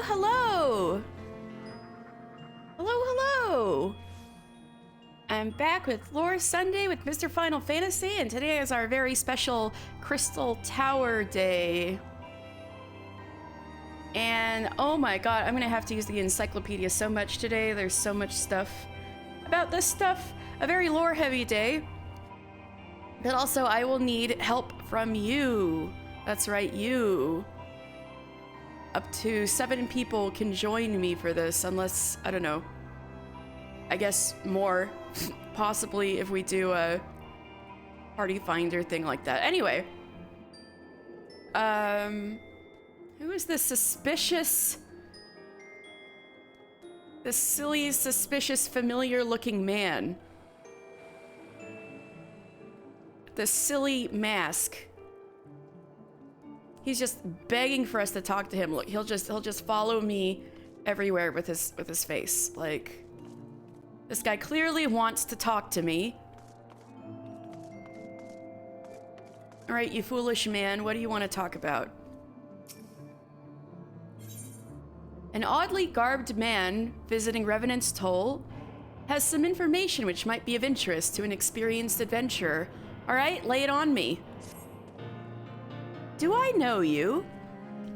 Hello! Hello! I'm back with Lore Sunday with Mr. Final Fantasy, and today is our very special Crystal Tower Day. And oh my god, I'm gonna have to use the encyclopedia so much today. There's so much stuff about this stuff. A very lore-heavy day. But also, I will need help from you. That's right, you. Up to 7 people can join me for this, unless, I don't know. I guess more, possibly, if we do a party finder thing like that. Anyway. Who is this suspicious... this silly, suspicious, familiar-looking man? The silly mask. He's just begging for us to talk to him. Look, he'll just follow me everywhere with his face. Like, this guy clearly wants to talk to me. All right, you foolish man, what do you want to talk about? An oddly garbed man visiting Revenant's Toll has some information which might be of interest to an experienced adventurer. All right, lay it on me. Do I know you?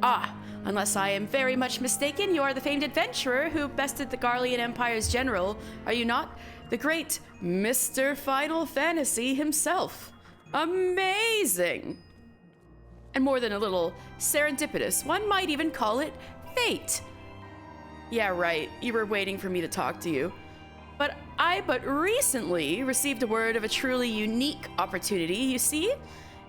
Ah, unless I am very much mistaken, you are the famed adventurer who bested the Garlean Empire's general, are you not? The great Mr. Final Fantasy himself. Amazing! And more than a little serendipitous, one might even call it fate. Yeah, right, you were waiting for me to talk to you. But I recently received a word of a truly unique opportunity, you see?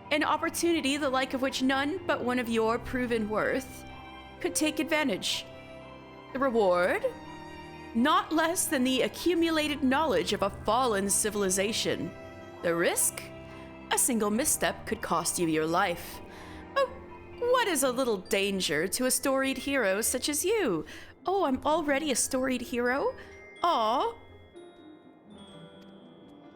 An opportunity the like of which none but one of your proven worth could take advantage. The reward? Not less than the accumulated knowledge of a fallen civilization. The risk? A single misstep could cost you your life. But what is a little danger to a storied hero such as you? Oh, I'm already a storied hero? Aw.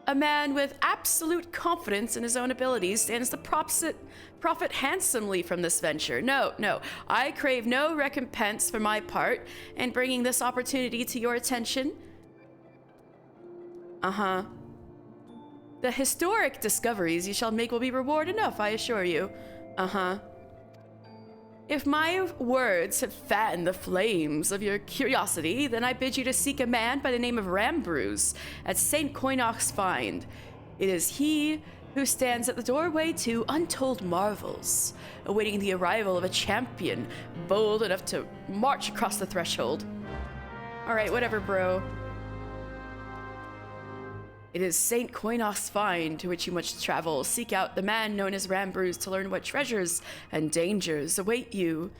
A man with absolute confidence in his own abilities stands to profit handsomely from this venture. No, I crave no recompense for my part in bringing this opportunity to your attention. Uh-huh. The historic discoveries you shall make will be reward enough, I assure you. Uh-huh. If my words have fanned the flames of your curiosity, then I bid you to seek a man by the name of Rambruz at St. Coinoch's Find. It is he who stands at the doorway to untold marvels, awaiting the arrival of a champion bold enough to march across the threshold. All right, whatever, bro. It is St. Coinoch's Find to which you must travel. Seek out the man known as Rambruz to learn what treasures and dangers await you.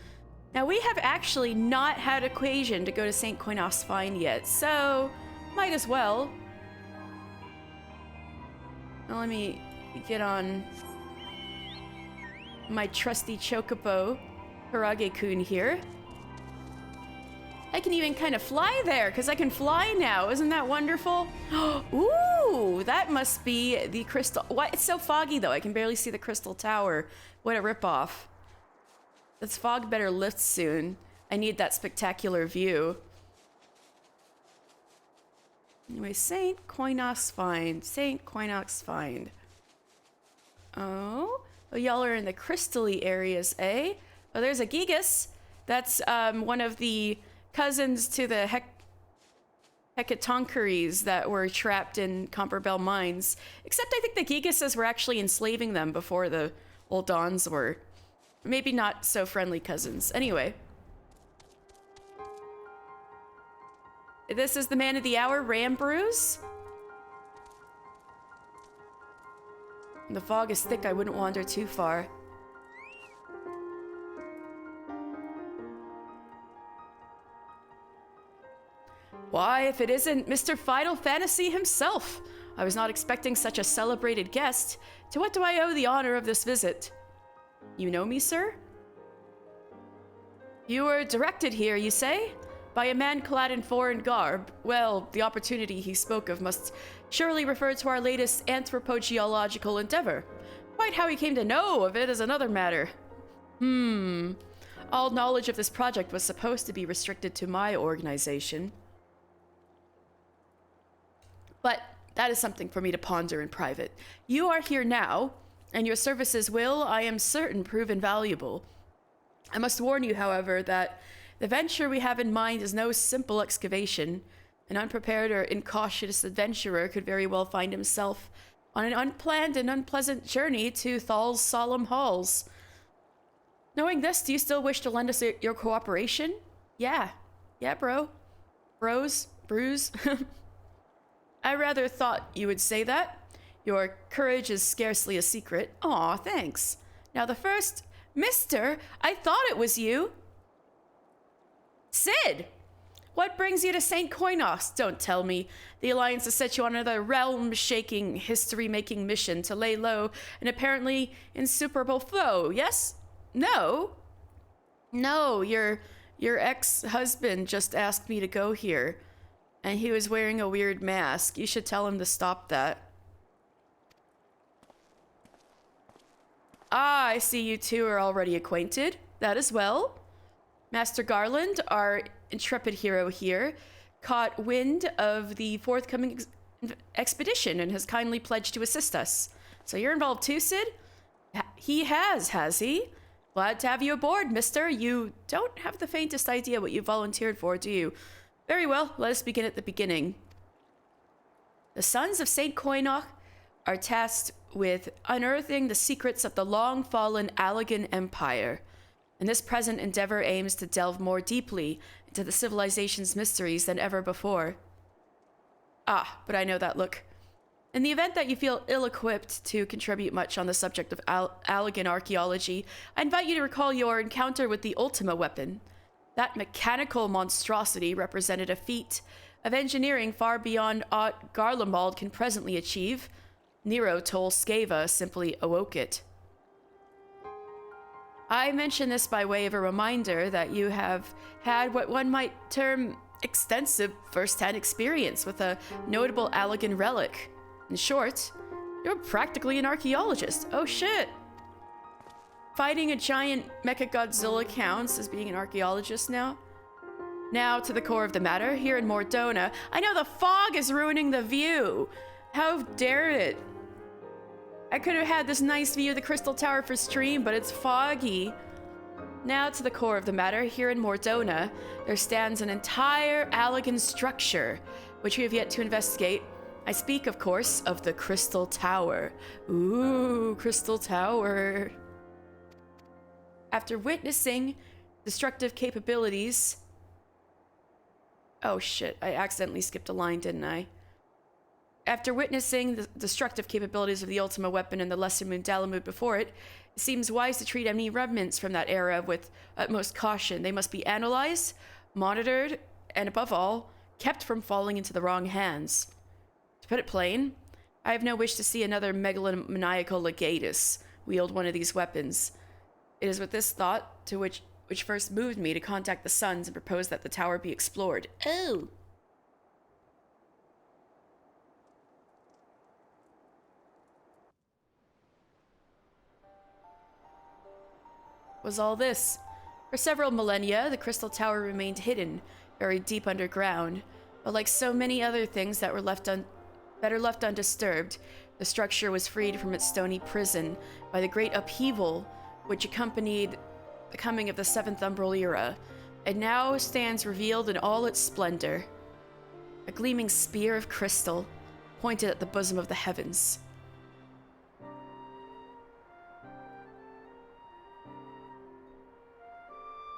Now, we have actually not had occasion to go to St. Coinoch's Find yet, so might as well. Now, let me get on my trusty Chocobo, Harage-kun here. I can even kind of fly there, because I can fly now. Isn't that wonderful? Ooh, that must be the crystal... What? It's so foggy, though. I can barely see the crystal tower. What a ripoff. This fog better lift soon. I need that spectacular view. Anyway, St. Coinoch's Find. St. Coinoch's Find. Oh, y'all are in the crystally areas, eh? Oh, there's a Gigas. That's one of the... cousins to the Hecatoncheires that were trapped in Comperbell mines. Except I think the Gigases were actually enslaving them before the Uldans were. Maybe not so friendly cousins. Anyway. This is the man of the hour, Rambruz. The fog is thick, I wouldn't wander too far. Why, if it isn't Mr. Final Fantasy himself! I was not expecting such a celebrated guest. To what do I owe the honor of this visit? You know me, sir? You were directed here, you say? By a man clad in foreign garb. Well, the opportunity he spoke of must surely refer to our latest anthropogeological endeavor. Quite how he came to know of it is another matter. All knowledge of this project was supposed to be restricted to my organization. But that is something for me to ponder in private. You are here now, and your services will, I am certain, prove invaluable. I must warn you, however, that the venture we have in mind is no simple excavation. An unprepared or incautious adventurer could very well find himself on an unplanned and unpleasant journey to Thal's solemn halls. Knowing this, do you still wish to lend us your cooperation? Yeah, bro. Bros? Brews? I rather thought you would say that. Your courage is scarcely a secret. Aw, thanks. Now the first... Mister, I thought it was you. Sid! What brings you to St. Koinos? Don't tell me. The Alliance has set you on another realm-shaking, history-making mission to lay low an apparently insuperable foe, yes? No? No, your ex-husband just asked me to go here, and he was wearing a weird mask. You should tell him to stop that. Ah, I see you two are already acquainted. That as well. Master Garland, our intrepid hero here, caught wind of the forthcoming expedition and has kindly pledged to assist us. So you're involved too, Sid? He has he? Glad to have you aboard, mister. You don't have the faintest idea what you volunteered for, do you? Very well, let us begin at the beginning. The Sons of St. Koinoch are tasked with unearthing the secrets of the long-fallen Allagan Empire, and this present endeavor aims to delve more deeply into the civilization's mysteries than ever before. Ah, but I know that look. In the event that you feel ill-equipped to contribute much on the subject of Allagan archaeology, I invite you to recall your encounter with the Ultima weapon. That mechanical monstrosity represented a feat of engineering far beyond aught Garlemald can presently achieve. Nero Tol Skeva simply awoke it. I mention this by way of a reminder that you have had what one might term extensive first-hand experience with a notable Allagan relic. In short, you're practically an archaeologist. Oh shit! Fighting a giant Mechagodzilla counts as being an archaeologist now? Now to the core of the matter, here in Mordona. I know the fog is ruining the view! How dare it! I could have had this nice view of the Crystal Tower for stream, but it's foggy. Now to the core of the matter, here in Mordona, there stands an entire Allagan structure, which we have yet to investigate. I speak, of course, of the Crystal Tower. Ooh, Crystal Tower. After witnessing destructive capabilities... Oh shit, I accidentally skipped a line, didn't I? After witnessing the destructive capabilities of the Ultima weapon and the Lesser Moon Dalamud before it, it seems wise to treat any remnants from that era with utmost caution. They must be analyzed, monitored, and above all, kept from falling into the wrong hands. To put it plain, I have no wish to see another megalomaniacal legatus wield one of these weapons. It is with this thought to which first moved me to contact the Sons and propose that the tower be explored. Oh! Was all this. For several millennia, the Crystal Tower remained hidden, buried deep underground. But like so many other things that are left undisturbed, the structure was freed from its stony prison by the great upheaval which accompanied the coming of the Seventh Umbral Era, and now stands revealed in all its splendor. A gleaming spear of crystal, pointed at the bosom of the heavens.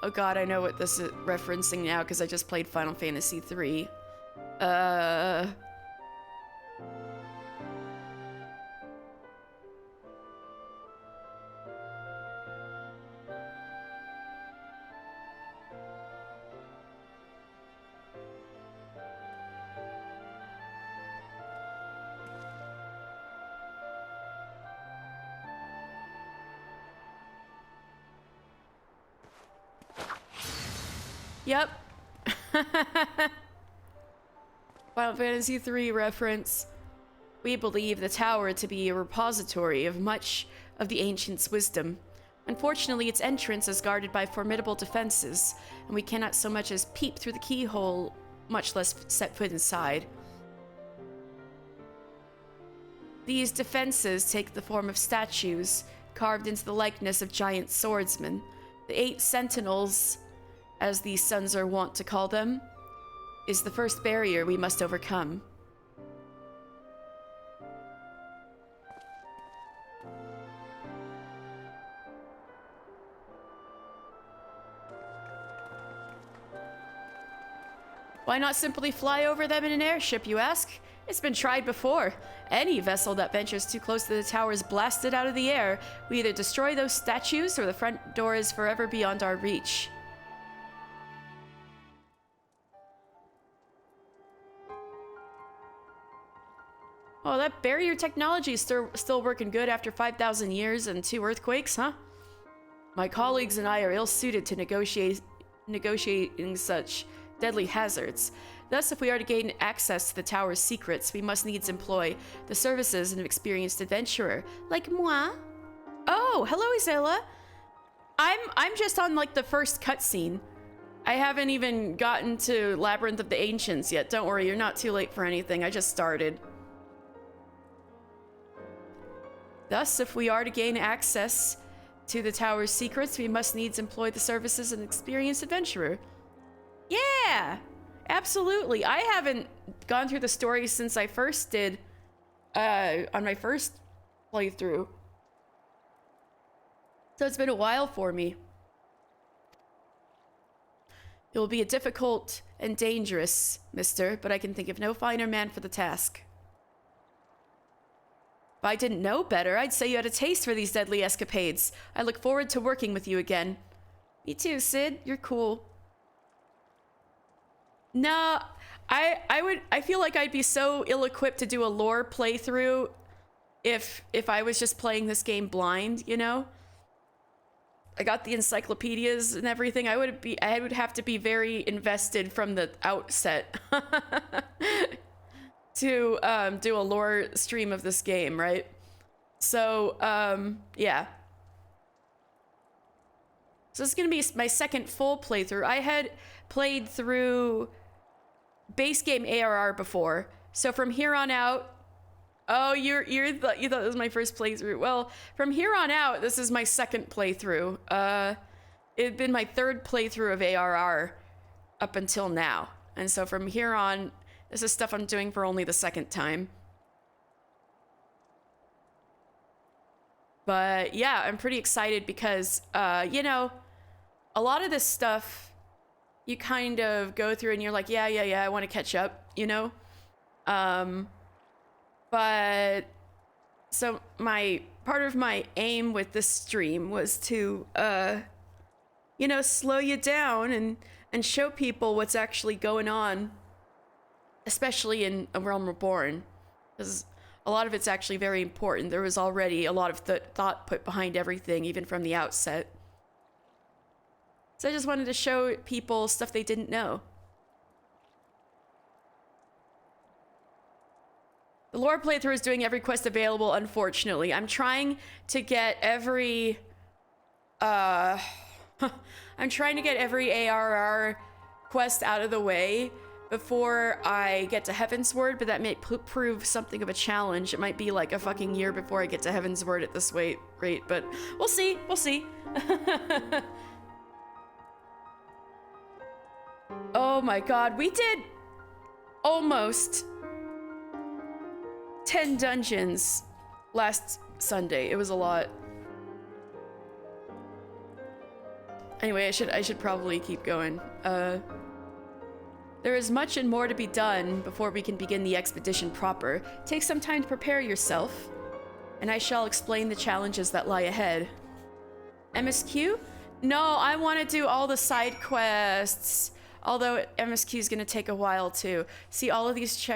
Oh god, I know what this is referencing now because I just played Final Fantasy III. Yep. Final Fantasy III reference. We believe the tower to be a repository of much of the ancients' wisdom. Unfortunately, its entrance is guarded by formidable defenses, and we cannot so much as peep through the keyhole, much less set foot inside. These defenses take the form of statues, carved into the likeness of giant swordsmen. The 8 sentinels, as the sons are wont to call them, is the first barrier we must overcome. Why not simply fly over them in an airship, you ask? It's been tried before. Any vessel that ventures too close to the tower is blasted out of the air. We either destroy those statues or the front door is forever beyond our reach. Oh, that barrier technology is still working good after 5,000 years and 2 earthquakes, huh? My colleagues and I are ill-suited to negotiating such deadly hazards. Thus, if we are to gain access to the tower's secrets, we must needs employ the services of an experienced adventurer, like moi. Oh, hello, Isela. I'm just on, like, the first cutscene. I haven't even gotten to Labyrinth of the Ancients yet. Don't worry, you're not too late for anything. I just started. Thus, if we are to gain access to the tower's secrets, we must needs employ the services of an experienced adventurer. Yeah, absolutely. I haven't gone through the story since I first did, on my first playthrough. So it's been a while for me. It will be a difficult and dangerous, mister, but I can think of no finer man for the task. If I didn't know better, I'd say you had a taste for these deadly escapades. I look forward to working with you again. Me too, Sid. You're cool. No, I feel like I'd be so ill-equipped to do a lore playthrough if I was just playing this game blind, you know? I got the encyclopedias and everything. I would have to be very invested from the outset to do a lore stream of this game, right? So, yeah. So this is gonna be my second full playthrough. I had played through base game ARR before, so from here on out, oh, you thought it was my first playthrough. Well, from here on out, this is my second playthrough. It'd been my third playthrough of ARR up until now, and so from here on, this is stuff I'm doing for only the second time. But yeah, I'm pretty excited because, you know, a lot of this stuff you kind of go through and you're like, yeah, I want to catch up, you know? But so part of my aim with this stream was to, you know, slow you down and show people what's actually going on, especially in A Realm Reborn, because a lot of it's actually very important. There was already a lot of thought put behind everything, even from the outset. So I just wanted to show people stuff they didn't know. The lore playthrough is doing every quest available, unfortunately. I'm trying to get every I'm trying to get every ARR quest out of the way before I get to Heavensward, but that may prove something of a challenge. It might be like a fucking year before I get to Heavensward at this rate, but we'll see. Oh my god, we did almost 10 dungeons last Sunday. It was a lot. Anyway, I should probably keep going. There is much and more to be done before we can begin the expedition proper. Take some time to prepare yourself, and I shall explain the challenges that lie ahead. MSQ? No, I want to do all the side quests. Although MSQ is going to take a while too. See all of these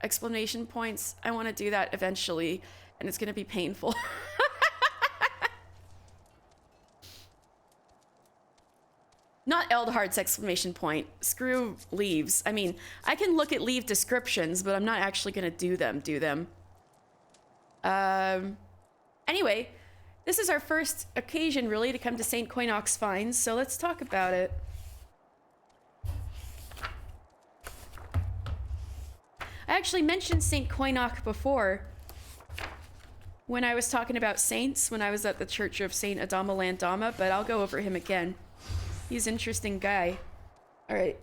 explanation points? I want to do that eventually, and it's going to be painful. Not Eldhard's exclamation point. Screw leaves. I mean, I can look at leave descriptions, but I'm not actually going to do them. Anyway, this is our first occasion, really, to come to St. Coinoch's Finds, so let's talk about it. I actually mentioned St. Coinoch before when I was talking about saints, when I was at the Church of St. Adama Landama, but I'll go over him again. He's an interesting guy. All right.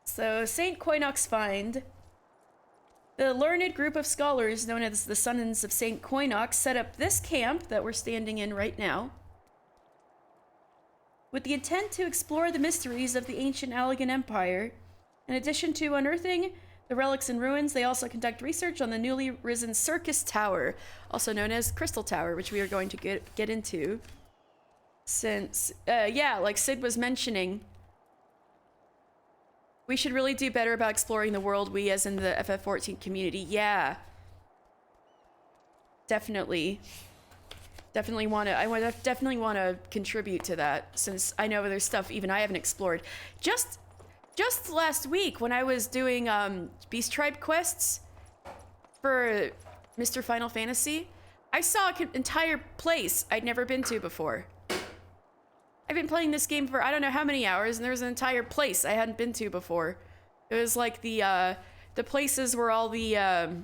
So, St. Coinoch's Find. The learned group of scholars known as the Sons of St. Coinoch set up this camp that we're standing in right now with the intent to explore the mysteries of the ancient Allegan Empire. In addition to unearthing the relics and ruins, they also conduct research on the newly risen Circus Tower, also known as Crystal Tower, which we are going to get into. Since, yeah, like Sid was mentioning, we should really do better about exploring the world, we as in the FF14 community. Yeah. Definitely. I definitely want to contribute to that, since I know there's stuff even I haven't explored. Just last week, when I was doing Beast Tribe quests for Mr. Final Fantasy, I saw an entire place I'd never been to before. I've been playing this game for I don't know how many hours, and there was an entire place I hadn't been to before. It was like the places where all the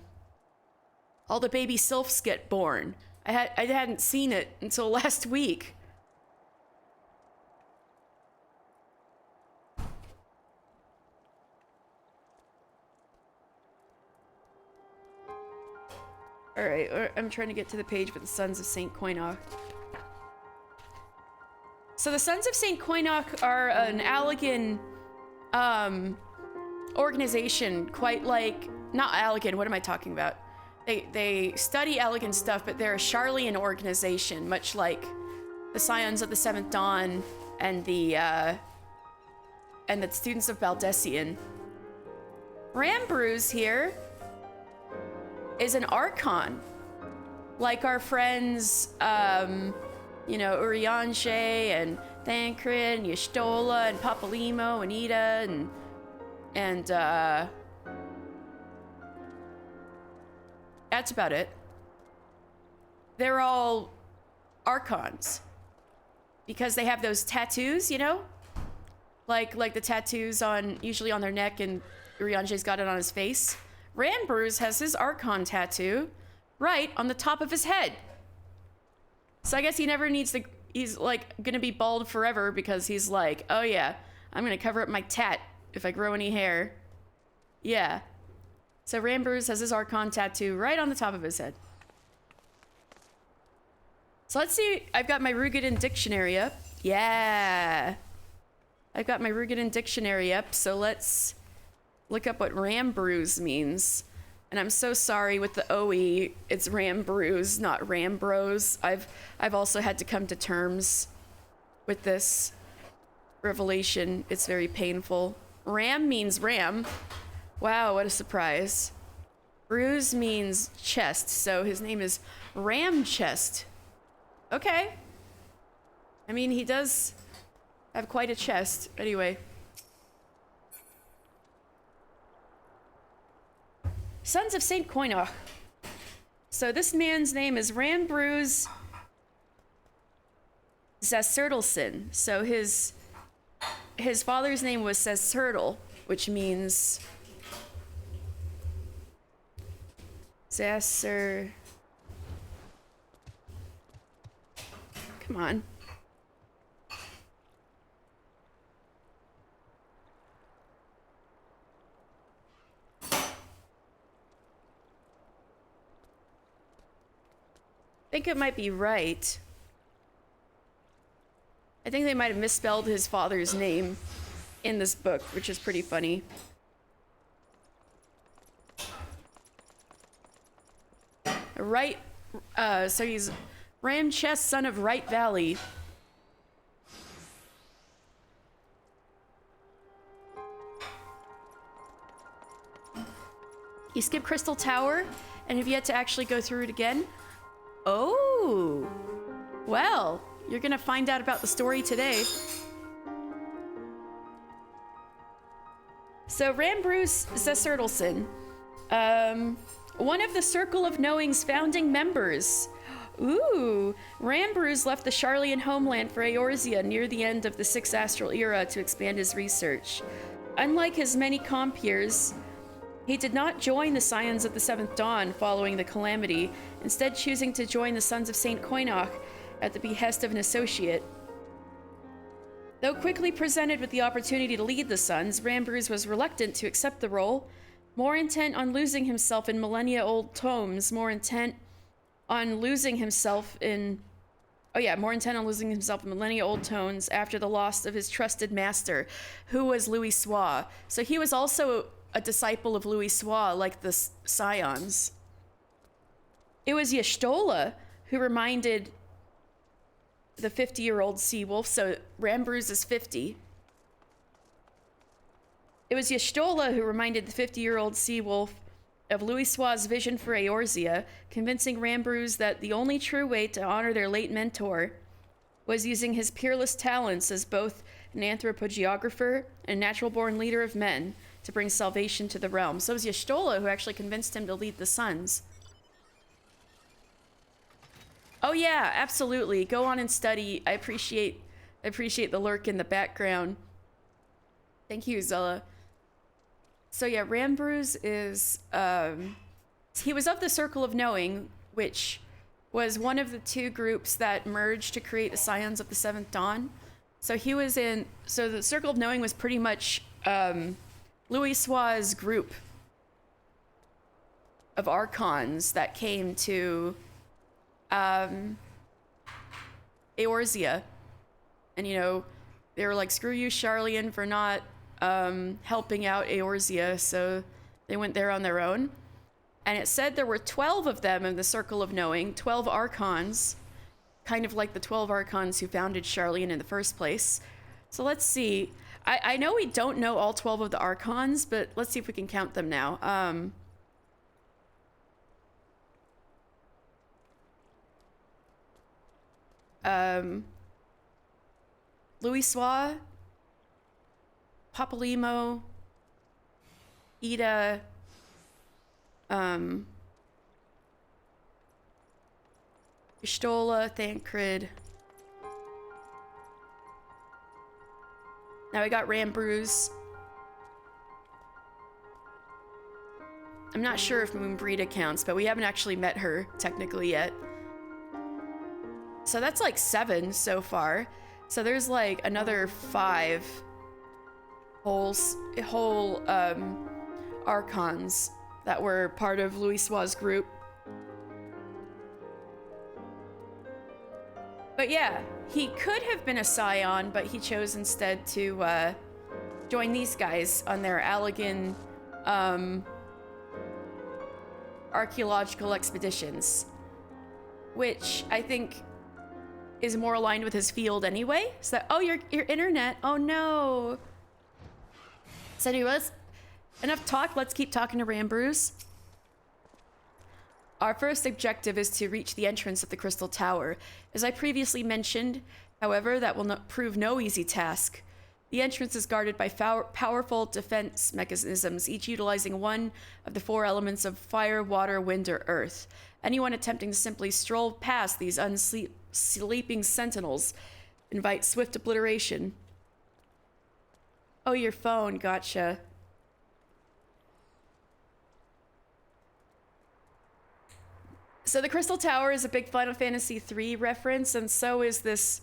baby sylphs get born. I hadn't seen it until last week. All right, I'm trying to get to the page with the Sons of St. Coinoch. So the Sons of St. Coinoch are an Allegan organization, quite like, not Allegan, what am I talking about? They study Allegan stuff, but they're a Sharlayan organization, much like the Scions of the Seventh Dawn and the Students of Baldesion. Rambruz here is an Archon, like our friends, you know, Urianger and Thancred and Y'shtola and Papalymo and Ida and that's about it. They're all Archons because they have those tattoos, you know, like the tattoos usually on their neck, and Urianger's got it on his face. Rambruz has his Archon tattoo right on the top of his head. So I guess he never needs to, he's like gonna be bald forever because he's like, oh yeah, I'm gonna cover up my tat if I grow any hair. Yeah. So Rambruz has his Archon tattoo right on the top of his head. So let's see, I've got my Rugadin dictionary up. Yeah. I've got my Rugadin dictionary up, so let's look up what Rambruz means. And I'm so sorry with the OE, it's Rambruz, not Rambros. I've also had to come to terms with this revelation. It's very painful. Ram means ram. Wow, what a surprise. Bruz means chest, so his name is Ramchest. Okay. I mean, he does have quite a chest. Anyway. Sons of St. Coinoch. So this man's name is Rambruz Zacerdelson. So his father's name was Zacertel, which means Zacer. Come on. I think it might be right. I think they might have misspelled his father's name in this book, which is pretty funny. Right, so he's Ramchest, son of Right Valley. You skip Crystal Tower and have yet to actually go through it again. Oh, well, you're gonna find out about the story today. So Rambruz Zacerdelson, One of the Circle of Knowing's founding members. Ooh, Rambruz left the Sharlayan homeland for Eorzea near the end of the Sixth Astral Era to expand his research. Unlike his many compeers, he did not join the Scions of the Seventh Dawn following the Calamity, instead choosing to join the Sons of Saint Koinach at the behest of an associate. Though quickly presented with the opportunity to lead the Sons, Rambruz was reluctant to accept the role, more intent on losing himself in millennia-old tomes, more intent on losing himself in millennia-old tomes after the loss of his trusted master, who was Louis Soix. So he was also a disciple of Louis Soix, like the Scions. It was Y'shtola who reminded the 50-year-old Seawolf, so Rambruz is 50. It was Y'shtola who reminded the 50-year-old Seawolf of Louis Soix's vision for Eorzea, convincing Rambruz that the only true way to honor their late mentor was using his peerless talents as both an anthropogeographer and natural-born leader of men to bring salvation to the realm. So it was Y'shtola who actually convinced him to lead the Sons. Oh yeah, absolutely. Go on and study. I appreciate the lurk in the background. Thank you, Zella. So yeah, Rambruz is, he was of the Circle of Knowing, which was one of the two groups that merged to create the Scions of the Seventh Dawn. So he was in, so the Circle of Knowing was pretty much Louis Soix's group of Archons that came to Eorzea. And, you know, they were like, screw you, Sharlayan, for not helping out Eorzea, so they went there on their own. And it said there were 12 of them in the Circle of Knowing, 12 Archons, kind of like the 12 Archons who founded Sharlayan in the first place. So let's see. I know we don't know all 12 of the Archons, but let's see if we can count them now. Louis Soix, Papalymo, Ida, Y'shtola, Thancred. Now we got Rambruz. I'm not sure if Moonbreeda counts, but we haven't actually met her technically yet. So that's like 7 so far. So there's like another 5 whole Archons that were part of Louis Soix's group. But yeah, he could have been a Scion, but he chose instead to join these guys on their Allagan archaeological expeditions, which I think is more aligned with his field anyway. So, oh, your internet. Oh no. So anyways, enough talk. Let's keep talking to Rambruz. Our first objective is to reach the entrance of the Crystal Tower. As I previously mentioned, however, that will not prove no easy task. The entrance is guarded by powerful defense mechanisms, each utilizing one of the 4 elements of fire, water, wind, or earth. Anyone attempting to simply stroll past these sleeping sentinels invite swift obliteration. Oh, your phone, gotcha. So the Crystal Tower is a big Final Fantasy III reference, and so is this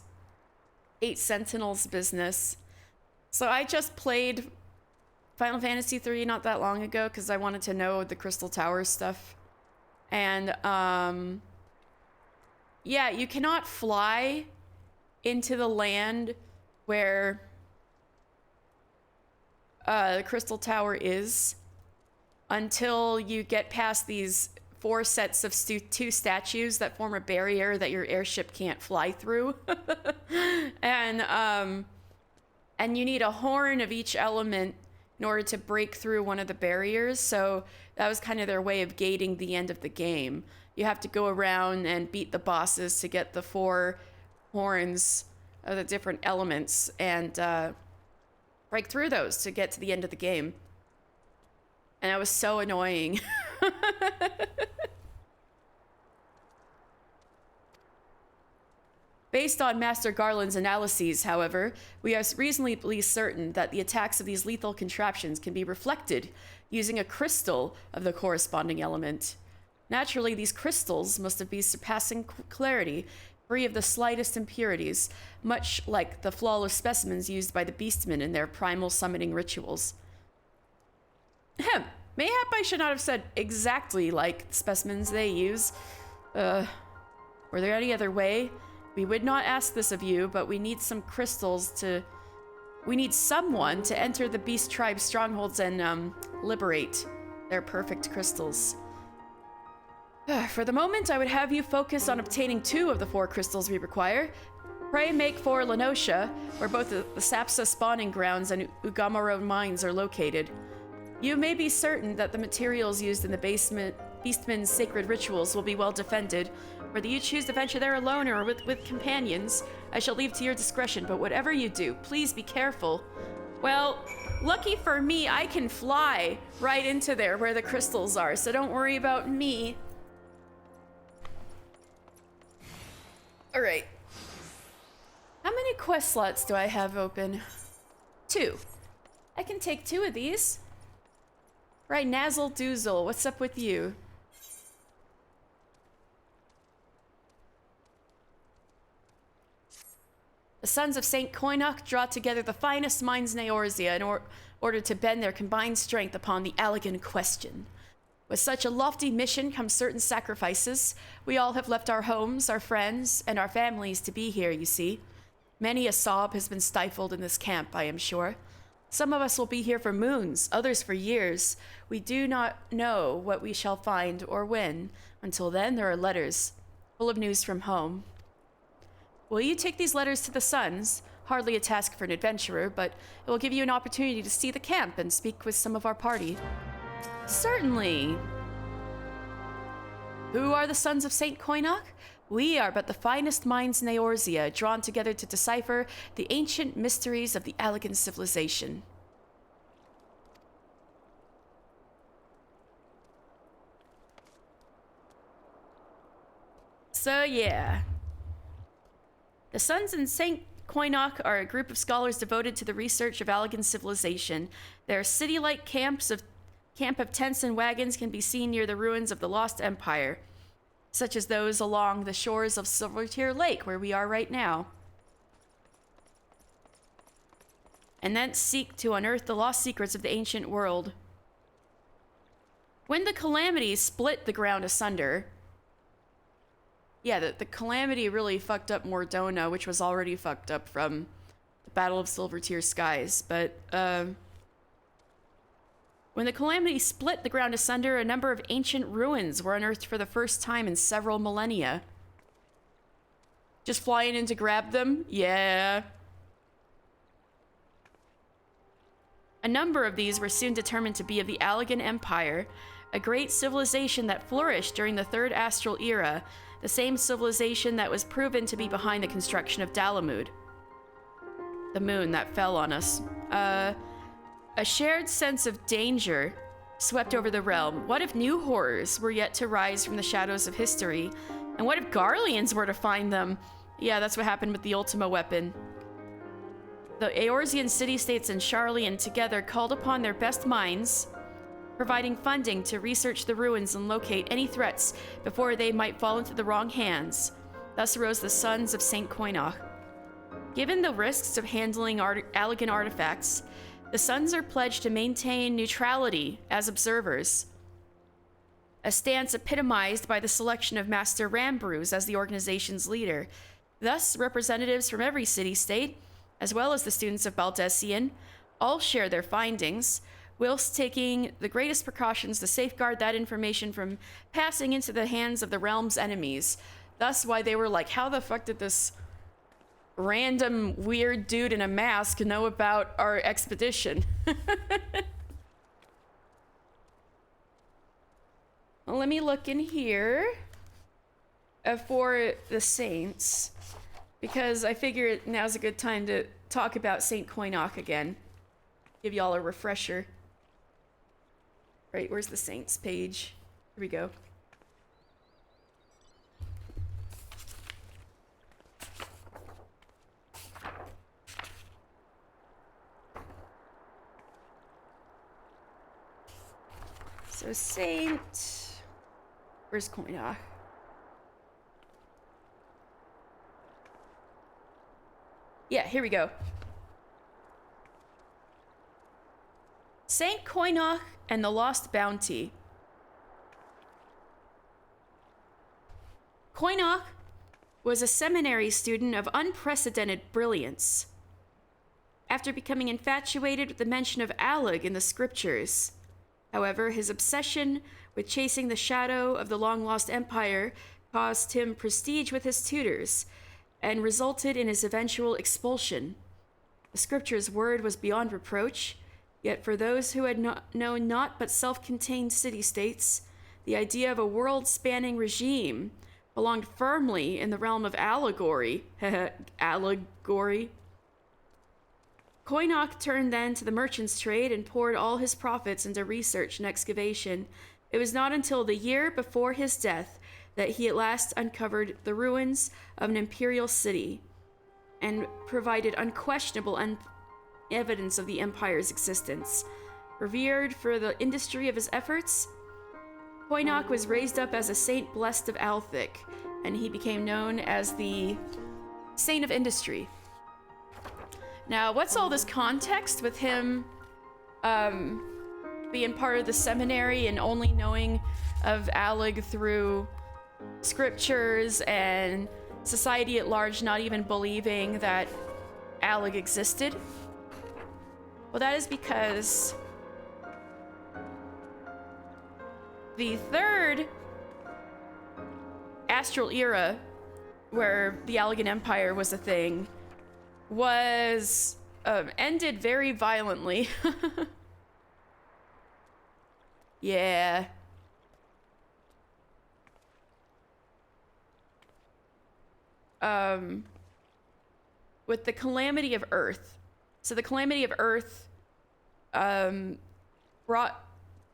8 Sentinels business. So I just played Final Fantasy III not that long ago because I wanted to know the Crystal Tower stuff. And, yeah, you cannot fly into the land where the Crystal Tower is until you get past these 4 sets of 2 statues that form a barrier that your airship can't fly through. And you need a horn of each element in order to break through one of the barriers. So that was kind of their way of gating the end of the game. You have to go around and beat the bosses to get the 4 horns of the different elements and break through those to get to the end of the game. And that was so annoying. Based on Master Garland's analyses, however, we are reasonably certain that the attacks of these lethal contraptions can be reflected using a crystal of the corresponding element. Naturally, these crystals must have been surpassing clarity, free of the slightest impurities, much like the flawless specimens used by the Beastmen in their primal summoning rituals. Mayhap I should not have said exactly like the specimens they use. Were there any other way? We would not ask this of you, but we need some crystals to... We need someone to enter the Beast Tribe's strongholds and, liberate their perfect crystals. For the moment, I would have you focus on obtaining 2 of the 4 crystals we require. Pray make for Lenosha, where both the Sapsa spawning grounds and Ugamaro mines are located. You may be certain that the materials used in the Beastmen's sacred rituals will be well defended. Whether you choose to venture there alone or with companions, I shall leave to your discretion, but whatever you do, please be careful. Well, lucky for me, I can fly right into there where the crystals are, so don't worry about me. Alright. How many quest slots do I have open? 2. I can take 2 of these. Right, Nazzle Doozle, what's up with you? The sons of St. Koinok draw together the finest minds in Eorzea in order to bend their combined strength upon the Allagan question. With such a lofty mission come certain sacrifices. We all have left our homes, our friends, and our families to be here, you see. Many a sob has been stifled in this camp, I am sure. Some of us will be here for moons, others for years. We do not know what we shall find or when. Until then, there are letters, full of news from home. Will you take these letters to the Sons? Hardly a task for an adventurer, but it will give you an opportunity to see the camp and speak with some of our party. Certainly. Who are the Sons of St. Koinok? We are but the finest minds in Eorzea, drawn together to decipher the ancient mysteries of the Allagan civilization. So yeah. The Sons in St. Koinok are a group of scholars devoted to the research of Allagan civilization. Their city-like camp of tents and wagons can be seen near the ruins of the Lost Empire, such as those along the shores of Silvertear Lake, where we are right now. And thence seek to unearth the lost secrets of the ancient world. When the Calamity split the ground asunder... Yeah, the Calamity really fucked up Mordona, which was already fucked up from the Battle of Silvertear Skies. But, when the Calamity split the ground asunder, a number of ancient ruins were unearthed for the first time in several millennia. Just flying in to grab them? Yeah. A number of these were soon determined to be of the Allagan Empire, a great civilization that flourished during the Third Astral Era, the same civilization that was proven to be behind the construction of Dalamud. The moon that fell on us. A shared sense of danger swept over the realm. What if new horrors were yet to rise from the shadows of history? And what if Garleans were to find them? Yeah, that's what happened with the Ultima weapon. The Eorzean city-states and Sharlayan together called upon their best minds, providing funding to research the ruins and locate any threats before they might fall into the wrong hands. Thus arose the Sons of St. Koinok. Given the risks of handling Allagan artifacts, the Sons are pledged to maintain neutrality as observers, a stance epitomized by the selection of Master Rambruz as the organization's leader. Thus, representatives from every city-state, as well as the students of Baldesion, all share their findings, whilst taking the greatest precautions to safeguard that information from passing into the hands of the realm's enemies. Thus why they were like, how the fuck did this random weird dude in a mask know about our expedition? Well, let me look in here for the Saints, because I figure now's a good time to talk about St. Koinok again. Give y'all a refresher. Right, where's the Saints page? Here we go. So Saint... Where's Koinok? Yeah, here we go. Saint Koinok and the Lost Bounty. Koinok was a seminary student of unprecedented brilliance. After becoming infatuated with the mention of Alleg in the scriptures, however, his obsession with chasing the shadow of the long-lost empire caused him prestige with his tutors and resulted in his eventual expulsion. The scripture's word was beyond reproach, yet for those who had known naught but self-contained city-states, the idea of a world-spanning regime belonged firmly in the realm of allegory. Allegory. Koinok turned then to the merchant's trade and poured all his profits into research and excavation. It was not until the year before his death that he at last uncovered the ruins of an imperial city and provided unquestionable evidence of the empire's existence. Revered for the industry of his efforts, Koinok was raised up as a saint blessed of Althik, and he became known as the Saint of Industry. Now, what's all this context with him being part of the seminary and only knowing of Alleg through scriptures and society at large not even believing that Alleg existed? Well, that is because the third astral era, where the Allegan Empire was a thing, was ended very violently. Yeah. With the Calamity of Earth. So the Calamity of Earth brought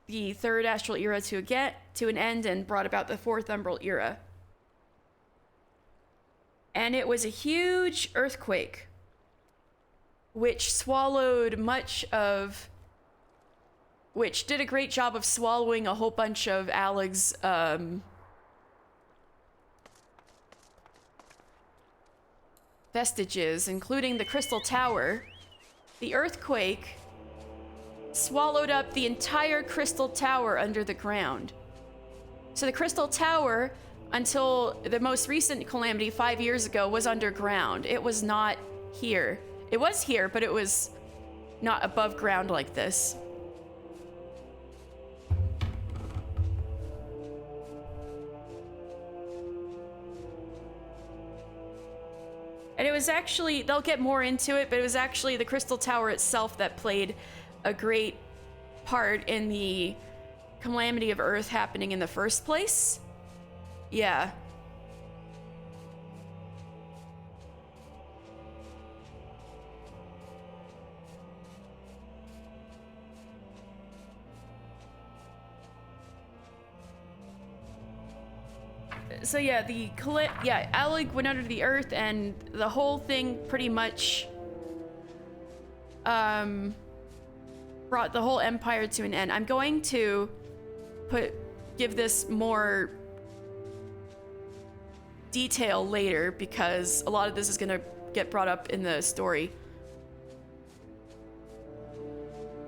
the third astral era to an end and brought about the fourth umbral era. And it was a huge earthquake which did a great job of swallowing a whole bunch of Alleg's vestiges, including the Crystal Tower. The earthquake swallowed up the entire Crystal Tower under the ground. So the Crystal Tower, until the most recent calamity 5 years ago, was underground. It was not here. It was here, but it was not above ground like this. And it was actually, they'll get more into it, but it was actually the Crystal Tower itself that played a great part in the Calamity of Earth happening in the first place. Yeah. So yeah, Alleg went under the earth, and the whole thing pretty much brought the whole empire to an end. I'm going to give this more detail later because a lot of this is going to get brought up in the story.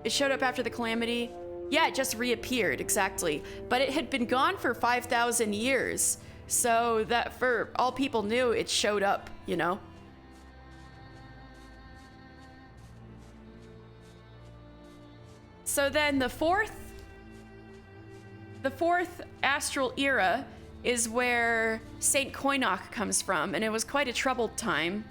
It showed up after the calamity. Yeah, it just reappeared, exactly. But it had been gone for 5,000 years. So that for all people knew, it showed up, you know? So then the fourth astral era is where Saint Koinok comes from, and it was quite a troubled time.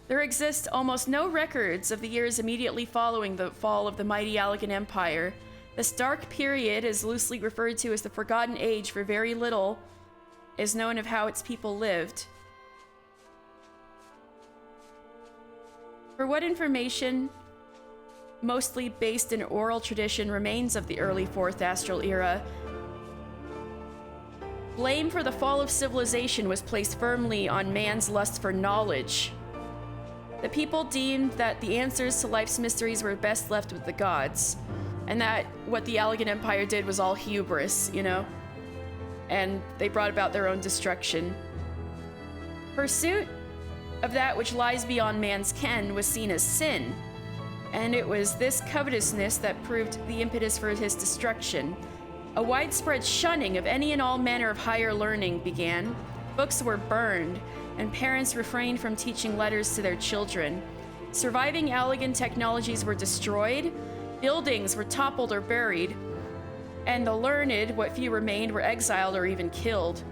There exist almost no records of the years immediately following the fall of the mighty Allegan Empire. This dark period is loosely referred to as the Forgotten Age, for very little is known of how its people lived. For what information, mostly based in oral tradition, remains of the early Fourth Astral Era, Blame for the fall of civilization was placed firmly on man's lust for knowledge. The people deemed that the answers to life's mysteries were best left with the gods, and that what the Allagan Empire did was all hubris, you know? And they brought about their own destruction. Pursuit of that which lies beyond man's ken was seen as sin, and it was this covetousness that proved the impetus for his destruction. A widespread shunning of any and all manner of higher learning began. Books were burned, and parents refrained from teaching letters to their children. Surviving Allagan technologies were destroyed, buildings were toppled or buried, and the learned, what few remained, were exiled or even killed.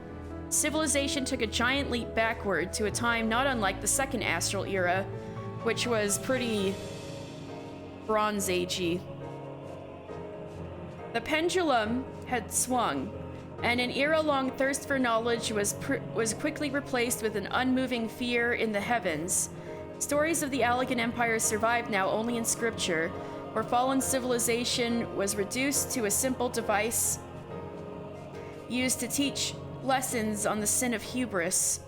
Civilization took a giant leap backward to a time not unlike the Second Astral Era, which was pretty Bronze Age-y. The pendulum had swung, and an era-long thirst for knowledge was quickly replaced with an unmoving fear in the heavens. Stories of the Allagan Empire survived now only in scripture, where fallen civilization was reduced to a simple device used to teach lessons on the sin of hubris.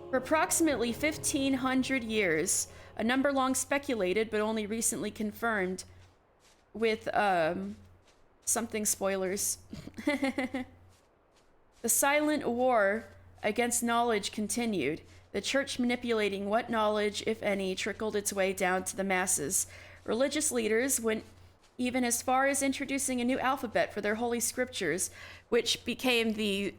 For approximately 1,500 years, a number long speculated but only recently confirmed with, something spoilers. The silent war against knowledge continued, the church manipulating what knowledge, if any, trickled its way down to the masses. Religious leaders went even as far as introducing a new alphabet for their holy scriptures, which became the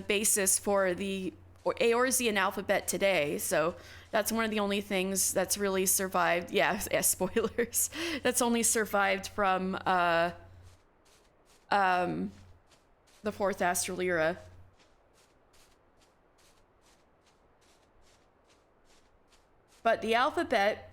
basis for the Eorzean alphabet today. So that's one of the only things that's really survived. Yeah, spoilers. That's only survived from the Fourth Astral Era. But the alphabet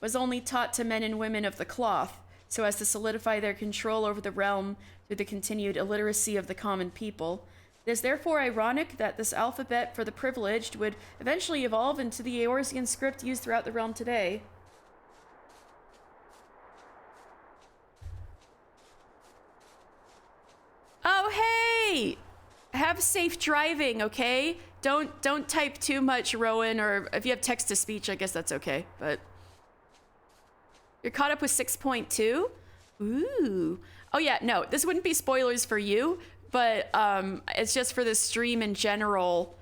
was only taught to men and women of the cloth, so as to solidify their control over the realm through the continued illiteracy of the common people. It is therefore ironic that this alphabet for the privileged would eventually evolve into the Eorzean script used throughout the realm today. Oh, hey! Have safe driving, okay? Don't type too much, Rowan, or if you have text-to-speech, I guess that's okay, but... You're caught up with 6.2? Ooh. Oh yeah, no, this wouldn't be spoilers for you, but it's just for the stream in general.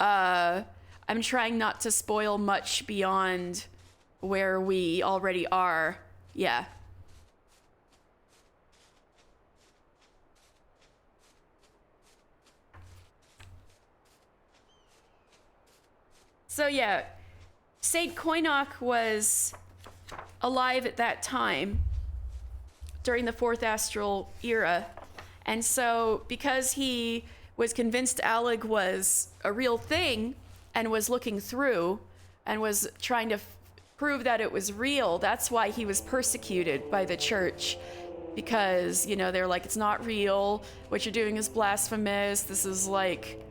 I'm trying not to spoil much beyond where we already are. Yeah. So yeah, Saint Koinok was alive at that time during the Fourth Astral Era. And so because he was convinced Allag was a real thing and was looking through and was trying to prove that it was real, that's why he was persecuted by the church. Because, you know, they're like, it's not real, what you're doing is blasphemous, this is like,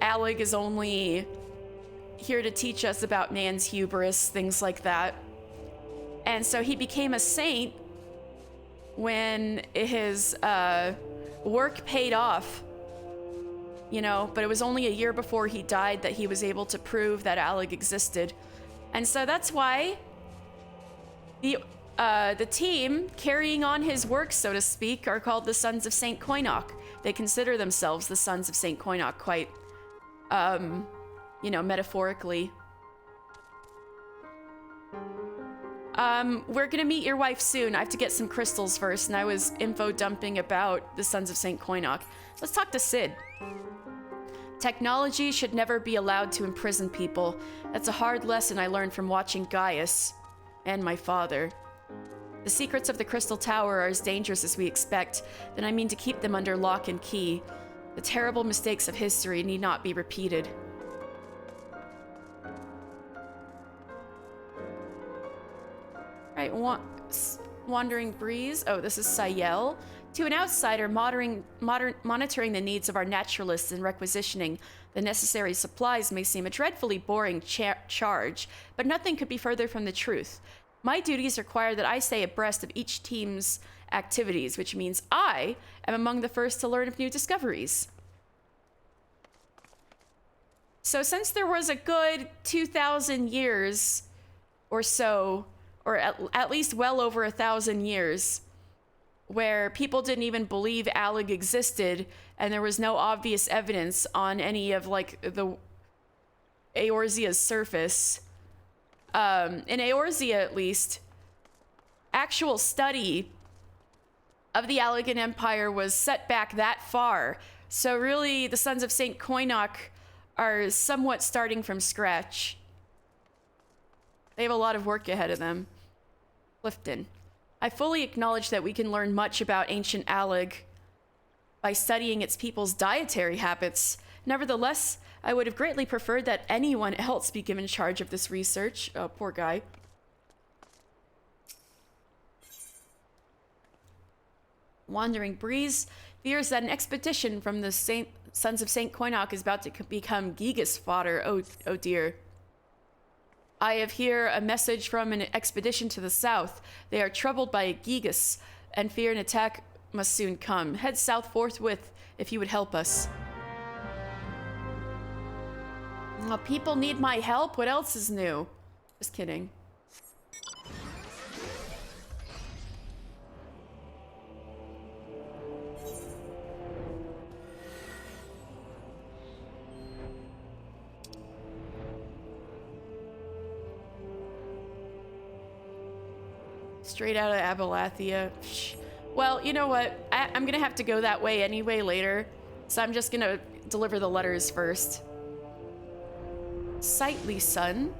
Allag is only here to teach us about man's hubris, things like that. And so he became a saint when his work paid off, you know, but it was only a year before he died that he was able to prove that Allag existed. And so that's why the team carrying on his work, so to speak, are called the Sons of Saint Koinok. They consider themselves the Sons of Saint Koinok quite, you know, metaphorically. We're gonna meet your wife soon. I have to get some crystals first, and I was info dumping about the Sons of Saint Koinok. Let's talk to Sid. Technology should never be allowed to imprison people. That's a hard lesson I learned from watching Gaius and my father. The secrets of the Crystal Tower are as dangerous as we expect, then I mean to keep them under lock and key. The terrible mistakes of history need not be repeated. Right, Wandering Breeze. Oh, this is Sayel. To an outsider, monitoring the needs of our naturalists and requisitioning the necessary supplies may seem a dreadfully boring charge, but nothing could be further from the truth. My duties require that I stay abreast of each team's activities, which means I am among the first to learn of new discoveries. So since there was a good 2,000 years or so, or at least well over 1,000 years, where people didn't even believe Alec existed, and there was no obvious evidence on any of like the Eorzea's surface. In Eorzea, at least, actual study of the Allegan Empire was set back that far. So really, the Sons of St. Koinok are somewhat starting from scratch. They have a lot of work ahead of them. Clifton. I fully acknowledge that we can learn much about ancient Alec by studying its people's dietary habits. Nevertheless, I would have greatly preferred that anyone else be given charge of this research. Oh, poor guy. Wandering Breeze fears that an expedition from the Sons of St. Koinok is about to become Gigas fodder. Oh dear. I have here a message from an expedition to the south. They are troubled by a Gigas and fear an attack must soon come. Head south forthwith if you would help us. Oh, people need my help? What else is new? Just kidding. Straight out of Abalathia. Well, you know what? I'm gonna have to go that way anyway later, so I'm just gonna deliver the letters first. Sightly son.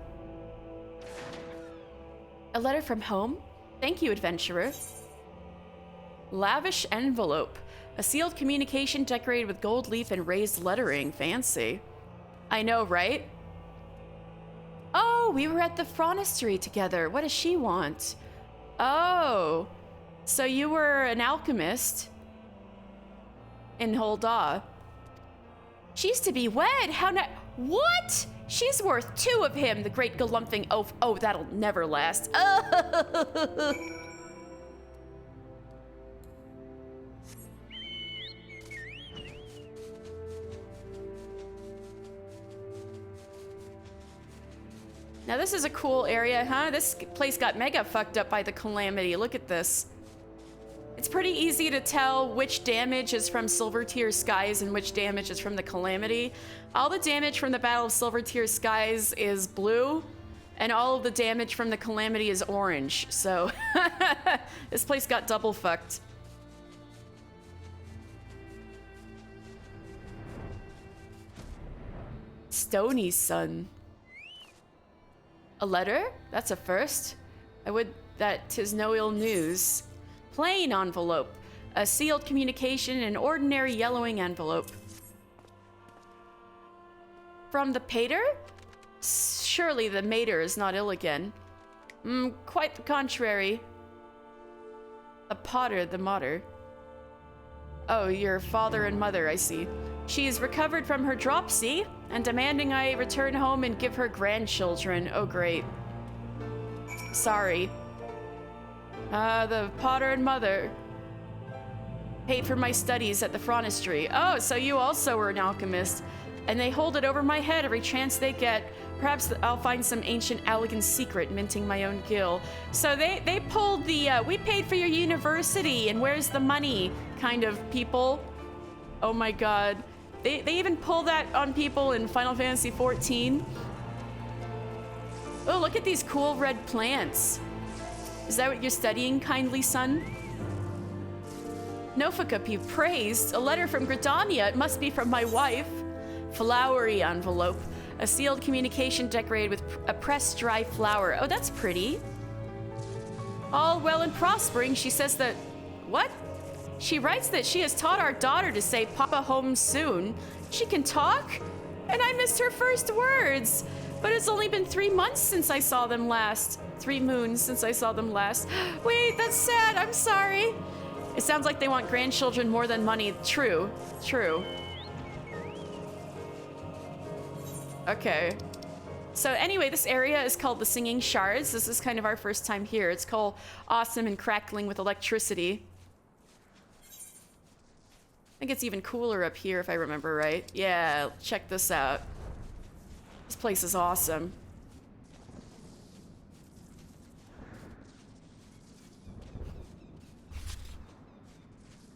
A letter from home? Thank you, adventurer. Lavish envelope. A sealed communication decorated with gold leaf and raised lettering. Fancy. I know, right? Oh, we were at the Fronestery together. What does she want? Oh, so you were an alchemist in Holda. She's to be wed. How na- What? She's worth 2 of him, the great galumphing oaf. Oh, that'll never last. Now this is a cool area, huh? This place got mega fucked up by the Calamity. Look at this. It's pretty easy to tell which damage is from Silvertear Skies and which damage is from the Calamity. All the damage from the Battle of Silvertear Skies is blue, and all of the damage from the Calamity is orange. So this place got double fucked. Stony Sun. A letter? That's a first. I would that 'tis no ill news. Plain envelope. A sealed communication in an ordinary yellowing envelope. From the Pater? Surely the Mater is not ill again. Quite the contrary. A Potter, the Mater. Oh, your father and mother, I see. She is recovered from her dropsy and demanding I return home and give her grandchildren. Oh, great. Sorry. The Potter and mother paid for my studies at the Fronestery. Oh, so you also were an alchemist. And they hold it over my head every chance they get. Perhaps I'll find some ancient Allegan secret minting my own gil. So they pulled the, we paid for your university and where's the money kind of people. Oh my god. They even pull that on people in Final Fantasy XIV. Oh, look at these cool red plants. Is that what you're studying, kindly son? Nofika be praised. A letter from Gridania. It must be from my wife. Flowery envelope. A sealed communication decorated with a pressed dry flower. Oh, that's pretty. All well and prospering. She says that... What? She writes that she has taught our daughter to say Papa home soon. She can talk? And I missed her first words. But it's only been 3 months since I saw them last. 3 moons since I saw them last. Wait, that's sad. I'm sorry. It sounds like they want grandchildren more than money. True. True. Okay. So anyway, this area is called the Singing Shards. This is kind of our first time here. It's called Awesome and Crackling with Electricity. think it's even cooler up here if I remember right. Yeah, check this out. This place is awesome.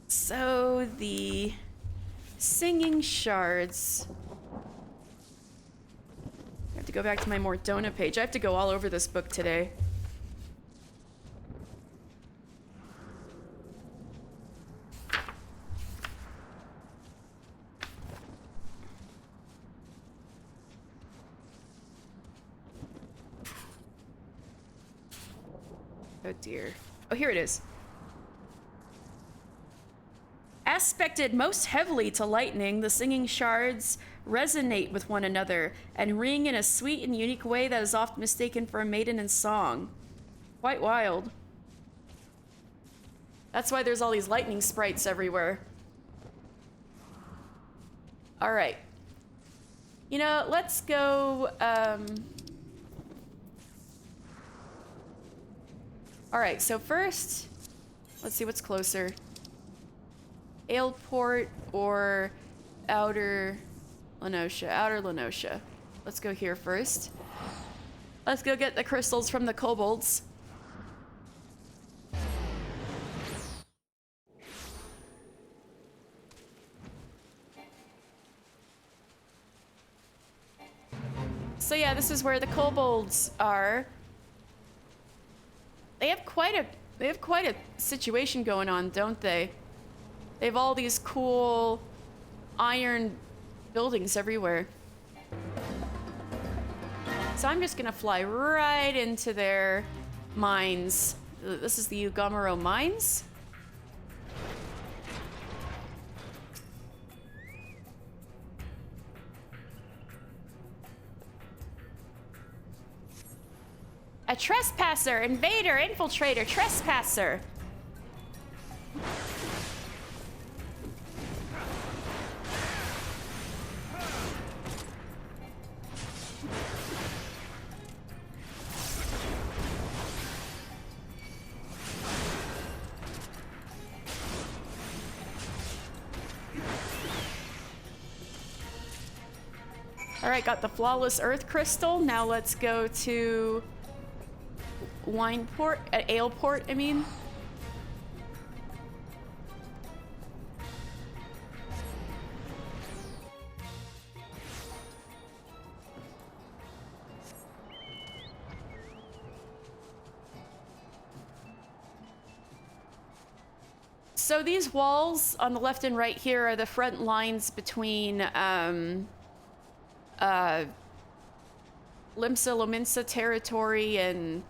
So the singing shards. I have to go back to my Mordona page. I have to go all over this book today. Oh dear. Oh, here it is. Aspected most heavily to lightning, the singing shards resonate with one another and ring in a sweet and unique way that is often mistaken for a maiden in song. Quite wild. That's why there's all these lightning sprites everywhere. All right. You know, let's go, all right, so first, let's see what's closer. Aleport or Outer Lenosha? Outer Lenosha. Let's go here first. Let's go get the crystals from the kobolds. So yeah, this is where the kobolds are. They have quite a situation going on, don't they? They have all these cool iron buildings everywhere. So I'm just gonna fly right into their mines. This is the Ugamaro mines. A trespasser, invader, infiltrator, trespasser. All right, got the flawless earth crystal. Now let's go to Wineport, Aleport, I mean. So these walls on the left and right here are the front lines between Limsa Lominsa territory and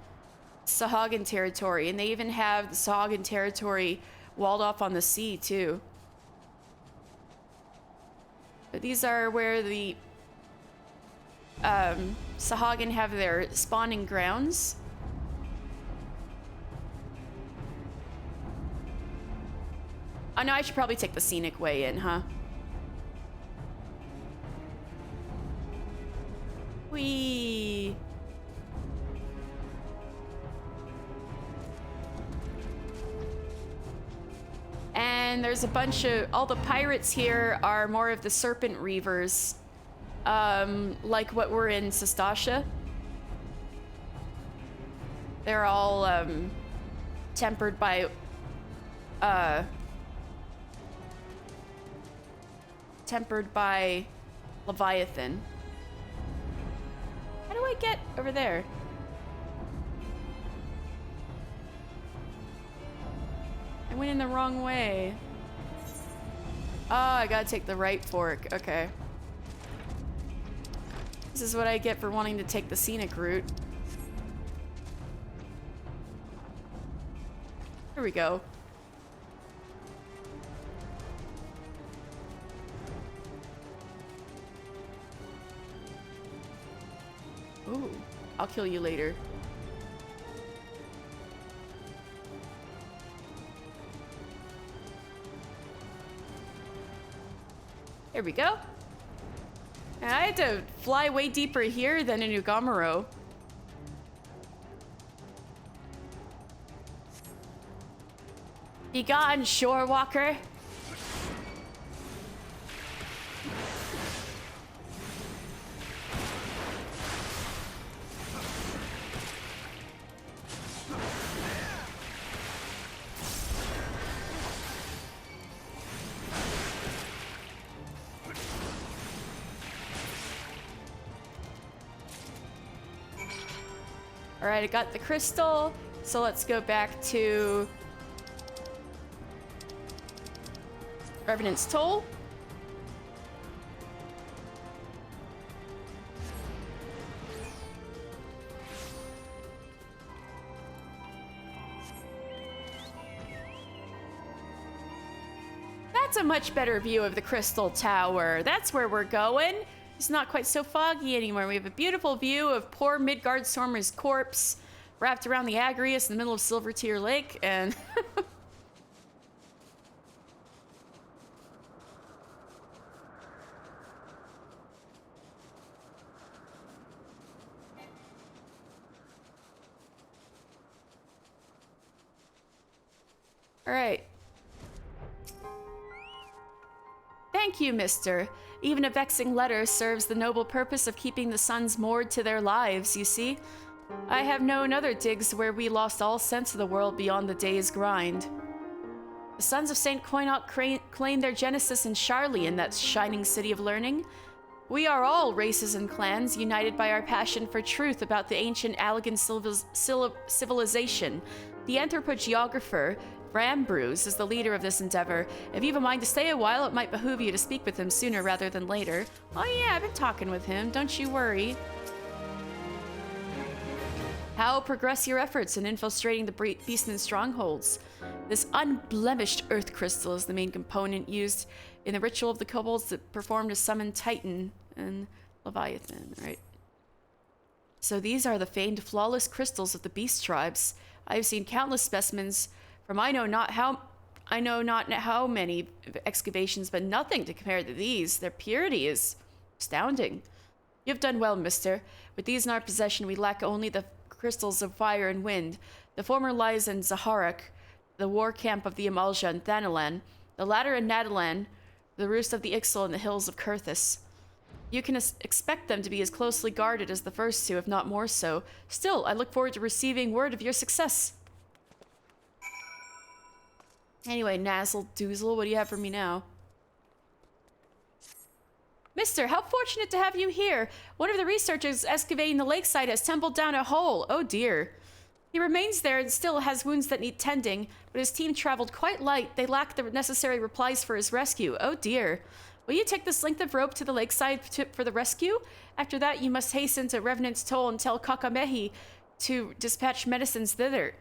Sahagin territory, and they even have the Sahagin territory walled off on the sea too. But these are where the Sahagin have their spawning grounds. Oh no, I should probably take the scenic way in, huh? Whee! And there's a bunch of, all the pirates here are more of the Serpent Reavers, like what were in Sestasha. They're all tempered by Leviathan. How do I get over there? I went in the wrong way. Oh, I gotta take the right fork. Okay. This is what I get for wanting to take the scenic route. Here we go. Ooh, I'll kill you later. There we go. And I had to fly way deeper here than in Ugamaro. Be gone, shore walker. All right, I got the crystal. So let's go back to Revenant's Toll. That's a much better view of the Crystal Tower. That's where we're going. It's not quite so foggy anymore. We have a beautiful view of poor Midgard Stormer's corpse wrapped around the Agrius in the middle of Silvertear Lake, and all right. Thank you, mister. Even a vexing letter serves the noble purpose of keeping the sons moored to their lives, you see? I have known other digs where we lost all sense of the world beyond the day's grind. The sons of St. Coinot claimed their genesis in Sharlayan, that shining city of learning. We are all races and clans, united by our passion for truth about the ancient Allegan civilization. The anthropogeographer, Rambrews, is the leader of this endeavor. If you've a mind to stay a while, it might behoove you to speak with him sooner rather than later. Oh yeah, I've been talking with him, don't you worry. How progress your efforts in infiltrating the Beastmen strongholds? This unblemished earth crystal is the main component used in the ritual of the kobolds that performed to summon Titan and Leviathan, right? So these are the famed flawless crystals of the beast tribes. I have seen countless specimens from I know not how many excavations, but nothing to compare to these. Their purity is astounding. You've done well, mister. With these in our possession, we lack only the crystals of fire and wind. The former lies in Zaharak, the war camp of the Amalja and Thanalan. The latter in Nadalan, the roost of the Ixal in the hills of Kurthus. You can expect them to be as closely guarded as the first two, if not more so. Still, I look forward to receiving word of your success. Anyway, Nazzle Doozle, what do you have for me now? Mister, how fortunate to have you here. One of the researchers excavating the lakeside has tumbled down a hole. Oh dear. He remains there and still has wounds that need tending, but his team traveled quite light. They lack the necessary replies for his rescue. Oh dear. Will you take this length of rope to the lakeside for the rescue? After that, you must hasten to Revenant's Toll and tell Kakamehi to dispatch medicines thither.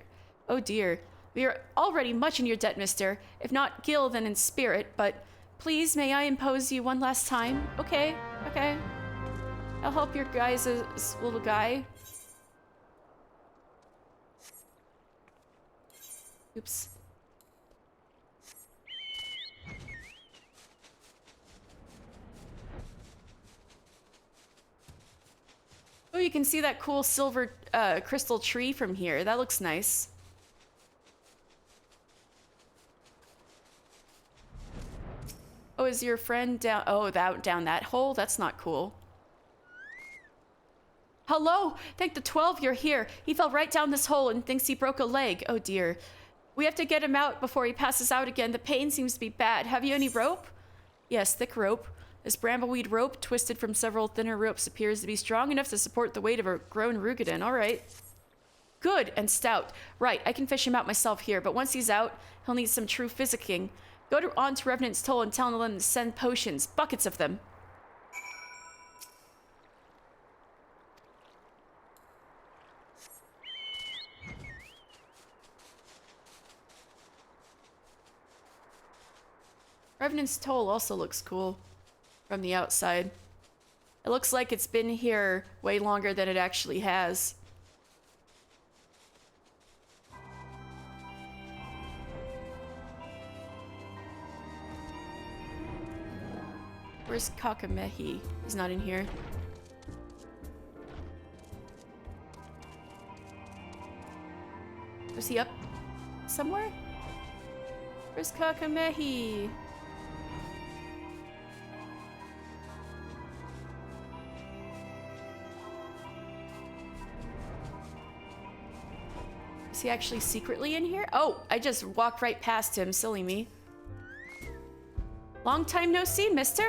Oh dear. We are already much in your debt, mister. If not gil, then in spirit, but please, may I impose you one last time? Okay, okay. I'll help your guys' little guy. Oops. Oh, you can see that cool silver crystal tree from here. That looks nice. Oh, is your friend down? Oh, down that hole? That's not cool. Hello! Thank the 12 you're here. He fell right down this hole and thinks he broke a leg. Oh dear. We have to get him out before he passes out again. The pain seems to be bad. Have you any rope? Yes, thick rope. This brambleweed rope, twisted from several thinner ropes, appears to be strong enough to support the weight of a grown Rugadin. All right. Good and stout. Right, I can fish him out myself here, but once he's out, he'll need some true physicking. Go on to Revenant's Toll and tell them to send potions. Buckets of them. Revenant's Toll also looks cool from the outside. It looks like it's been here way longer than it actually has. Where's Kakamehi? He's not in here. Was he up somewhere? Where's Kakamehi? Is he actually secretly in here? Oh, I just walked right past him. Silly me. Long time no see, mister.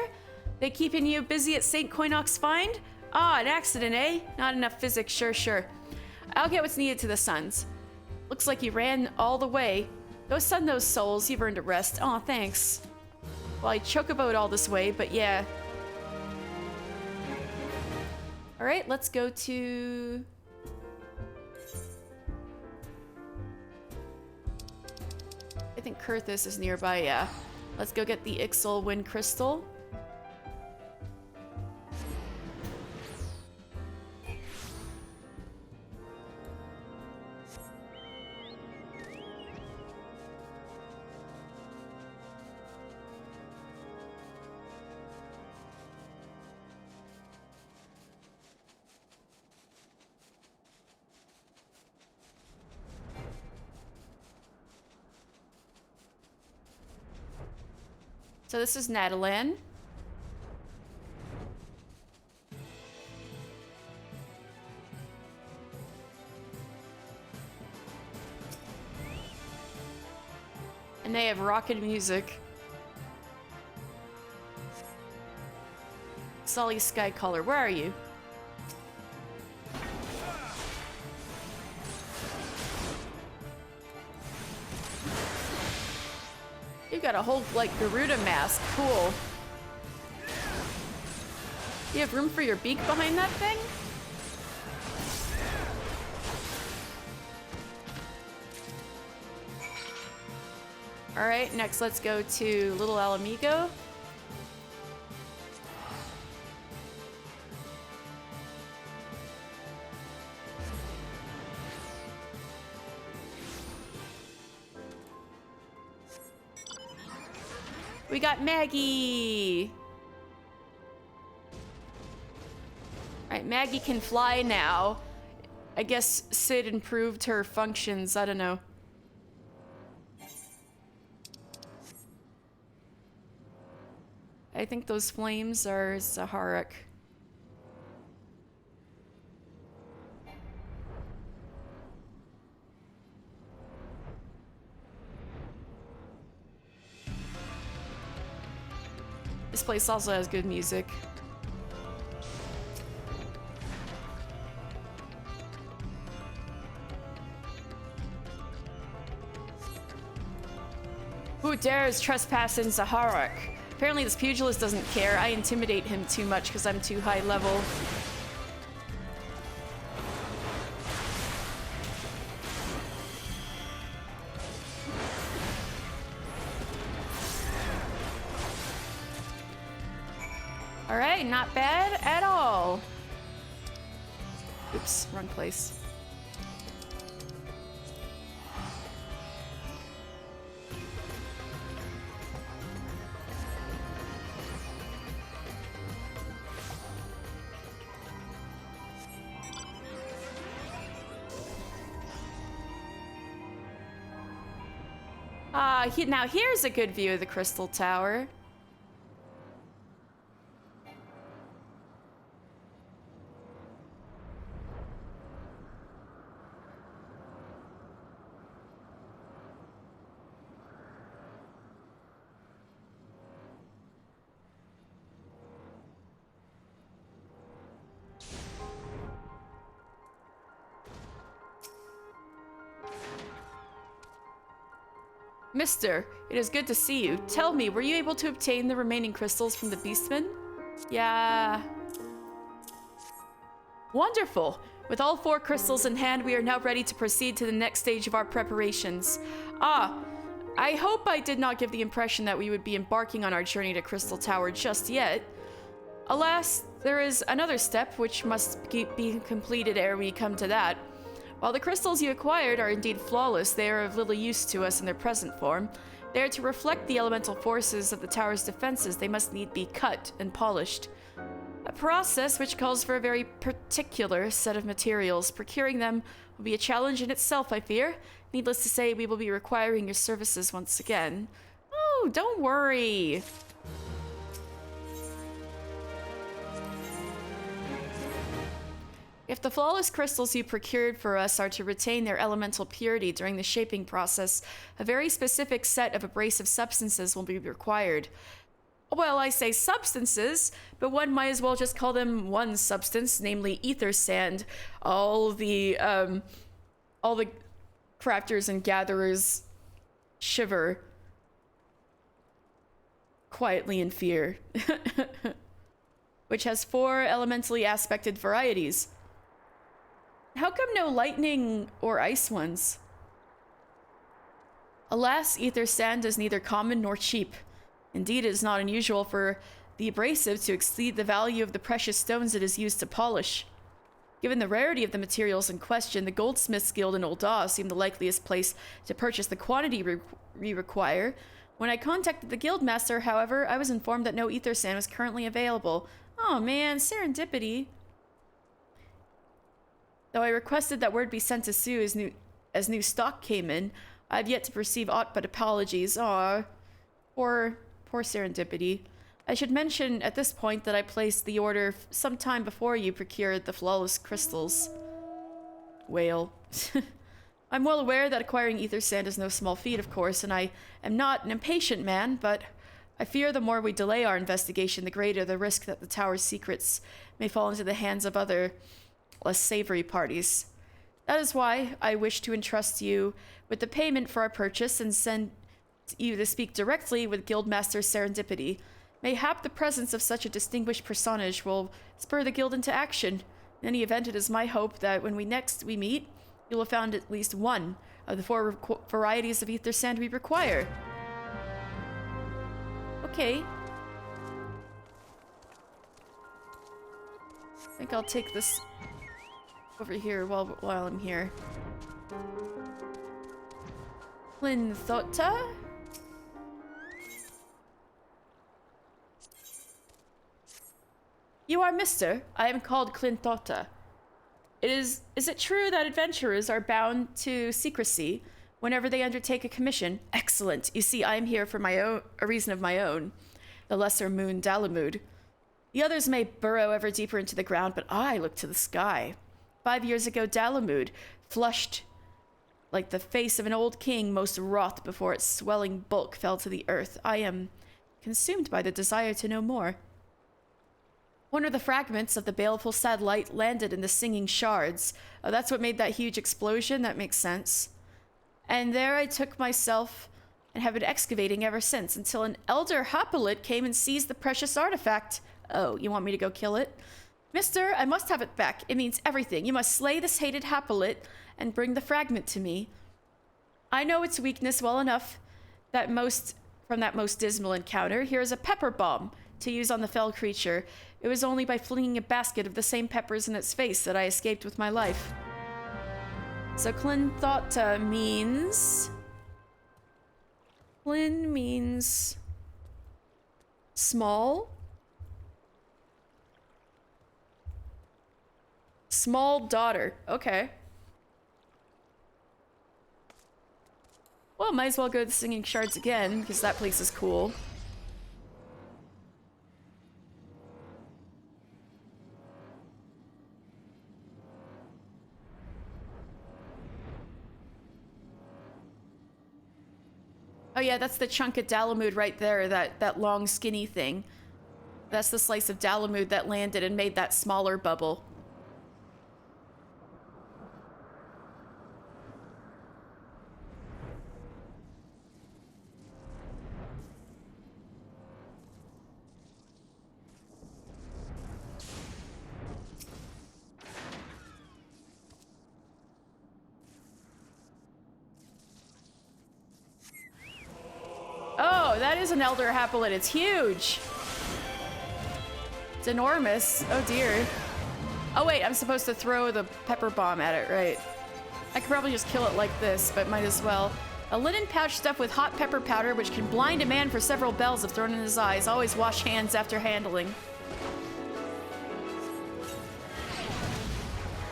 They keeping you busy at St. Coinoc's find? Ah, an accident, eh? Not enough physics, sure. I'll get what's needed to the Suns. Looks like you ran all the way. Go sun those souls, you've earned a rest. Aw, thanks. Well, I chocoboed all this way, but yeah. Alright, let's go to... I think Kurthus is nearby, yeah. Let's go get the Ixal Wind Crystal. So this is Natalan. And they have rocket music. Sully Skycaller, where are you? You got a whole, like, Garuda mask. Cool. You have room for your beak behind that thing? Alright, next let's go to Little Alamigo. We got Maggie! Alright, Maggie can fly now. I guess Sid improved her functions, I don't know. I think those flames are Zaharak. This place also has good music. Who dares trespass in Zaharak? Apparently this pugilist doesn't care. I intimidate him too much because I'm too high level. Alright, not bad at all. Oops, wrong place. Now here's a good view of the Crystal Tower. Mister, it is good to see you. Tell me, were you able to obtain the remaining crystals from the Beastmen? Yeah. Wonderful! With all 4 crystals in hand, we are now ready to proceed to the next stage of our preparations. I hope I did not give the impression that we would be embarking on our journey to Crystal Tower just yet. Alas, there is another step which must be completed ere we come to that. While the crystals you acquired are indeed flawless, they are of little use to us in their present form. They are to reflect the elemental forces of the tower's defenses. They must need be cut and polished. A process which calls for a very particular set of materials. Procuring them will be a challenge in itself, I fear. Needless to say, we will be requiring your services once again. Oh, don't worry. If the flawless crystals you procured for us are to retain their elemental purity during the shaping process, a very specific set of abrasive substances will be required. Well, I say substances, but one might as well just call them one substance, namely ether sand. All the crafters and gatherers shiver quietly in fear, which has 4 elementally aspected varieties. How come no lightning or ice ones? Alas, ether sand is neither common nor cheap. Indeed, it is not unusual for the abrasive to exceed the value of the precious stones it is used to polish. Given the rarity of the materials in question, the Goldsmiths Guild in Ul'dah seemed the likeliest place to purchase the quantity we require. When I contacted the guildmaster, however, I was informed that no ether sand was currently available. Oh man, serendipity. Though I requested that word be sent to Sue as new stock came in, I have yet to receive aught but apologies. Aw, poor serendipity. I should mention at this point that I placed the order some time before you procured the flawless crystals. Whale. I'm well aware that acquiring ether sand is no small feat, of course, and I am not an impatient man, but I fear the more we delay our investigation, the greater the risk that the tower's secrets may fall into the hands of other, less savory parties. That is why I wish to entrust you with the payment for our purchase and send you to speak directly with Guildmaster Serendipity. Mayhap the presence of such a distinguished personage will spur the guild into action. In any event, it is my hope that when we meet, you will have found at least one of the 4 varieties of ether sand we require. Okay. I think I'll take this over here while I'm here. Clinthota? You are Mr. I am called Clinthota. Is it true that adventurers are bound to secrecy whenever they undertake a commission? Excellent. You see, I am here for a reason of my own. The lesser moon Dalamud. The others may burrow ever deeper into the ground, but I look to the sky. 5 years ago, Dalamud, flushed like the face of an old king most wroth before its swelling bulk fell to the earth. I am consumed by the desire to know more. One of the fragments of the baleful satellite landed in the singing shards. Oh, that's what made that huge explosion? That makes sense. And there I took myself and have been excavating ever since, until an elder Hapolit came and seized the precious artifact. Oh, you want me to go kill it? Mister, I must have it back. It means everything. You must slay this hated Hapolit and bring the fragment to me. I know its weakness well enough from that most dismal encounter. Here is a pepper bomb to use on the fell creature. It was only by flinging a basket of the same peppers in its face that I escaped with my life. So Clinthota means... Clin means... small? Small daughter. Okay. Well, might as well go to the Singing Shards again, because that place is cool. Oh yeah, that's the chunk of Dalamud right there, that long skinny thing. That's the slice of Dalamud that landed and made that smaller bubble. Oh, that is an Elder Hapolit. It's huge. It's enormous. Oh dear. Oh wait, I'm supposed to throw the pepper bomb at it, right? I could probably just kill it like this, but might as well. A linen pouch stuffed with hot pepper powder, which can blind a man for several bells if thrown in his eyes. Always wash hands after handling.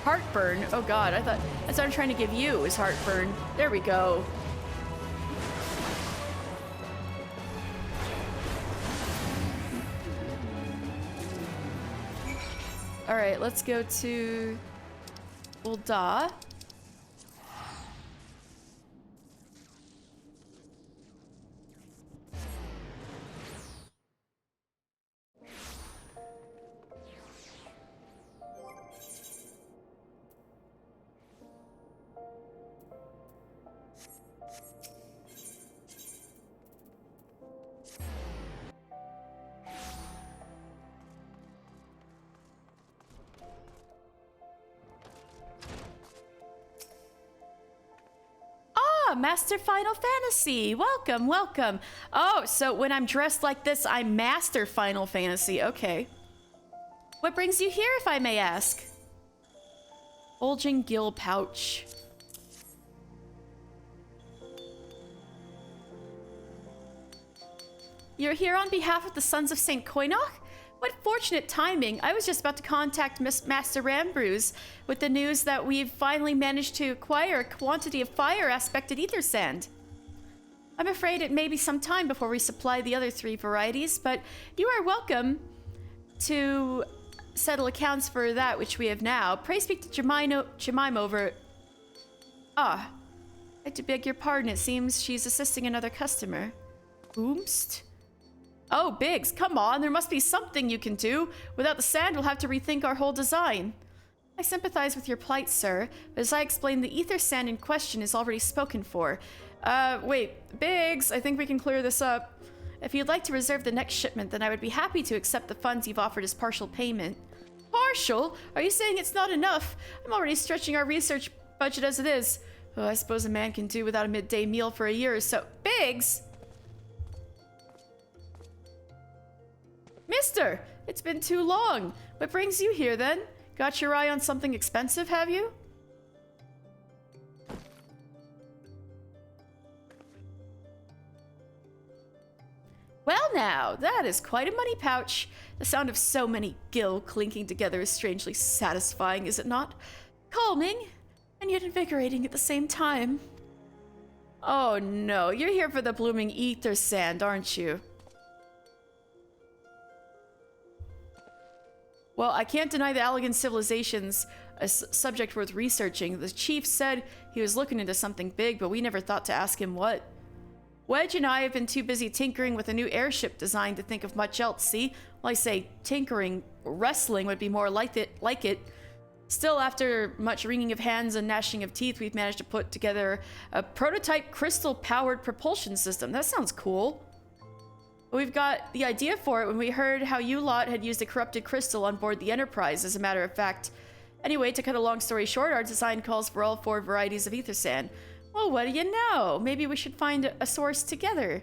Heartburn? Oh god, I thought that's what I'm trying to give you, is heartburn. There we go. Alright, let's go to Ul'dah. Master Final Fantasy. Welcome, welcome. Oh, so when I'm dressed like this, I'm Master Final Fantasy. Okay. What brings you here, if I may ask? Bulging gill pouch. You're here on behalf of the Sons of St. Koinoch? What fortunate timing. I was just about to contact Master Rambruz with the news that we've finally managed to acquire a quantity of fire-aspected ether sand. I'm afraid it may be some time before we supply the other 3 varieties, but you are welcome to settle accounts for that which we have now. Pray speak to Jemima over... Ah, I do beg your pardon. It seems she's assisting another customer. Oomst? Oh, Biggs, come on. There must be something you can do. Without the sand, we'll have to rethink our whole design. I sympathize with your plight, sir, but as I explained, the ether sand in question is already spoken for. Wait, Biggs, I think we can clear this up. If you'd like to reserve the next shipment, then I would be happy to accept the funds you've offered as partial payment. Partial? Are you saying it's not enough? I'm already stretching our research budget as it is. Oh, I suppose a man can do without a midday meal for a year or so. Biggs! Mister, it's been too long. What brings you here, then? Got your eye on something expensive, have you? Well now, that is quite a money pouch. The sound of so many gill clinking together is strangely satisfying, is it not? Calming, and yet invigorating at the same time. Oh no, you're here for the blooming ether sand, aren't you? Well, I can't deny the Allegan civilization's a subject worth researching. The chief said he was looking into something big, but we never thought to ask him what. Wedge and I have been too busy tinkering with a new airship design to think of much else, see? Well, I say tinkering, wrestling would be more like it. Still, after much wringing of hands and gnashing of teeth, we've managed to put together a prototype crystal-powered propulsion system. That sounds cool. We've got the idea for it when we heard how you lot had used a corrupted crystal on board the Enterprise, as a matter of fact. Anyway, to cut a long story short, our design calls for all 4 varieties of ether sand. Well, what do you know? Maybe we should find a source together.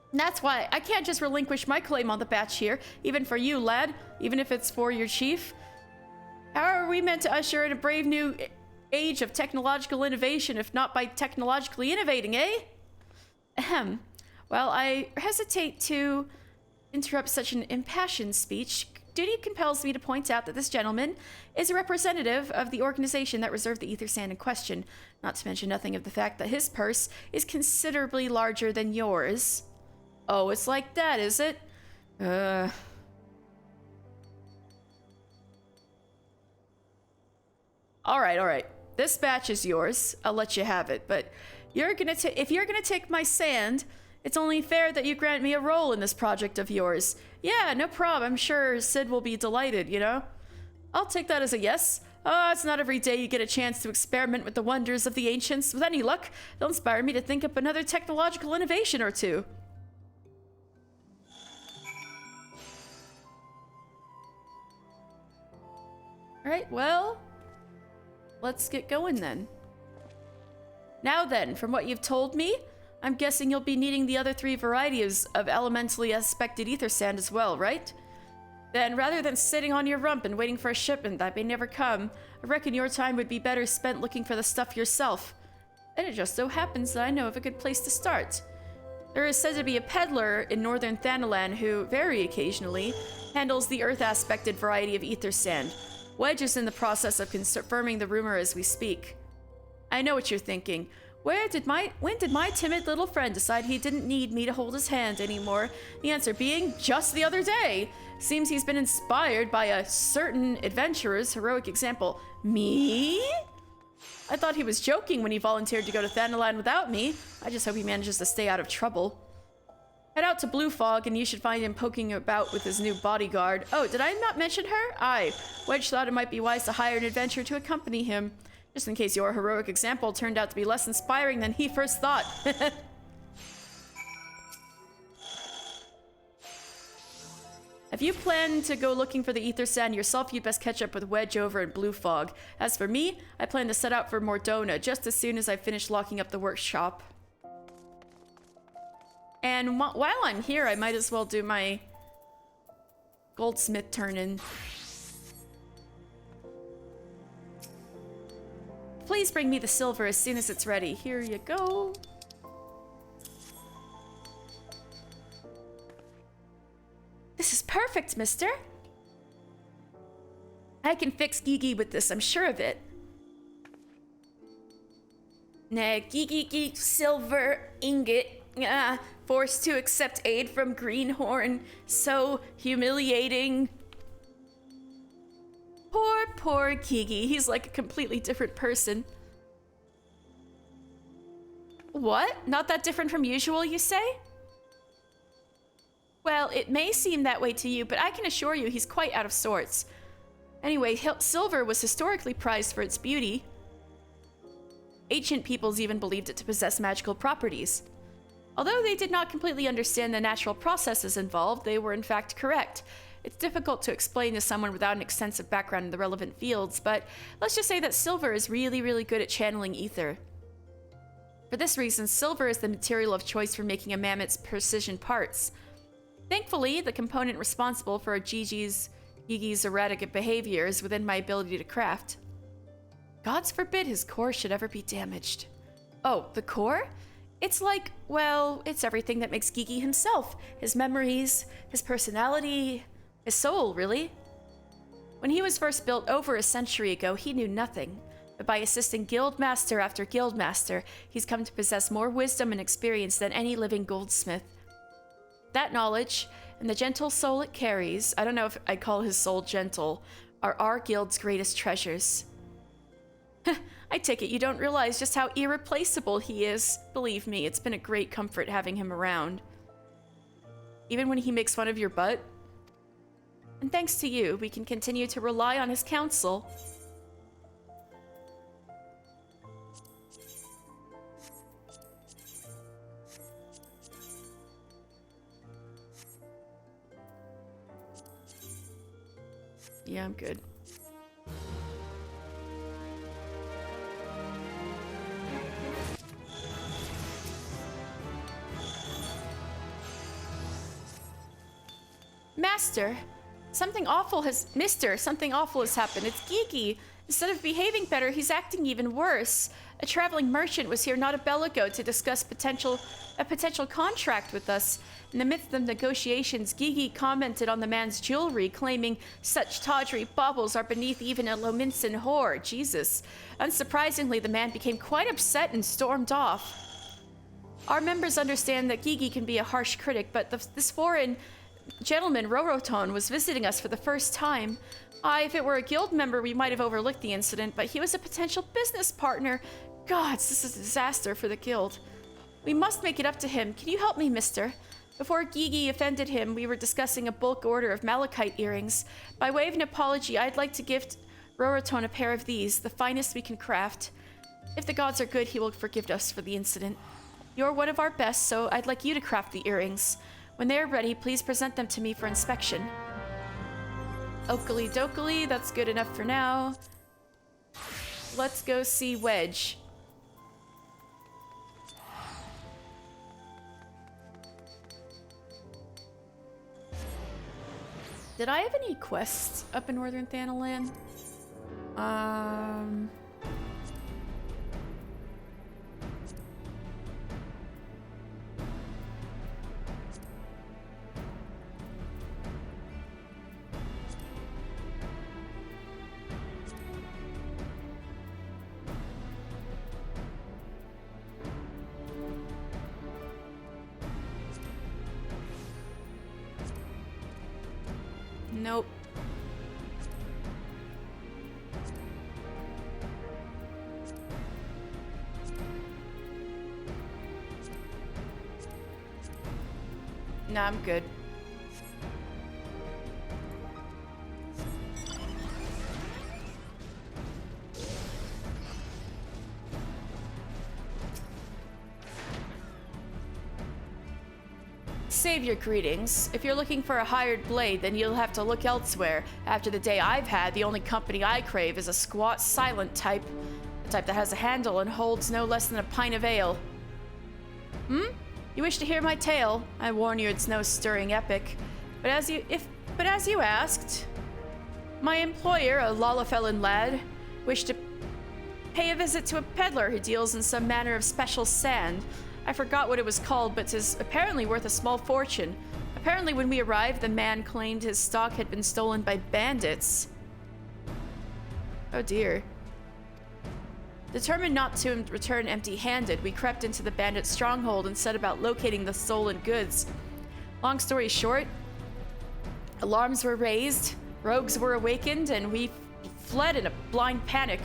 And that's why I can't just relinquish my claim on the batch here, even for you, lad, even if it's for your chief. How are we meant to usher in a brave new age of technological innovation, if not by technologically innovating, eh? Ahem. Well, I hesitate to interrupt such an impassioned speech. Duty compels me to point out that this gentleman is a representative of the organization that reserved the ether sand in question, not to mention nothing of the fact that his purse is considerably larger than yours. Oh, it's like that, is it? Alright. This batch is yours. I'll let you have it, but if you're gonna take my sand, it's only fair that you grant me a role in this project of yours. Yeah, no problem. I'm sure Sid will be delighted, you know? I'll take that as a yes. Oh, it's not every day you get a chance to experiment with the wonders of the ancients. With any luck, they'll inspire me to think up another technological innovation or two. Alright, well, let's get going then. Now then, from what you've told me, I'm guessing you'll be needing the other 3 varieties of elementally aspected ether sand as well, right? Then, rather than sitting on your rump and waiting for a shipment that may never come, I reckon your time would be better spent looking for the stuff yourself. And it just so happens that I know of a good place to start. There is said to be a peddler in northern Thanalan who, very occasionally, handles the earth-aspected variety of ether sand. Wedge is in the process of confirming the rumor as we speak. I know what you're thinking. When did my timid little friend decide he didn't need me to hold his hand anymore? The answer being, just the other day. Seems he's been inspired by a certain adventurer's heroic example. Me? I thought he was joking when he volunteered to go to Thanalan without me. I just hope he manages to stay out of trouble. Head out to Blue Fog and you should find him poking about with his new bodyguard. Oh, did I not mention her? Aye. Wedge thought it might be wise to hire an adventurer to accompany him. Just in case your heroic example turned out to be less inspiring than he first thought. If you plan to go looking for the ether sand yourself, you'd best catch up with Wedge over in Blue Fog. As for me, I plan to set out for Mordona just as soon as I finish locking up the workshop. And while I'm here, I might as well do my goldsmith turn-in. Please bring me the silver as soon as it's ready. Here you go. This is perfect, mister. I can fix Gigi with this, I'm sure of it. Nah, Gigi, silver ingot. Forced to accept aid from Greenhorn. So humiliating. Poor Gigi. He's like a completely different person. What? Not that different from usual, you say? Well, it may seem that way to you, but I can assure you he's quite out of sorts. Anyway, silver was historically prized for its beauty. Ancient peoples even believed it to possess magical properties. Although they did not completely understand the natural processes involved, they were in fact correct. It's difficult to explain to someone without an extensive background in the relevant fields, but let's just say that silver is really good at channeling ether. For this reason, silver is the material of choice for making a mammoth's precision parts. Thankfully, the component responsible for Gigi's erratic behavior is within my ability to craft. Gods forbid his core should ever be damaged. Oh, the core? It's like, well, it's everything that makes Gigi himself. His memories, his personality, his soul, really. When he was first built over a century ago, he knew nothing. But by assisting guildmaster after guildmaster, he's come to possess more wisdom and experience than any living goldsmith. That knowledge, and the gentle soul it carries, I don't know if I'd call his soul gentle, are our guild's greatest treasures. I take it you don't realize just how irreplaceable he is. Believe me, it's been a great comfort having him around. Even when he makes fun of your butt. And thanks to you, we can continue to rely on his counsel. Yeah, I'm good. Master, something awful has happened. It's Gigi. Instead of behaving better, he's acting even worse. A traveling merchant was here not a bell ago to discuss a potential contract with us. In the midst of negotiations, Gigi commented on the man's jewelry, claiming such tawdry baubles are beneath even a Lominsan whore. Jesus. Unsurprisingly, the man became quite upset and stormed off. Our members understand that Gigi can be a harsh critic, but this foreign gentleman, Roroton, was visiting us for the first time. If it were a guild member, we might have overlooked the incident, but he was a potential business partner. Gods, this is a disaster for the guild. We must make it up to him. Can you help me, mister? Before Gigi offended him, we were discussing a bulk order of malachite earrings. By way of an apology, I'd like to gift Roroton a pair of these, the finest we can craft. If the gods are good, he will forgive us for the incident. You're one of our best, so I'd like you to craft the earrings. When they are ready, please present them to me for inspection. Oakley dokley, that's good enough for now. Let's go see Wedge. Did I have any quests up in Northern Thanalan? Nope. Nah, I'm good. Save your greetings. If you're looking for a hired blade, then you'll have to look elsewhere. After the day I've had, the only company I crave is a squat, silent type. A type that has a handle and holds no less than a pint of ale. Hmm? You wish to hear my tale? I warn you, it's no stirring epic. But as you asked, my employer, a Lalafellan lad, wished to pay a visit to a peddler who deals in some manner of special sand. I forgot what it was called, but 'tis apparently worth a small fortune. Apparently when we arrived, the man claimed his stock had been stolen by bandits. Oh dear. Determined not to return empty-handed, we crept into the bandit stronghold and set about locating the stolen goods. Long story short, alarms were raised, rogues were awakened, and we fled in a blind panic.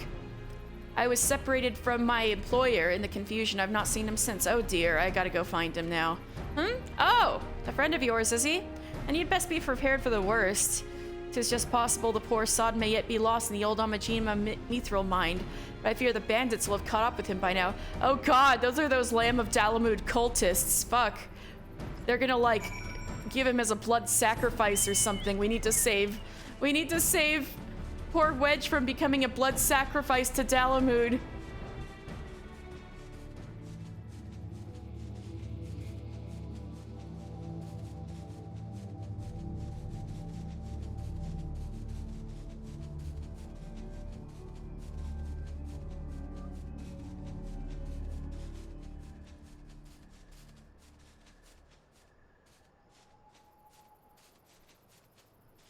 I was separated from my employer in the confusion. I've not seen him since. Oh dear, I gotta go find him now. Oh, a friend of yours, is he? And you'd best be prepared for the worst. 'Tis just possible the poor sod may yet be lost in the old Amajima mithril mine, but I fear the bandits will have caught up with him by now. Oh god, those are those Lamb of Dalamud cultists. Fuck. They're gonna, like, give him as a blood sacrifice or something. We need to save poor Wedge from becoming a blood sacrifice to Dalamud.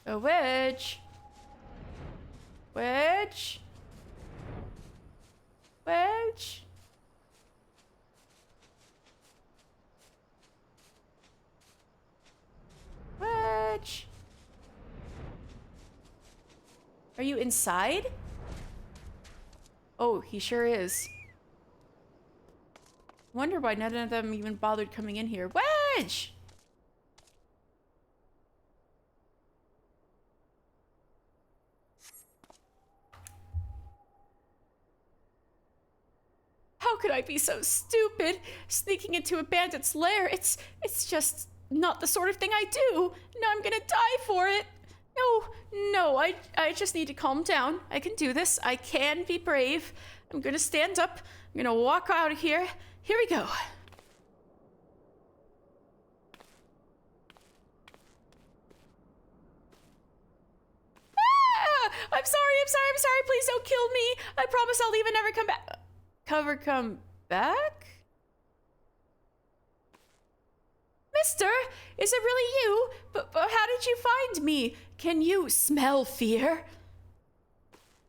Oh, Wedge. Wedge? Wedge? Wedge? Are you inside? Oh, he sure is. Wonder why none of them even bothered coming in here. Wedge! How could I be so stupid? Sneaking into a bandit's lair. It's just not the sort of thing I do. Now I'm gonna die for it. No, I just need to calm down. I can do this. I can be brave. I'm gonna stand up. I'm gonna walk out of here. Here we go. I'm sorry. Please don't kill me. I promise I'll leave and never come back. Come back? Mister, is it really you? But how did you find me? Can you smell fear?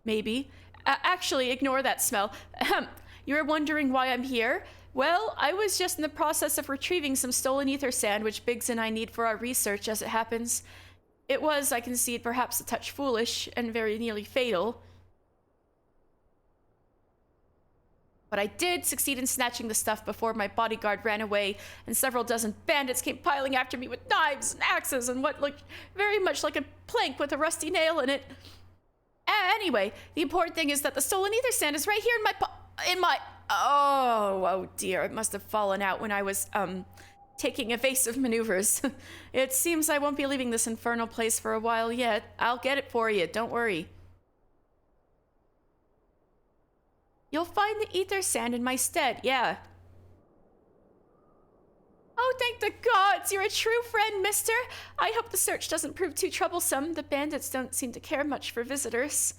Maybe. Actually, ignore that smell. You're wondering why I'm here? Well, I was just in the process of retrieving some stolen ether sand, which Biggs and I need for our research, as it happens. It was, I concede, perhaps a touch foolish and very nearly fatal. But I did succeed in snatching the stuff before my bodyguard ran away, and several dozen bandits came piling after me with knives and axes and what looked very much like a plank with a rusty nail in it. Anyway, the important thing is that the stolen ether sand is right here in my oh dear, it must have fallen out when I was taking evasive maneuvers. It seems I won't be leaving this infernal place for a while yet. I'll get it for you, don't worry. You'll find the ether sand in my stead, yeah. Oh, thank the gods! You're a true friend, mister! I hope the search doesn't prove too troublesome. The bandits don't seem to care much for visitors.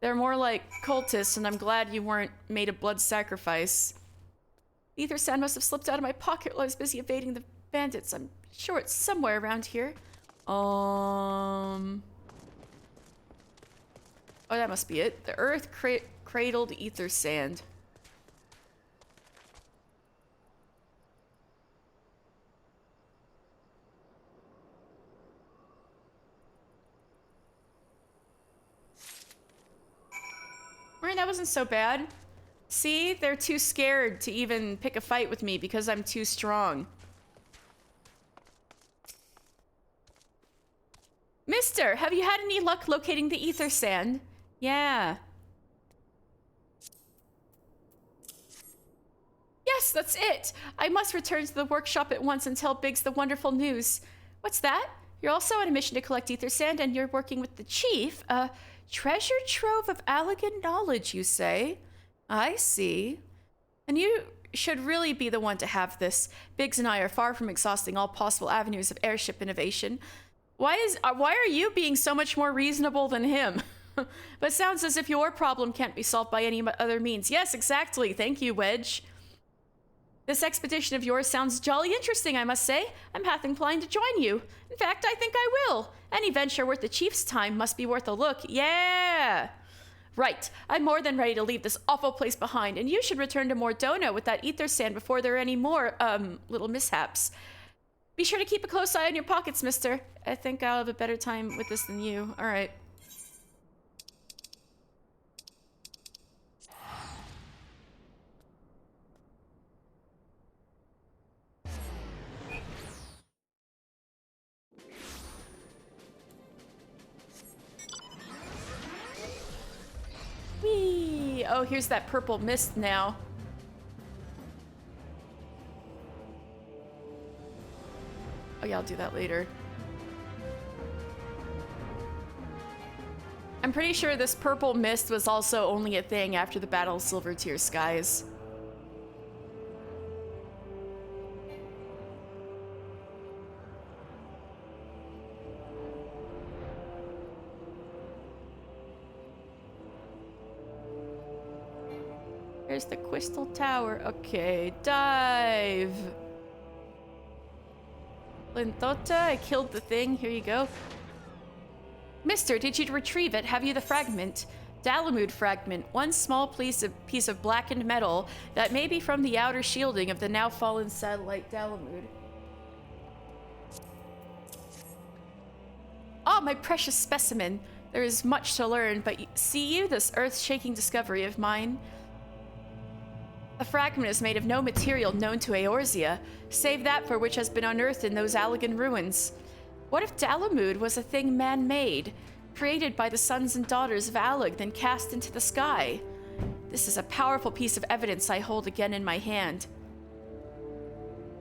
They're more like cultists, and I'm glad you weren't made a blood sacrifice. The ether sand must have slipped out of my pocket while I was busy evading the bandits. I'm sure it's somewhere around here. Oh, that must be it. The earth cradled ether sand. Right, that wasn't so bad. See, they're too scared to even pick a fight with me because I'm too strong. Mister, have you had any luck locating the ether sand? Yeah. Yes, that's it. I must return to the workshop at once and tell Biggs the wonderful news. What's that? You're also on a mission to collect ether sand, and you're working with the chief. A treasure trove of Allagan knowledge, you say? I see. And you should really be the one to have this. Biggs and I are far from exhausting all possible avenues of airship innovation. Why are you being so much more reasonable than him? But sounds as if your problem can't be solved by any other means. Yes, exactly. Thank you, Wedge. This expedition of yours sounds jolly interesting, I must say. I'm half inclined to join you. In fact, I think I will. Any venture worth the chief's time must be worth a look. Yeah! Right. I'm more than ready to leave this awful place behind, and you should return to Mordona with that ether sand before there are any more, little mishaps. Be sure to keep a close eye on your pockets, mister. I think I'll have a better time with this than you. All right. Whee! Oh, here's that purple mist now. Oh yeah, I'll do that later. I'm pretty sure this purple mist was also only a thing after the Battle of Silvertear Skies. There's the Crystal Tower. Okay, dive. Lintota, I killed the thing. Here you go. Mister, did you retrieve it? Have you the fragment? Dalamud fragment. One small piece of blackened metal that may be from the outer shielding of the now fallen satellite Dalamud. Oh, my precious specimen. There is much to learn, but see you, this earth-shaking discovery of mine? The fragment is made of no material known to Eorzea, save that for which has been unearthed in those Allagan ruins. What if Dalamud was a thing man-made, created by the sons and daughters of Allag, then cast into the sky? This is a powerful piece of evidence I hold again in my hand.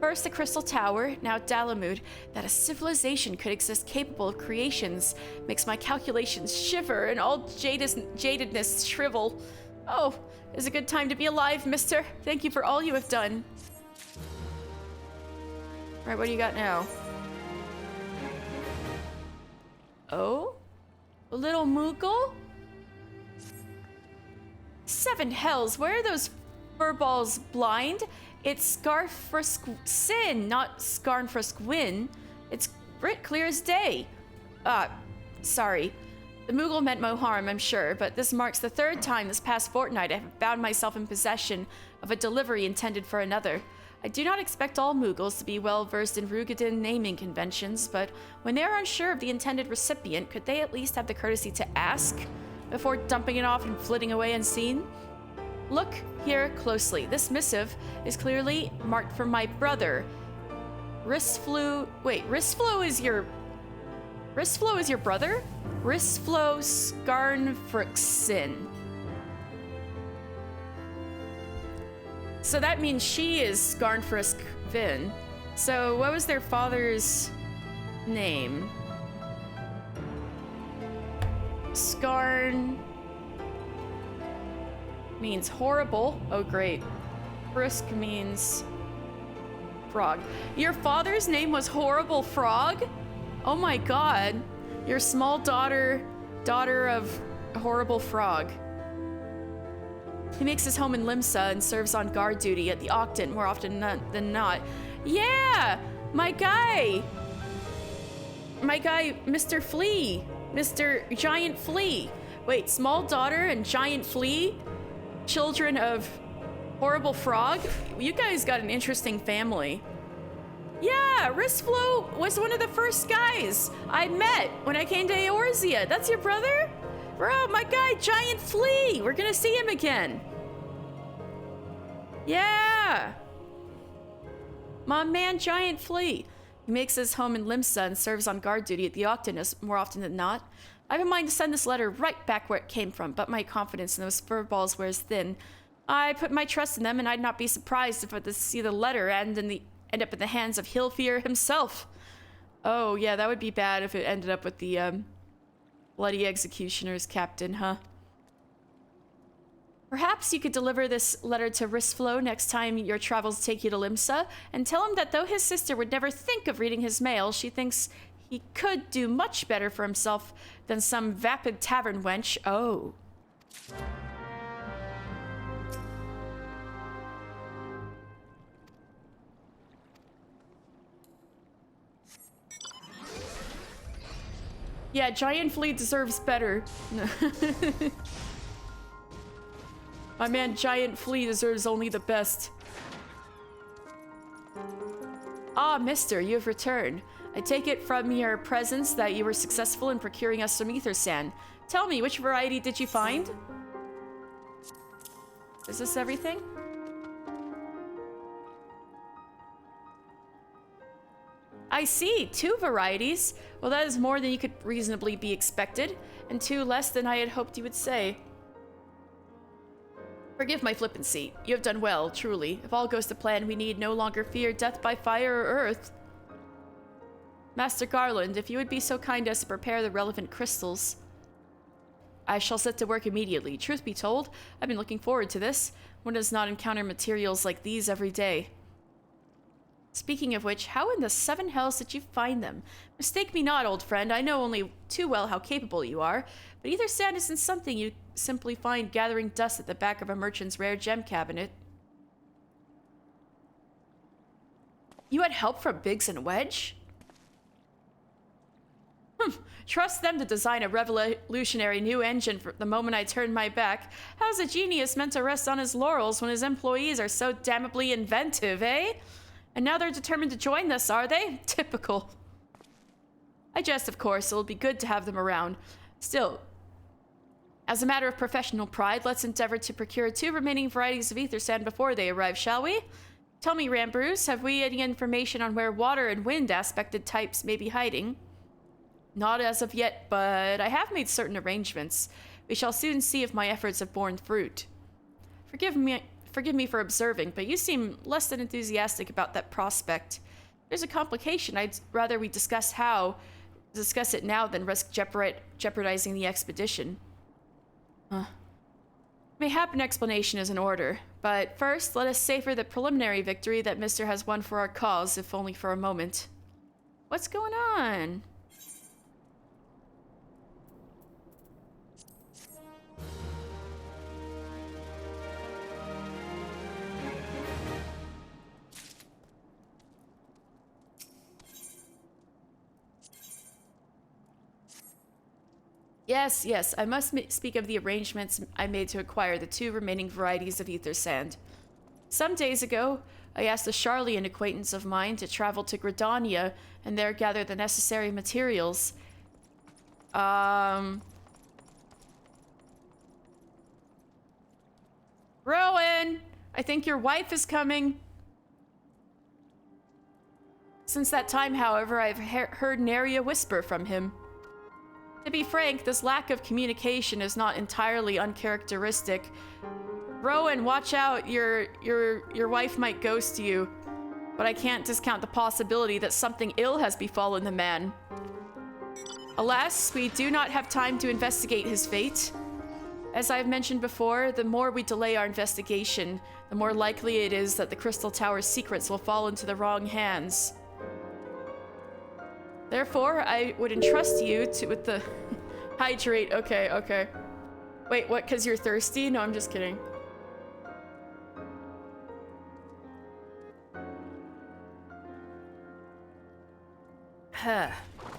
First the Crystal Tower, now Dalamud. That a civilization could exist capable of creations makes my calculations shiver and all jadedness shrivel. Oh, it's a good time to be alive, mister. Thank you for all you have done. Right, what do you got now? Oh? A little Moogle? Seven hells, where are those furballs blind? It's Scarfrisk Sin, not Scarnfrisk Win. It's writ clear as day. Sorry. The Moogle meant no harm, I'm sure, but this marks the third time this past fortnight I have found myself in possession of a delivery intended for another. I do not expect all Moogles to be well versed in Rugadin naming conventions, but when they are unsure of the intended recipient, could they at least have the courtesy to ask before dumping it off and flitting away unseen? Look here closely. This missive is clearly marked for my brother. Ristflu is your brother? Ristflo Scarnfrixin. So that means she is Scarnfrisk Vin. So what was their father's name? Scarn means horrible. Oh, great. Frisk means frog. Your father's name was Horrible Frog? Oh my god. Your small daughter of Horrible Frog. He makes his home in Limsa and serves on guard duty at the Octant more often than not. Yeah! My guy, Mr. Flea. Mr. Giant Flea. Wait, small daughter and Giant Flea? Children of Horrible Frog? You guys got an interesting family. Yeah, Ristflo was one of the first guys I met when I came to Eorzea. That's your brother? Bro, my guy, Giant Flea. We're gonna see him again. Yeah. My man, Giant Flea. He makes his home in Limsa and serves on guard duty at the Octanus more often than not. I have in mind to send this letter right back where it came from, but my confidence in those furballs wears thin. I put my trust in them, and I'd not be surprised if I see the letter end up in the hands of Hilfir himself. Oh, yeah, that would be bad if it ended up with the, Bloody Executioner's captain, huh? Perhaps you could deliver this letter to Risflo next time your travels take you to Limsa, and tell him that though his sister would never think of reading his mail, she thinks he could do much better for himself than some vapid tavern wench. Oh. Yeah, Giant Flea deserves better. My man Giant Flea deserves only the best. Ah, mister, you have returned. I take it from your presence that you were successful in procuring us some ether sand. Tell me, which variety did you find? Is this everything? I see, 2 varieties. Well, that is more than you could reasonably be expected, and 2 less than I had hoped you would say. Forgive my flippancy. You have done well, truly. If all goes to plan, we need no longer fear death by fire or earth. Master Garland, if you would be so kind as to prepare the relevant crystals. I shall set to work immediately. Truth be told, I've been looking forward to this. One does not encounter materials like these every day. Speaking of which, how in the 7 hells did you find them? Mistake me not, old friend. I know only too well how capable you are, but ether sand isn't something you simply find gathering dust at the back of a merchant's rare gem cabinet. You had help from Biggs and Wedge? Trust them to design a revolutionary new engine for the moment I turn my back. How's a genius meant to rest on his laurels when his employees are so damnably inventive, eh? And now they're determined to join us, are they? Typical. I jest, of course. It'll be good to have them around. Still, as a matter of professional pride, let's endeavor to procure 2 remaining varieties of ether sand before they arrive, shall we? Tell me, Rambruce, have we any information on where water and wind aspected types may be hiding? Not as of yet, but I have made certain arrangements. We shall soon see if my efforts have borne fruit. Forgive me for observing, but you seem less than enthusiastic about that prospect. There's a complication. I'd rather we discuss it now than risk jeopardizing the expedition. Mayhap an explanation is in order, but first let us savor the preliminary victory that Mister has won for our cause, if only for a moment. What's going on? Yes, I must speak of the arrangements I made to acquire the 2 remaining varieties of ether sand. Some days ago, I asked a Sharlayan acquaintance of mine to travel to Gridania and there gather the necessary materials. Rowan! I think your wife is coming. Since that time, however, I've heard nary a whisper from him. To be frank, this lack of communication is not entirely uncharacteristic. Rowan, watch out. Your wife might ghost you. But I can't discount the possibility that something ill has befallen the man. Alas, we do not have time to investigate his fate. As I've mentioned before, the more we delay our investigation, the more likely it is that the Crystal Tower's secrets will fall into the wrong hands. Therefore, I would entrust you with the... Hydrate, okay. Wait, what, 'cause you're thirsty? No, I'm just kidding.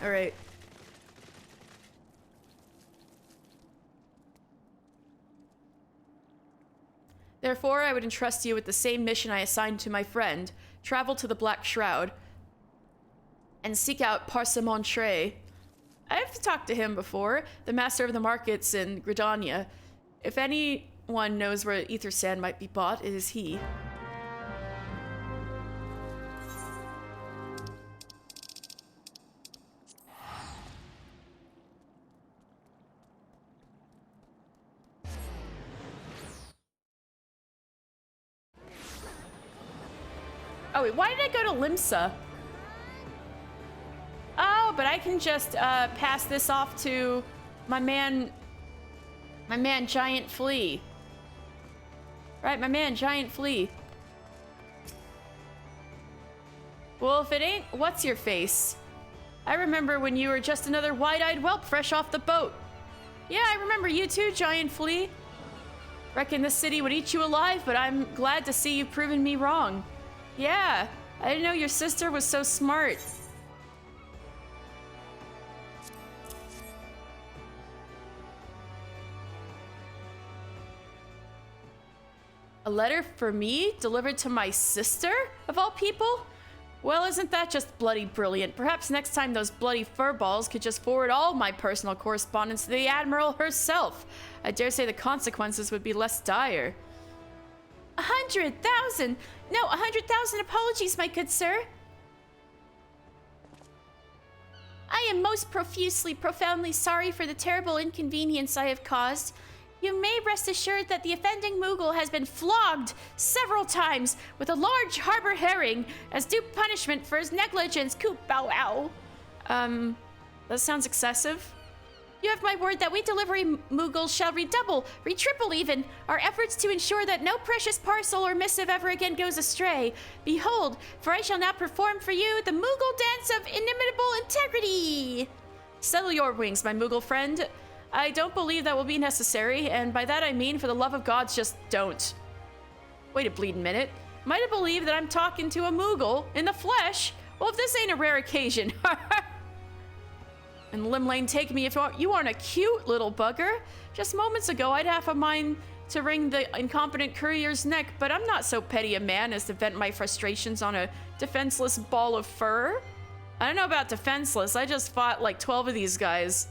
Alright. Therefore, I would entrust you with the same mission I assigned to my friend. Travel to the Black Shroud and seek out Parsimon Trey. I've talked to him before, the master of the markets in Gridania. If anyone knows where ether sand might be bought, it is he. Oh, wait, why did I go to Limsa? Oh, but I can just pass this off to my man Giant Flea. Right, my man Giant Flea. Well, if it ain't, what's your face? I remember when you were just another wide-eyed whelp fresh off the boat. Yeah, I remember you too, Giant Flea. Reckon this city would eat you alive, but I'm glad to see you've proven me wrong. Yeah, I didn't know your sister was so smart. A letter for me, delivered to my sister, of all people? Well, isn't that just bloody brilliant? Perhaps next time those bloody furballs could just forward all my personal correspondence to the Admiral herself. I dare say the consequences would be less dire. 100,000! No, 100,000 apologies, my good sir. I am most profusely, profoundly sorry for the terrible inconvenience I have caused. You may rest assured that the offending Moogle has been flogged several times with a large harbor herring as due punishment for his negligence. Coop bow wow. That sounds excessive. You have my word that we delivery Moogles shall redouble, triple even, our efforts to ensure that no precious parcel or missive ever again goes astray. Behold, for I shall now perform for you the Moogle dance of inimitable integrity. Settle your wings, my Moogle friend. I don't believe that will be necessary, and by that I mean, for the love of gods, just don't. Wait a bleeding minute. Might have believed that I'm talking to a Moogle in the flesh. Well, if this ain't a rare occasion. And Limlane, take me if you aren't a cute little bugger. Just moments ago, I'd half a mind to wring the incompetent courier's neck, but I'm not so petty a man as to vent my frustrations on a defenseless ball of fur. I don't know about defenseless, I just fought like 12 of these guys.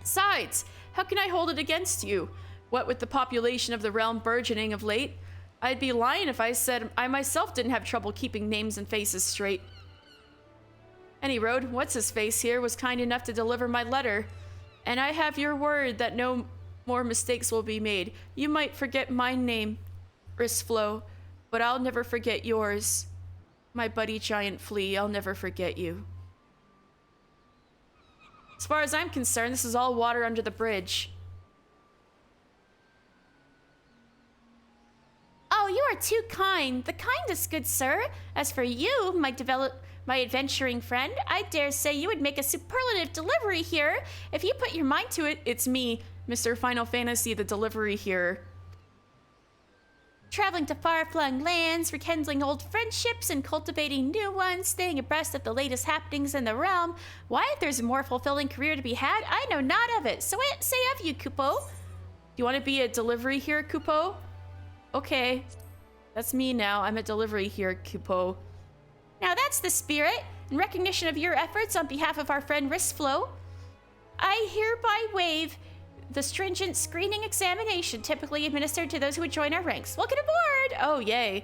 Besides, how can I hold it against you? What with the population of the realm burgeoning of late, I'd be lying if I said I myself didn't have trouble keeping names and faces straight. Any road, what's-his-face here was kind enough to deliver my letter, and I have your word that no more mistakes will be made. You might forget my name, Risflo, but I'll never forget yours. My buddy Giant Flea, I'll never forget you. As far as I'm concerned, this is all water under the bridge. Oh, you are too kind. The kindest, good sir. As for you, my adventuring friend, I dare say you would make a superlative delivery here. If you put your mind to it, it's me, Mr. Final Fantasy, the delivery here. Traveling to far-flung lands, rekindling old friendships, and cultivating new ones, staying abreast of the latest happenings in the realm. Why, if there's a more fulfilling career to be had, I know not of it. So what say of you, Kupo? Do you want to be a delivery here, Kupo? Okay. That's me now. I'm a delivery here, Kupo. Now that's the spirit. In recognition of your efforts on behalf of our friend Risflo, I hereby waive the stringent screening examination typically administered to those who would join our ranks. Welcome aboard! Oh, yay.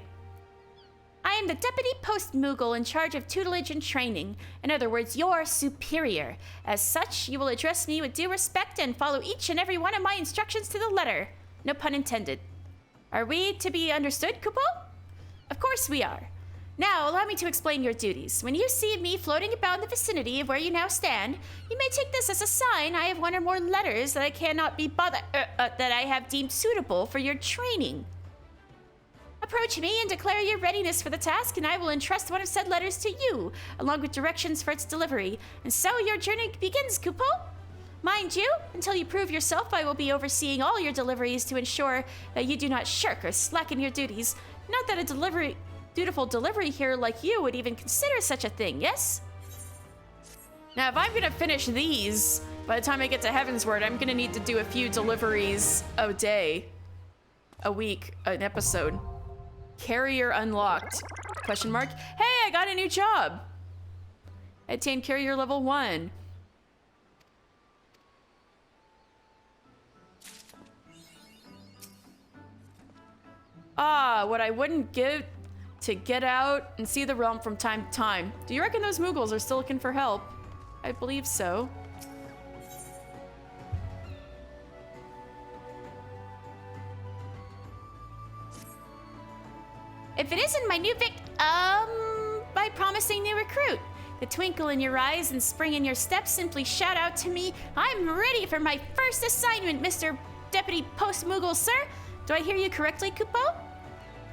I am the Deputy Post Moogle in charge of tutelage and training. In other words, your superior. As such, you will address me with due respect and follow each and every one of my instructions to the letter. No pun intended. Are we to be understood, Kupo? Of course we are. Now, allow me to explain your duties. When you see me floating about in the vicinity of where you now stand, you may take this as a sign I have one or more letters that I cannot be that I have deemed suitable for your training. Approach me and declare your readiness for the task, and I will entrust one of said letters to you, along with directions for its delivery. And so your journey begins, Kupo. Mind you, until you prove yourself, I will be overseeing all your deliveries to ensure that you do not shirk or slacken your duties. Not that a dutiful delivery here like you would even consider such a thing, yes? Now, if I'm gonna finish these, by the time I get to Heavensward, I'm gonna need to do a few deliveries a day, a week, an episode. Carrier unlocked, question mark. Hey, I got a new job. I attained carrier level 1. Ah, what I wouldn't give to get out and see the realm from time to time. Do you reckon those Moogles are still looking for help? I believe so. If it isn't my new my promising new recruit. The twinkle in your eyes and spring in your step simply shout out to me, I'm ready for my first assignment, Mr. Deputy Post Moogle, sir. Do I hear you correctly, Kupo?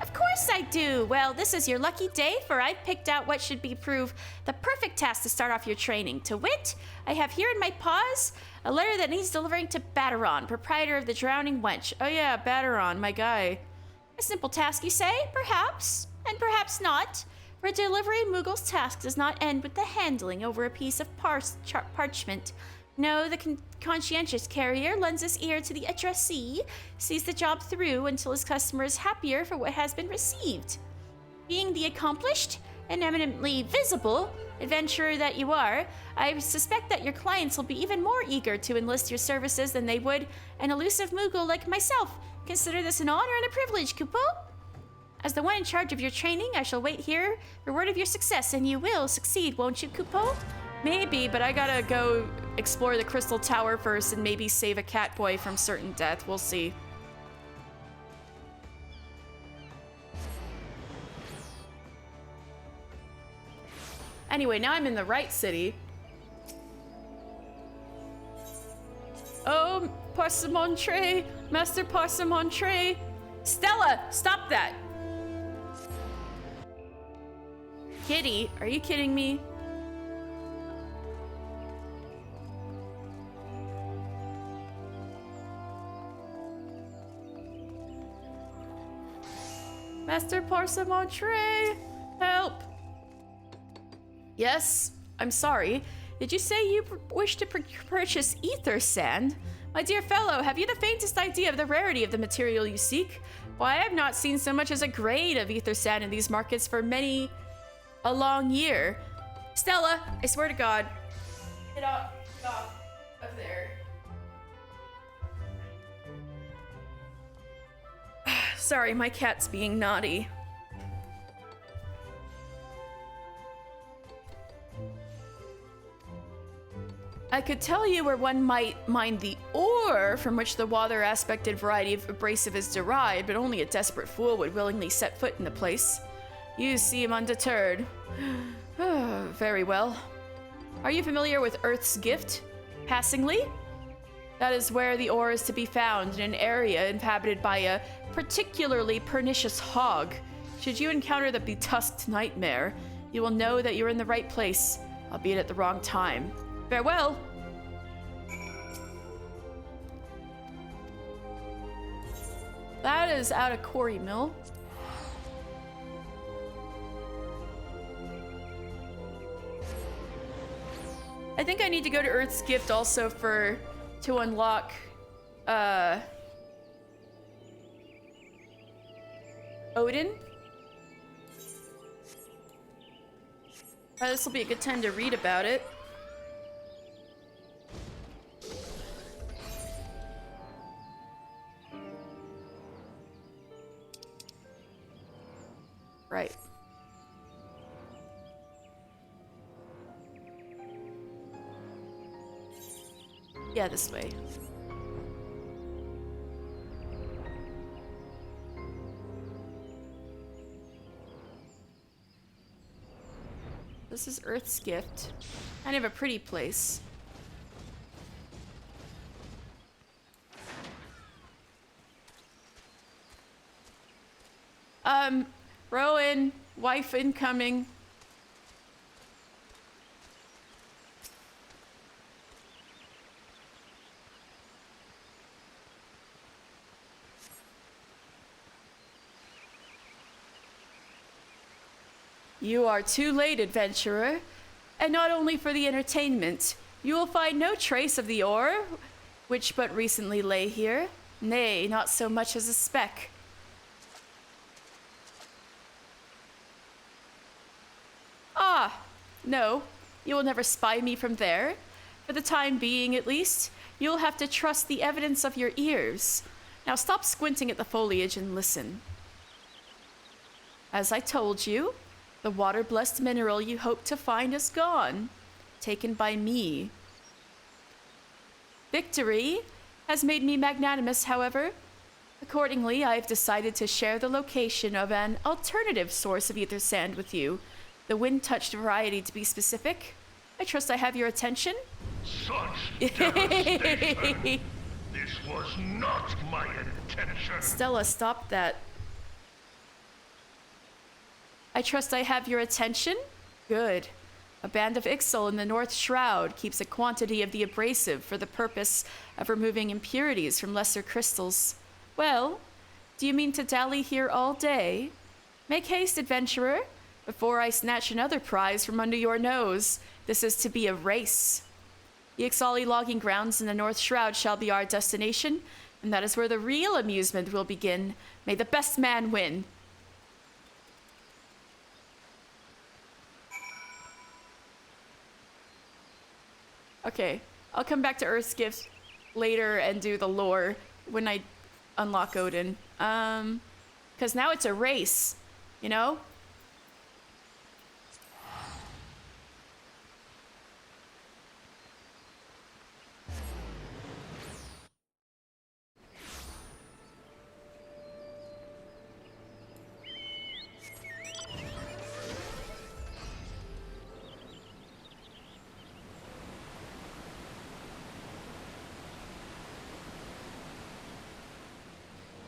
Of course I do. Well, this is your lucky day, for I've picked out what should prove the perfect task to start off your training. To wit, I have here in my paws a letter that needs delivering to Bateron, proprietor of the Drowning Wench. Oh yeah, Bateron, my guy. A simple task, you say? Perhaps, and perhaps not. For a delivery, Moogle's task does not end with the handling over a piece of parchment. No, the conscientious carrier lends his ear to the addressee, sees the job through until his customer is happier for what has been received. Being the accomplished and eminently visible adventurer that you are, I suspect that your clients will be even more eager to enlist your services than they would an elusive Moogle like myself. Consider this an honor and a privilege, Kupo. As the one in charge of your training, I shall wait here for word of your success, and you will succeed, won't you, Kupo? Maybe, but I gotta go explore the Crystal Tower first and maybe save a Catboy from certain death. We'll see. Anyway, now I'm in the right city. Oh, Parsimon-Tray, Master Parsimon-Tray. Stella, stop that! Kitty, are you kidding me? Master Parsimon-Tray, help! Yes, I'm sorry. Did you say you wish to purchase ether sand? My dear fellow, have you the faintest idea of the rarity of the material you seek? Why, I have not seen so much as a grain of ether sand in these markets for many a long year. Stella, I swear to God. Get off of there. Sorry, my cat's being naughty. I could tell you where one might mine the ore from which the water-aspected variety of abrasive is derived, but only a desperate fool would willingly set foot in the place. You seem undeterred. Very well. Are you familiar with Earth's Gift? Passingly? That is where the ore is to be found, in an area inhabited by a particularly pernicious hog. Should you encounter the betusked nightmare, you will know that you're in the right place, albeit at the wrong time. Farewell! That is out of Quarry Mill. I think I need to go to Earth's Gift also to unlock Odin. This will be a good time to read about it. Right. Yeah, this way. This is Earth's Gift. Kind of a pretty place. Rowan, wife incoming. You are too late, adventurer. And not only for the entertainment. You will find no trace of the ore, which but recently lay here. Nay, not so much as a speck. Ah, no, you will never spy me from there. For the time being, at least, you'll have to trust the evidence of your ears. Now stop squinting at the foliage and listen. As I told you, the water-blessed mineral you hoped to find is gone, taken by me. Victory has made me magnanimous, however. Accordingly, I've decided to share the location of an alternative source of ether sand with you. The wind-touched variety, to be specific. I trust I have your attention? Such devastation! This was not my intention! Stella, stop that. I trust I have your attention? Good. A band of Ixal in the North Shroud keeps a quantity of the abrasive for the purpose of removing impurities from lesser crystals. Well, do you mean to dally here all day? Make haste, adventurer, before I snatch another prize from under your nose. This is to be a race. The Ixali logging grounds in the North Shroud shall be our destination, and that is where the real amusement will begin. May the best man win. Okay, I'll come back to Earth's Gift later and do the lore when I unlock Odin. Because now it's a race, you know?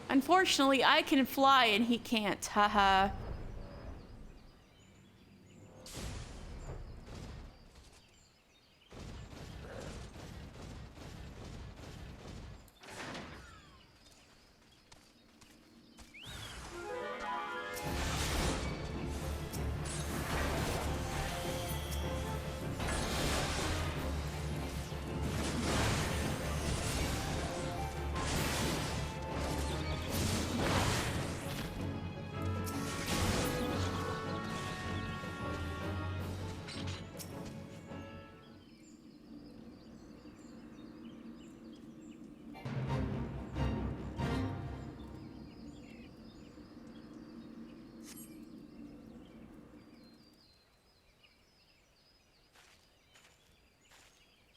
Unfortunately, I can fly and he can't. Haha.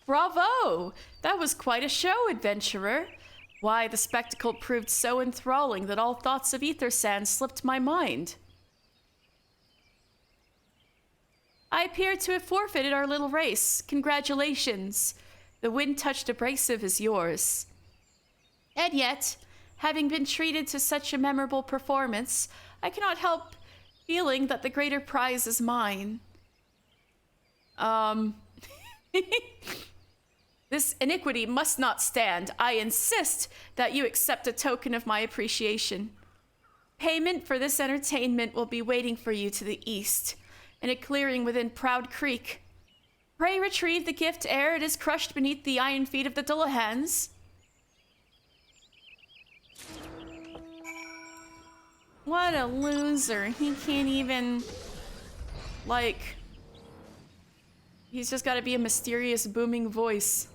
Bravo! That was quite a show, adventurer. Why, the spectacle proved so enthralling that all thoughts of ether sand slipped my mind. I appear to have forfeited our little race. Congratulations. The wind-touched abrasive is yours. And yet, having been treated to such a memorable performance, I cannot help feeling that the greater prize is mine. This iniquity must not stand. I insist that you accept a token of my appreciation. Payment for this entertainment will be waiting for you to the east, in a clearing within Proud Creek. Pray retrieve the gift ere it is crushed beneath the iron feet of the Dullahans. What a loser. He can't even, like... He's just gotta be a mysterious booming voice.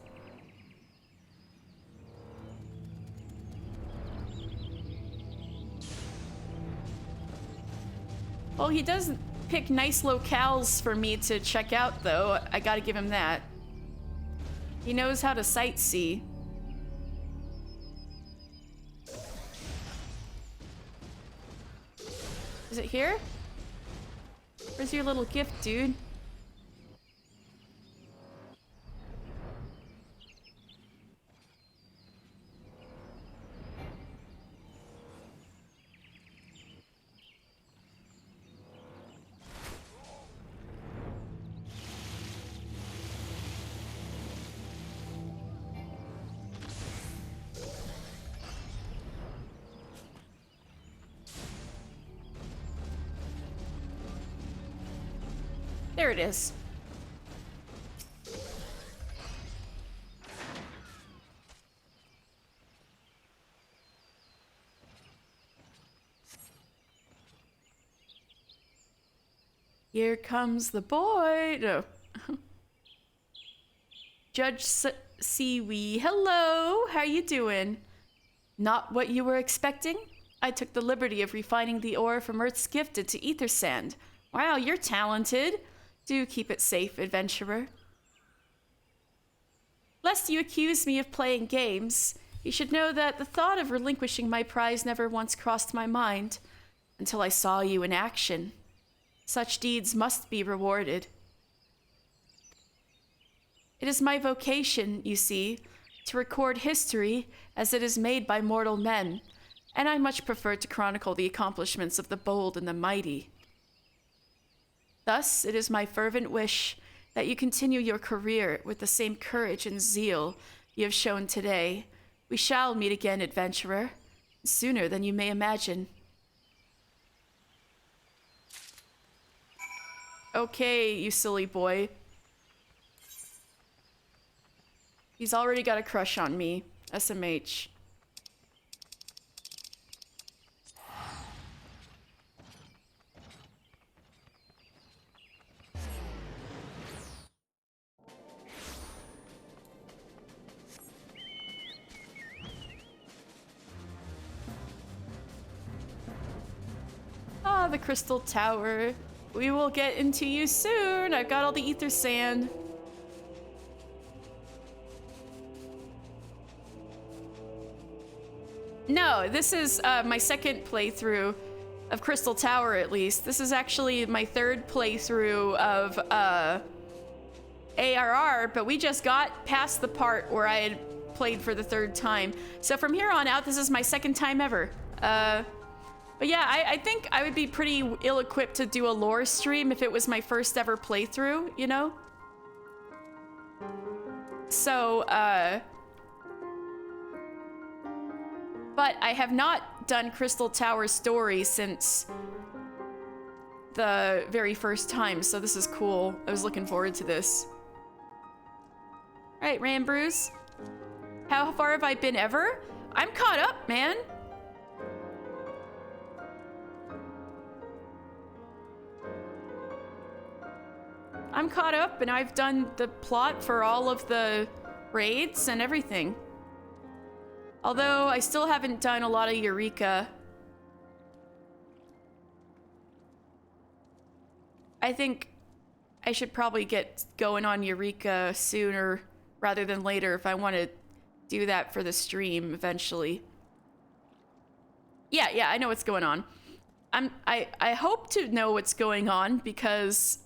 Well, he does pick nice locales for me to check out, though. I gotta give him that. He knows how to sightsee. Is it here? Where's your little gift, dude? There it is. Here comes the boy. No. Judge Siwi. Hello. How you doing? Not what you were expecting? I took the liberty of refining the ore from Earth's Gifted to ether sand. Wow, you're talented. Do keep it safe, adventurer. Lest you accuse me of playing games, You should know that the thought of relinquishing my prize never once crossed my mind until I saw you in action. Such deeds must be rewarded. It is my vocation, you see, to record history as it is made by mortal men, and I much prefer to chronicle the accomplishments of the bold and the mighty. Thus, it is my fervent wish that you continue your career with the same courage and zeal you have shown today. We shall meet again, adventurer, sooner than you may imagine. Okay, you silly boy. He's already got a crush on me. SMH. Ah, the Crystal Tower. We will get into you soon. I've got all the ether sand. No, this is my second playthrough of Crystal Tower, at least. This is actually my third playthrough of ARR, but we just got past the part where I had played for the third time. So from here on out, this is my second time ever. But yeah, I think I would be pretty ill-equipped to do a lore stream if it was my first ever playthrough, you know? So, but I have not done Crystal Tower story since the very first time, so this is cool. I was looking forward to this. All right, Rambrews. How far have I been ever? I'm caught up, man. I'm caught up and I've done the plot for all of the raids and everything. Although I still haven't done a lot of Eureka. I think I should probably get going on Eureka sooner rather than later if I want to do that for the stream eventually. Yeah, I know what's going on. I hope to know what's going on because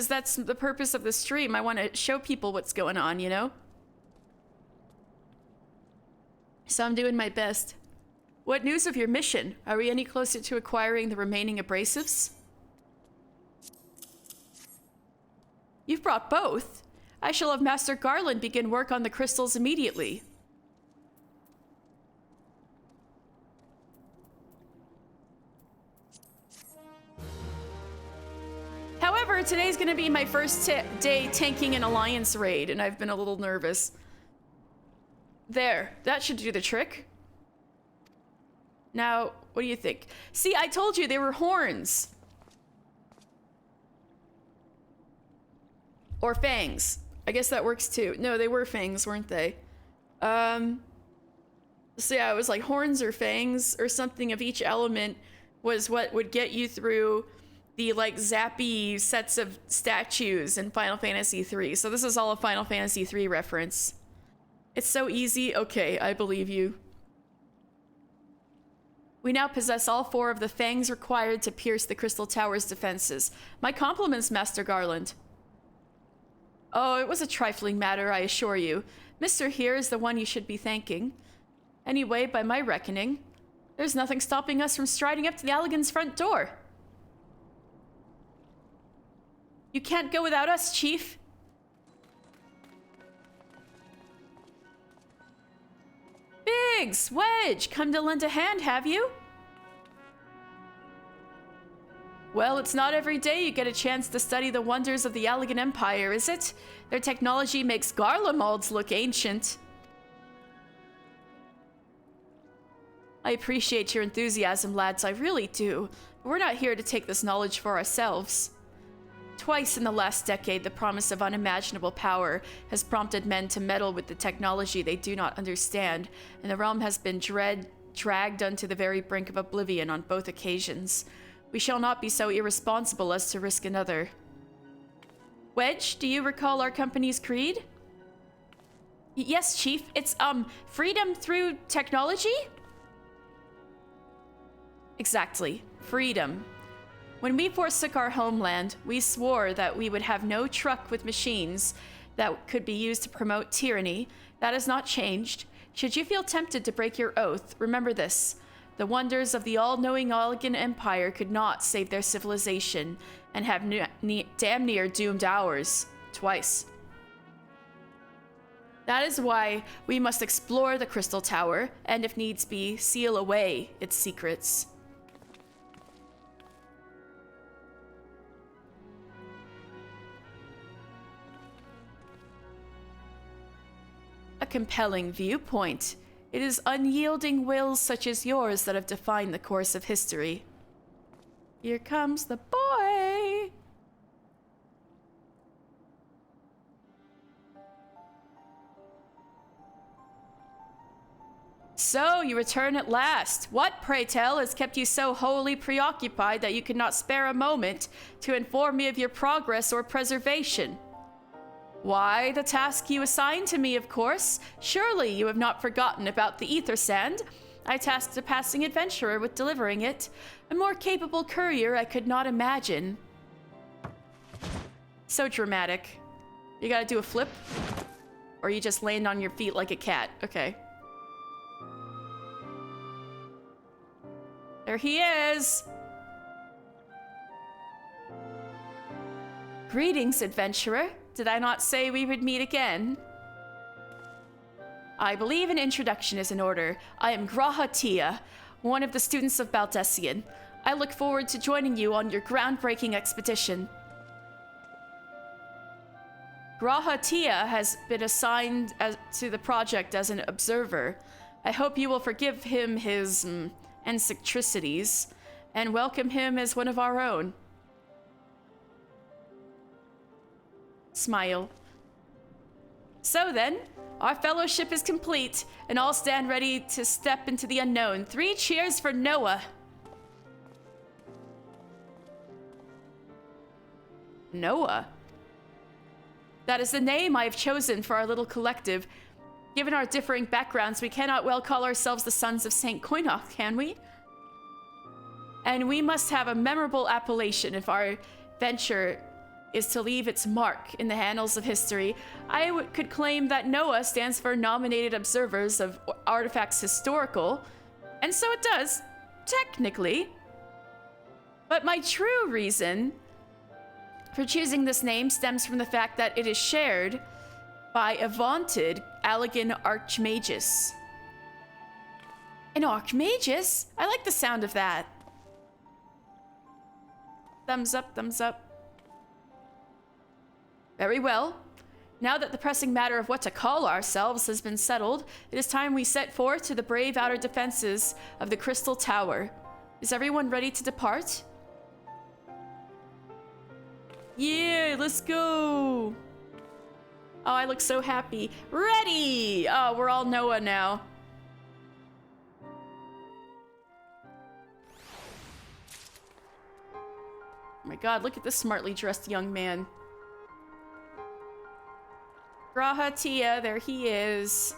that's the purpose of the stream. I want to show people what's going on, you know? So I'm doing my best. What news of your mission? Are we any closer to acquiring the remaining abrasives? You've brought both. I shall have Master Garland begin work on the crystals immediately. However, today's gonna be my first day tanking an Alliance raid, and I've been a little nervous. There, that should do the trick. Now, what do you think? See, I told you they were horns. Or fangs. I guess that works too. No, they were fangs, weren't they? So yeah, it was like horns or fangs or something of each element was what would get you through the like zappy sets of statues in Final Fantasy III. So this is all a Final Fantasy III reference. It's so easy. Okay, I believe you. We now possess all 4 of the fangs required to pierce the Crystal Tower's defenses. My compliments, Master Garland. Oh, it was a trifling matter, I assure you. Mr. here is the one you should be thanking. Anyway, by my reckoning, there's nothing stopping us from striding up to the Allagan's front door. You can't go without us, Chief. Biggs, Wedge, come to lend a hand, have you? Well, it's not every day you get a chance to study the wonders of the Allagan Empire, is it? Their technology makes Garlemald's look ancient. I appreciate your enthusiasm, lads, I really do. But we're not here to take this knowledge for ourselves. Twice in the last decade, the promise of unimaginable power has prompted men to meddle with the technology they do not understand, and the realm has been dragged unto the very brink of oblivion on both occasions. We shall not be so irresponsible as to risk another. Wedge, do you recall our company's creed? Yes, Chief. It's, freedom through technology? Exactly. Freedom. When we forsook our homeland, we swore that we would have no truck with machines that could be used to promote tyranny. That has not changed. Should you feel tempted to break your oath, remember this. The wonders of the all-knowing Allagan Empire could not save their civilization, and have damn near doomed ours. Twice. That is why we must explore the Crystal Tower, and if needs be, seal away its secrets. A compelling viewpoint. It is unyielding wills such as yours that have defined the course of history. Here comes the boy! So, you return at last. What, pray tell, has kept you so wholly preoccupied that you could not spare a moment to inform me of your progress or preservation? Why, the task you assigned to me, of course. Surely you have not forgotten about the ether sand. I tasked a passing adventurer with delivering it. A more capable courier I could not imagine. So dramatic. You gotta do a flip? Or you just land on your feet like a cat. Okay. There he is! Greetings, adventurer. Did I not say we would meet again? I believe an introduction is in order. I am G'raha Tia, one of the students of Baldesion. I look forward to joining you on your groundbreaking expedition. G'raha Tia has been assigned to the project as an observer. I hope you will forgive him his eccentricities and welcome him as one of our own. Smile. So then, our fellowship is complete, and all stand ready to step into the unknown. 3 cheers for Noah. Noah? That is the name I have chosen for our little collective. Given our differing backgrounds, we cannot well call ourselves the Sons of St. Koinok, can we? And we must have a memorable appellation if our venture is to leave its mark in the annals of history. I could claim that NOAA stands for Nominated Observers of Artifacts Historical, and so it does, technically. But my true reason for choosing this name stems from the fact that it is shared by a vaunted Allagan Archmagus. An Archmagus? I like the sound of that. Thumbs up, thumbs up. Very well. Now that the pressing matter of what to call ourselves has been settled, it is time we set forth to the brave outer defenses of the Crystal Tower. Is everyone ready to depart? Yeah, let's go! Oh, I look so happy. Ready! Oh, we're all Noah now. Oh my god, look at this smartly dressed young man. G'raha Tia, there he is.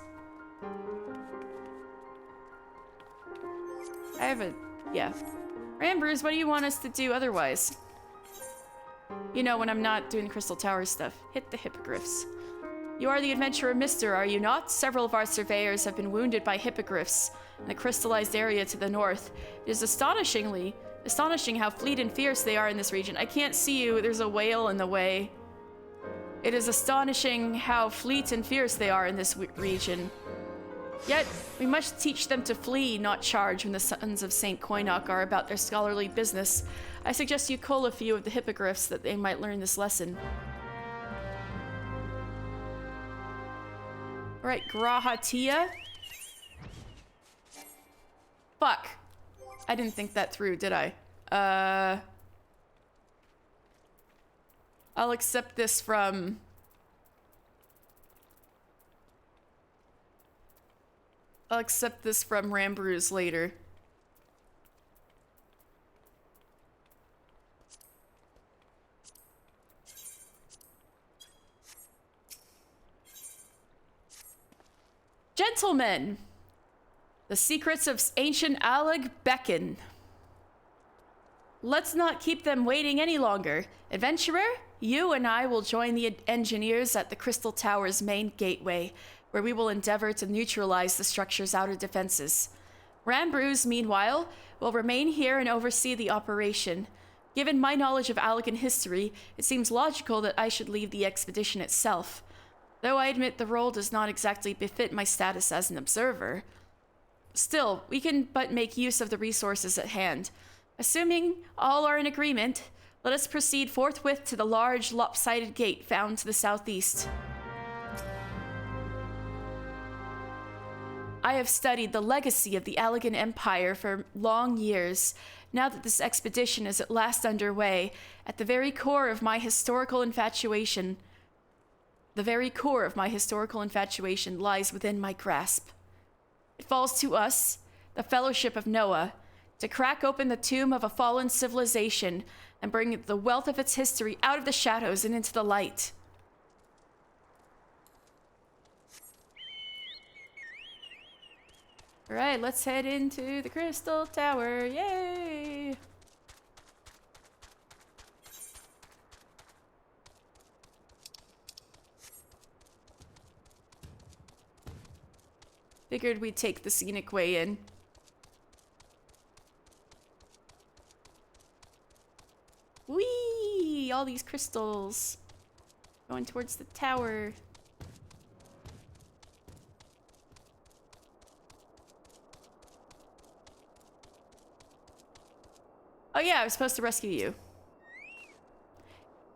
Yeah. Rambrews, what do you want us to do otherwise? You know, when I'm not doing Crystal Tower stuff. Hit the hippogriffs. You are the adventurer Mister, are you not? Several of our surveyors have been wounded by hippogriffs in the crystallized area to the north. It is astonishing how fleet and fierce they are in this region. I can't see you, there's a whale in the way. It is astonishing how fleet and fierce they are in this region. Yet, we must teach them to flee, not charge, when the Sons of St. Koinok are about their scholarly business. I suggest you cull a few of the hippogriffs that they might learn this lesson. Alright, G'raha Tia. Fuck. I didn't think that through, did I? I'll accept this from... I'll accept this from Rambrews later. Gentlemen, the secrets of ancient Alag beckon. Let's not keep them waiting any longer. Adventurer, you and I will join the engineers at the Crystal Tower's main gateway, where we will endeavor to neutralize the structure's outer defenses. Rambruz, meanwhile, will remain here and oversee the operation. Given my knowledge of Allagan history, it seems logical that I should lead the expedition itself. Though I admit the role does not exactly befit my status as an observer. Still, we can but make use of the resources at hand. Assuming all are in agreement, let us proceed forthwith to the large, lopsided gate found to the southeast. I have studied the legacy of the Allagan Empire for long years. Now that this expedition is at last underway, at the very core of my historical infatuation lies within my grasp. It falls to us, the Fellowship of Noah, to crack open the tomb of a fallen civilization and bring the wealth of its history out of the shadows and into the light. All right, let's head into the Crystal Tower. Yay! Figured we'd take the scenic way in. Whee! All these crystals. Going towards the tower. Oh yeah, I was supposed to rescue you.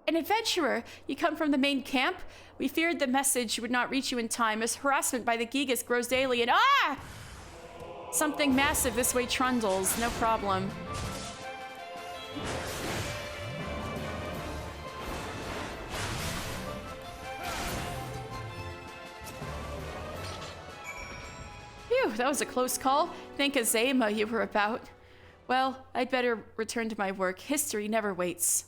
An adventurer! You come from the main camp? We feared the message would not reach you in time as harassment by the Gigas grows daily and something massive this way trundles. No problem. Phew, that was a close call. Think Azema you were about. Well, I'd better return to my work. History never waits.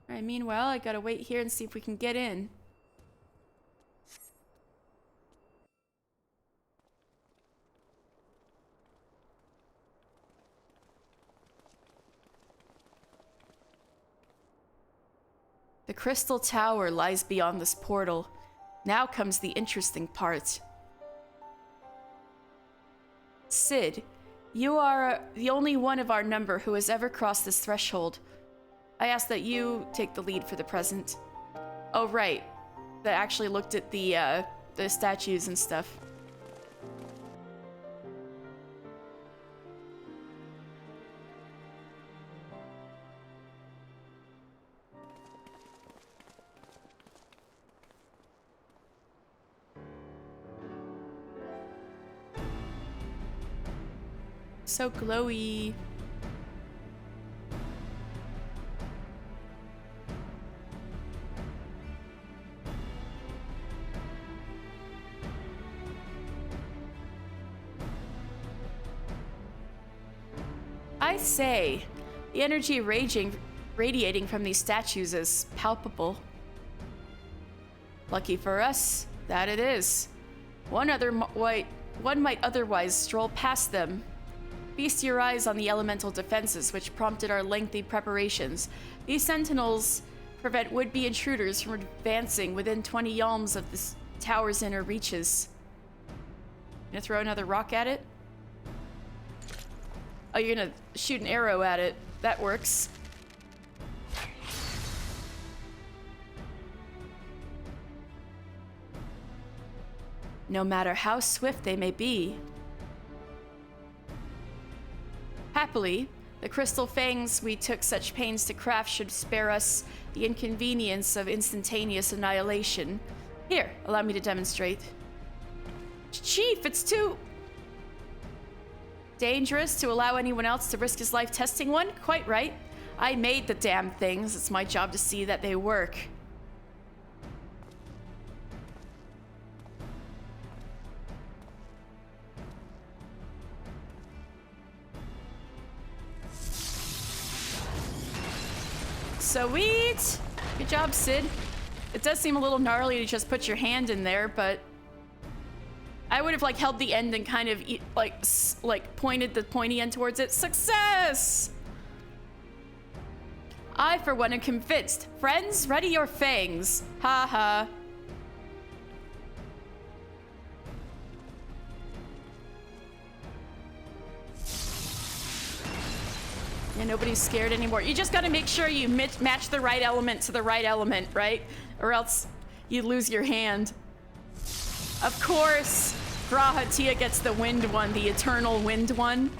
Alright, meanwhile, I gotta wait here and see if we can get in. The Crystal Tower lies beyond this portal. Now comes the interesting part. Sid, you are the only one of our number who has ever crossed this threshold. I ask that you take the lead for the present. Oh, right. That actually looked at the statues and stuff. So glowy. I say, the energy radiating from these statues is palpable. Lucky for us, that it is. One might otherwise stroll past them. Feast your eyes on the elemental defenses which prompted our lengthy preparations. These sentinels prevent would-be intruders from advancing within 20 yalms of this tower's inner reaches. Gonna throw another rock at it? Oh, you're gonna shoot an arrow at it. That works. No matter how swift they may be. Happily, the crystal fangs we took such pains to craft should spare us the inconvenience of instantaneous annihilation. Here, allow me to demonstrate. Chief, it's too dangerous to allow anyone else to risk his life testing one? Quite right. I made the damn things. It's my job to see that they work. Sweet! Good job, Sid. It does seem a little gnarly to just put your hand in there, but I would have like held the end and kind of like pointed the pointy end towards it. Success! I, for one, am convinced. Friends, ready your fangs. Ha ha. Yeah, nobody's scared anymore. You just gotta make sure you match the right element to the right element, right? Or else you lose your hand. Of course, G'raha Tia gets the wind one, the eternal wind one.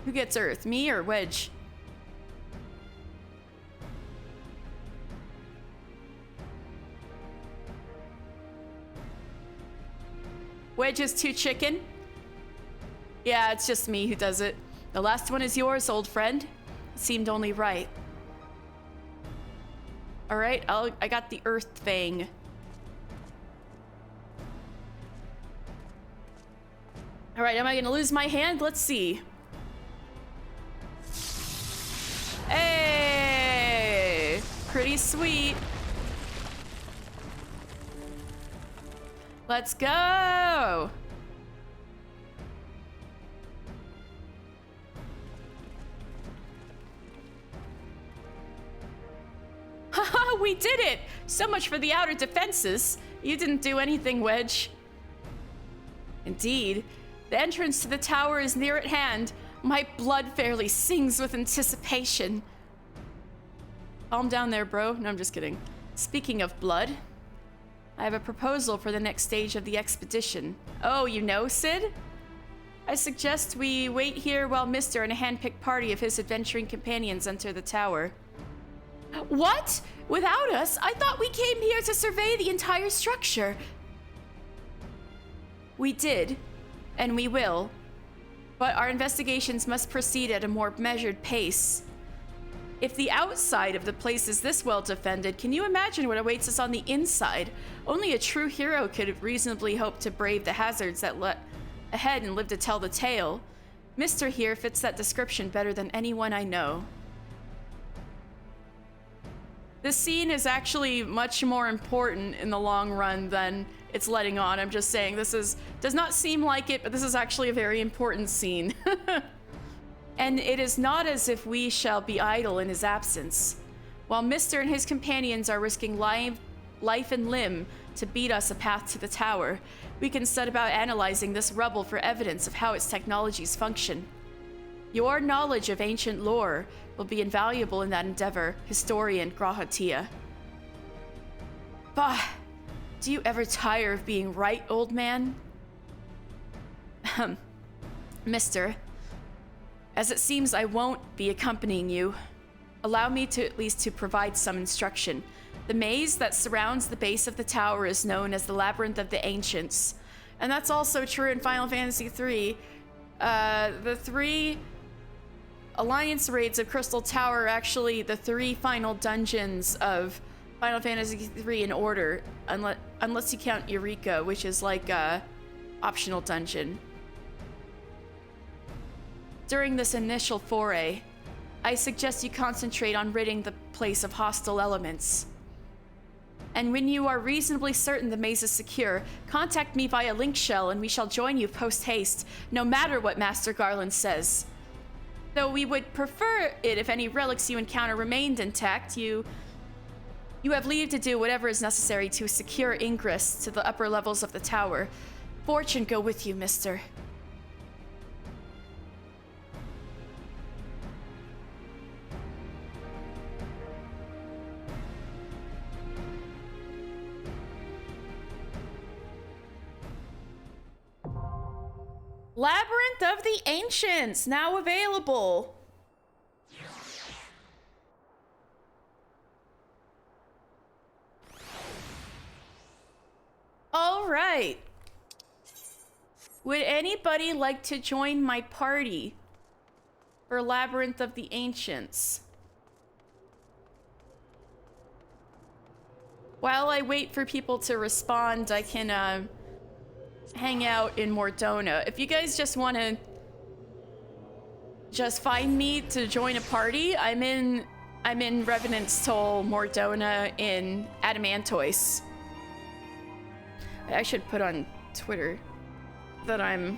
Who gets Earth, me or Wedge? Wedge is too chicken? Yeah, it's just me who does it. The last one is yours, old friend. It seemed only right. All right, I got the Earth Fang. All right, am I gonna lose my hand? Let's see. Hey, pretty sweet. Let's go. Haha, we did it. So much for the outer defenses. You didn't do anything, Wedge. Indeed. The entrance to the tower is near at hand. My blood fairly sings with anticipation. Calm down there, bro. No, I'm just kidding. Speaking of blood, I have a proposal for the next stage of the expedition. Oh, you know, Sid? I suggest we wait here while Mr. and a hand-picked party of his adventuring companions enter the tower. What? Without us? I thought we came here to survey the entire structure. We did, and we will. But our investigations must proceed at a more measured pace. If the outside of the place is this well defended, can you imagine what awaits us on the inside? Only a true hero could reasonably hope to brave the hazards that lay ahead and live to tell the tale. Mr. here fits that description better than anyone I know. This scene is actually much more important in the long run than it's letting on. I'm just saying, does not seem like it, but this is actually a very important scene. And it is not as if we shall be idle in his absence. While Mr. and his companions are risking life and limb to beat us a path to the tower, we can set about analyzing this rubble for evidence of how its technologies function. Your knowledge of ancient lore will be invaluable in that endeavor, historian G'raha Tia. Bah! Do you ever tire of being right, old man? Mister, as it seems I won't be accompanying you, allow me to at least to provide some instruction. The maze that surrounds the base of the tower is known as the Labyrinth of the Ancients. And that's also true in Final Fantasy III. The 3 Alliance raids of Crystal Tower are actually the 3 final dungeons of Final Fantasy III in order, unless you count Eureka, which is like a optional dungeon. During this initial foray, I suggest you concentrate on ridding the place of hostile elements. And when you are reasonably certain the maze is secure, contact me via link shell and we shall join you post-haste, no matter what Master Garland says. Though we would prefer it if any relics you encounter remained intact, you have leave to do whatever is necessary to secure ingress to the upper levels of the tower. Fortune go with you, mister. Labyrinth of the Ancients, now available. All right. Would anybody like to join my party for Labyrinth of the Ancients? While I wait for people to respond, I can hang out in Mordona. If you guys just want to just find me to join a party. I'm in Revenant's Toll, Mordona, in Adamantois. I should put on Twitter that I'm...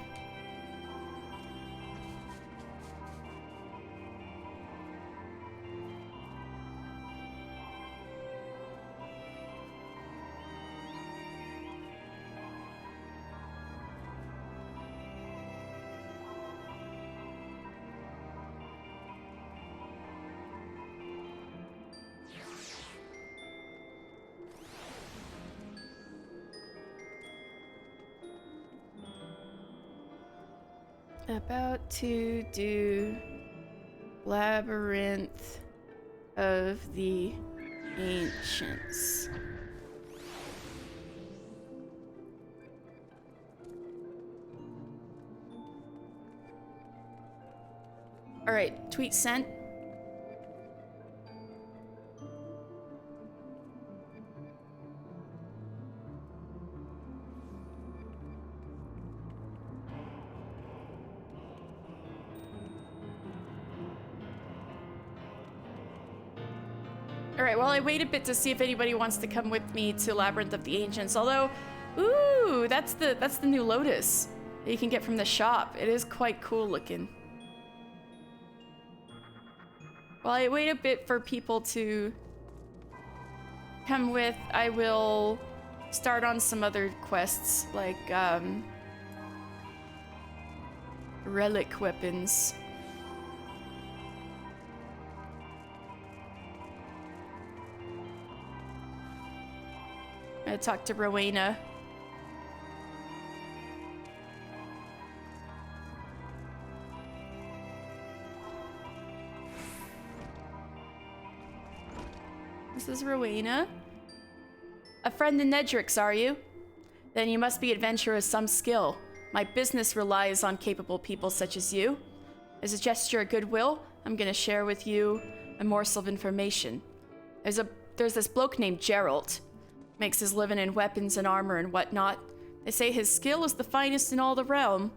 About to do Labyrinth of the Ancients. All right, tweet sent. Alright, well, I wait a bit to see if anybody wants to come with me to Labyrinth of the Ancients, although, ooh, that's the new Lotus that you can get from the shop. It is quite cool looking. While I wait a bit for people to come with, I will start on some other quests, like, relic weapons. I talked to Rowena. This is Rowena. A friend in Nedrix, are you? Then you must be adventurer of some skill. My business relies on capable people such as you. As a gesture of goodwill, I'm gonna share with you a morsel of information. There's this bloke named Geralt. Makes his living in weapons and armor and whatnot. They say his skill is the finest in all the realm.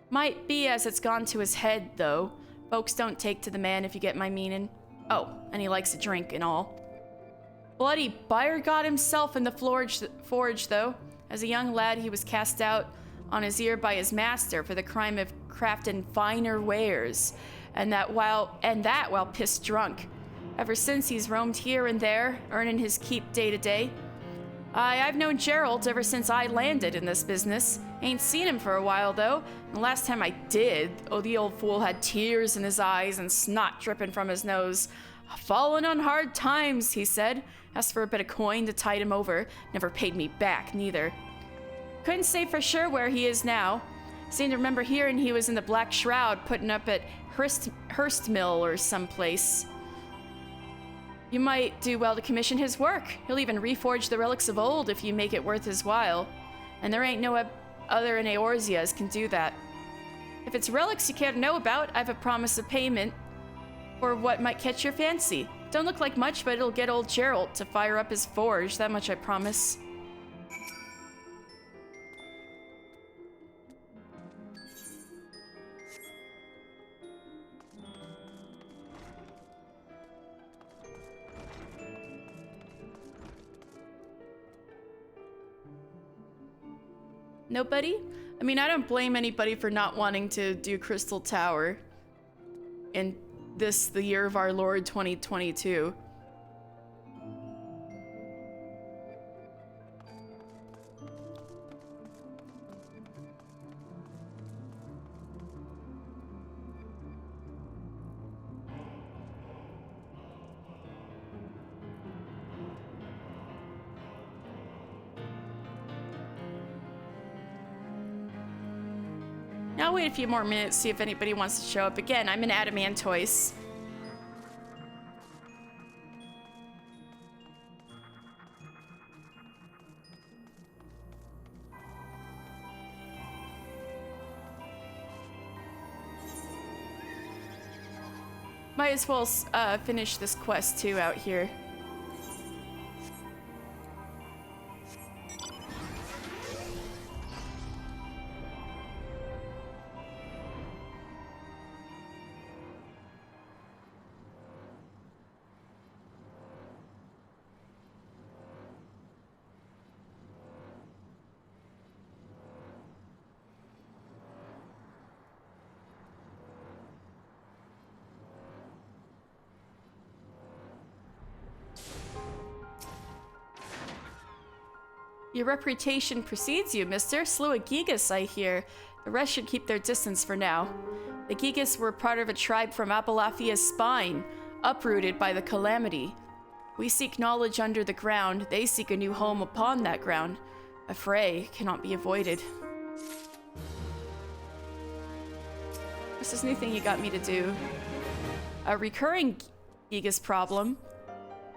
Might be as it's gone to his head, though. Folks don't take to the man, if you get my meaning. Oh, and he likes a drink and all. Bloody buyer god himself in the forge, though. As a young lad, he was cast out on his ear by his master for the crime of crafting finer wares, and that while pissed drunk. Ever since, he's roamed here and there, earning his keep day to day. I've known Geralt ever since I landed in this business. Ain't seen him for a while, though. The last time I did, the old fool had tears in his eyes and snot dripping from his nose. Fallen on hard times, he said. Asked for a bit of coin to tide him over. Never paid me back, neither. Couldn't say for sure where he is now. Seem to remember hearing he was in the Black Shroud, putting up at Hurst Mill or someplace. You might do well to commission his work. He'll even reforge the relics of old if you make it worth his while. And there ain't no other in Eorzea as can do that. If it's relics you care to know about, I've a promise of payment for what might catch your fancy. Don't look like much, but it'll get old Geralt to fire up his forge, that much I promise. Nobody? I mean, I don't blame anybody for not wanting to do Crystal Tower in the year of our Lord 2022. I'll wait a few more minutes, see if anybody wants to show up. Again, I'm in Adamantois. Might as well finish this quest too out here. Your reputation precedes you, mister. Slew a Gigas, I hear. The rest should keep their distance for now. The Gigas were part of a tribe from Abalathia's spine, uprooted by the calamity. We seek knowledge under the ground. They seek a new home upon that ground. A fray cannot be avoided. What's this new thing you got me to do? A recurring Gigas problem.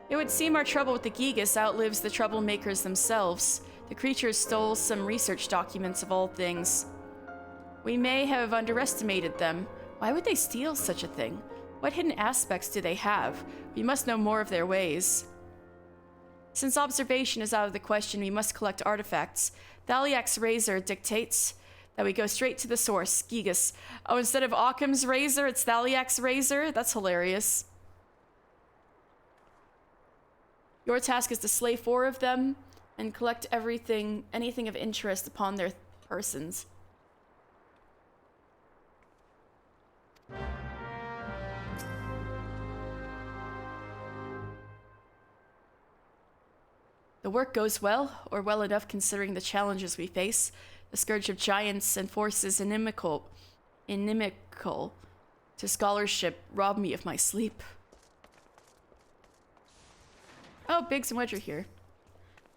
It would seem our trouble with the Gigas outlives the troublemakers themselves. The creatures stole some research documents of all things. We may have underestimated them. Why would they steal such a thing? What hidden aspects do they have? We must know more of their ways. Since observation is out of the question, we must collect artifacts. Thaliak's razor dictates that we go straight to the source, Gigas. Oh, instead of Occam's razor, it's Thaliak's razor? That's hilarious. Your task is to slay 4 of them and collect anything of interest upon their persons. The work goes well, or well enough considering the challenges we face. The scourge of giants and forces inimical to scholarship rob me of my sleep. Oh, Biggs and Wedge are here.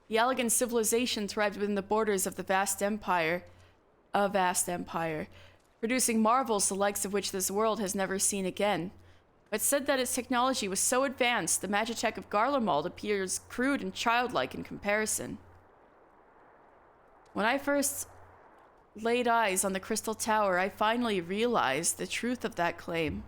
The Allegan civilization thrived within the borders of the vast empire, producing marvels the likes of which this world has never seen again. But said that its technology was so advanced, the Magitech of Garlemald appears crude and childlike in comparison. When I first laid eyes on the Crystal Tower, I finally realized the truth of that claim.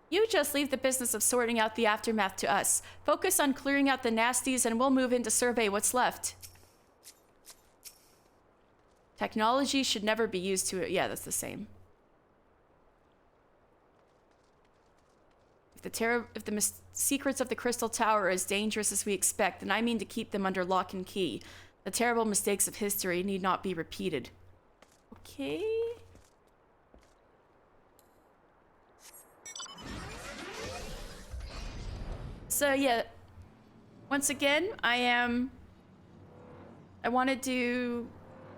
You just leave the business of sorting out the aftermath to us. Focus on clearing out the nasties and we'll move in to survey what's left. Technology should never be used to... Yeah, that's the same. If the secrets of the Crystal Tower are as dangerous as we expect, then I mean to keep them under lock and key. The terrible mistakes of history need not be repeated. Okay... So yeah, once again, I want to do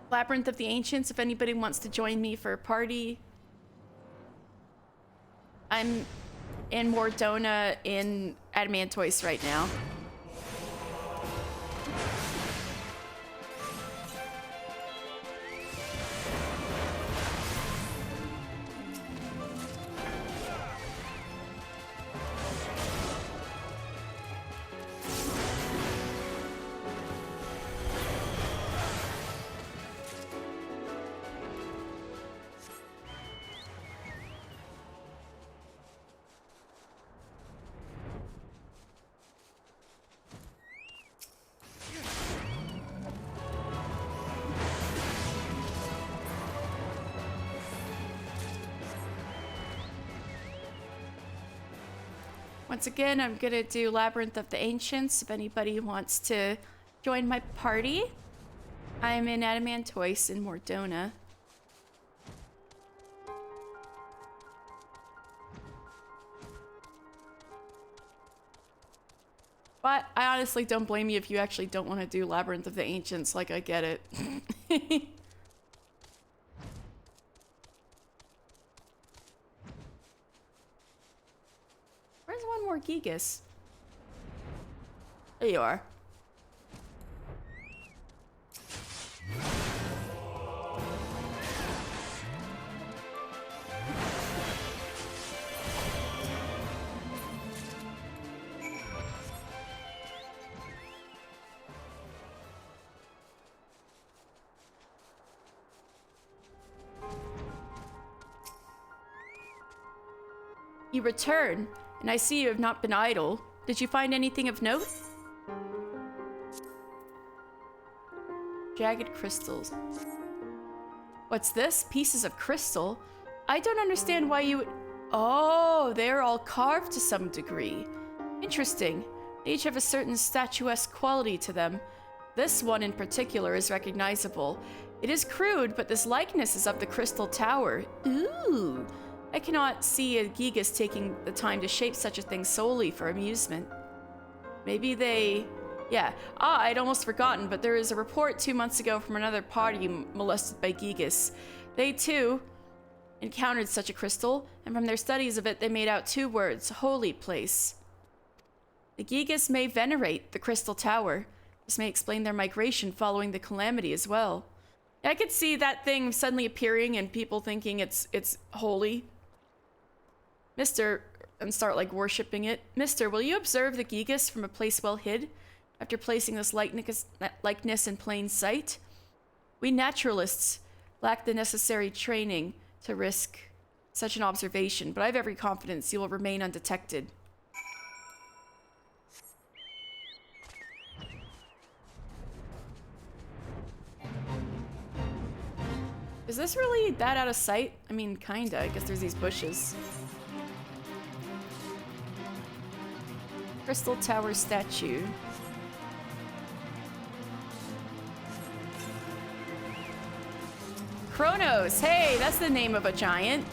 Labyrinth of the Ancients if anybody wants to join me for a party. I'm in Mordona in Adamantoise right now. Once again, I'm gonna do Labyrinth of the Ancients if anybody wants to join my party. I'm in Adamantoise in Mordona. But I honestly don't blame you if you actually don't want to do Labyrinth of the Ancients. Like, I get it. Where's one more Gigas? There you are. You return, and I see you have not been idle. Did you find anything of note? Jagged crystals. What's this? Pieces of crystal? I don't understand why you would... Oh, they're all carved to some degree. Interesting. They each have a certain statuesque quality to them. This one in particular is recognizable. It is crude, but this likeness is of the Crystal Tower. Ooh. I cannot see a Gigas taking the time to shape such a thing solely for amusement. Maybe they... Yeah. Ah, I'd almost forgotten, but there is a report 2 months ago from another party molested by Gigas. They, too, encountered such a crystal, and from their studies of it, they made out 2 words, holy place. The Gigas may venerate the Crystal Tower. This may explain their migration following the calamity as well. I could see that thing suddenly appearing and people thinking it's holy. Mister, and start like worshipping it. Mister, will you observe the Gigas from a place well hid? After placing this likeness in plain sight? We naturalists lack the necessary training to risk such an observation, but I have every confidence you will remain undetected. Is this really that out of sight? I mean, kinda. I guess there's these bushes. Crystal Tower statue. Kronos! Hey, that's the name of a giant.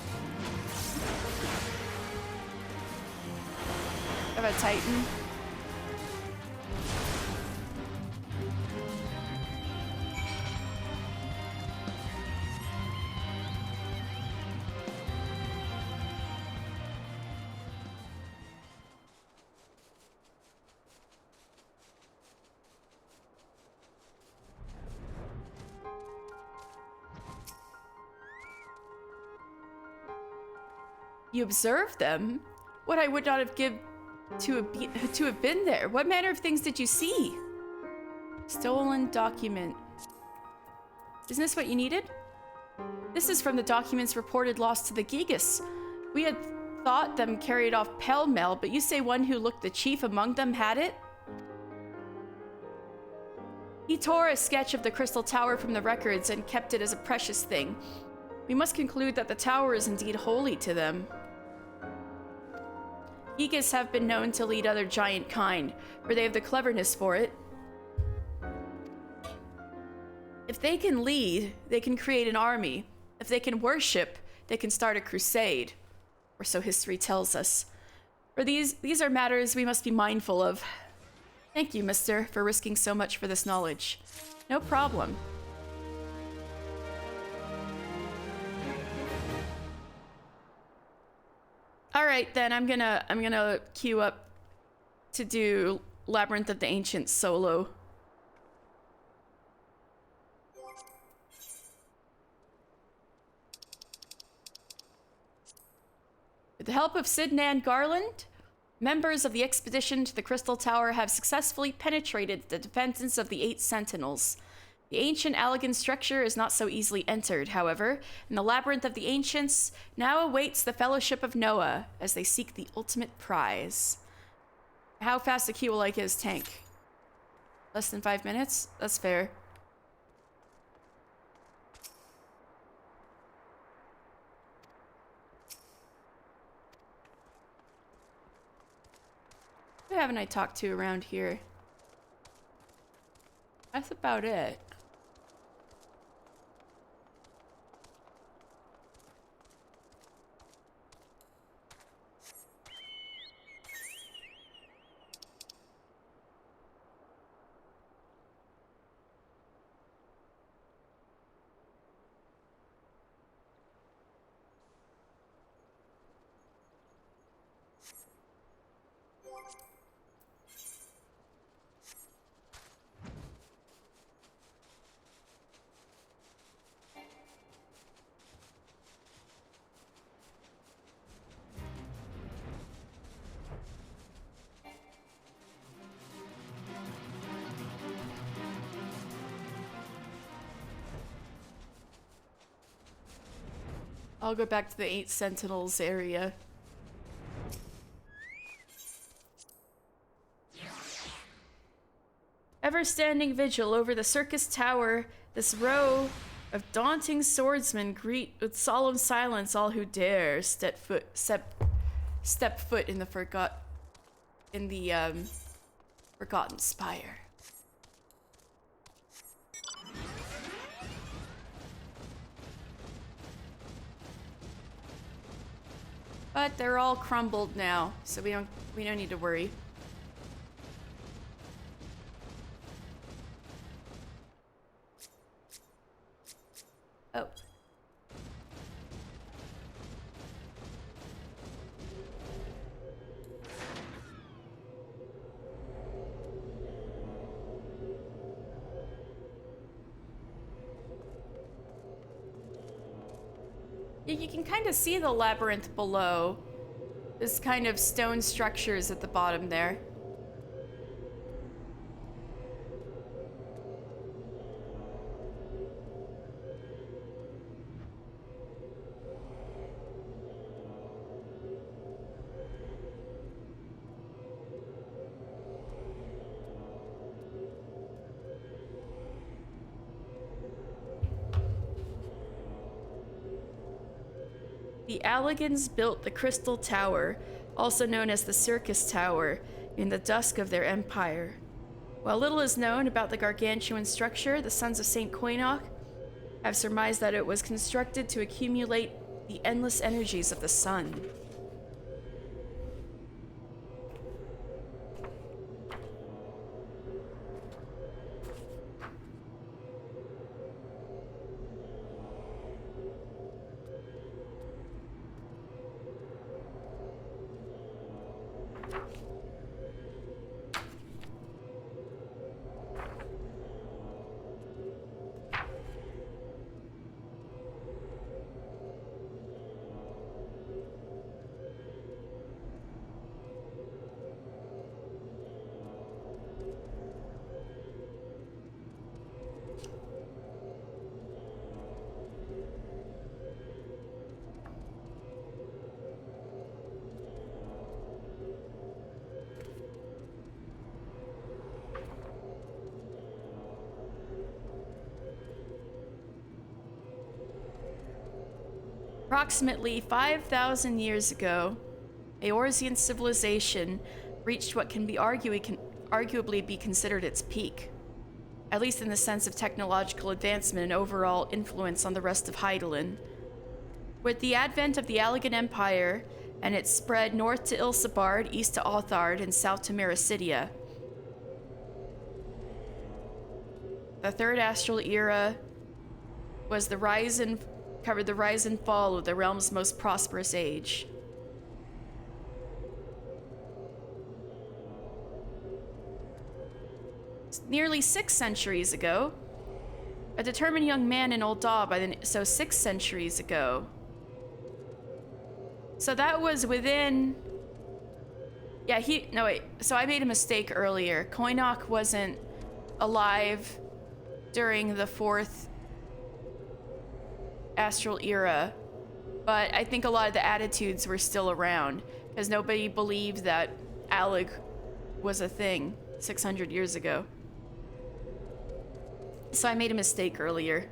Of a titan. You observed them? What I would not have given to have been there. What manner of things did you see? Stolen document. Isn't this what you needed? This is from the documents reported lost to the Gigas. We had thought them carried off pell-mell, but you say one who looked the chief among them had it? He tore a sketch of the Crystal Tower from the records and kept it as a precious thing. We must conclude that the tower is indeed holy to them. Gigas have been known to lead other giant kind, for they have the cleverness for it. If they can lead, they can create an army. If they can worship, they can start a crusade. Or so history tells us. For these are matters we must be mindful of. Thank you, mister, for risking so much for this knowledge. No problem. All right, then I'm gonna queue up to do Labyrinth of the Ancients solo. With the help of Sidnan Garland, members of the expedition to the Crystal Tower have successfully penetrated the defenses of the 8 Sentinels. The ancient Allagan structure is not so easily entered, however, and the Labyrinth of the Ancients now awaits the Fellowship of Noah as they seek the ultimate prize. How fast a Q will like his tank? Less than 5 minutes? That's fair. Who haven't I talked to around here? That's about it. I'll go back to the 8 Sentinels area. Ever standing vigil over the circus tower, this row of daunting swordsmen greet with solemn silence all who dare step foot in the forgotten spire. But they're all crumbled now, so we don't need to worry. Oh. You can kind of see the labyrinth below. There's kind of stone structures at the bottom there. The Alligans built the Crystal Tower, also known as the Circus Tower, in the dusk of their empire. While little is known about the gargantuan structure, the Sons of St. Koinok have surmised that it was constructed to accumulate the endless energies of the sun. Approximately 5,000 years ago, Eorzean civilization reached what can be arguably be considered its peak, at least in the sense of technological advancement and overall influence on the rest of Hydaelyn. With the advent of the Allagan Empire and its spread north to Ilsabard, east to Authard, and south to Meracidia, the Third Astral Era was covered the rise and fall of the realm's most prosperous age. Nearly 6 centuries ago, a determined young man in Ul'dah so 6 centuries ago. So that was within... Yeah, so I made a mistake earlier. Koinok wasn't alive during the 4th Astral Era, but I think a lot of the attitudes were still around, because nobody believed that Allag was a thing 600 years ago. So I made a mistake earlier.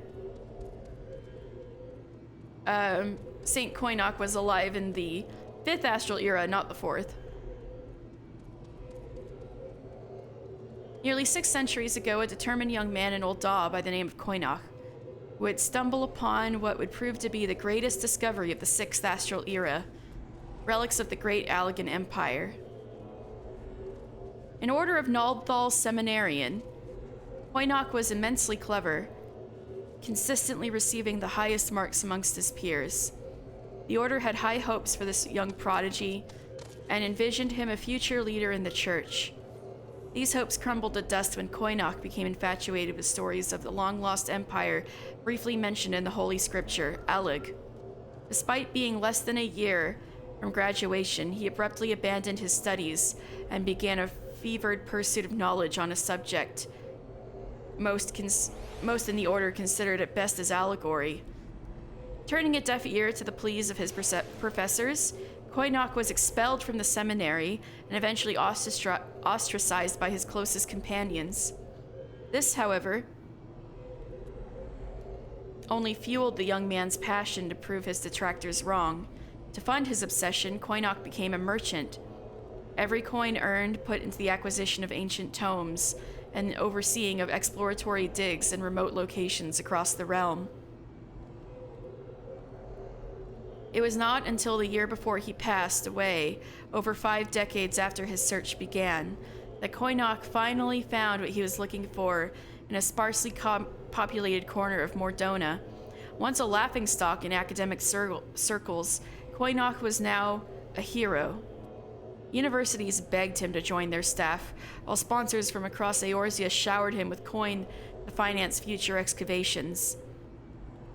Saint Koinok was alive in the 5th Astral Era, not the 4th. Nearly 6 centuries ago, a determined young man in Ul'dah by the name of Koinok would stumble upon what would prove to be the greatest discovery of the 6th Astral Era, relics of the great Allagan Empire. In order of Nald'thal Seminarian, Koinok was immensely clever, consistently receiving the highest marks amongst his peers. The order had high hopes for this young prodigy and envisioned him a future leader in the church. These hopes crumbled to dust when Koinok became infatuated with stories of the long-lost empire briefly mentioned in the Holy Scripture, Allag. Despite being less than a year from graduation, he abruptly abandoned his studies and began a fevered pursuit of knowledge on a subject most in the order considered at best as allegory. Turning a deaf ear to the pleas of his professors, Koinok was expelled from the seminary and eventually ostracized by his closest companions. This, however, only fueled the young man's passion to prove his detractors wrong. To fund his obsession, Koinok became a merchant. Every coin earned put into the acquisition of ancient tomes and overseeing of exploratory digs in remote locations across the realm. It was not until the year before he passed away, over 5 decades after his search began, that Koinok finally found what he was looking for in a sparsely populated corner of Mor Dhona, Once a laughingstock in academic circles, Koinok was now a hero. Universities begged him to join their staff, while sponsors from across Eorzea showered him with coin to finance future excavations.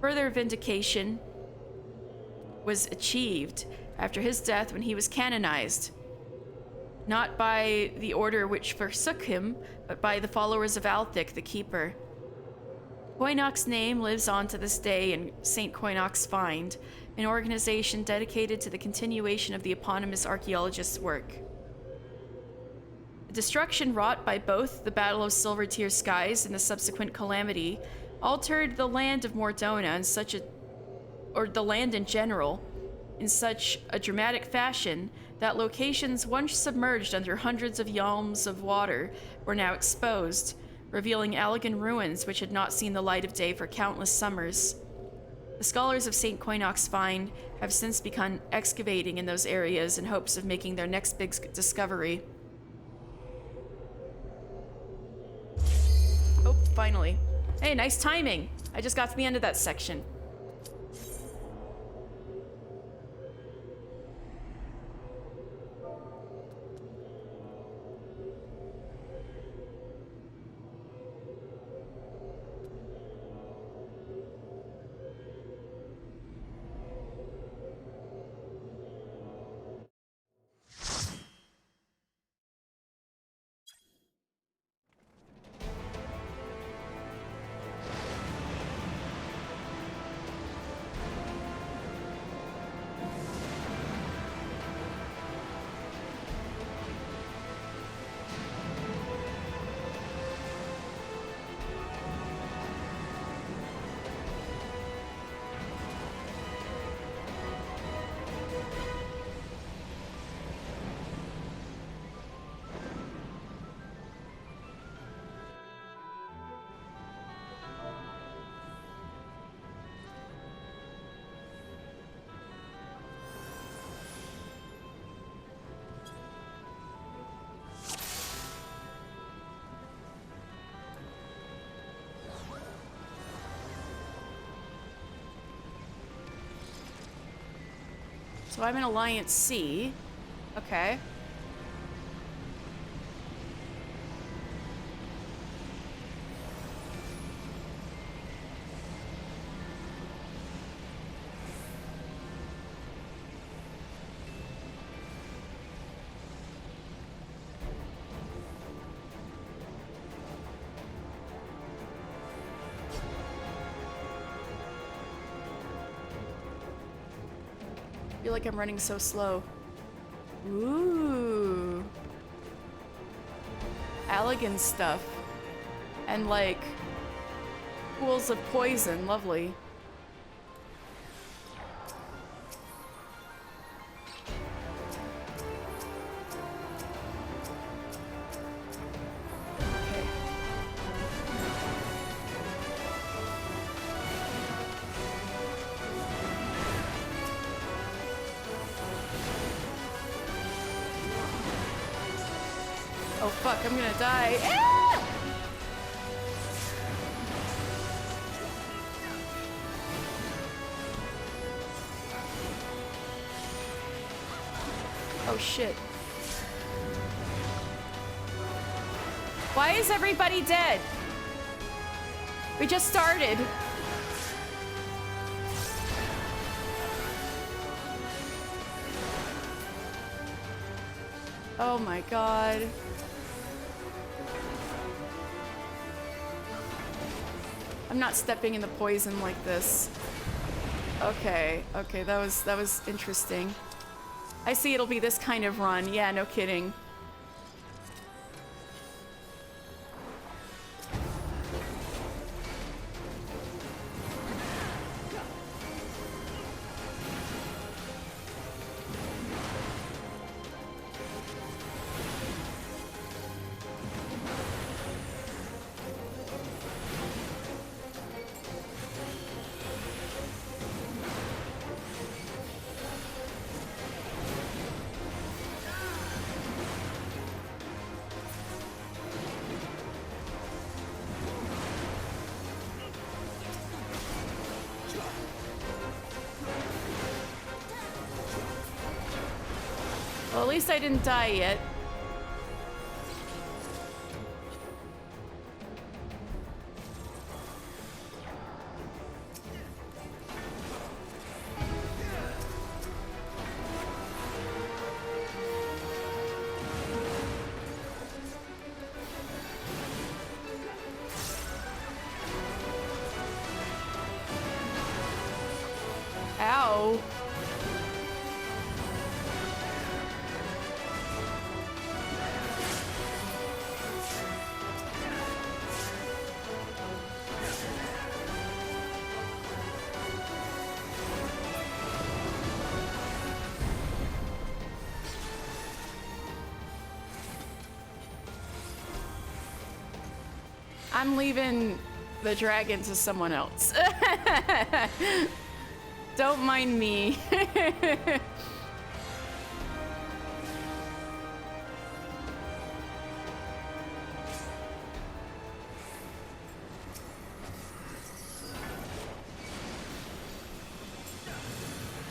Further vindication was achieved after his death when he was canonized, not by the order which forsook him, but by the followers of Althik, the Keeper. Koinok's name lives on to this day in St. Koinok's Find, an organization dedicated to the continuation of the eponymous archaeologist's work. The destruction wrought by both the Battle of Silver Tear Skies and the subsequent calamity altered the land of Mordona the land in general, in such a dramatic fashion that locations once submerged under hundreds of yalms of water were now exposed, revealing Allagan ruins which had not seen the light of day for countless summers. The scholars of St. Koinok's Find have since begun excavating in those areas in hopes of making their next big discovery. Oh, finally. Hey, nice timing. I just got to the end of that section. So I'm in Alliance C. Okay. I feel like I'm running so slow. Ooh. Allagan stuff. And like pools of poison. Lovely. Oh fuck, I'm gonna die. Ah! Oh shit. Why is everybody dead? We just started. Oh my god. I'm not stepping in the poison like this. Okay, okay, that was interesting. I see it'll be this kind of run. Yeah, no kidding. least I didn't die yet. Ow. I'm leaving the dragon to someone else. Don't mind me.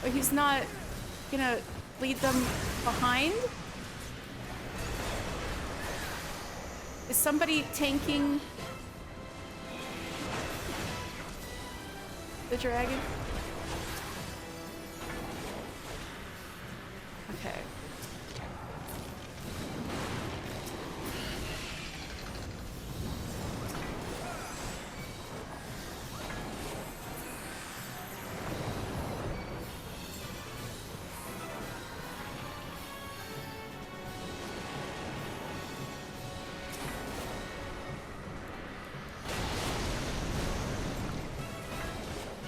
Oh, he's not gonna lead them behind? Is somebody tanking the dragon? Okay.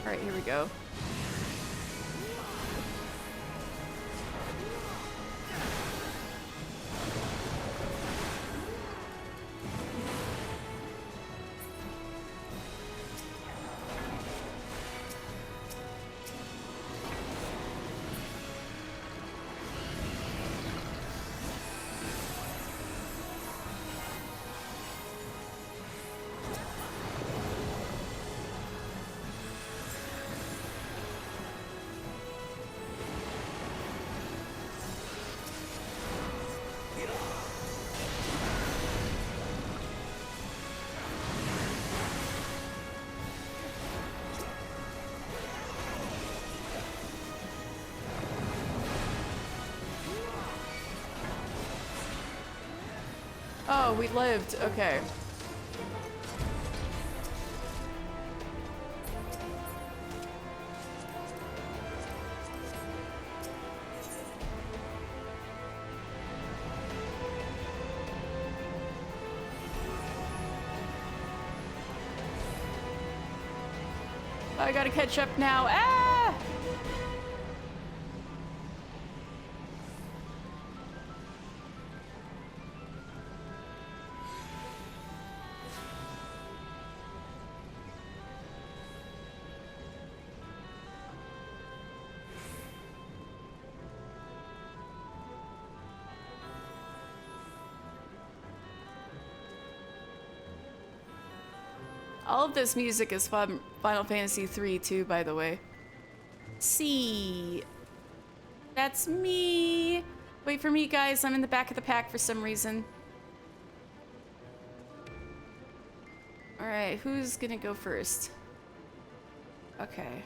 All right, here we go. Oh, we lived. Okay. I gotta catch up now. Ah! All of this music is from Final Fantasy III too, by the way. See, that's me. Wait for me, guys. I'm in the back of the pack for some reason. All right, who's gonna go first? Okay.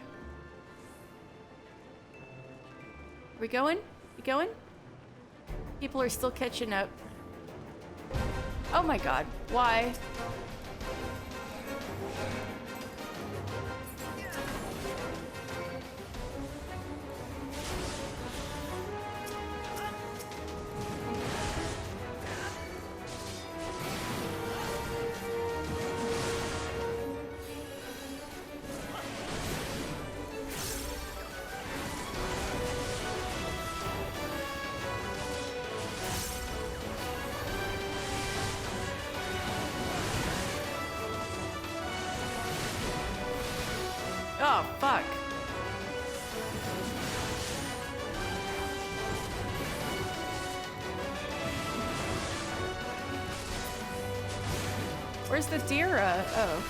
Are we going? We going? People are still catching up. Oh my god, why? Oh, fuck. Where's the Dira? Oh.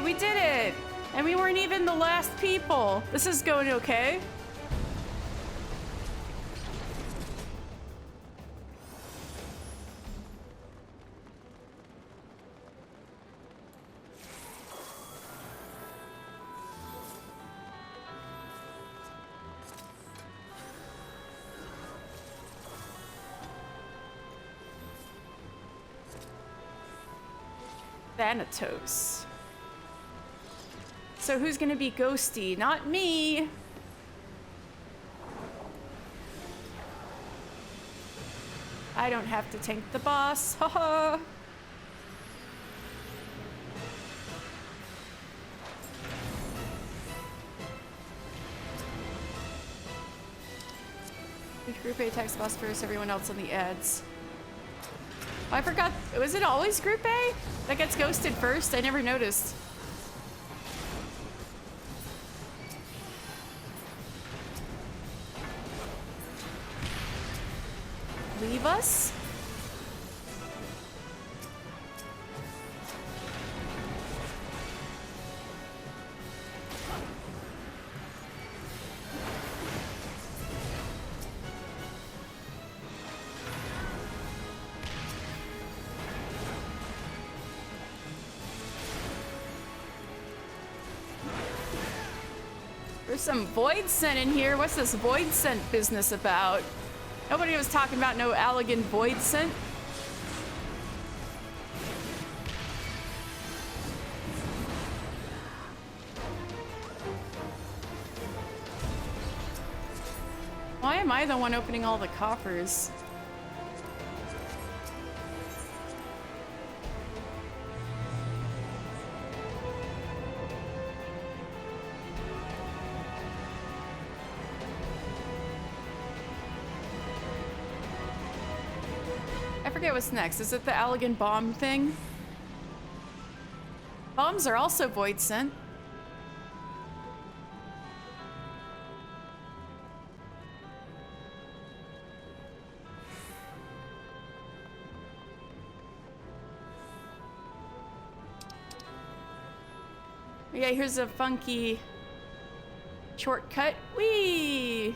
we did it! And we weren't even the last people. This is going okay. Thanatos. So who's gonna be Ghosty? Not me! I don't have to tank the boss. Haha! Each group A attacks boss first, everyone else on the ads. Oh, I forgot. Was it always Group A that gets ghosted first? I never noticed. Leave us? There's some void scent in here. What's this void scent business about? Nobody was talking about no Allagan void scent. Why am I the one opening all the coffers? I forget what's next. Is it the Allagan bomb thing? Bombs are also void scent. Yeah, here's a funky shortcut. Whee!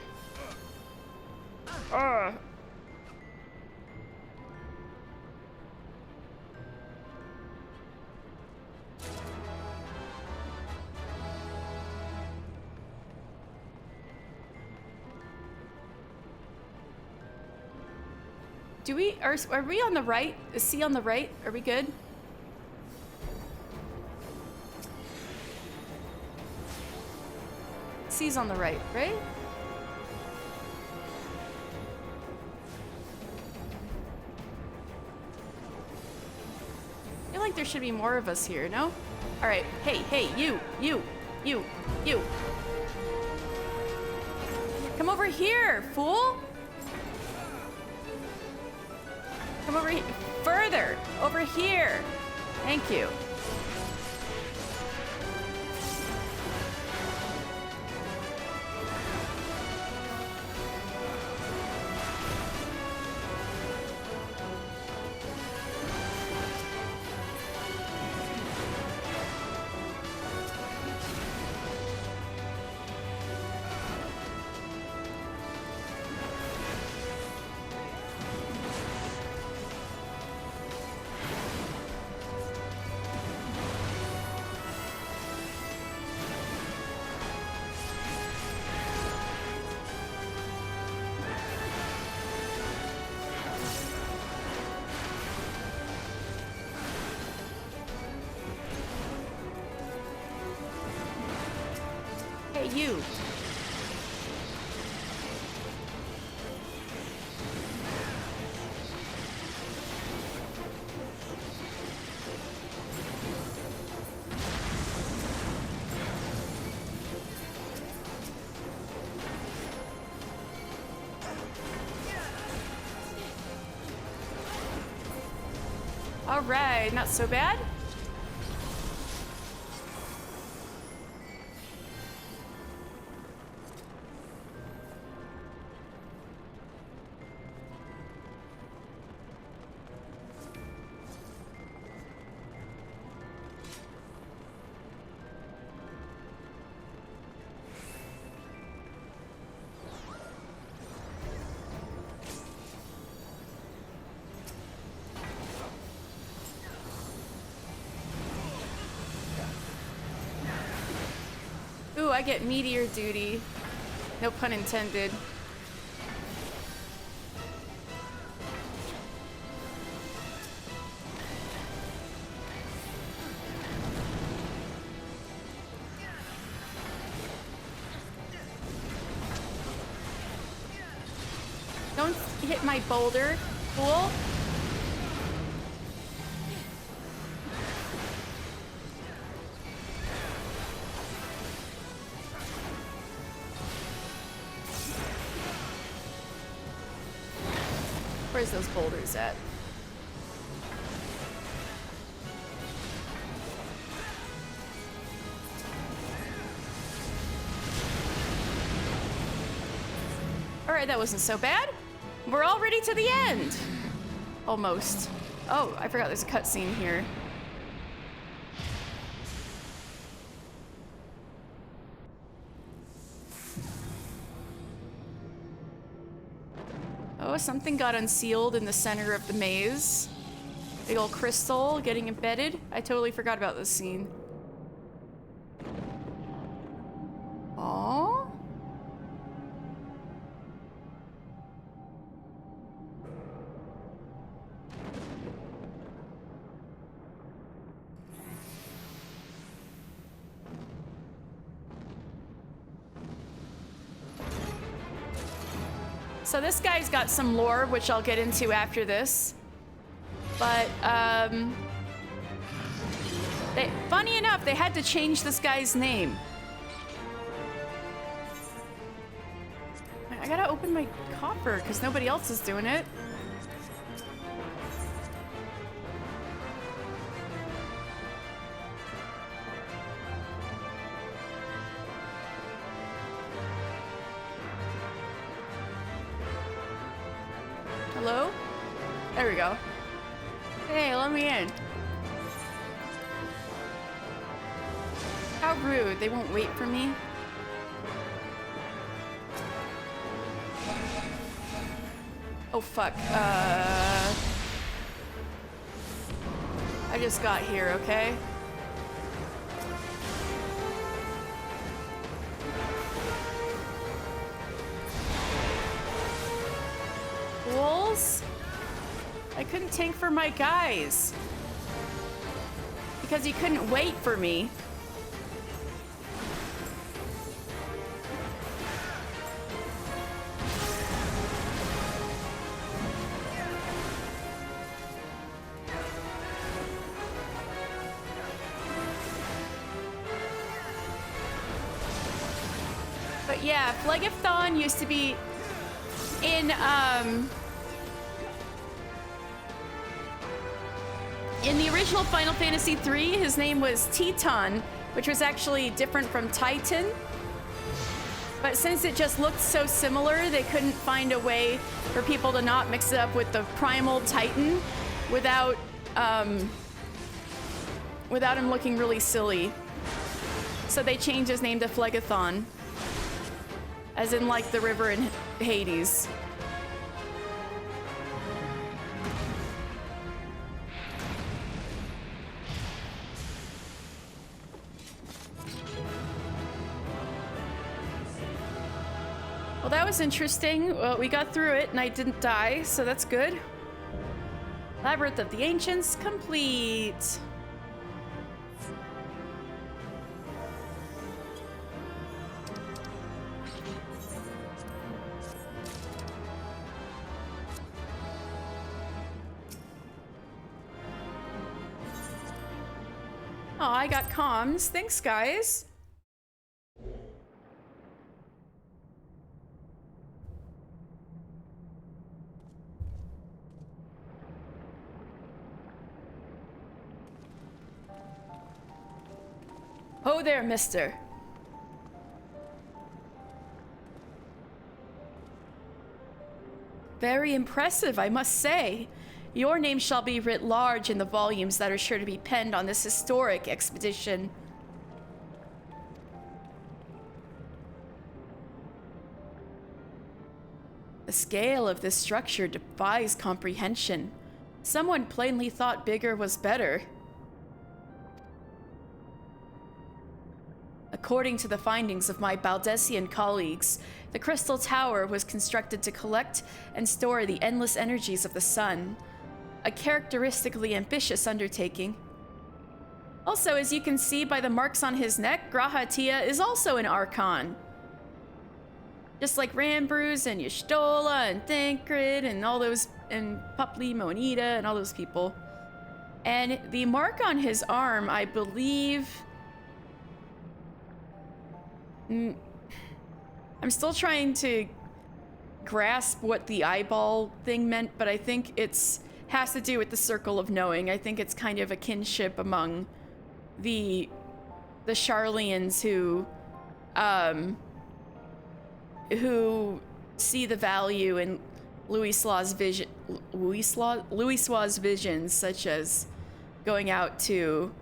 Are we on the right? Is C on the right? Are we good? C's on the right, right? I feel like there should be more of us here, no? All right, hey, you. Come over here, fool! Come over here, further, over here. Thank you. You. All right, not so bad. I get meteor duty. No pun intended. Don't hit my boulder, fool. Where's those boulders at? Alright, that wasn't so bad. We're already to the end. Almost. Oh, I forgot there's a cutscene here. Oh, something got unsealed in the center of the maze. Big old crystal getting embedded. I totally forgot about this scene. Aww. So this guy's got some lore, which I'll get into after this. But, funny enough, they had to change this guy's name. I gotta open my coffer, because nobody else is doing it. Hello? There we go. Hey, let me in. How rude. They won't wait for me. Oh, fuck. I just got here, okay? Wolves? I couldn't tank for my guys. Because he couldn't wait for me. But yeah, Phlegethon used to be in the original Final Fantasy III, his name was Teton, which was actually different from Titan. But since it just looked so similar, they couldn't find a way for people to not mix it up with the Primal Titan without him looking really silly. So they changed his name to Phlegethon, as in like the river in Hades. Well, that was interesting. Well, we got through it and I didn't die, so that's good. Labyrinth of the Ancients complete. Oh, I got comms. Thanks, guys. Oh there, mister. Very impressive, I must say. Your name shall be writ large in the volumes that are sure to be penned on this historic expedition. The scale of this structure defies comprehension. Someone plainly thought bigger was better. A According to the findings of my Baldessian colleagues, the Crystal Tower was constructed to collect and store the endless energies of the sun, a characteristically ambitious undertaking. Also, as you can see by the marks on his neck, G'raha Tia is also an Archon. Just like Rambruz and Y'shtola and Thancred and all those, and Pupli, Monita, and all those people. And the mark on his arm, I believe... I'm still trying to grasp what the eyeball thing meant, but I think it's has to do with the Circle of Knowing. I think it's kind of a kinship among the Sharlayans who see the value in Louislaw's visions, such as going out to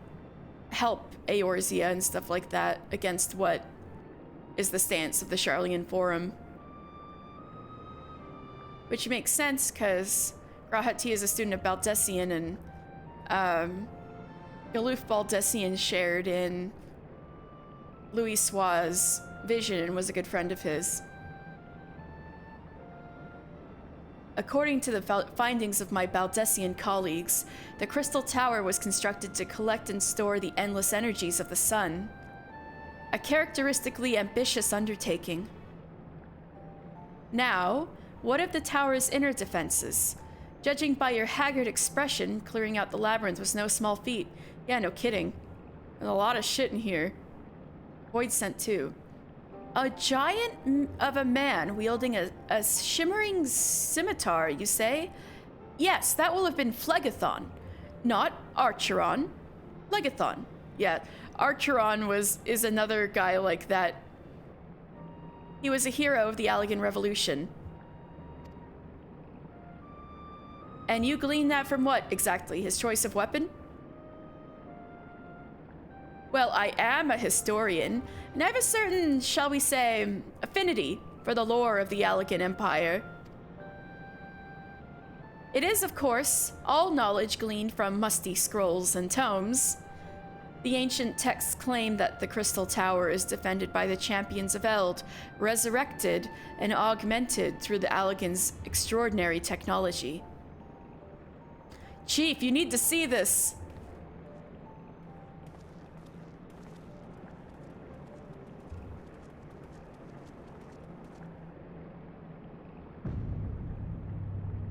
help Eorzea and stuff like that against what is the stance of the Sharlayan Forum. Which makes sense, because G'raha Tia is a student of Baldessian, and Galuf Baldessian shared in Louislaw's vision and was a good friend of his. According to the findings of my Baldessian colleagues, the Crystal Tower was constructed to collect and store the endless energies of the sun. A characteristically ambitious undertaking. Now, what of the tower's inner defenses? Judging by your haggard expression, clearing out the labyrinth was no small feat. Yeah, no kidding. There's a lot of shit in here. Void sent too. A giant of a man wielding a shimmering scimitar, you say? Yes, that will have been Phlegethon, not Archeron. Phlegethon. Yeah, Archeron is another guy like that. He was a hero of the Allagan Revolution. And you glean that from what, exactly? His choice of weapon? Well, I am a historian, and I have a certain, shall we say, affinity for the lore of the Allagan Empire. It is, of course, all knowledge gleaned from musty scrolls and tomes. The ancient texts claim that the Crystal Tower is defended by the champions of Eld, resurrected and augmented through the Allagan's extraordinary technology. Chief, you need to see this.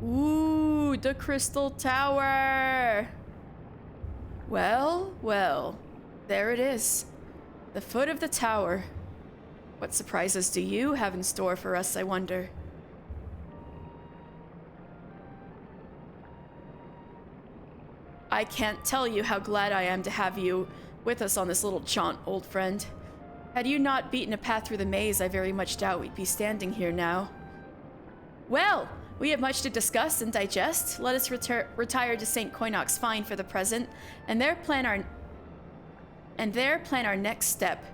Ooh, the Crystal Tower. Well, well, there it is. The foot of the tower. What surprises do you have in store for us, I wonder? I can't tell you how glad I am to have you with us on this little jaunt, old friend. Had you not beaten a path through the maze, I very much doubt we'd be standing here now. Well, we have much to discuss and digest. Let us retire to St. Coinox Fine for the present, and there plan our next step.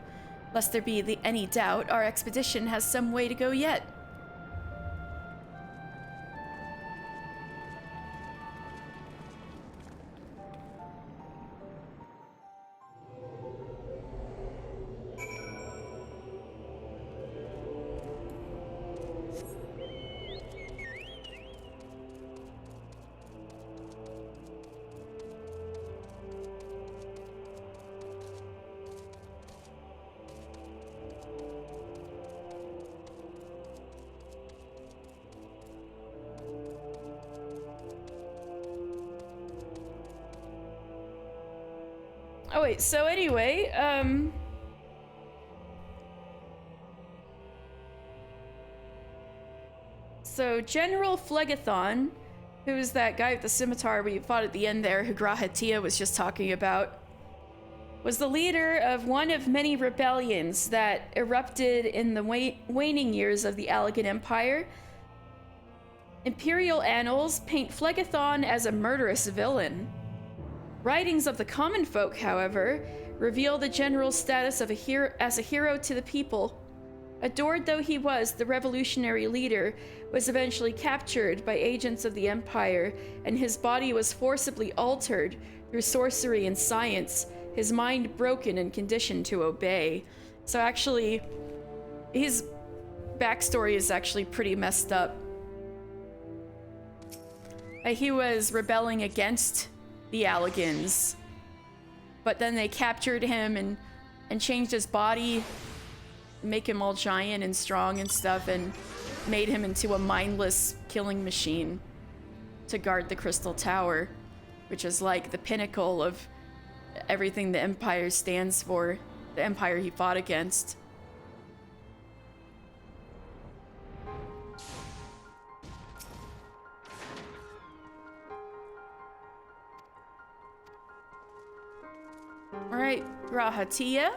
Lest there be any doubt, our expedition has some way to go yet. Oh wait, so anyway, so General Phlegethon, who's that guy with the scimitar we fought at the end there, who G'raha Tia was just talking about, was the leader of one of many rebellions that erupted in the waning years of the Allagan Empire. Imperial annals paint Phlegethon as a murderous villain. Writings of the common folk, however, reveal the general's status of as a hero to the people. Adored though he was, the revolutionary leader was eventually captured by agents of the Empire, and his body was forcibly altered through sorcery and science, his mind broken and conditioned to obey. So actually, his backstory is actually pretty messed up. He was rebelling against the Allagans, but then they captured him and changed his body, make him all giant and strong and stuff, and made him into a mindless killing machine to guard the Crystal Tower, which is like the pinnacle of everything the Empire stands for, the Empire he fought against. Alright, Rahatia.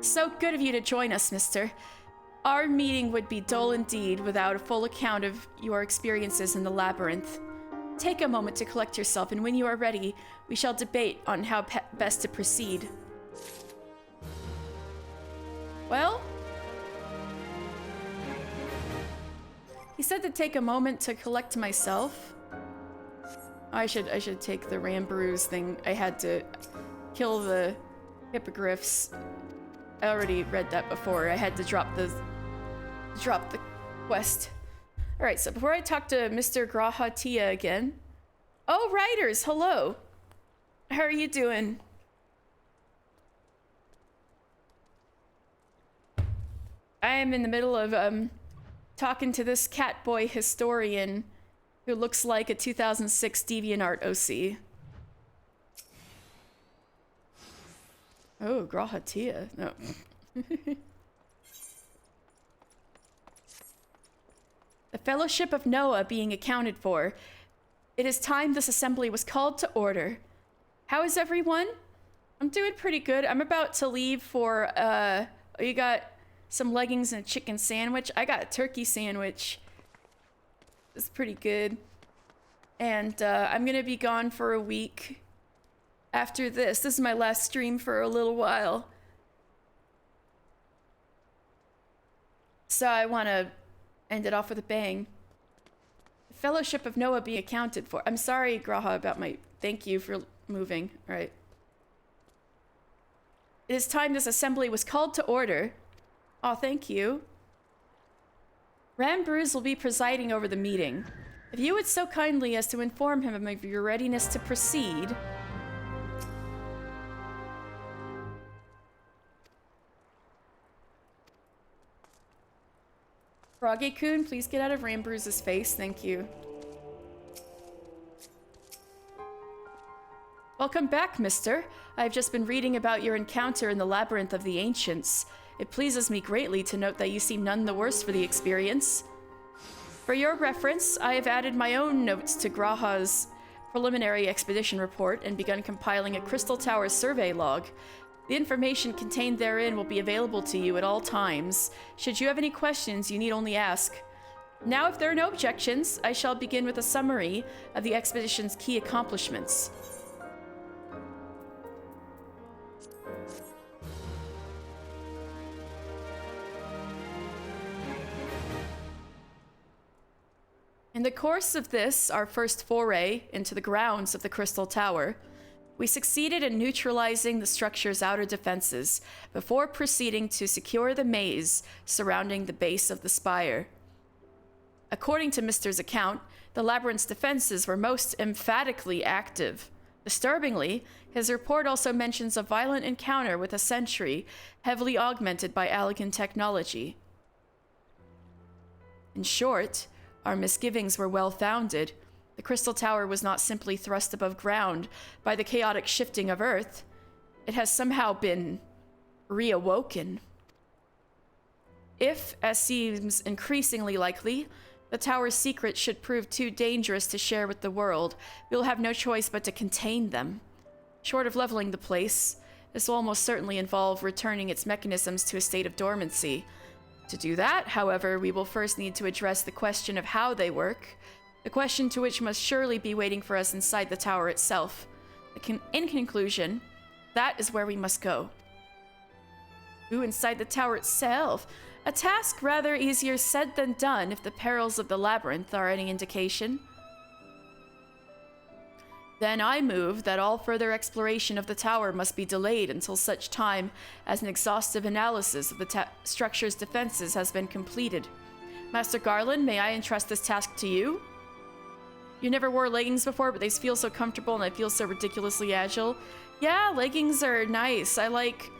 So good of you to join us, mister. Our meeting would be dull indeed without a full account of your experiences in the labyrinth. Take a moment to collect yourself, and when you are ready, we shall debate on how best to proceed. Well, he said to take a moment to collect myself. I should take the Rambrews thing. I had to kill the hippogriffs. I already read that before. I had to drop the quest. All right, so before I talk to Mr. Grahatia again. Oh, writers, hello. How are you doing? I am in the middle of talking to this catboy historian who looks like a 2006 DeviantArt OC. Oh, Grahatia. No. The Fellowship of Noah being accounted for. It is time this assembly was called to order. How is everyone? I'm doing pretty good. I'm about to leave for, you got some leggings and a chicken sandwich. I got a turkey sandwich. It's pretty good. And I'm gonna be gone for a week after this. This is my last stream for a little while. So I want to end it off with a bang. The Fellowship of Noah being accounted for. I'm sorry, Graha, about my... Thank you for moving. All right. It is time this assembly was called to order. Oh, thank you. Rambrews will be presiding over the meeting. If you would so kindly as to inform him of your readiness to proceed... Froggy-kun, please get out of Rambrews' face. Thank you. Welcome back, mister. I've just been reading about your encounter in the Labyrinth of the Ancients. It pleases me greatly to note that you seem none the worse for the experience. For your reference, I have added my own notes to Graha's preliminary expedition report and begun compiling a Crystal Tower survey log. The information contained therein will be available to you at all times. Should you have any questions, you need only ask. Now, if there are no objections, I shall begin with a summary of the expedition's key accomplishments. In the course of this, our first foray into the grounds of the Crystal Tower, we succeeded in neutralizing the structure's outer defenses before proceeding to secure the maze surrounding the base of the spire. According to Mister's account, the labyrinth's defenses were most emphatically active. Disturbingly, his report also mentions a violent encounter with a sentry heavily augmented by Allagan technology. In short, our misgivings were well-founded. The Crystal Tower was not simply thrust above ground by the chaotic shifting of Earth. It has somehow been reawoken. If, as seems increasingly likely, the tower's secrets should prove too dangerous to share with the world, we'll have no choice but to contain them. Short of leveling the place, this will almost certainly involve returning its mechanisms to a state of dormancy. To do that, however, we will first need to address the question of how they work, a question to which must surely be waiting for us inside the tower itself. In conclusion, that is where we must go. Ooh, inside the tower itself. A task rather easier said than done if the perils of the labyrinth are any indication. Then I move that all further exploration of the tower must be delayed until such time as an exhaustive analysis of the structure's defenses has been completed. Master Garland, may I entrust this task to you? You never wore leggings before, but they feel so comfortable and I feel so ridiculously agile. Yeah, leggings are nice. I like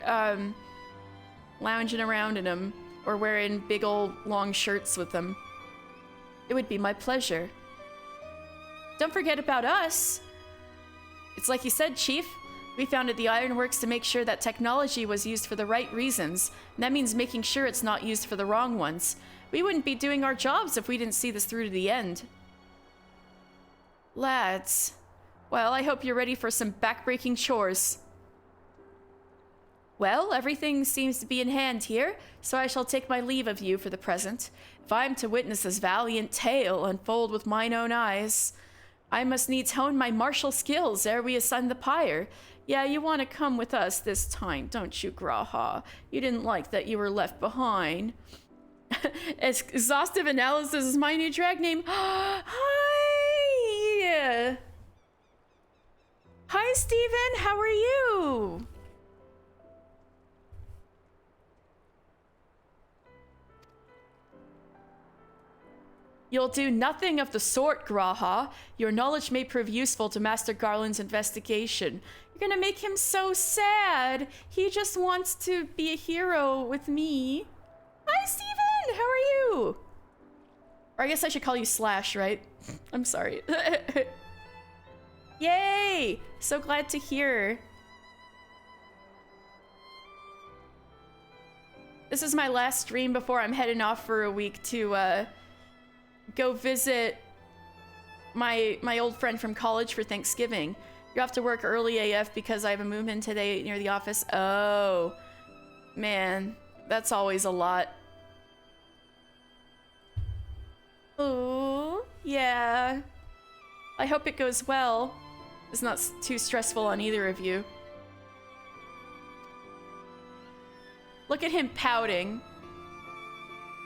lounging around in them or wearing big old long shirts with them. It would be my pleasure. Don't forget about us. It's like you said, Chief. We founded the Ironworks to make sure that technology was used for the right reasons, and that means making sure it's not used for the wrong ones. We wouldn't be doing our jobs if we didn't see this through to the end. Lads, well, I hope you're ready for some backbreaking chores. Well, everything seems to be in hand here, so I shall take my leave of you for the present. If I am to witness this valiant tale unfold with mine own eyes, I must needs hone my martial skills ere we ascend the pyre. Yeah, you want to come with us this time, don't you, G'raha? You didn't like that you were left behind. Exhaustive Analysis is my new drag name. Hi! Hi, Steven! How are you? You'll do nothing of the sort, G'raha. Your knowledge may prove useful to Master Garland's investigation. You're gonna make him so sad. He just wants to be a hero with me. Hi, Steven! How are you? Or I guess I should call you Slash, right? I'm sorry. Yay! So glad to hear. This is my last stream before I'm heading off for a week to, go visit my old friend from college for Thanksgiving. You have to work early AF because I have a move-in today near the office. Oh, man, that's always a lot. Oh, yeah. I hope it goes well. It's not too stressful on either of you. Look at him pouting.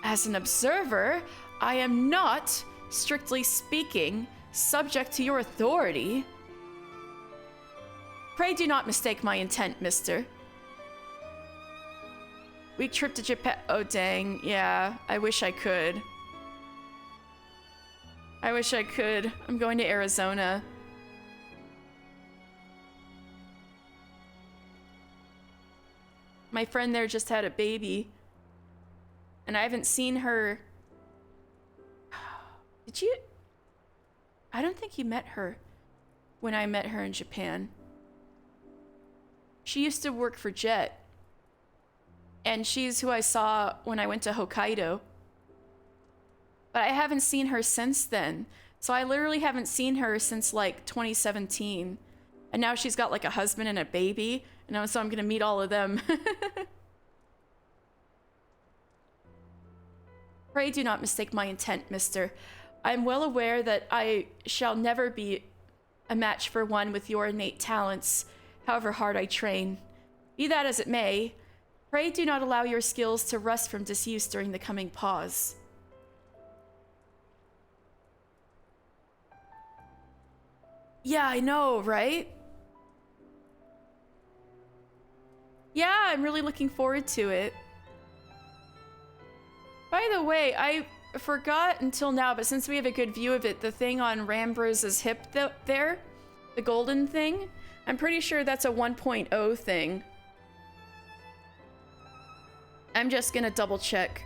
As an observer, I am not, strictly speaking, subject to your authority. Pray do not mistake my intent, mister. Week trip to Japan. Oh, dang. Yeah, I wish I could. I wish I could. I'm going to Arizona. My friend there just had a baby. And I haven't seen her. Did you? I don't think you met her when I met her in Japan. She used to work for Jet. And she's who I saw when I went to Hokkaido. But I haven't seen her since then. So I literally haven't seen her since like 2017. And now she's got like a husband and a baby. And so I'm gonna meet all of them. Pray do not mistake my intent, mister. I am well aware that I shall never be a match for one with your innate talents, however hard I train. Be that as it may, pray do not allow your skills to rust from disuse during the coming pause. Yeah, I know, right? Yeah, I'm really looking forward to it. By the way, I forgot until now, but since we have a good view of it, the thing on Rambrose's hip there, the golden thing, I'm pretty sure that's a 1.0 thing. I'm just gonna double check.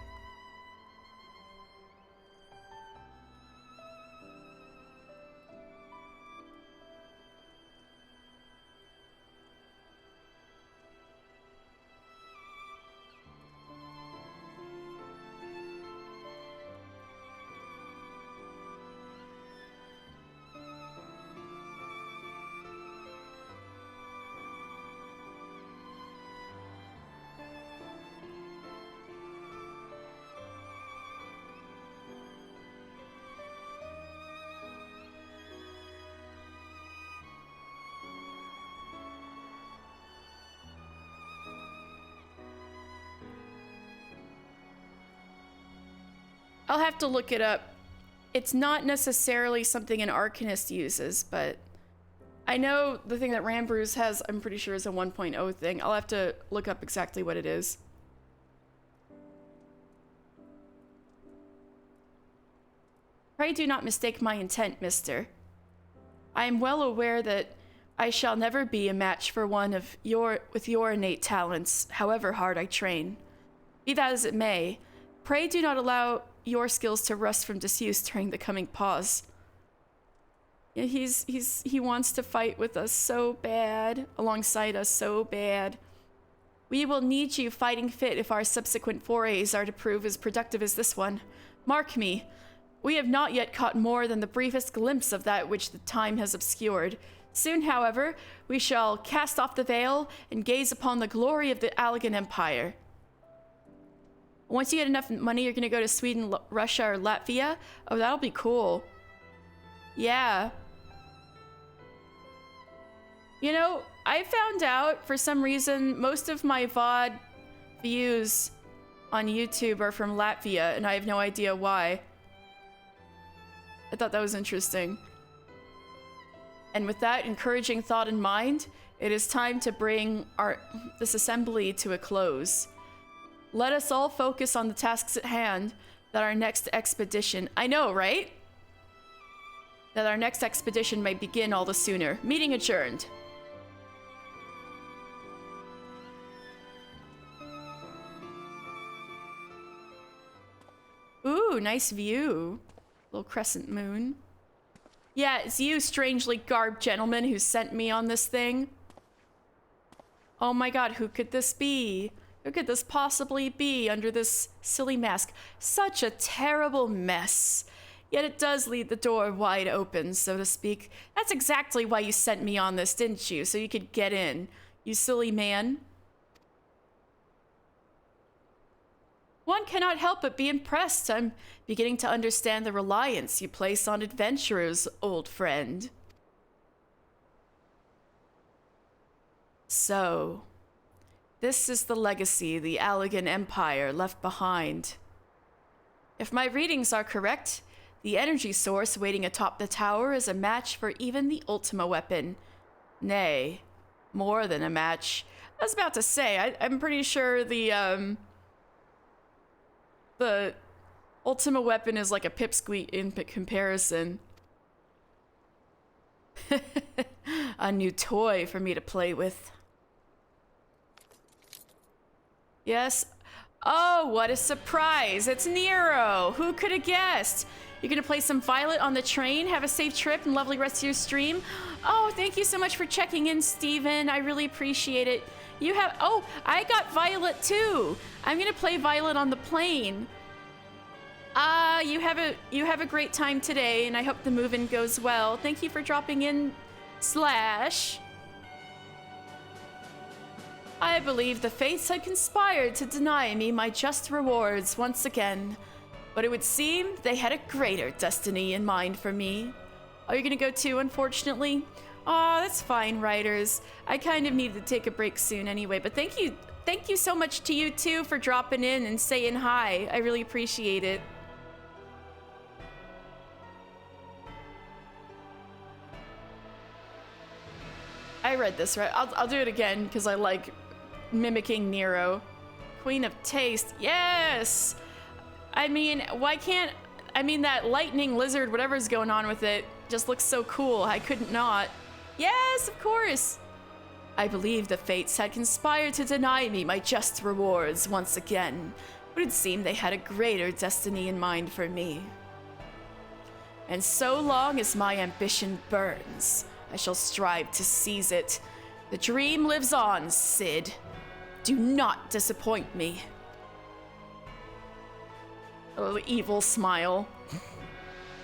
I'll have to look it up. It's not necessarily something an Arcanist uses, but I know the thing that Rambrews has, I'm pretty sure, is a 1.0 thing. I'll have to look up exactly what it is. Pray do not mistake my intent, mister. I am well aware that I shall never be a match for one of with your innate talents, however hard I train. Be that as it may, pray do not allow your skills to rust from disuse during the coming pause. Yeah, he wants to fight with us so bad, alongside us so bad. We will need you fighting fit if our subsequent forays are to prove as productive as this one. Mark me, we have not yet caught more than the briefest glimpse of that which the time has obscured. Soon, however, we shall cast off the veil and gaze upon the glory of the Allagan Empire. Once you get enough money, you're gonna go to Sweden, Russia, or Latvia? Oh, that'll be cool. Yeah. You know, I found out, for some reason, most of my VOD views on YouTube are from Latvia, and I have no idea why. I thought that was interesting. And with that encouraging thought in mind, it is time to bring this assembly to a close. Let us all focus on the tasks at hand, that our next expedition... I know, right? That our next expedition may begin all the sooner. Meeting adjourned. Ooh, nice view. Little crescent moon. Yeah, it's you, strangely garbed gentleman, who sent me on this thing. Oh my god, who could this be? Who could this possibly be under this silly mask? Such a terrible mess. Yet it does leave the door wide open, so to speak. That's exactly why you sent me on this, didn't you? So you could get in. You silly man. One cannot help but be impressed. I'm beginning to understand the reliance you place on adventurers, old friend. So, this is the legacy the Allagan Empire left behind. If my readings are correct, the energy source waiting atop the tower is a match for even the Ultima weapon. Nay, more than a match. I was about to say, I'm pretty sure the Ultima weapon is like a pipsqueak in comparison. A new toy for me to play with. Yes. Oh, what a surprise. It's Nero. Who could have guessed? You're gonna play some Violet on the train? Have a safe trip and lovely rest of your stream. Oh, thank you so much for checking in, Steven. I really appreciate it. You have... Oh, I got Violet too. I'm gonna play Violet on the plane. You have a great time today, and I hope the move-in goes well. Thank you for dropping in, Slash. I believe the fates had conspired to deny me my just rewards once again, but it would seem they had a greater destiny in mind for me. Are you gonna go too, unfortunately? Aw, that's fine, writers. I kind of needed to take a break soon anyway, but thank you so much to you too for dropping in and saying hi. I really appreciate it. I read this, right? I'll do it again because I like mimicking Nero. Queen of Taste, yes! I mean, why can't... I mean, that lightning lizard, whatever's going on with it, just looks so cool. I couldn't not. Yes, of course! I believe the fates had conspired to deny me my just rewards once again, but it seemed they had a greater destiny in mind for me. And so long as my ambition burns, I shall strive to seize it. The dream lives on, Cid. Do not disappoint me. A little evil smile.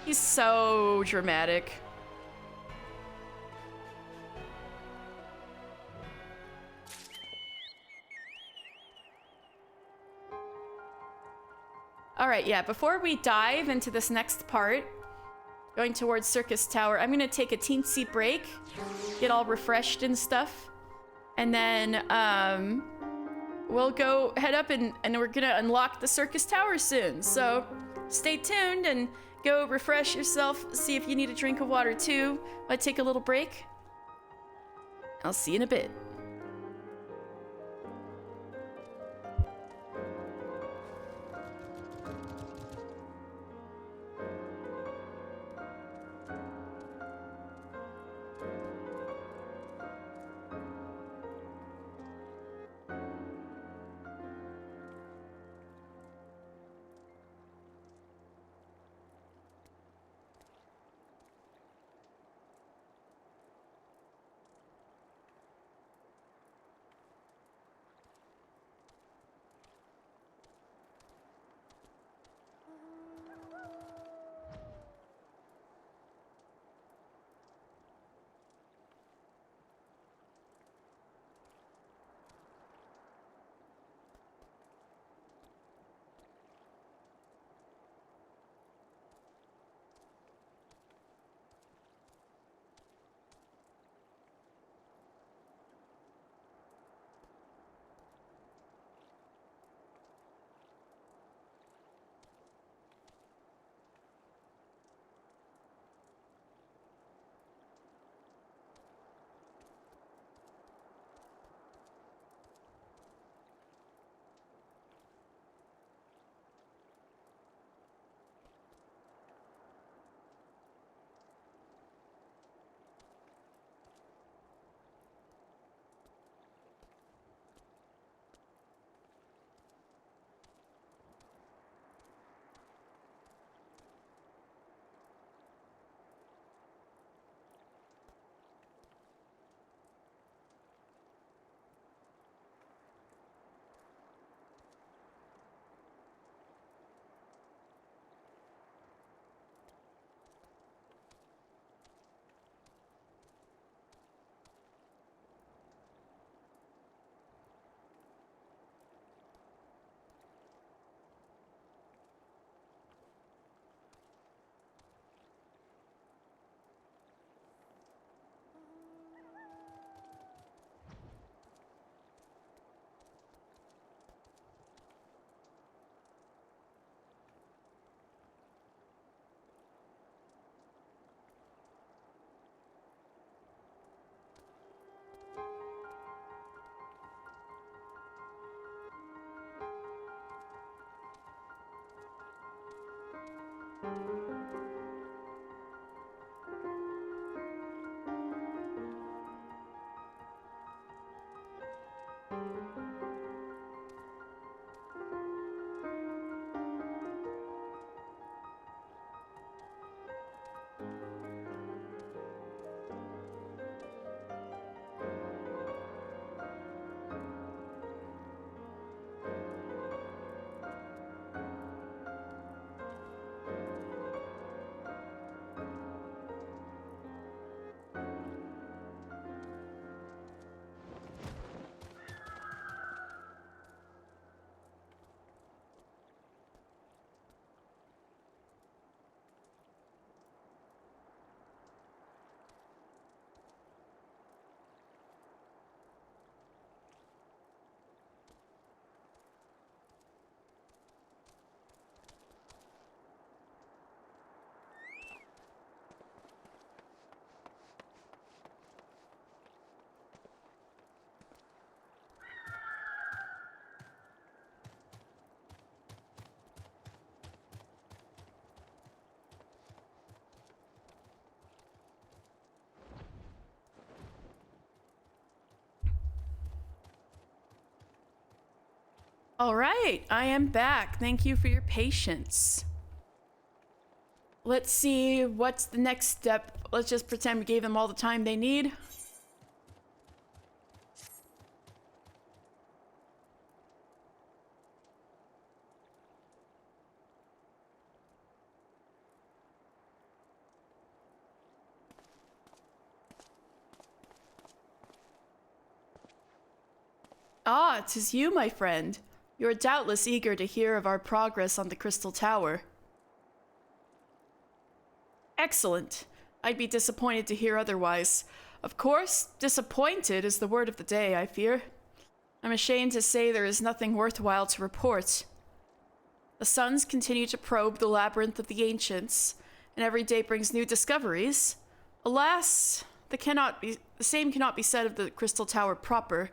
He's so dramatic. All right, yeah, before we dive into this next part, going towards Circus Tower, I'm gonna take a teensy break, get all refreshed and stuff, and then we'll go head up and we're gonna unlock the Circus Tower soon. So stay tuned and go refresh yourself, see if you need a drink of water too. I'll take a little break. I'll see you in a bit. All right, I am back. Thank you for your patience. Let's see, what's the next step? Let's just pretend we gave them all the time they need. Ah, 'tis you, my friend. You are doubtless eager to hear of our progress on the Crystal Tower. Excellent. I'd be disappointed to hear otherwise. Of course, disappointed is the word of the day, I fear. I'm ashamed to say there is nothing worthwhile to report. The suns continue to probe the labyrinth of the ancients, and every day brings new discoveries. Alas, the same cannot be said of the Crystal Tower proper.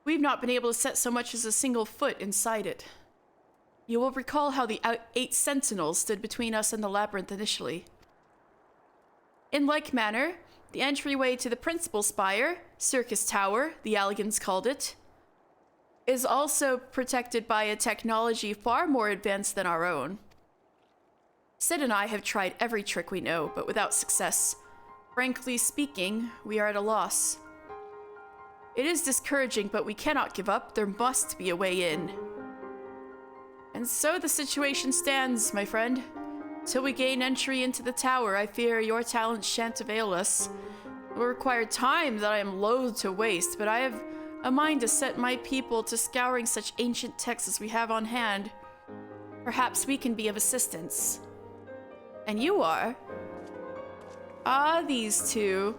We've not been able to set so much as a single foot inside it. You will recall how the 8 sentinels stood between us and the labyrinth initially. In like manner, the entryway to the principal spire, Circus Tower, the Allagans called it, is also protected by a technology far more advanced than our own. Sid and I have tried every trick we know, but without success. Frankly speaking, we are at a loss. It is discouraging, but we cannot give up. There must be a way in. And so the situation stands, my friend. Till we gain entry into the tower, I fear your talents shan't avail us. It will require time that I am loath to waste, but I have a mind to set my people to scouring such ancient texts as we have on hand. Perhaps we can be of assistance. And you are? Ah, these two.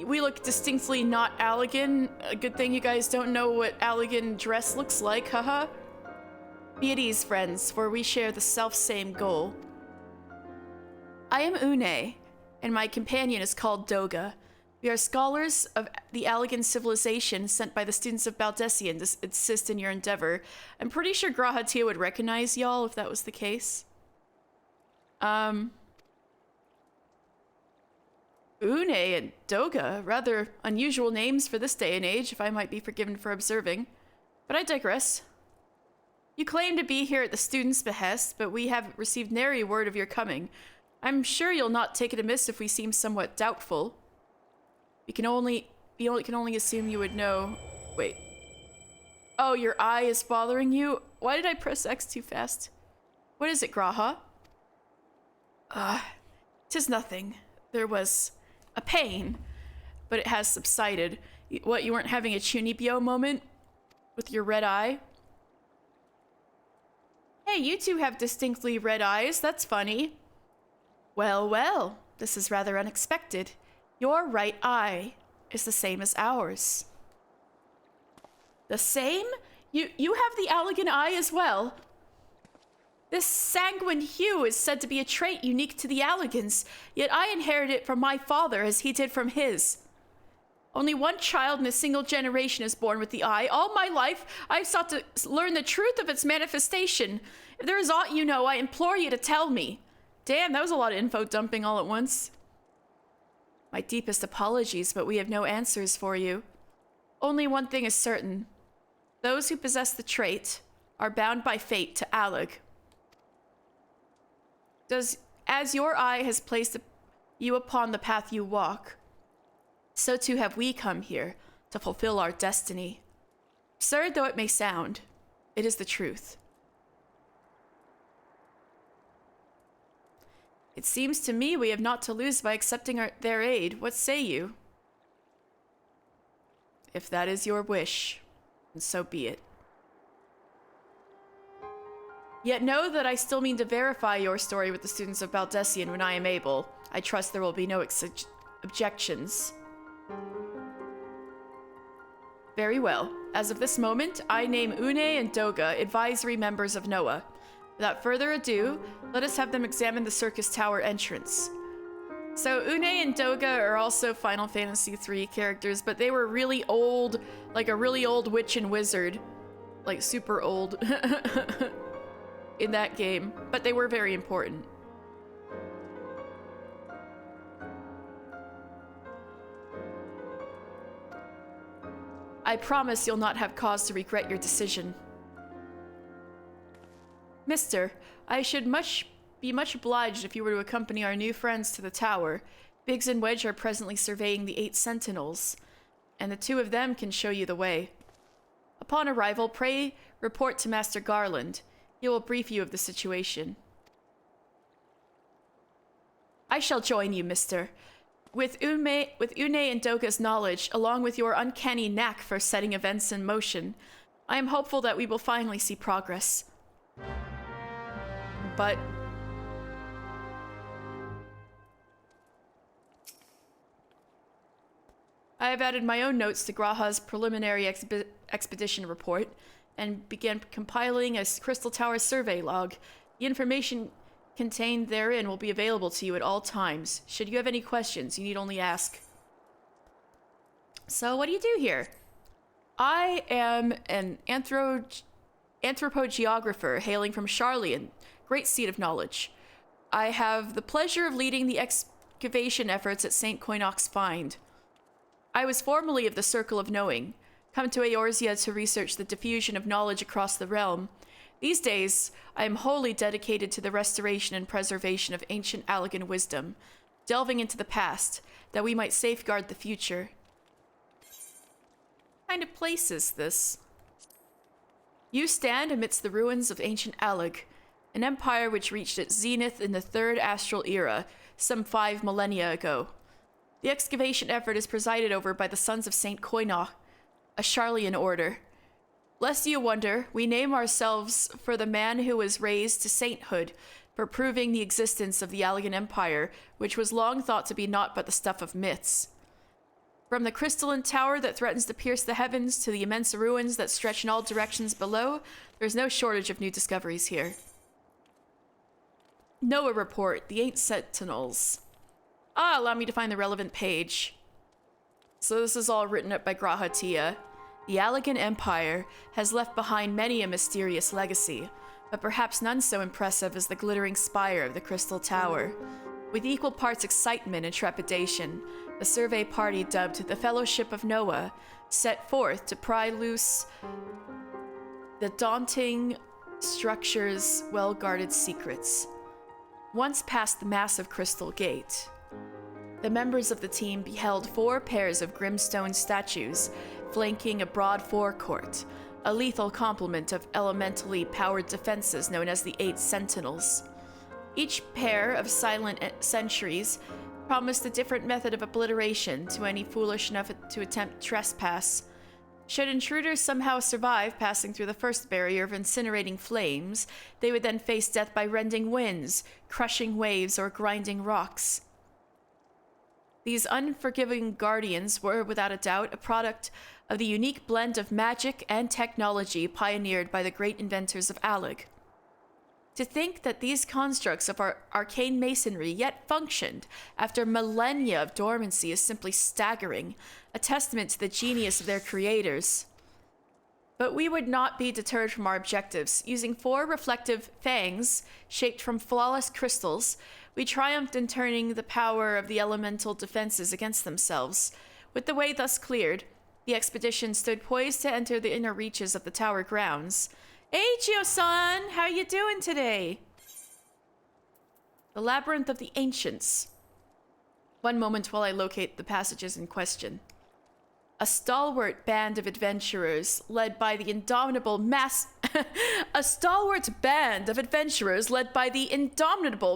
We look distinctly not Allagan. A good thing you guys don't know what Allagan dress looks like, haha. Be at ease, friends, for we share the self-same goal. I am Une, and my companion is called Doga. We are scholars of the Allagan civilization sent by the students of Baldessian to assist in your endeavor. I'm pretty sure Grahatia would recognize y'all if that was the case. Une and Doga, rather unusual names for this day and age, if I might be forgiven for observing. But I digress. You claim to be here at the students' behest, but we have received nary word of your coming. I'm sure you'll not take it amiss if we seem somewhat doubtful. We can only assume you would know. Wait. Oh, your eye is bothering you? Why did I press X too fast? What is it, Graha? 'Tis nothing. There was a pain, but it has subsided. What, you weren't having a Chunibyo moment with your red eye? Hey, you two have distinctly red eyes. That's funny. Well, well, this is rather unexpected. Your right eye is the same as ours. The same? You have the Allagan eye as well? This sanguine hue is said to be a trait unique to the Allagans, yet I inherit it from my father as he did from his. Only one child in a single generation is born with the eye. All my life, I've sought to learn the truth of its manifestation. If there is aught you know, I implore you to tell me. Damn, that was a lot of info dumping all at once. My deepest apologies, but we have no answers for you. Only one thing is certain. Those who possess the trait are bound by fate to Allag. As your eye has placed you upon the path you walk, so too have we come here to fulfill our destiny. Absurd though it may sound, it is the truth. It seems to me we have naught to lose by accepting their aid. What say you? If that is your wish, then so be it. Yet know that I still mean to verify your story with the students of Baldessian when I am able. I trust there will be no objections. Very well. As of this moment, I name Une and Doga advisory members of Noah. Without further ado, let us have them examine the Circus Tower entrance. So Une and Doga are also Final Fantasy III characters, but they were really old, like a really old witch and wizard. Like super old. In that game, but they were very important. I promise you'll not have cause to regret your decision. Mister, I should be much obliged if you were to accompany our new friends to the tower. Biggs and Wedge are presently surveying the 8 sentinels, and the 2 of them can show you the way. Upon arrival, pray report to Master Garland. He will brief you of the situation. I shall join you, mister. With Une and Doga's knowledge, along with your uncanny knack for setting events in motion, I am hopeful that we will finally see progress. But I have added my own notes to Graha's preliminary expedition report and began compiling a Crystal Tower survey log. The information contained therein will be available to you at all times. Should you have any questions, you need only ask. So what do you do here? I am an anthropogeographer hailing from Sharlayan, great seat of knowledge. I have the pleasure of leading the excavation efforts at St. Koinox Find. I was formerly of the Circle of Knowing, come to Eorzea to research the diffusion of knowledge across the realm. These days, I am wholly dedicated to the restoration and preservation of ancient Allagan wisdom, delving into the past, that we might safeguard the future. What kind of place is this? You stand amidst the ruins of ancient Allag, an empire which reached its zenith in the Third Astral Era, some 5 millennia ago. The excavation effort is presided over by the Sons of St. Koinoch, a Sharlayan order. Lest you wonder, we name ourselves for the man who was raised to sainthood for proving the existence of the Allagan Empire, which was long thought to be naught but the stuff of myths. From the crystalline tower that threatens to pierce the heavens to the immense ruins that stretch in all directions below, there's no shortage of new discoveries here. Noah Report, the 8 Sentinels. Allow me to find the relevant page. So this is all written up by G'raha Tia. The Allagan Empire has left behind many a mysterious legacy, but perhaps none so impressive as the glittering spire of the Crystal Tower. With equal parts excitement and trepidation, the survey party dubbed the Fellowship of Noah set forth to pry loose the daunting structure's well-guarded secrets. Once past the massive crystal gate, the members of the team beheld 4 pairs of grimstone statues flanking a broad forecourt, a lethal complement of elementally powered defenses known as the 8 Sentinels. Each pair of silent sentries promised a different method of obliteration to any foolish enough to attempt trespass. Should intruders somehow survive passing through the first barrier of incinerating flames, they would then face death by rending winds, crushing waves, or grinding rocks. These unforgiving guardians were, without a doubt, a product of the unique blend of magic and technology pioneered by the great inventors of Allag. To think that these constructs of our arcane masonry yet functioned after millennia of dormancy is simply staggering, a testament to the genius of their creators. But we would not be deterred from our objectives. Using 4 reflective fangs shaped from flawless crystals, we triumphed in turning the power of the elemental defenses against themselves. With the way thus cleared, the expedition stood poised to enter the inner reaches of the tower grounds. Hey, Gio-san! How you doing today? The Labyrinth of the Ancients. One moment while I locate the passages in question. A stalwart band of adventurers led by the indomitable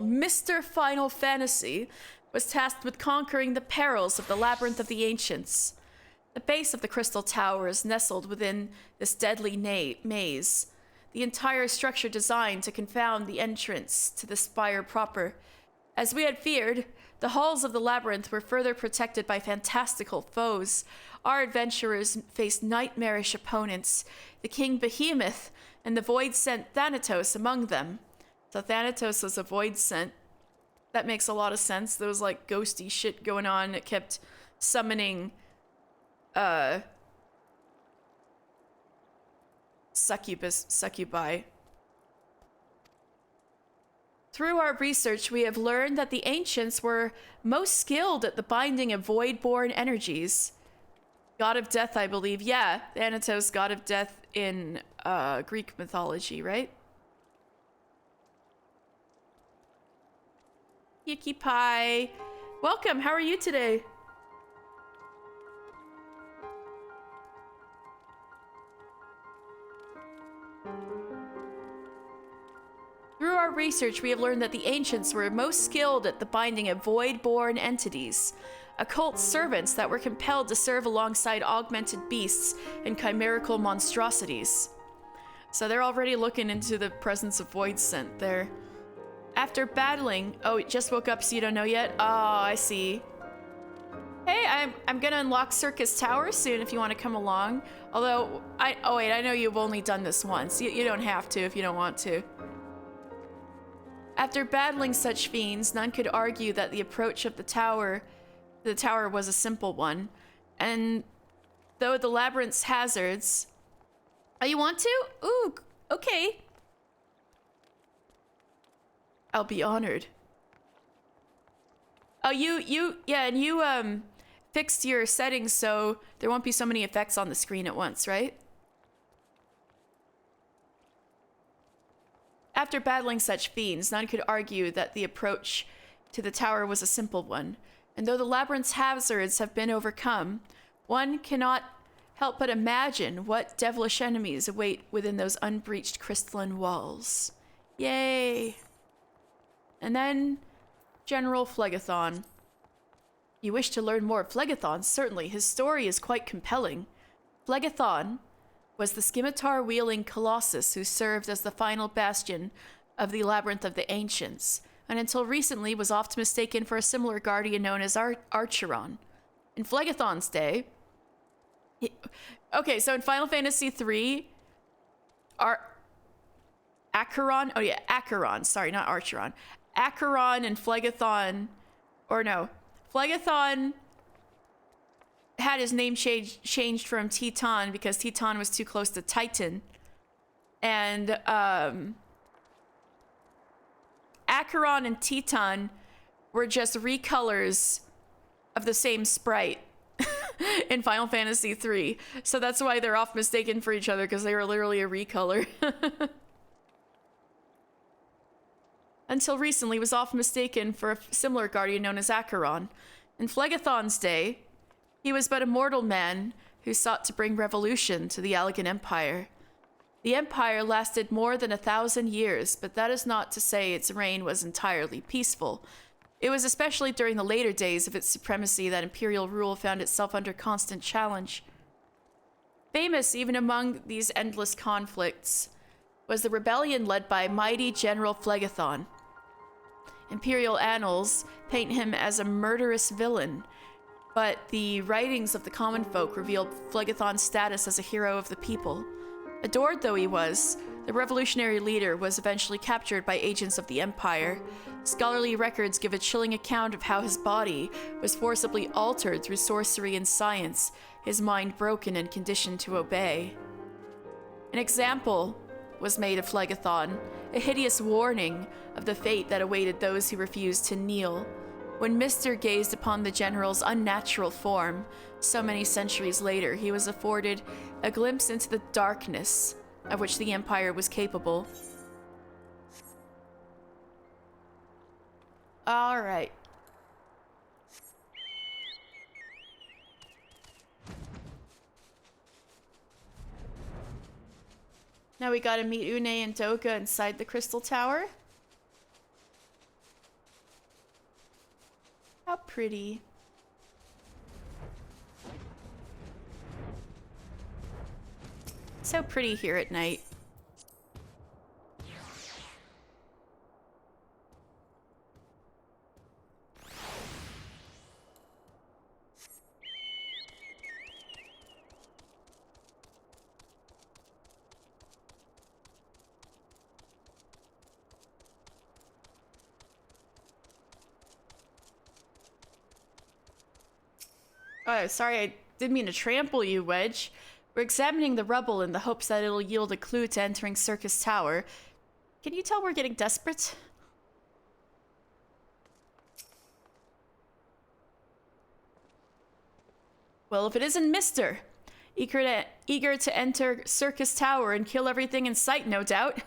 Mr. Final Fantasy was tasked with conquering the perils of the Labyrinth of the Ancients. The base of the Crystal Tower is nestled within this deadly maze, the entire structure designed to confound the entrance to the spire proper. As we had feared, the halls of the labyrinth were further protected by fantastical foes. Our adventurers faced nightmarish opponents, the King Behemoth and the Void-Sent Thanatos among them. So Thanatos was a Void-Sent. That makes a lot of sense. There was like ghosty shit going on. It kept summoning succubi. Through our research, we have learned that the ancients were most skilled at the binding of void-born energies. God of death, I believe. Yeah, Thanatos, god of death in Greek mythology, right? Yuki Pie. Welcome, how are you today? Through our research, we have learned that the ancients were most skilled at the binding of void-born entities, occult servants that were compelled to serve alongside augmented beasts and chimerical monstrosities. So they're already looking into the presence of Void-Sent there. After battling... Oh, it just woke up so you don't know yet? Oh, I see. Hey, I'm gonna unlock Circus Tower soon if you want to come along. Although, oh wait, I know you've only done this once. You don't have to if you don't want to. After battling such fiends, none could argue that the approach of the tower was a simple one, and though the labyrinth's hazards... Oh, you want to? Ooh, okay. I'll be honored. Oh, yeah, and you, fixed your settings so there won't be so many effects on the screen at once, right? After battling such fiends, none could argue that the approach to the tower was a simple one. And though the labyrinth's hazards have been overcome, one cannot help but imagine what devilish enemies await within those unbreached crystalline walls. Yay! And then, General Phlegethon. You wish to learn more of Phlegethon? Certainly, his story is quite compelling. Phlegethon was the scimitar-wielding colossus who served as the final bastion of the Labyrinth of the Ancients, and until recently was oft mistaken for a similar guardian known as Archeron. In Phlegethon's day... Okay, so in Final Fantasy III, Acheron... Oh yeah, Acheron. Sorry, not Archeron. Acheron and Phlegethon... Or no. Phlegethon had his name changed from Teton because Teton was too close to Titan. And Acheron and Teton were just recolors of the same sprite in Final Fantasy III. So that's why they're oft mistaken for each other, because they were literally a recolor. Until recently was often mistaken for a similar guardian known as Acheron. In Phlegethon's day, he was but a mortal man who sought to bring revolution to the Allagan Empire. The Empire lasted more than 1,000 years, but that is not to say its reign was entirely peaceful. It was especially during the later days of its supremacy that imperial rule found itself under constant challenge. Famous even among these endless conflicts was the rebellion led by mighty General Phlegethon. Imperial annals paint him as a murderous villain, but the writings of the common folk revealed Phlegethon's status as a hero of the people. Adored though he was, the revolutionary leader was eventually captured by agents of the Empire. Scholarly records give a chilling account of how his body was forcibly altered through sorcery and science, his mind broken and conditioned to obey. An example was made of Phlegethon, a hideous warning of the fate that awaited those who refused to kneel. When Mister gazed upon the general's unnatural form, so many centuries later, he was afforded a glimpse into the darkness of which the Empire was capable. All right. Now we gotta meet Une and Doga inside the Crystal Tower. How pretty. So pretty here at night. Oh, sorry, I didn't mean to trample you, Wedge. We're examining the rubble in the hopes that it'll yield a clue to entering Circus Tower. Can you tell we're getting desperate? Well, if it isn't Mister, eager to enter Circus Tower and kill everything in sight, no doubt.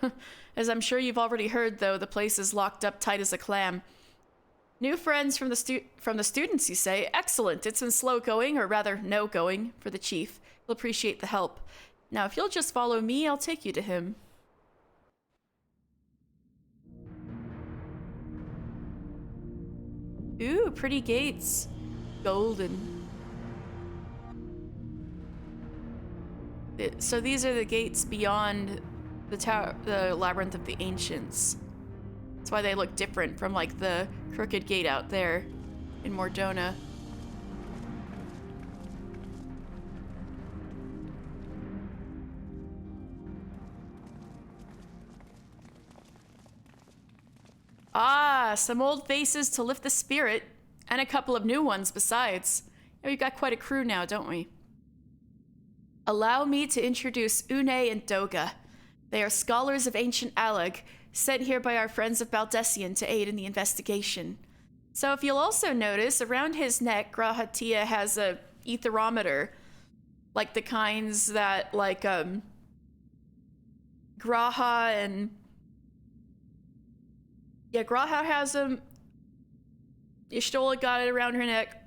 As I'm sure you've already heard, though, the place is locked up tight as a clam. New friends from the students, you say? Excellent. It's been slow going, or rather, no going, for the chief. He'll appreciate the help. Now, if you'll just follow me, I'll take you to him. Ooh, pretty gates. Golden. So these are the gates beyond the tower, the Labyrinth of the Ancients. That's why they look different from, like, the crooked gate out there in Mordona. Ah, some old faces to lift the spirit, and a couple of new ones besides. Yeah, we've got quite a crew now, don't we? Allow me to introduce Une and Doga. They are scholars of ancient Alag, sent here by our friends of Baldessian to aid in the investigation. So if you'll also notice, around his neck, Grahatia has a etherometer, like the kinds that, Graha and... Yeah, Graha has them. Y'shtola got it around her neck.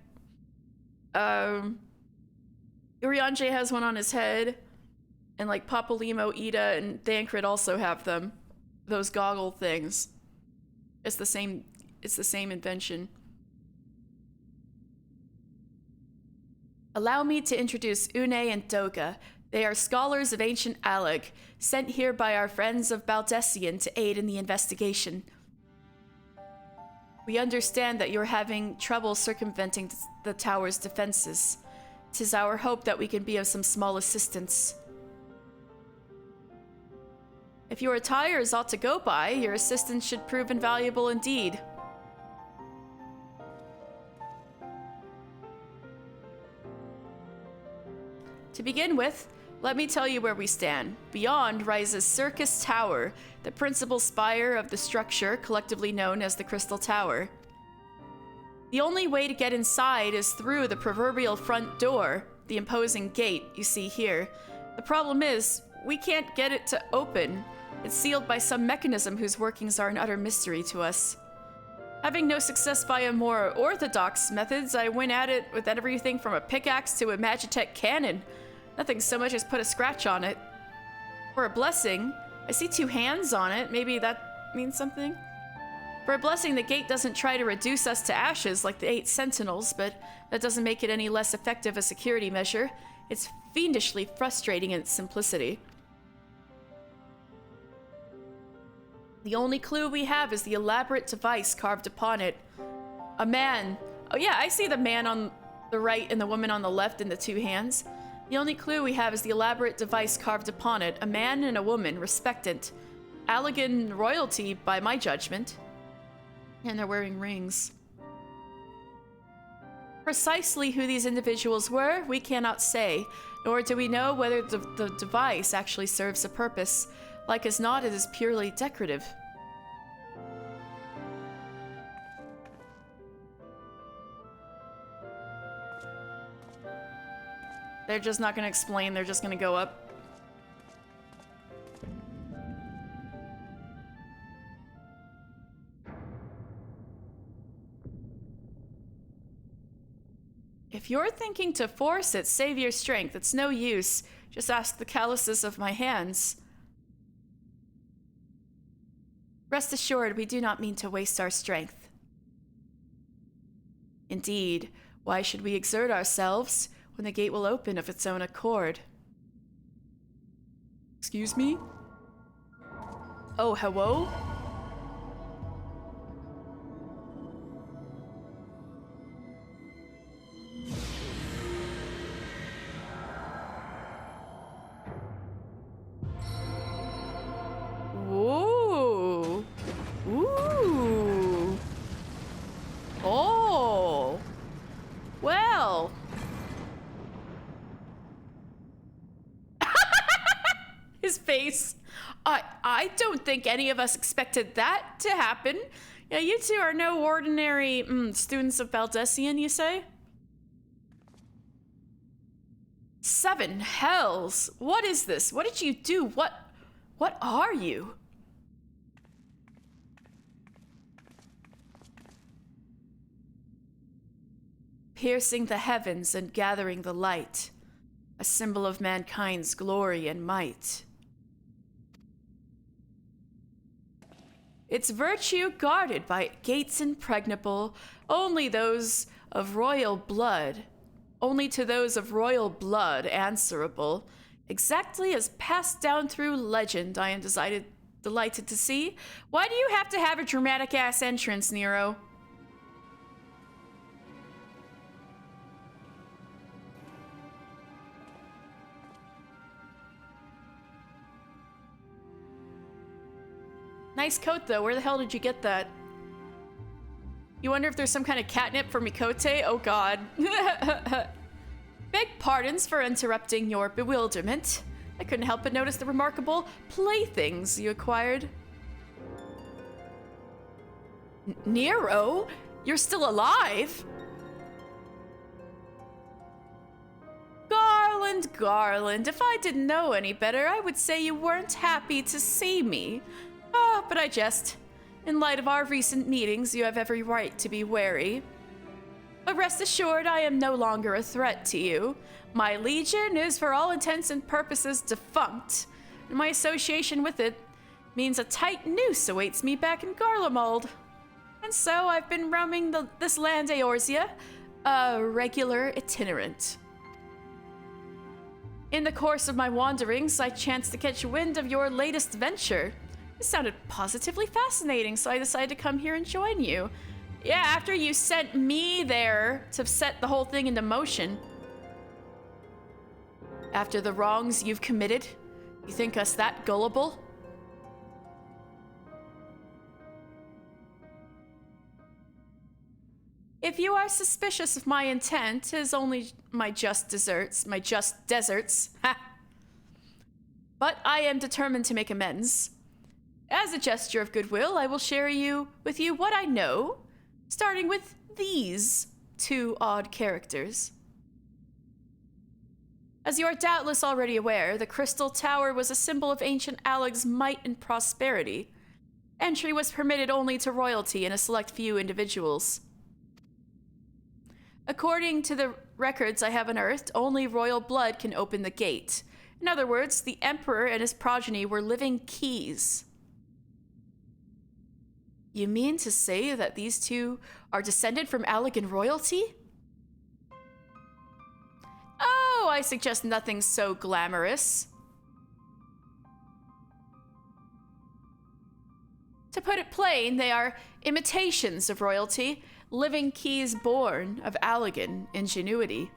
Urianger has one on his head. And like Papalymo, Ida, and Thancred also have them. Those goggle things. It's the same invention. Allow me to introduce Une and Doga. They are scholars of ancient Alag, sent here by our friends of Baldessian to aid in the investigation. We understand that you're having trouble circumventing the tower's defenses. 'Tis our hope that we can be of some small assistance. If your attire is aught to go by, your assistance should prove invaluable indeed. To begin with, let me tell you where we stand. Beyond rises Circus Tower, the principal spire of the structure collectively known as the Crystal Tower. The only way to get inside is through the proverbial front door, the imposing gate you see here. The problem is, we can't get it to open. It's sealed by some mechanism whose workings are an utter mystery to us. Having no success via more orthodox methods, I went at it with everything from a pickaxe to a Magitech cannon. Nothing so much as put a scratch on it. For a blessing, I see 2 hands on it. Maybe that means something? For a blessing, the gate doesn't try to reduce us to ashes like the 8 sentinels, but that doesn't make it any less effective a security measure. It's fiendishly frustrating in its simplicity. The only clue we have is the elaborate device carved upon it. A man. Oh yeah, I see the man on the right and the woman on the left in the 2 hands. The only clue we have is the elaborate device carved upon it. A man and a woman, respectant. Allagan royalty, by my judgment. And they're wearing rings. Precisely who these individuals were, we cannot say, nor do we know whether the device actually serves a purpose. Like as not, it is purely decorative. They're just not gonna explain, they're just gonna go up. If you're thinking to force it, save your strength. It's no use. Just ask the calluses of my hands. Rest assured, we do not mean to waste our strength. Indeed, why should we exert ourselves when the gate will open of its own accord? Excuse me? Oh, hello? Ooh. Ooh. Oh. Well. His face. I don't think any of us expected that to happen. Yeah, you two are no ordinary students of Baldessian, you say? 7 hells. What is this? What did you do? What are you? Piercing the heavens and gathering the light, a symbol of mankind's glory and might. Its virtue guarded by gates impregnable, only to those of royal blood answerable, exactly as passed down through legend. I am delighted to see. Why do you have to have a dramatic ass entrance, Nero? Nice coat, though. Where the hell did you get that? You wonder if there's some kind of catnip for Mikote? Oh, God. Beg pardons for interrupting your bewilderment. I couldn't help but notice the remarkable playthings you acquired. Nero? You're still alive? Garland, Garland, if I didn't know any better, I would say you weren't happy to see me. Ah, but I jest. In light of our recent meetings, you have every right to be wary. But rest assured, I am no longer a threat to you. My legion is, for all intents and purposes, defunct, and my association with it means a tight noose awaits me back in Garlemald. And so I've been roaming this land Eorzea, a regular itinerant. In the course of my wanderings, I chanced to catch wind of your latest venture. It sounded positively fascinating, so I decided to come here and join you. Yeah, after you sent me there to set the whole thing into motion. After the wrongs you've committed, you think us that gullible? If you are suspicious of my intent, it is only my just deserts, ha! But I am determined to make amends. As a gesture of goodwill, I will share with you what I know, starting with these two odd characters. As you are doubtless already aware, the Crystal Tower was a symbol of ancient Alleg's might and prosperity. Entry was permitted only to royalty and a select few individuals. According to the records I have unearthed, only royal blood can open the gate. In other words, the Emperor and his progeny were living keys. You mean to say that these two are descended from Allegan royalty? Oh, I suggest nothing so glamorous. To put it plain, they are imitations of royalty, living keys born of Allegan ingenuity.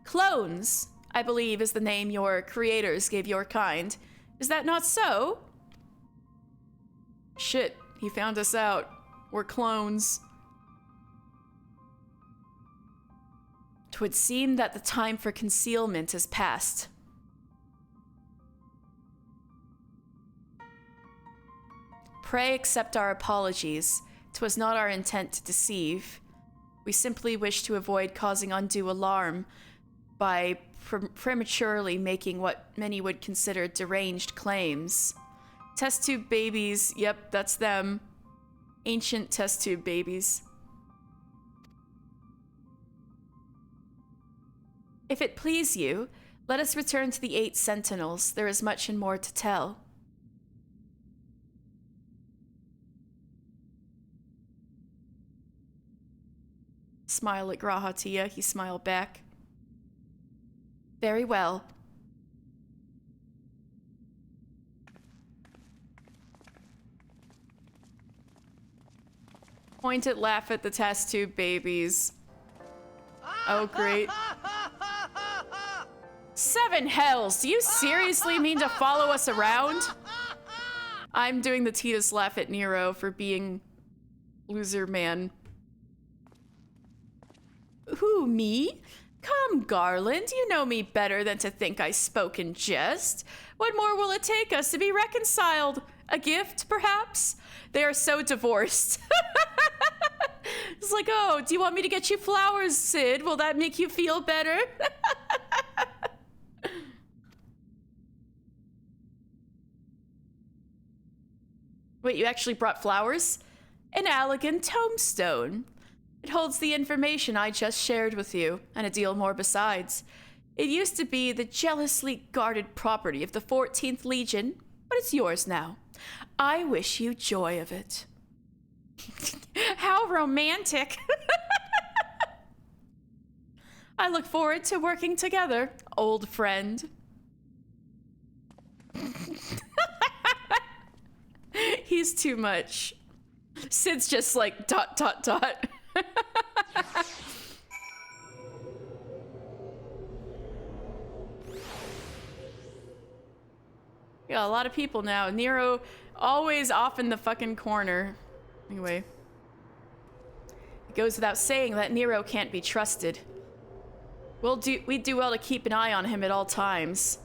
Clones, I believe, is the name your creators gave your kind. Is that not so? Shit, he found us out. We're clones. 'Twould seem that the time for concealment has passed. Pray accept our apologies. 'Twas not our intent to deceive. We simply wish to avoid causing undue alarm by prematurely making what many would consider deranged claims. Test tube babies, yep, that's them. Ancient test tube babies. If it please you, let us return to the 8 sentinels. There is much and more to tell. Smile at Grahatia. He smiled back. Very well. Point at, laugh at the test tube babies. Oh, great. 7 hells! Do you seriously mean to follow us around? I'm doing the Titus laugh at Nero for being loser man. Who, me? Come, Garland, you know me better than to think I spoke in jest. What more will it take us to be reconciled? A gift, perhaps? They are so divorced. It's like, oh, do you want me to get you flowers, Sid? Will that make you feel better? Wait, you actually brought flowers? An Allegan tombstone. It holds the information I just shared with you, and a deal more besides. It used to be the jealously guarded property of the 14th Legion, but it's yours now. I wish you joy of it. How romantic. I look forward to working together, old friend. He's too much. Sid's just like ... Yeah, a lot of people now. Nero always off in the fucking corner. Anyway. It goes without saying that Nero can't be trusted. We'd do well to keep an eye on him at all times.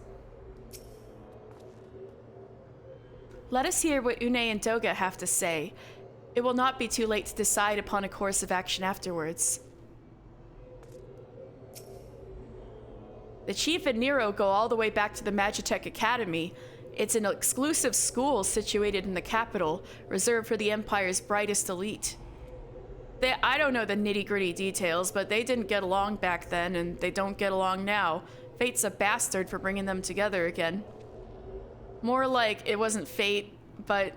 Let us hear what Une and Doga have to say. It will not be too late to decide upon a course of action afterwards. The Chief and Nero go all the way back to the Magitech Academy. It's an exclusive school situated in the capital, reserved for the Empire's brightest elite. I don't know the nitty-gritty details, but they didn't get along back then, and they don't get along now. Fate's a bastard for bringing them together again. More like it wasn't fate, but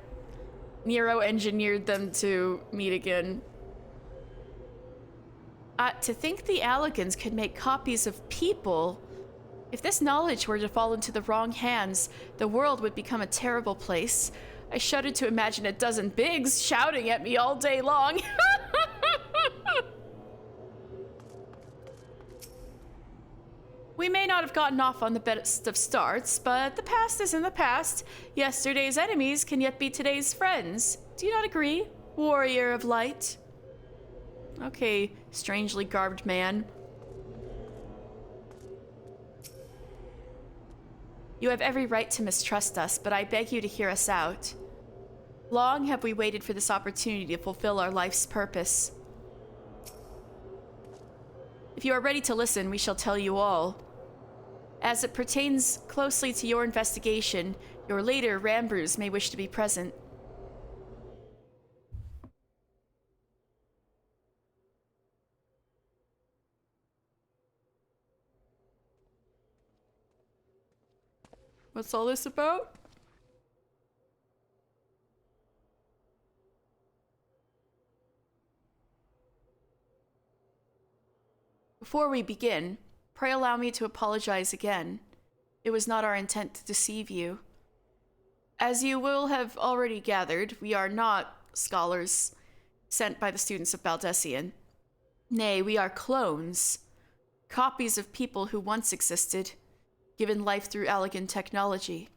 Nero engineered them to meet again. To think the Allagans could make copies of people. If this knowledge were to fall into the wrong hands, the world would become a terrible place. I shuddered to imagine a dozen Bigs shouting at me all day long. We may not have gotten off on the best of starts, but the past is in the past. Yesterday's enemies can yet be today's friends. Do you not agree, warrior of light? Okay, strangely garbed man. You have every right to mistrust us, but I beg you to hear us out. Long have we waited for this opportunity to fulfill our life's purpose. If you are ready to listen, we shall tell you all. As it pertains closely to your investigation, your later Rambrus may wish to be present. What's all this about? Before we begin, pray allow me to apologize again. It was not our intent to deceive you. As you will have already gathered, we are not scholars sent by the students of Baldesion. Nay, we are clones, copies of people who once existed, given life through Allagan technology.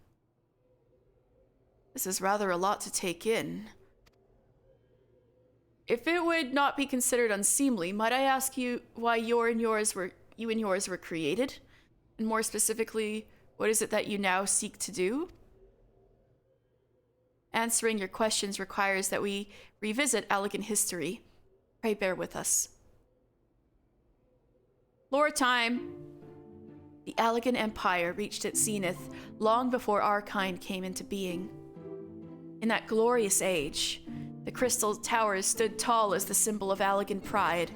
This is rather a lot to take in. If it would not be considered unseemly, might I ask you why you and yours were created? And more specifically, what is it that you now seek to do? Answering your questions requires that we revisit Allagan history. Pray bear with us. Lore time! The Allagan Empire reached its zenith long before our kind came into being. In that glorious age, the crystal towers stood tall as the symbol of Allagan pride.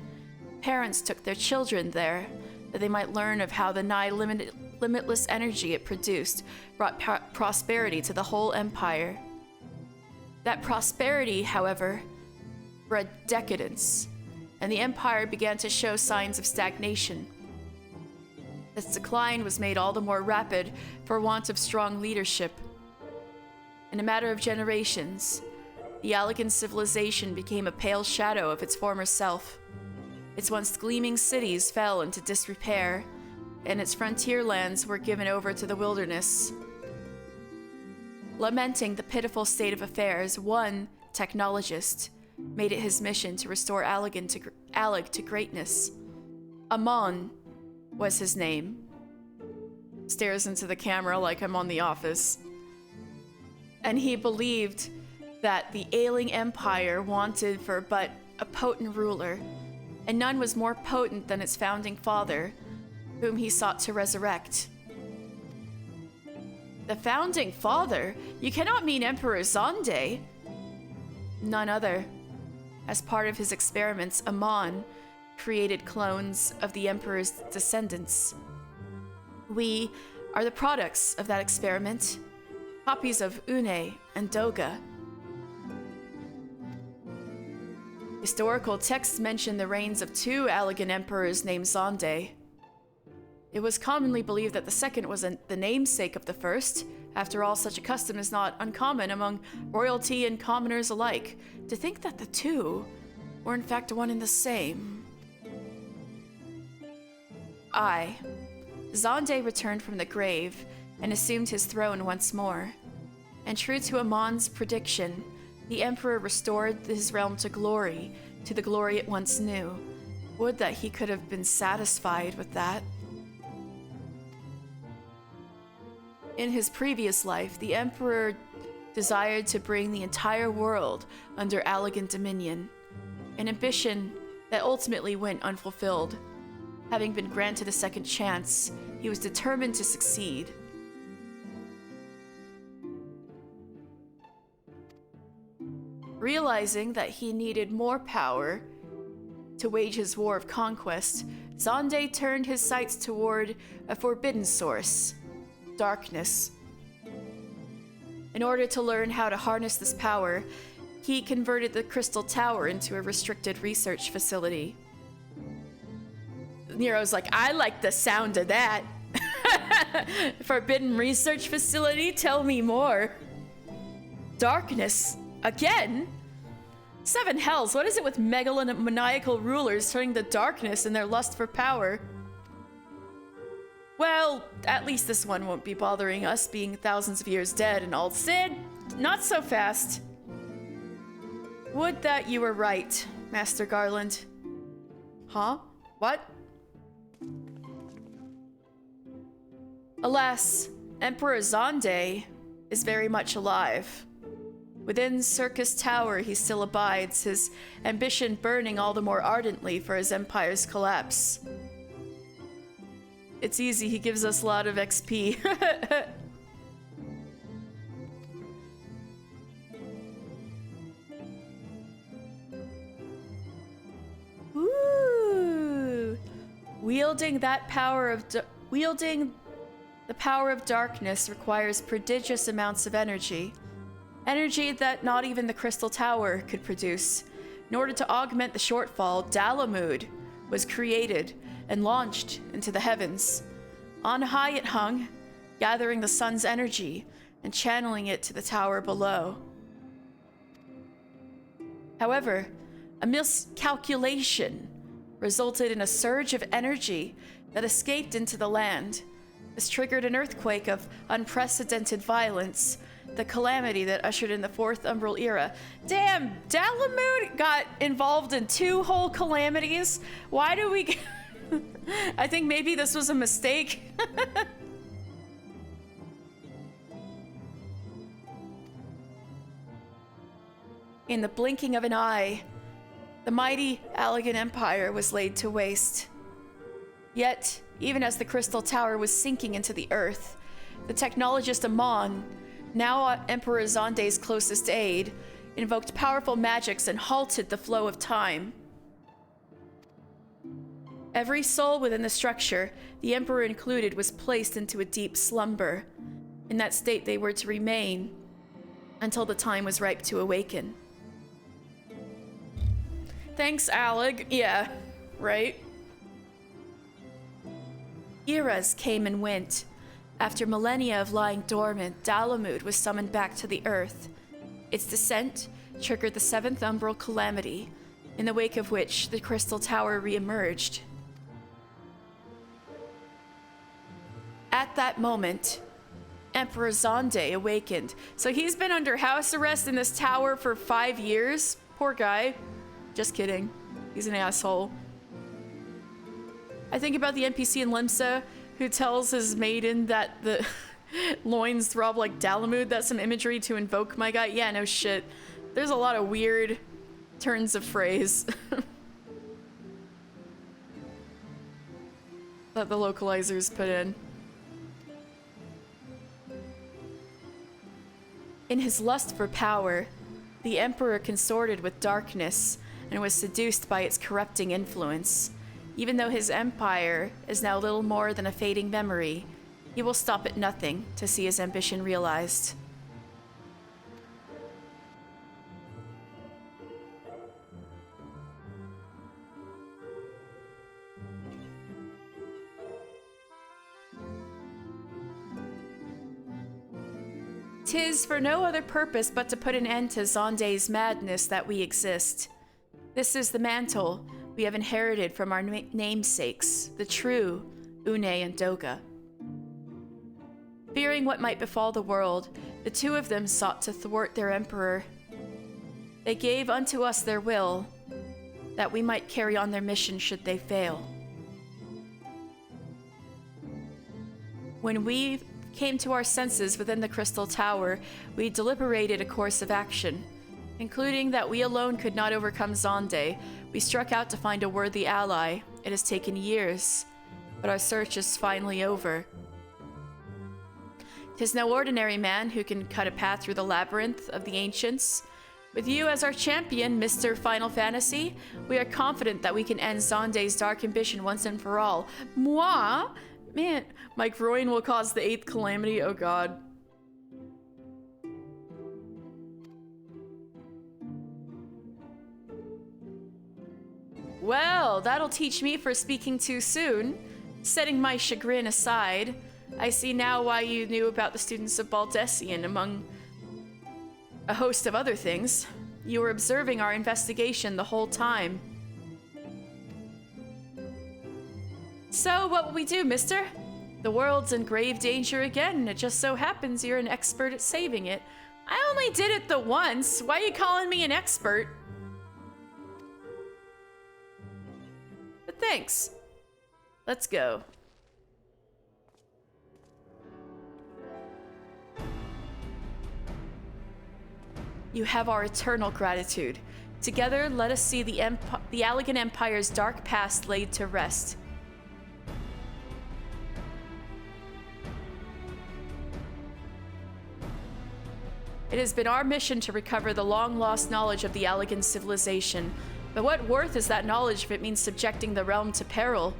Parents took their children there, that they might learn of how the nigh limitless energy it produced brought prosperity to the whole empire. That prosperity, however, bred decadence, and the empire began to show signs of stagnation. Its decline was made all the more rapid for want of strong leadership. In a matter of generations, the Allagan civilization became a pale shadow of its former self. Its once gleaming cities fell into disrepair, and its frontier lands were given over to the wilderness. Lamenting the pitiful state of affairs, one technologist made it his mission to restore Allag to greatness. Amon was his name. Stares into the camera like I'm on The Office. And he believed that the ailing empire wanted for but a potent ruler, and none was more potent than its founding father, whom he sought to resurrect. The founding father? You cannot mean Emperor Xande. None other. As part of his experiments, Amon created clones of the Emperor's descendants. We are the products of that experiment, copies of Une and Doga. Historical texts mention the reigns of two Allagan emperors named Xande. It was commonly believed that the second was the namesake of the first. After all, such a custom is not uncommon among royalty and commoners alike. To think that the two were in fact one and the same. Xande returned from the grave and assumed his throne once more. And true to Amon's prediction, the Emperor restored his realm to glory, to the glory it once knew. Would that he could have been satisfied with that. In his previous life, the Emperor desired to bring the entire world under Allagan dominion, an ambition that ultimately went unfulfilled. Having been granted a second chance, he was determined to succeed. Realizing that he needed more power to wage his war of conquest, Xande turned his sights toward a forbidden source, darkness. In order to learn how to harness this power, he converted the Crystal Tower into a restricted research facility. Nero's like, I like the sound of that. Forbidden research facility? Tell me more. Darkness? Again? Seven hells, what is it with megalomaniacal rulers turning to darkness in their lust for power? Well, at least this one won't be bothering us, being thousands of years dead and all. Cid, not so fast. Would that you were right, Master Garland. Huh? What? Alas, Emperor Xande is very much alive. Within Circus Tower he still abides, his ambition burning all the more ardently for his empire's collapse. It's easy, he gives us a lot of XP. Ooh. Wielding the power of darkness requires prodigious amounts of energy. Energy that not even the Crystal Tower could produce. In order to augment the shortfall, Dalamud was created and launched into the heavens. On high it hung, gathering the sun's energy and channeling it to the tower below. However, a miscalculation resulted in a surge of energy that escaped into the land. This triggered an earthquake of unprecedented violence, the calamity that ushered in the Fourth Umbral Era. Damn, Dalamud got involved in 2 whole calamities? Why do we... I think maybe this was a mistake. In the blinking of an eye, the mighty Allagan Empire was laid to waste. Yet, even as the Crystal Tower was sinking into the earth, the technologist Amon, now Emperor Xande's closest aide, invoked powerful magics and halted the flow of time. Every soul within the structure, the Emperor included, was placed into a deep slumber. In that state they were to remain until the time was ripe to awaken. Thanks, Alec. Yeah, right? Eras came and went. After millennia of lying dormant, Dalamud was summoned back to the earth. Its descent triggered the 7th Umbral Calamity, in the wake of which the Crystal Tower re-emerged. At that moment, Emperor Xande awakened. So he's been under house arrest in this tower for 5 years? Poor guy. Just kidding. He's an asshole. I think about the NPC in Limsa who tells his maiden that the loins throb like Dalamud. That's some imagery to invoke my guy. Yeah, no shit. There's a lot of weird turns of phrase that the localizers put in. In his lust for power, the Emperor consorted with darkness and was seduced by its corrupting influence. Even though his empire is now little more than a fading memory, he will stop at nothing to see his ambition realized. "'Tis for no other purpose but to put an end to Xande's madness that we exist. This is the mantle we have inherited from our namesakes, the true Une and Doga." Fearing what might befall the world, the 2 of them sought to thwart their emperor. They gave unto us their will, that we might carry on their mission should they fail. When we came to our senses within the Crystal Tower, we deliberated a course of action. Concluding that we alone could not overcome Zonde, we struck out to find a worthy ally. It has taken years, but our search is finally over. 'Tis no ordinary man who can cut a path through the labyrinth of the ancients. With you as our champion, Mr. Final Fantasy, we are confident that we can end Zonde's dark ambition once and for all. Moi? Man, my groin will cause the 8th calamity, oh god. Well, that'll teach me for speaking too soon. Setting my chagrin aside, I see now why you knew about the students of Baldessian, among a host of other things. You were observing our investigation the whole time. So, what will we do, mister? The world's in grave danger again. It just so happens you're an expert at saving it. I only did it the once. Why are you calling me an expert? But thanks. Let's go. You have our eternal gratitude. Together, let us see the Allagan Empire's dark past laid to rest. It has been our mission to recover the long-lost knowledge of the Allagan civilization. But what worth is that knowledge if it means subjecting the realm to peril?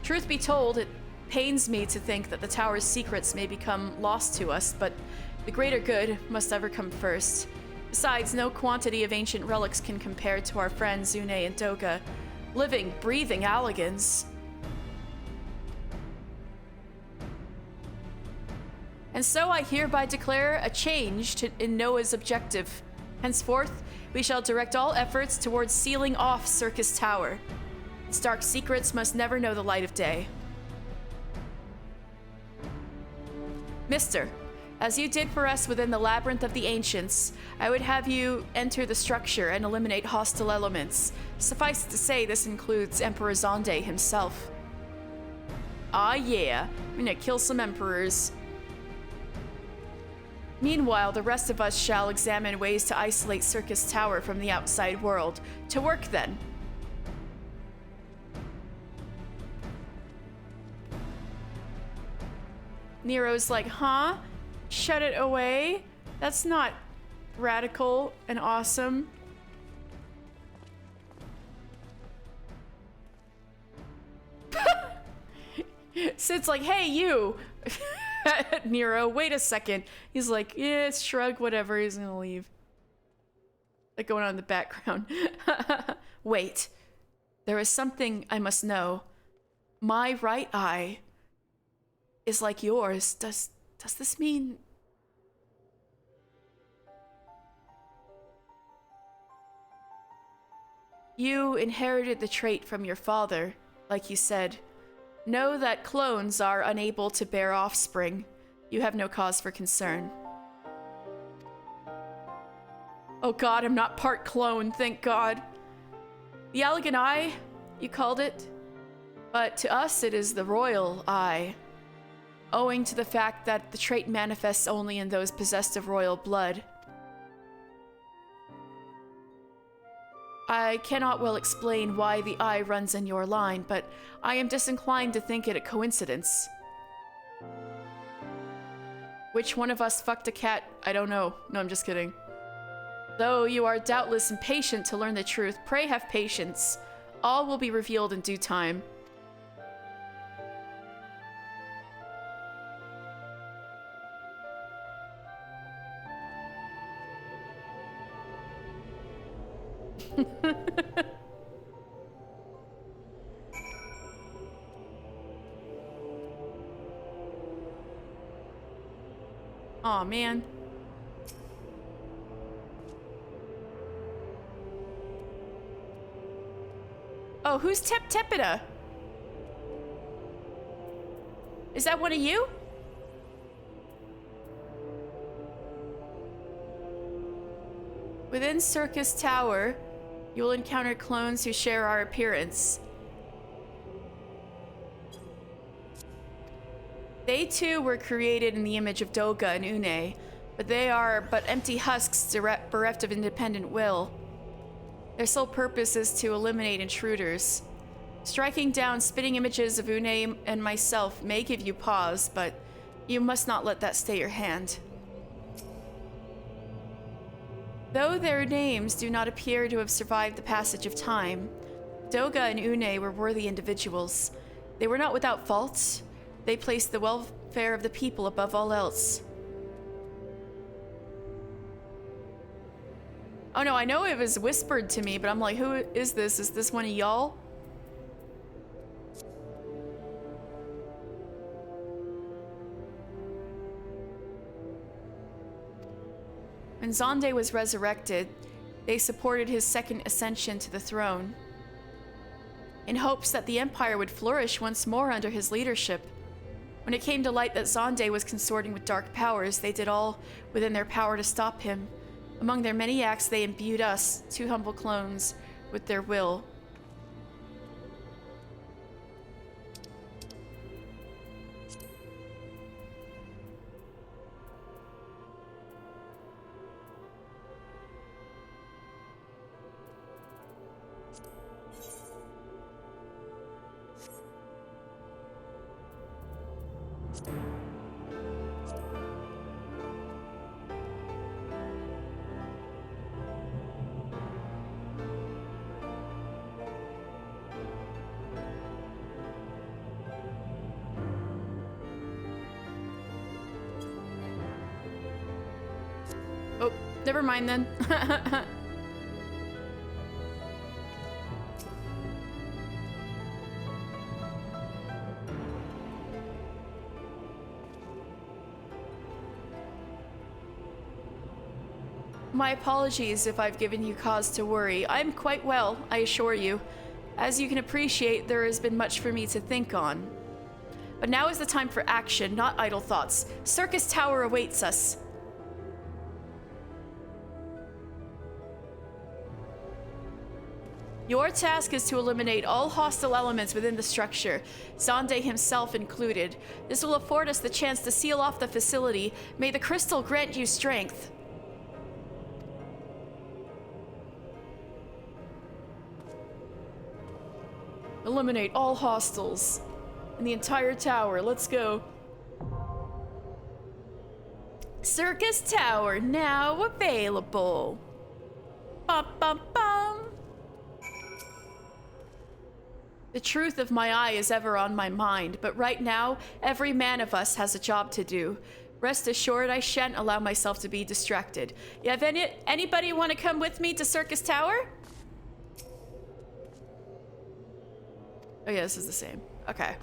Truth be told, it pains me to think that the tower's secrets may become lost to us, but the greater good must ever come first. Besides, no quantity of ancient relics can compare to our friends Zune and Doga. Living, breathing Allagans. And so I hereby declare a change in Noah's objective. Henceforth, we shall direct all efforts towards sealing off Circus Tower. Its dark secrets must never know the light of day. Mister, as you did for us within the Labyrinth of the Ancients, I would have you enter the structure and eliminate hostile elements. Suffice to say, this includes Emperor Zonde himself. Ah yeah, I'm gonna kill some emperors. Meanwhile, the rest of us shall examine ways to isolate Circus Tower from the outside world. To work, then. Nero's like, huh? Shut it away? That's not radical and awesome. Sid's like, hey, you! Nero, wait a second. He's like, yeah, shrug, whatever. He's gonna leave. Like going on in the background. Wait. There is something I must know. My right eye is like yours. Does this mean... You inherited the trait from your father, like you said. Know that clones are unable to bear offspring. You have no cause for concern. Oh god, I'm not part clone, thank god. The Allagan Eye, you called it? But to us it is the Royal Eye, owing to the fact that the trait manifests only in those possessed of royal blood. I cannot well explain why the eye runs in your line, but I am disinclined to think it a coincidence. Which one of us fucked a cat? I don't know. No, I'm just kidding. Though you are doubtless impatient to learn the truth, pray have patience. All will be revealed in due time. Aw, man. Oh, who's Tepida? Is that one of you? Within Circus Tower, You will encounter clones who share our appearance. They too were created in the image of Doga and Une, but they are but empty husks bereft of independent will. Their sole purpose is to eliminate intruders. Striking down spitting images of Une and myself may give you pause, but you must not let that stay your hand. Though their names do not appear to have survived the passage of time, Doga and Une were worthy individuals. They were not without faults. They placed the welfare of the people above all else. Oh no, I know it was whispered to me, but I'm like, who is this? Is this one of y'all? When Xande was resurrected, they supported his second ascension to the throne, in hopes that the Empire would flourish once more under his leadership. When it came to light that Xande was consorting with dark powers, they did all within their power to stop him. Among their many acts, they imbued us, two humble clones, with their will. Oh, never mind then. My apologies if I've given you cause to worry. I'm quite well, I assure you. As you can appreciate, there has been much for me to think on. But now is the time for action, not idle thoughts. Circus Tower awaits us. Your task is to eliminate all hostile elements within the structure, Xande himself included. This will afford us the chance to seal off the facility. May the crystal grant you strength. Eliminate all hostiles in the entire tower. Let's go. Circus Tower now available. Bum, bum, bum. The truth of my eye is ever on my mind, but right now, every man of us has a job to do. Rest assured, I shan't allow myself to be distracted. You have anybody want to come with me to Circus Tower? Oh yeah, this is the same. Okay.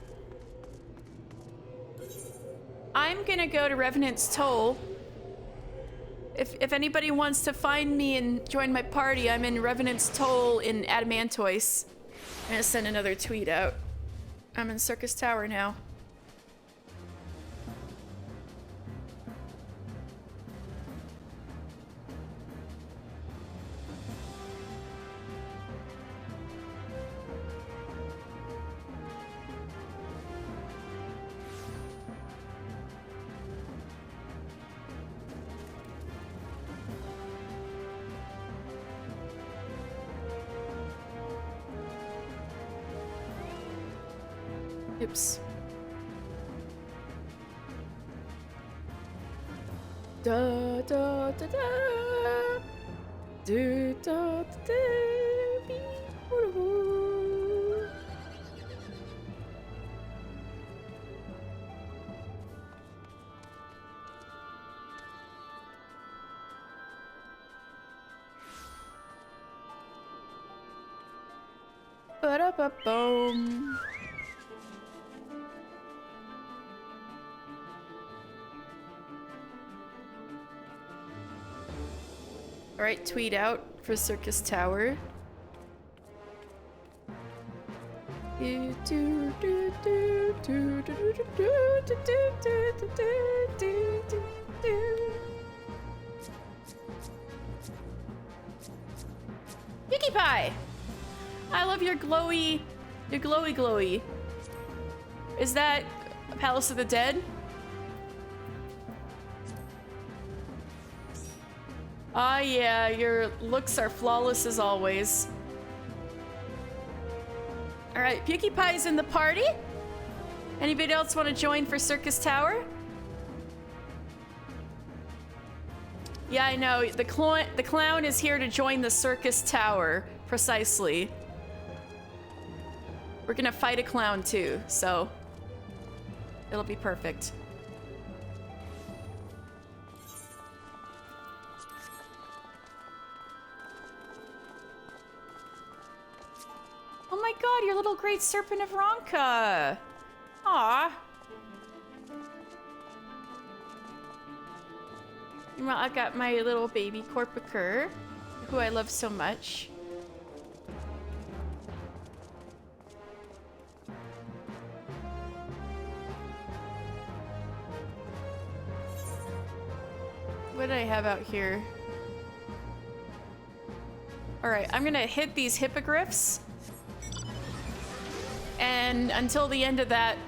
I'm gonna go to Revenant's Toll. If anybody wants to find me and join my party, I'm in Revenant's Toll in Adamantoise. I'm gonna send another tweet out. I'm in Circus Tower now. Oops. Da da da da. Do da da da. Be woo. Ba-da-ba-boom. Alright, tweet out for Circus Tower. Pinkie Pie! I love your glowy, glowy. Is that Palace of the Dead? Ah, yeah, your looks are flawless as always. All right, Pinkie Pie's in the party. Anybody else want to join for Circus Tower? Yeah, I know. The clown is here to join the Circus Tower, precisely. We're gonna fight a clown too, so it'll be perfect. Oh my god, your little great serpent of Ronka! Aww. Well, I've got my little baby Corpicur, who I love so much. What do I have out here? Alright, I'm gonna hit these hippogriffs. And until the end of that,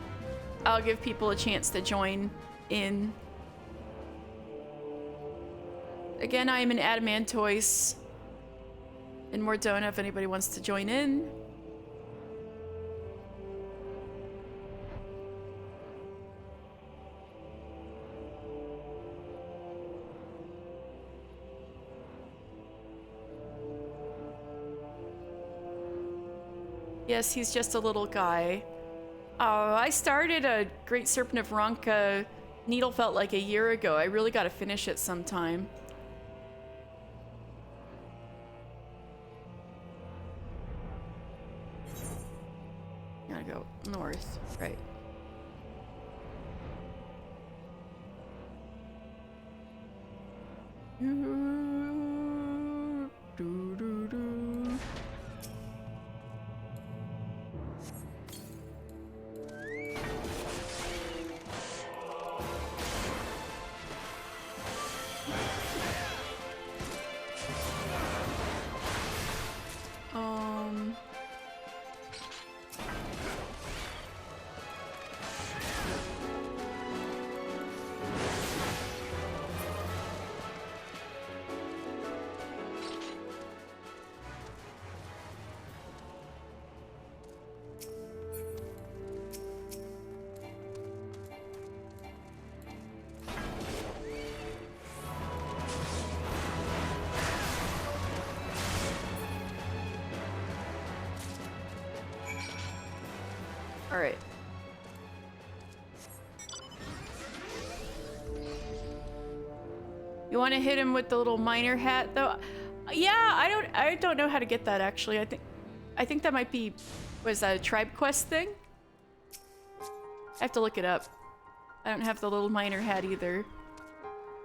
I'll give people a chance to join in. Again, I am an Adamantoise in Mordona if anybody wants to join in. Yes, he's just a little guy. I started a Great Serpent of Ronka Needlefelt like a year ago. I really gotta finish it sometime. Gotta go north, right. All right. You want to hit him with the little miner hat, though? Yeah, I don't know how to get that actually. I think that might be, was that a tribe quest thing? I have to look it up. I don't have the little miner hat either.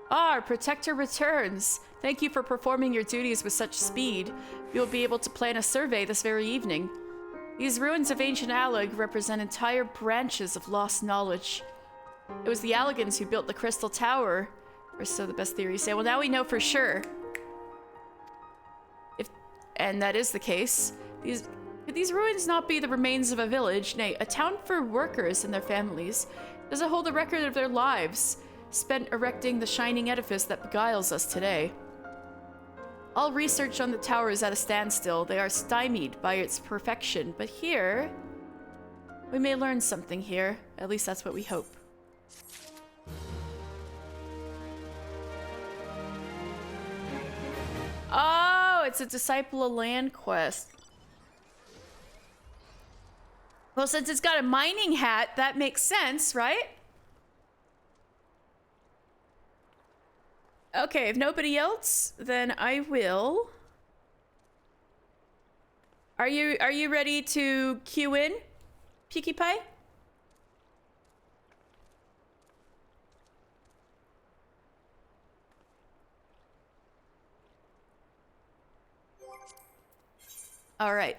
Ah, our protector returns. Thank you for performing your duties with such speed. You'll be able to plan a survey this very evening. These ruins of ancient Alleg represent entire branches of lost knowledge. It was the Allegans who built the Crystal Tower, or so the best theories say. Well, now we know for sure. And that is the case. Could these ruins not be the remains of a village, nay, a town for workers and their families? Does it hold a record of their lives, spent erecting the shining edifice that beguiles us today? All research on the tower is at a standstill. They are stymied by its perfection. But here, we may learn something here. At least that's what we hope. Oh, it's a Disciple of Land quest. Well, since it's got a mining hat, that makes sense, right? Okay, if nobody else, then I will. Are you ready to queue in, Pinkie Pie? All right.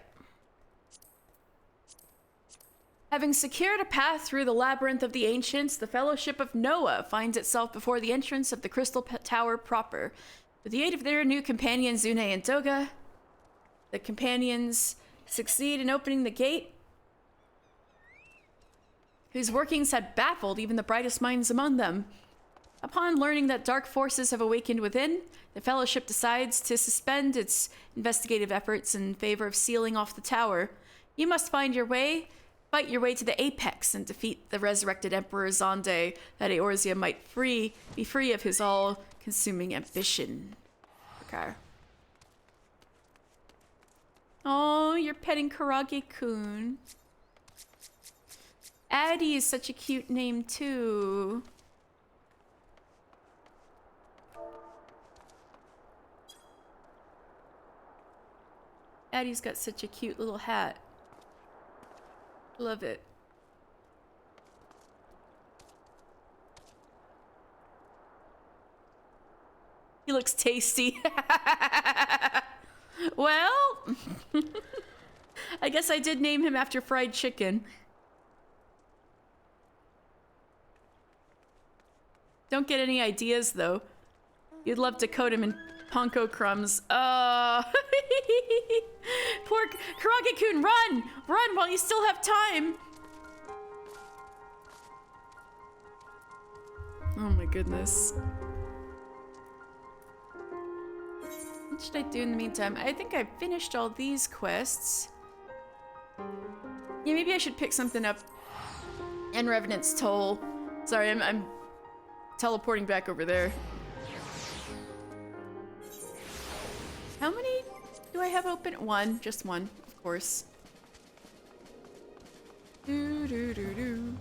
Having secured a path through the labyrinth of the ancients, the Fellowship of Noah finds itself before the entrance of the Crystal Tower proper. With the aid of their new companions Zune and Doga, The companions succeed in opening the gate, whose workings had baffled even the brightest minds among them. Upon learning that dark forces have awakened within, the Fellowship decides to suspend its investigative efforts in favor of sealing off the tower. You must fight your way to the apex and defeat the resurrected Emperor Zonde, that Eorzea might be free of his all-consuming ambition. Okay. Oh, you're petting Karage-kun. Addie is such a cute name, too. Addie's got such a cute little hat. Love it. He looks tasty. Well, I guess I did name him after fried chicken. Don't get any ideas, though. You'd love to coat him in panko crumbs. Poor Karage-kun, run! Run while you still have time! Oh my goodness. What should I do in the meantime? I think I've finished all these quests. Yeah, maybe I should pick something up in Revenant's Toll. Sorry, I'm teleporting back over there. How many do I have open? One, just one, of course. Do do do do.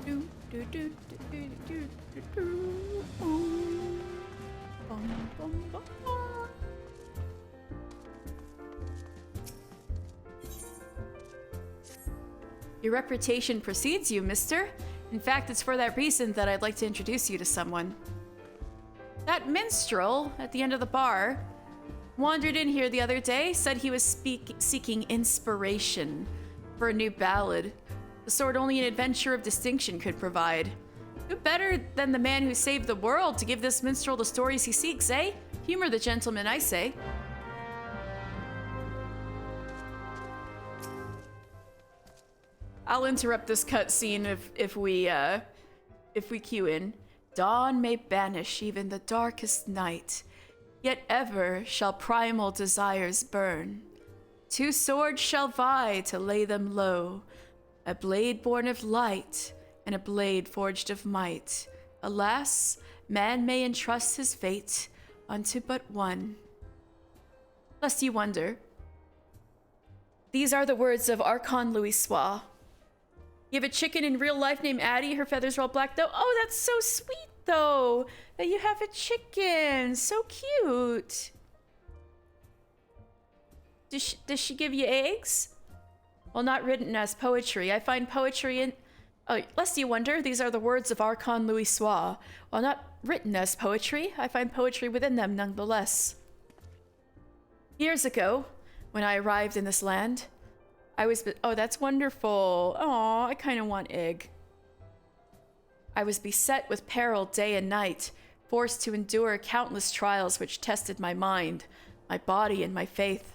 Do do do do do do do. Bum, bum, bum. Your reputation precedes you, mister. In fact, it's for that reason that I'd like to introduce you to someone. That minstrel at the end of the bar wandered in here the other day, said he was seeking inspiration for a new ballad, the sort only an adventurer of distinction could provide. Who better than the man who saved the world to give this minstrel the stories he seeks, eh? Humor the gentleman, I say. I'll interrupt this cutscene if we cue in. Dawn may banish even the darkest night, yet ever shall primal desires burn. Two swords shall vie to lay them low, a blade born of light and a blade forged of might. Alas, man may entrust his fate unto but one. Lest you wonder, these are the words of Archon Louisoix. You have a chicken in real life named Addie. Her feathers are all black, though. Oh, that's so sweet, though, that you have a chicken. So cute. Does she give you eggs? Well, not written as poetry. I find poetry in... Oh, lest you wonder, these are the words of Archon Louisoix. While not written as poetry, I find poetry within them nonetheless. Years ago, when I arrived in this land, I was... Oh, that's wonderful. Aw, I kind of want egg. I was beset with peril day and night, forced to endure countless trials which tested my mind, my body, and my faith.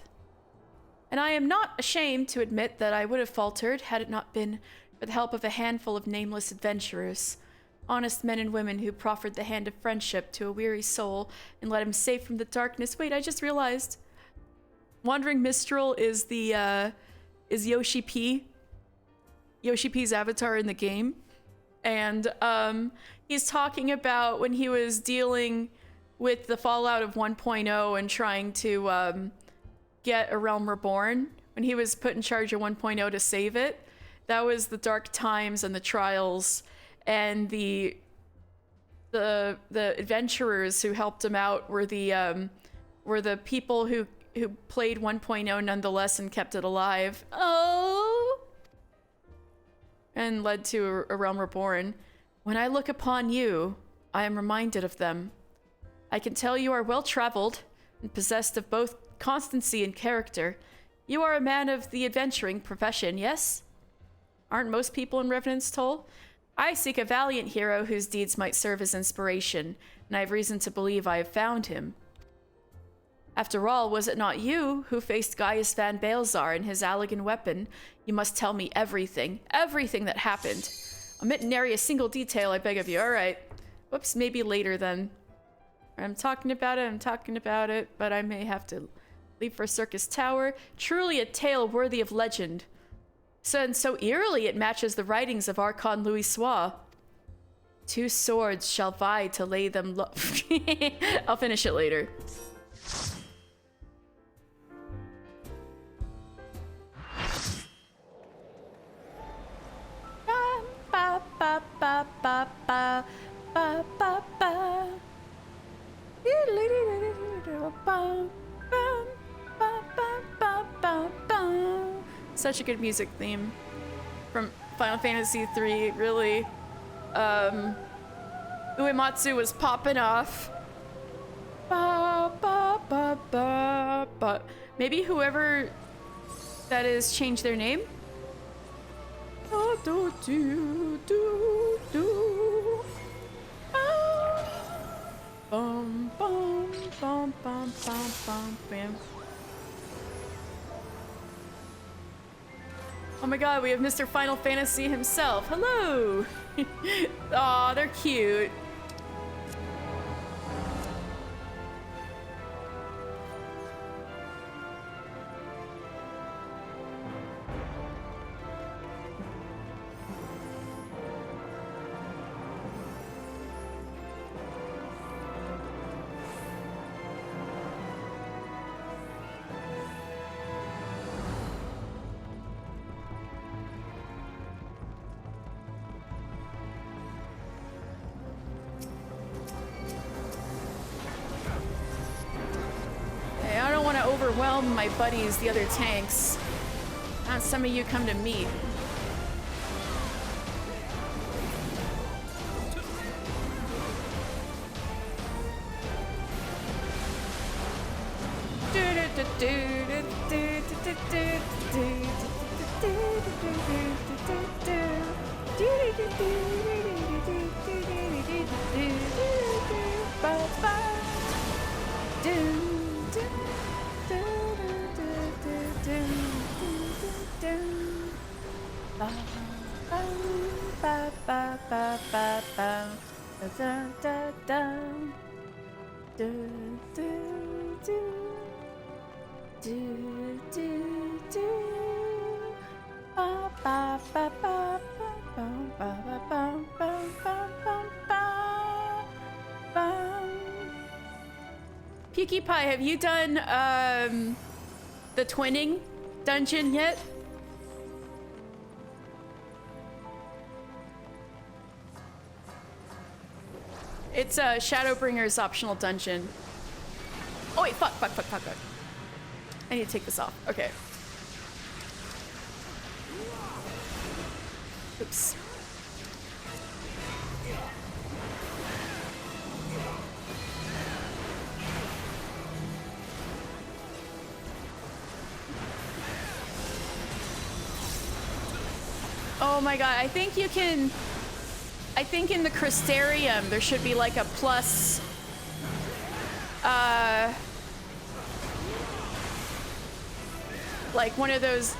And I am not ashamed to admit that I would have faltered had it not been for the help of a handful of nameless adventurers, honest men and women who proffered the hand of friendship to a weary soul and led him safe from the darkness. Wait, I just realized. Wandering Mistral is the, is Yoshi P. Yoshi P's avatar in the game. And, he's talking about when he was dealing with the fallout of 1.0 and trying to, get A Realm Reborn, when he was put in charge of 1.0 to save it. That was the dark times and the trials, and the adventurers who helped him out were the people who played 1.0 nonetheless and kept it alive. Oh, and led to A Realm Reborn. When I look upon you, I am reminded of them. I can tell you are well-traveled and possessed of both constancy and character. You are a man of the adventuring profession, yes? Aren't most people in Revenant's Toll? I seek a valiant hero whose deeds might serve as inspiration, and I have reason to believe I have found him. After all, was it not you who faced Gaius Van Baelzar and his Allagan weapon? You must tell me everything. Everything that happened. Omit nary a single detail, I beg of you. Alright. Whoops, maybe later then. I'm talking about it, but I may have to leave for Circus Tower. Truly a tale worthy of legend. So eerily it matches the writings of Archon Louis Sois. Two swords shall vie to lay them low. I'll finish it later. Ba ba ba ba ba ba ba ba. Such a good music theme from Final Fantasy III, really. Uematsu was popping off. Ba ba ba ba ba. Maybe whoever that is changed their name? Do do do do. Bum bum bum bum bum bum bam. Oh my god, we have Mr. Final Fantasy himself. Hello! Aw, they're cute. Overwhelm my buddies, the other tanks. Now some of you come to me. PewkiePie, have you done the twinning dungeon yet? It's Shadowbringer's optional dungeon. Oh wait, fuck. I need to take this off. Okay. Oops. Oh my god, I think you can... I think in the Crystarium there should be like a plus... like one of those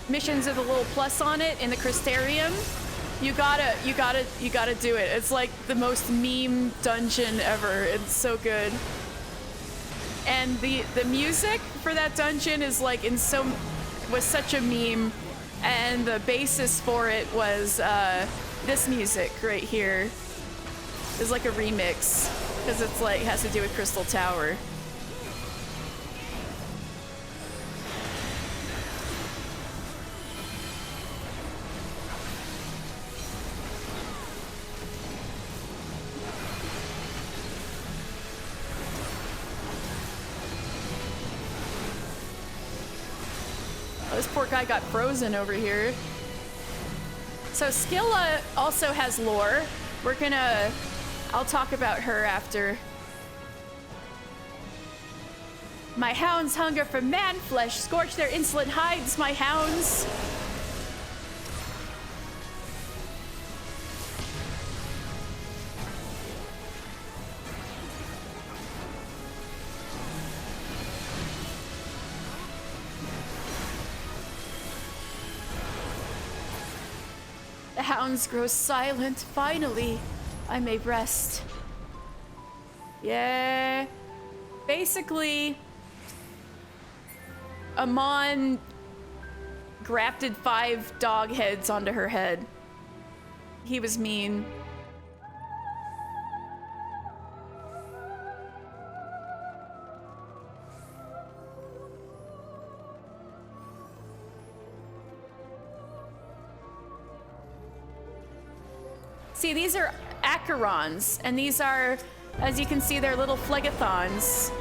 missions with a little plus on it in the Crystarium. You gotta do it. It's like the most meme dungeon ever. It's so good. And the music for that dungeon is like was such a meme, and the basis for it was this music right here. It's like a remix because it's like has to do with Crystal Tower. This poor guy got frozen over here. So Skilla also has lore. I'll talk about her after. My hounds hunger for man flesh. Scorch their insolent hides, my hounds. hounds grow silent, finally, I may rest. Yeah. Basically, Amon grafted 5 dog heads onto her head. He was mean. See, these are Acherons, and these are, as you can see, they're little phlegethons.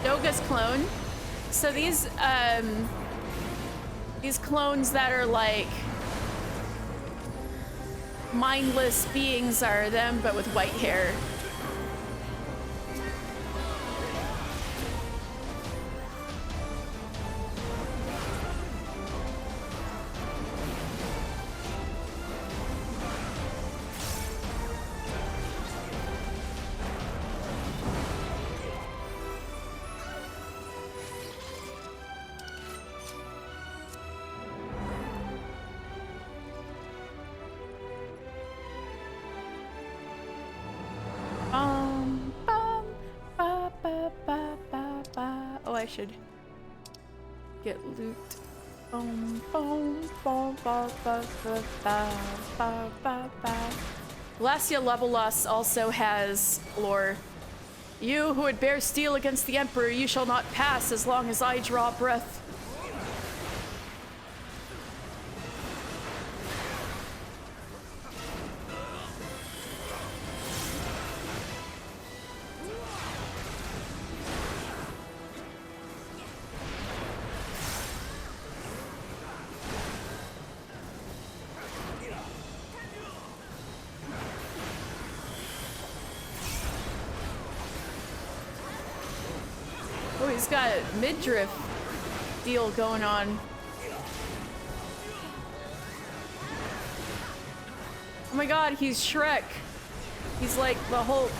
Doga's clone. So these clones that are like mindless beings are them, but with white hair. Oh, I should get loot. Glacia Levelos also has lore. You who would bear steel against the Emperor, you shall not pass as long as I draw breath. Oh, he's got a midriff deal going on. Oh my god, he's Shrek. He's like the Hulk.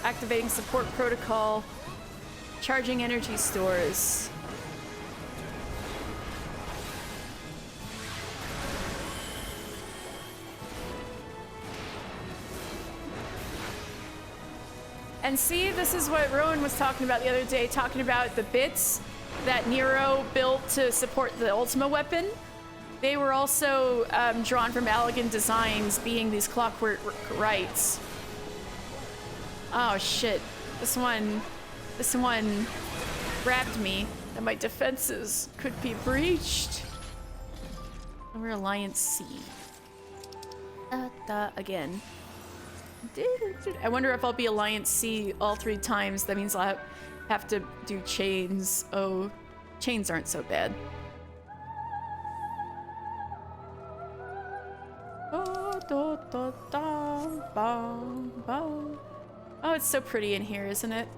Activating support protocol. Charging energy stores. And see, this is what Rowan was talking about the other day, talking about the bits that Nero built to support the Ultima weapon. They were also drawn from Allegan Designs, being these clockwork rights. Oh shit, this one grabbed me, and my defenses could be breached. And we're Alliance C. Again. I wonder if I'll be Alliance C all 3 times. That means I'll have to do chains. Oh, chains aren't so bad. Oh, it's so pretty in here, isn't it?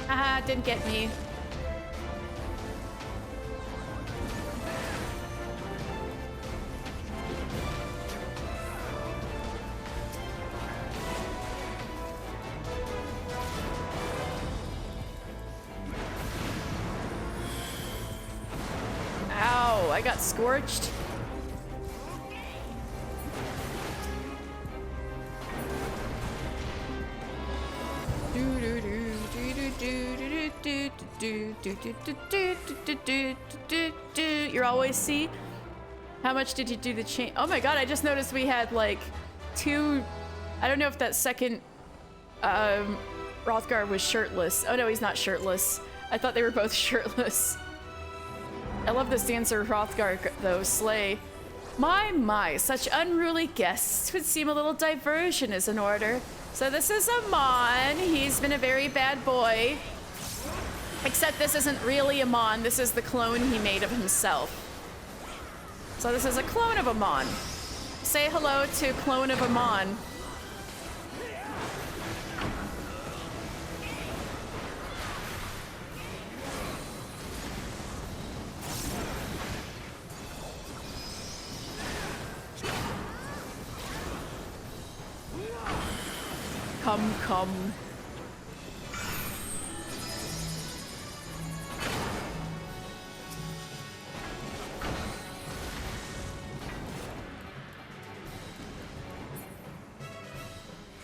Haha, didn't get me. Ow, I got scorched. You're always C. How much did you do the chain? Oh my god, I just noticed we had like 2. I don't know if that second Hrothgar was shirtless. Oh no, he's not shirtless. I thought they were both shirtless. I love this dancer Hrothgar though, slay. My, such unruly guests. Would seem a little diversion is in order. So this is Amon. He's been a very bad boy. Except this isn't really Amon. This is the clone he made of himself. So this is a clone of Amon. Say hello to clone of Amon. Come.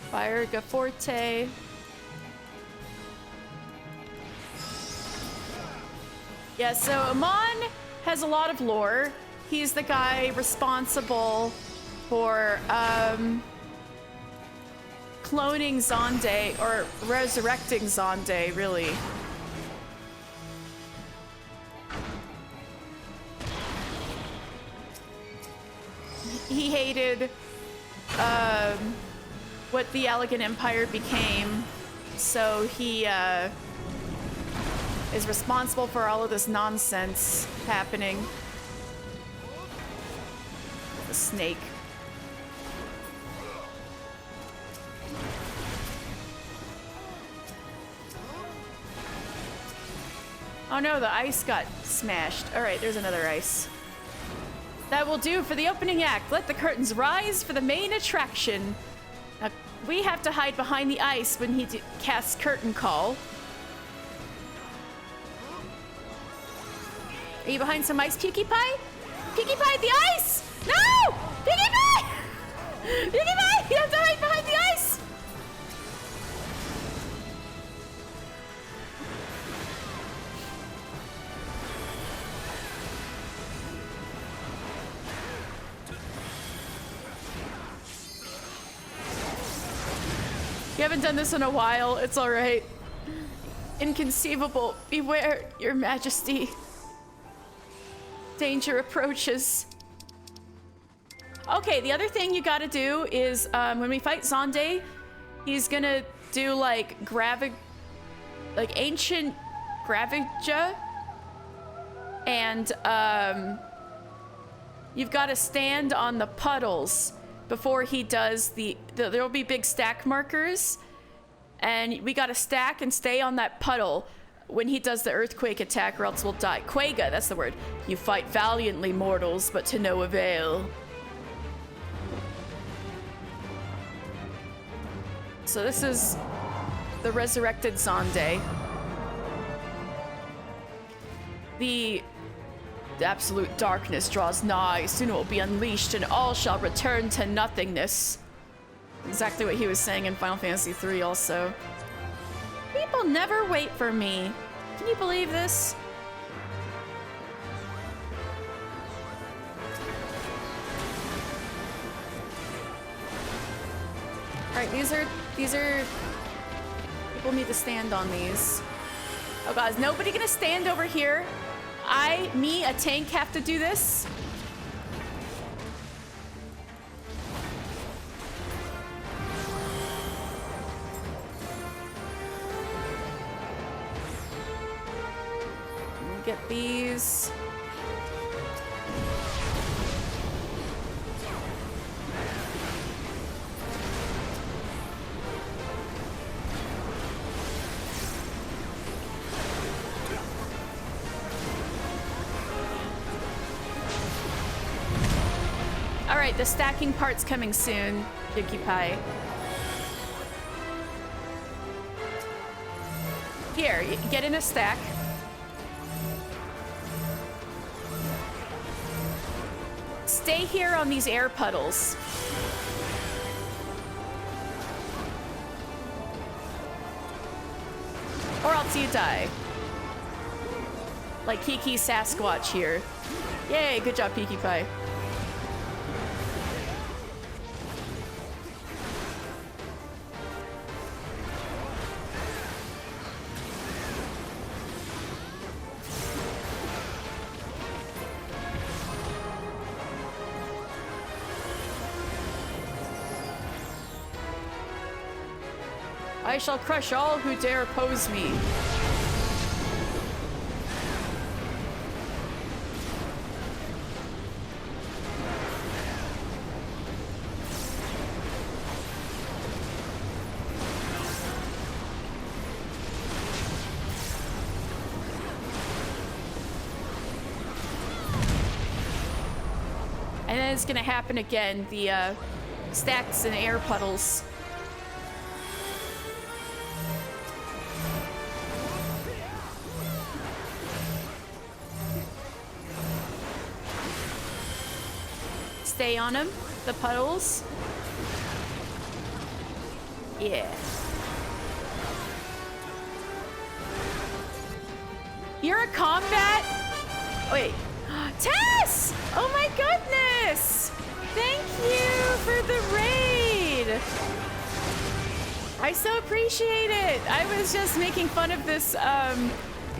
Fire Gaforte. Yeah, so Amon has a lot of lore. He's the guy responsible for cloning Xande, or resurrecting Xande, really. He hated what the Elegant Empire became, so he is responsible for all of this nonsense happening. The snake. Oh no, the ice got smashed. All right, there's another ice. That will do for the opening act. Let the curtains rise for the main attraction. Now, we have to hide behind the ice when he casts Curtain Call. Are you behind some ice, Pukie Pie? Pukie Pie, the ice! No! Pukie Pie! Pukie Pie! You have to hide behind the ice! You haven't done this in a while. It's all right. Inconceivable. Beware, Your Majesty. Danger approaches. Okay, the other thing you gotta do is when we fight Xande, he's gonna do like ancient Gravija, and you've got to stand on the puddles before he does there'll be big stack markers, and we got to stack and stay on that puddle when he does the earthquake attack, or else we'll die. Quega, that's the word. You fight valiantly, mortals, but to no avail. So this is the resurrected Xande. The absolute darkness draws nigh. Soon it will be unleashed, and all shall return to nothingness. Exactly what he was saying in Final Fantasy III also. People never wait for me. Can you believe this? Alright, these are people need to stand on these. Oh god, is nobody gonna stand over here? Me, a tank, have to do this? Let me get these. Alright, the stacking part's coming soon, Pukie Pie. Here, get in a stack. Stay here on these air puddles. Or else you die. like Kiki Sasquatch here. Yay, good job, Pinkie Pie. I shall crush all who dare oppose me. And then it's gonna happen again, the stacks and air puddles. Stay on him, the puddles. Yeah. You're a combat? Wait. Tess! Oh my goodness! Thank you for the raid! I so appreciate it! I was just making fun of this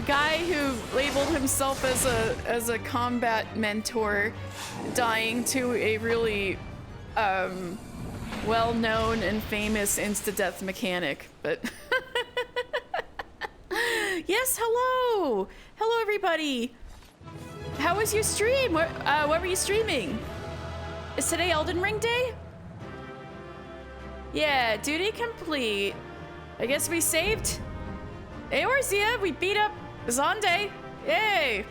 guy who labeled himself as a combat mentor dying to a really well-known and famous insta-death mechanic, but yes, hello! Hello everybody! How was your stream? What were you streaming? Is today Elden Ring day? Yeah, duty complete. I guess we saved Eorzea. We beat up Xande. Yay!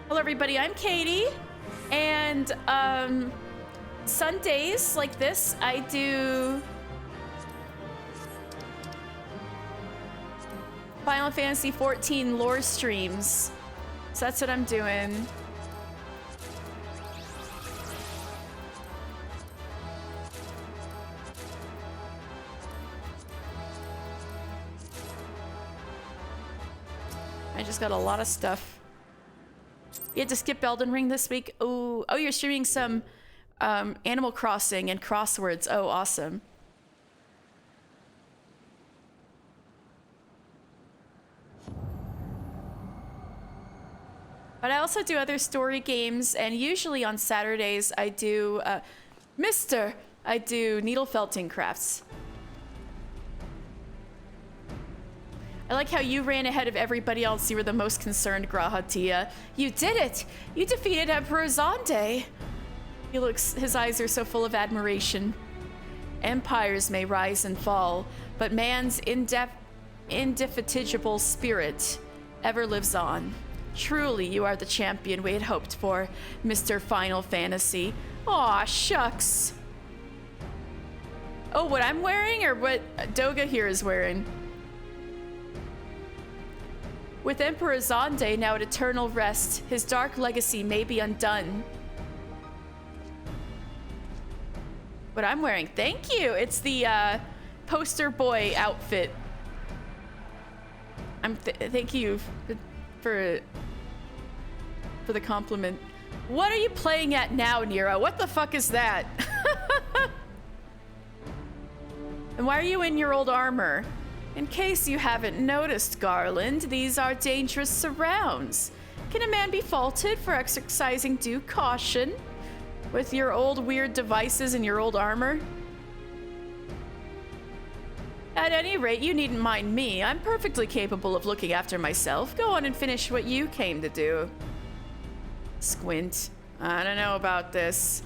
Hello everybody, I'm Katie. And Sundays like this, I do Final Fantasy XIV lore streams. So that's what I'm doing. I just got a lot of stuff. You had to skip Elden Ring this week? Oh, you're streaming some Animal Crossing and crosswords. Oh, awesome. But I also do other story games, and usually on Saturdays I do I do needle felting crafts. I like how you ran ahead of everybody else. You were the most concerned, Grahatia. You did it! You defeated Emperor Xande! His eyes are so full of admiration. Empires may rise and fall, but man's indefatigable spirit ever lives on. Truly, you are the champion we had hoped for, Mr. Final Fantasy. Aw, shucks. Oh, what I'm wearing or what Doga here is wearing? With Emperor Xande now at eternal rest, his dark legacy may be undone. What I'm wearing, thank you. It's the poster boy outfit. Thank you for the compliment. What are you playing at now, Nero? What the fuck is that? And why are you in your old armor? In case you haven't noticed, Garland, these are dangerous surrounds. Can a man be faulted for exercising due caution with your old weird devices and your old armor? At any rate, you needn't mind me. I'm perfectly capable of looking after myself. Go on and finish what you came to do. Squint. I don't know about this.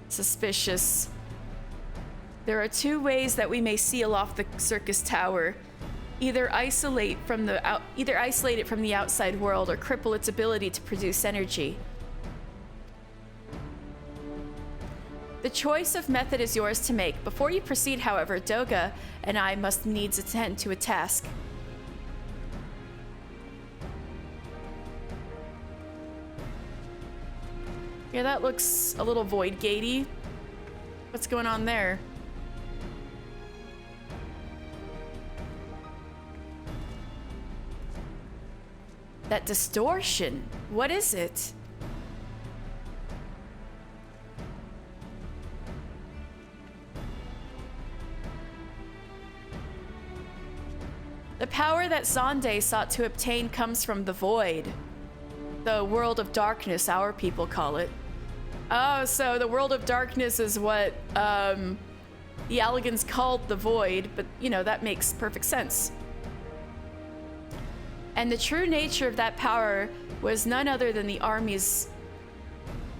Suspicious. There are two ways that we may seal off the circus tower. Either isolate it from the outside world or cripple its ability to produce energy. The choice of method is yours to make. Before you proceed, however, Doga and I must needs attend to a task. Yeah, that looks a little void gatey. What's going on there? That distortion, what is it? The power that Zonde sought to obtain comes from the void. The world of darkness, our people call it. Oh, so the world of darkness is what the Allagans called the void, but you know, that makes perfect sense. And the true nature of that power was none other than the armies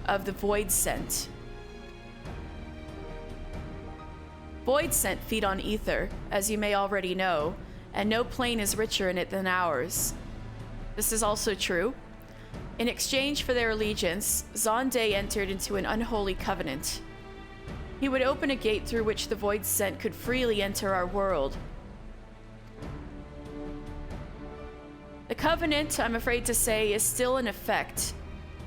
of the Voidsent. Voidsent feed on ether, as you may already know, and no plane is richer in it than ours. This is also true. In exchange for their allegiance, Zonde entered into an unholy covenant. He would open a gate through which the Voidsent could freely enter our world. The covenant, I'm afraid to say, is still in effect.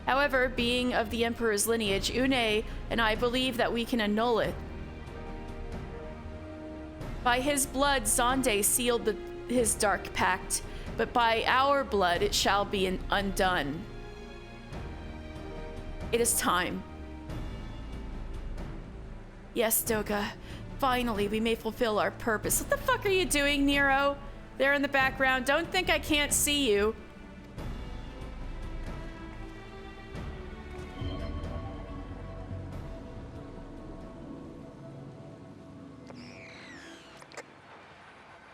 However, being of the Emperor's lineage, Une and I believe that we can annul it. By his blood, Zonde sealed his dark pact, but by our blood it shall be undone. It is time. Yes, Doga. Finally, we may fulfill our purpose. What the fuck are you doing, Nero? There in the background. Don't think I can't see you.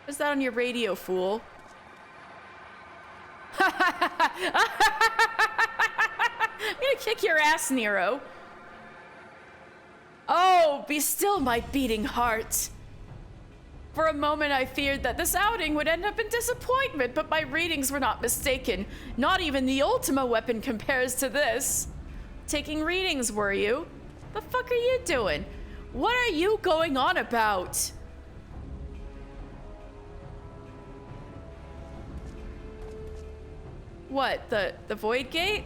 What's that on your radio, fool? I'm gonna kick your ass, Nero. Oh, be still, my beating heart. For a moment, I feared that this outing would end up in disappointment, but my readings were not mistaken. Not even the Ultima weapon compares to this. Taking readings, were you? The fuck are you doing? What are you going on about? What, the Void Gate?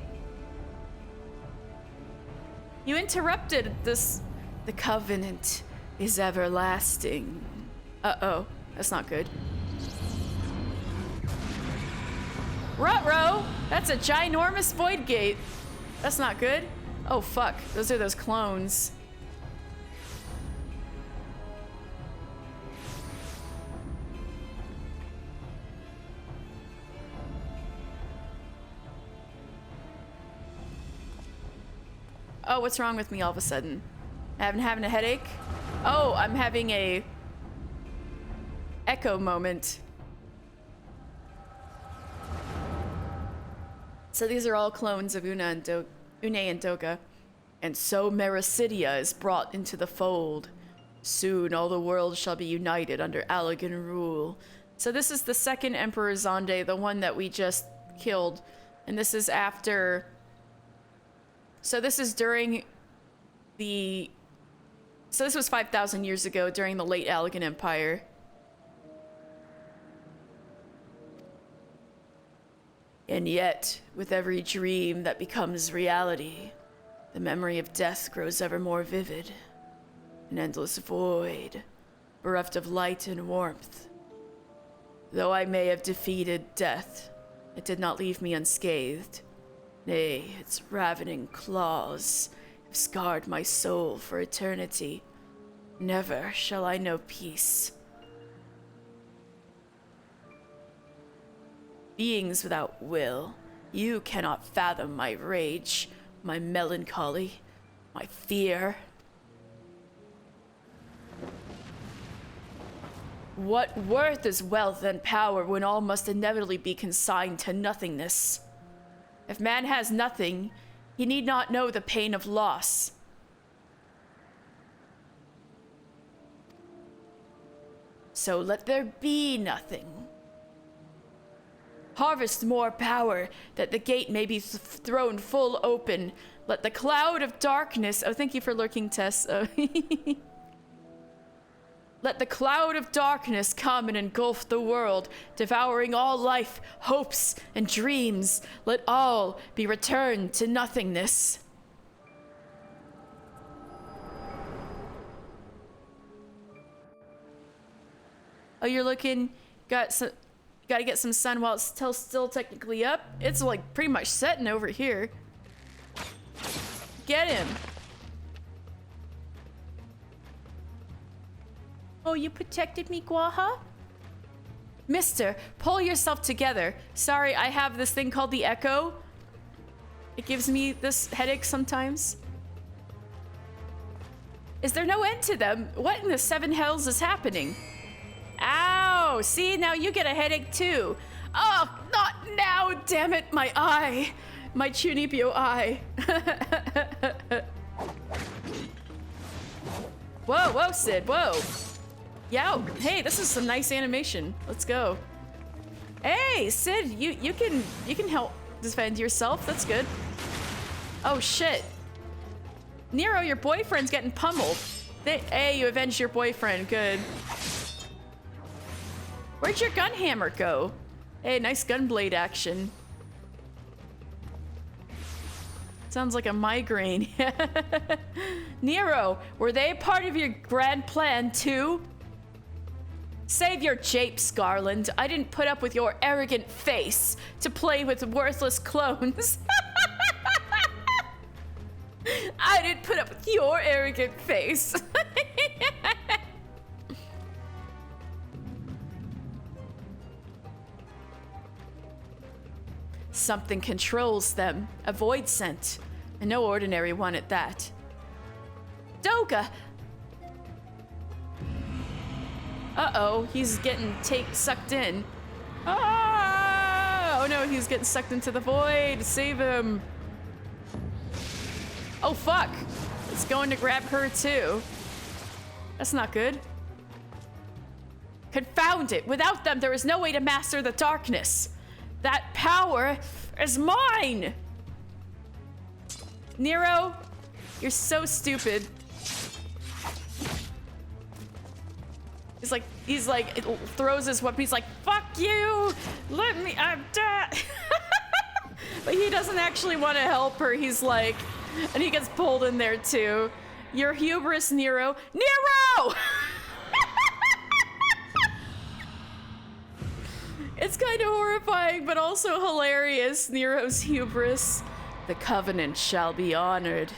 You interrupted this. The Covenant is everlasting. Uh-oh, that's not good. Ruh-roh! That's a ginormous Void Gate. That's not good. Oh, fuck. Those are those clones. Oh, what's wrong with me all of a sudden? I'm having a headache? Oh, I'm having a echo moment. So these are all clones of Une and Doga. And so Mericidia is brought into the fold. Soon all the world shall be united under Allagan rule. So this is the second Emperor Zonde, the one that we just killed. And this is after... So this is during the... So this was 5,000 years ago during the late Allagan Empire. And yet, with every dream that becomes reality, the memory of death grows ever more vivid. An endless void, bereft of light and warmth. Though I may have defeated death, it did not leave me unscathed. Nay, its ravening claws have scarred my soul for eternity. Never shall I know peace. Beings without will, you cannot fathom my rage, my melancholy, my fear. What worth is wealth and power when all must inevitably be consigned to nothingness? If man has nothing, he need not know the pain of loss. So let there be nothing. Harvest more power, that the gate may be thrown full open. Let the cloud of darkness... Oh, thank you for lurking, Tess. Let the cloud of darkness come and engulf the world, devouring all life, hopes, and dreams. Let all be returned to nothingness. Oh, you're looking... Got Gotta get some sun while it's still technically up. It's like pretty much setting over here. Get him. Oh, you protected me, Guaha? Mister, pull yourself together. Sorry, I have this thing called the Echo. It gives me this headache sometimes. Is there no end to them? What in the seven hells is happening? Ow! See, now you get a headache too. Oh, not now, damn it, my eye. My Chunibyo eye. Whoa, whoa, Sid, whoa. Yo, hey, this is some nice animation. Let's go. Hey, Sid, you can help defend yourself. That's good. Oh shit. Nero, your boyfriend's getting pummeled. Hey, you avenged your boyfriend. Good. Where'd your gun hammer go? Hey, nice gunblade action. Sounds like a migraine. Nero, were they part of your grand plan too? Save your japes, Garland. I didn't put up with your arrogant face to play with worthless clones. I didn't put up with your arrogant face. Something controls them. A void scent. And no ordinary one at that. Doga! Uh-oh, he's getting sucked in. Oh no, he's getting sucked into the void. Save him. Oh fuck. It's going to grab her too. That's not good. Confound it. Without them, there is no way to master the darkness. That power is mine. Nero, you're so stupid. He's like, it throws his weapon. He's like, fuck you! Let me, I'm dead! But he doesn't actually want to help her. He's like, and he gets pulled in there too. Your hubris, Nero. Nero! It's kind of horrifying, but also hilarious. Nero's hubris. The covenant shall be honored.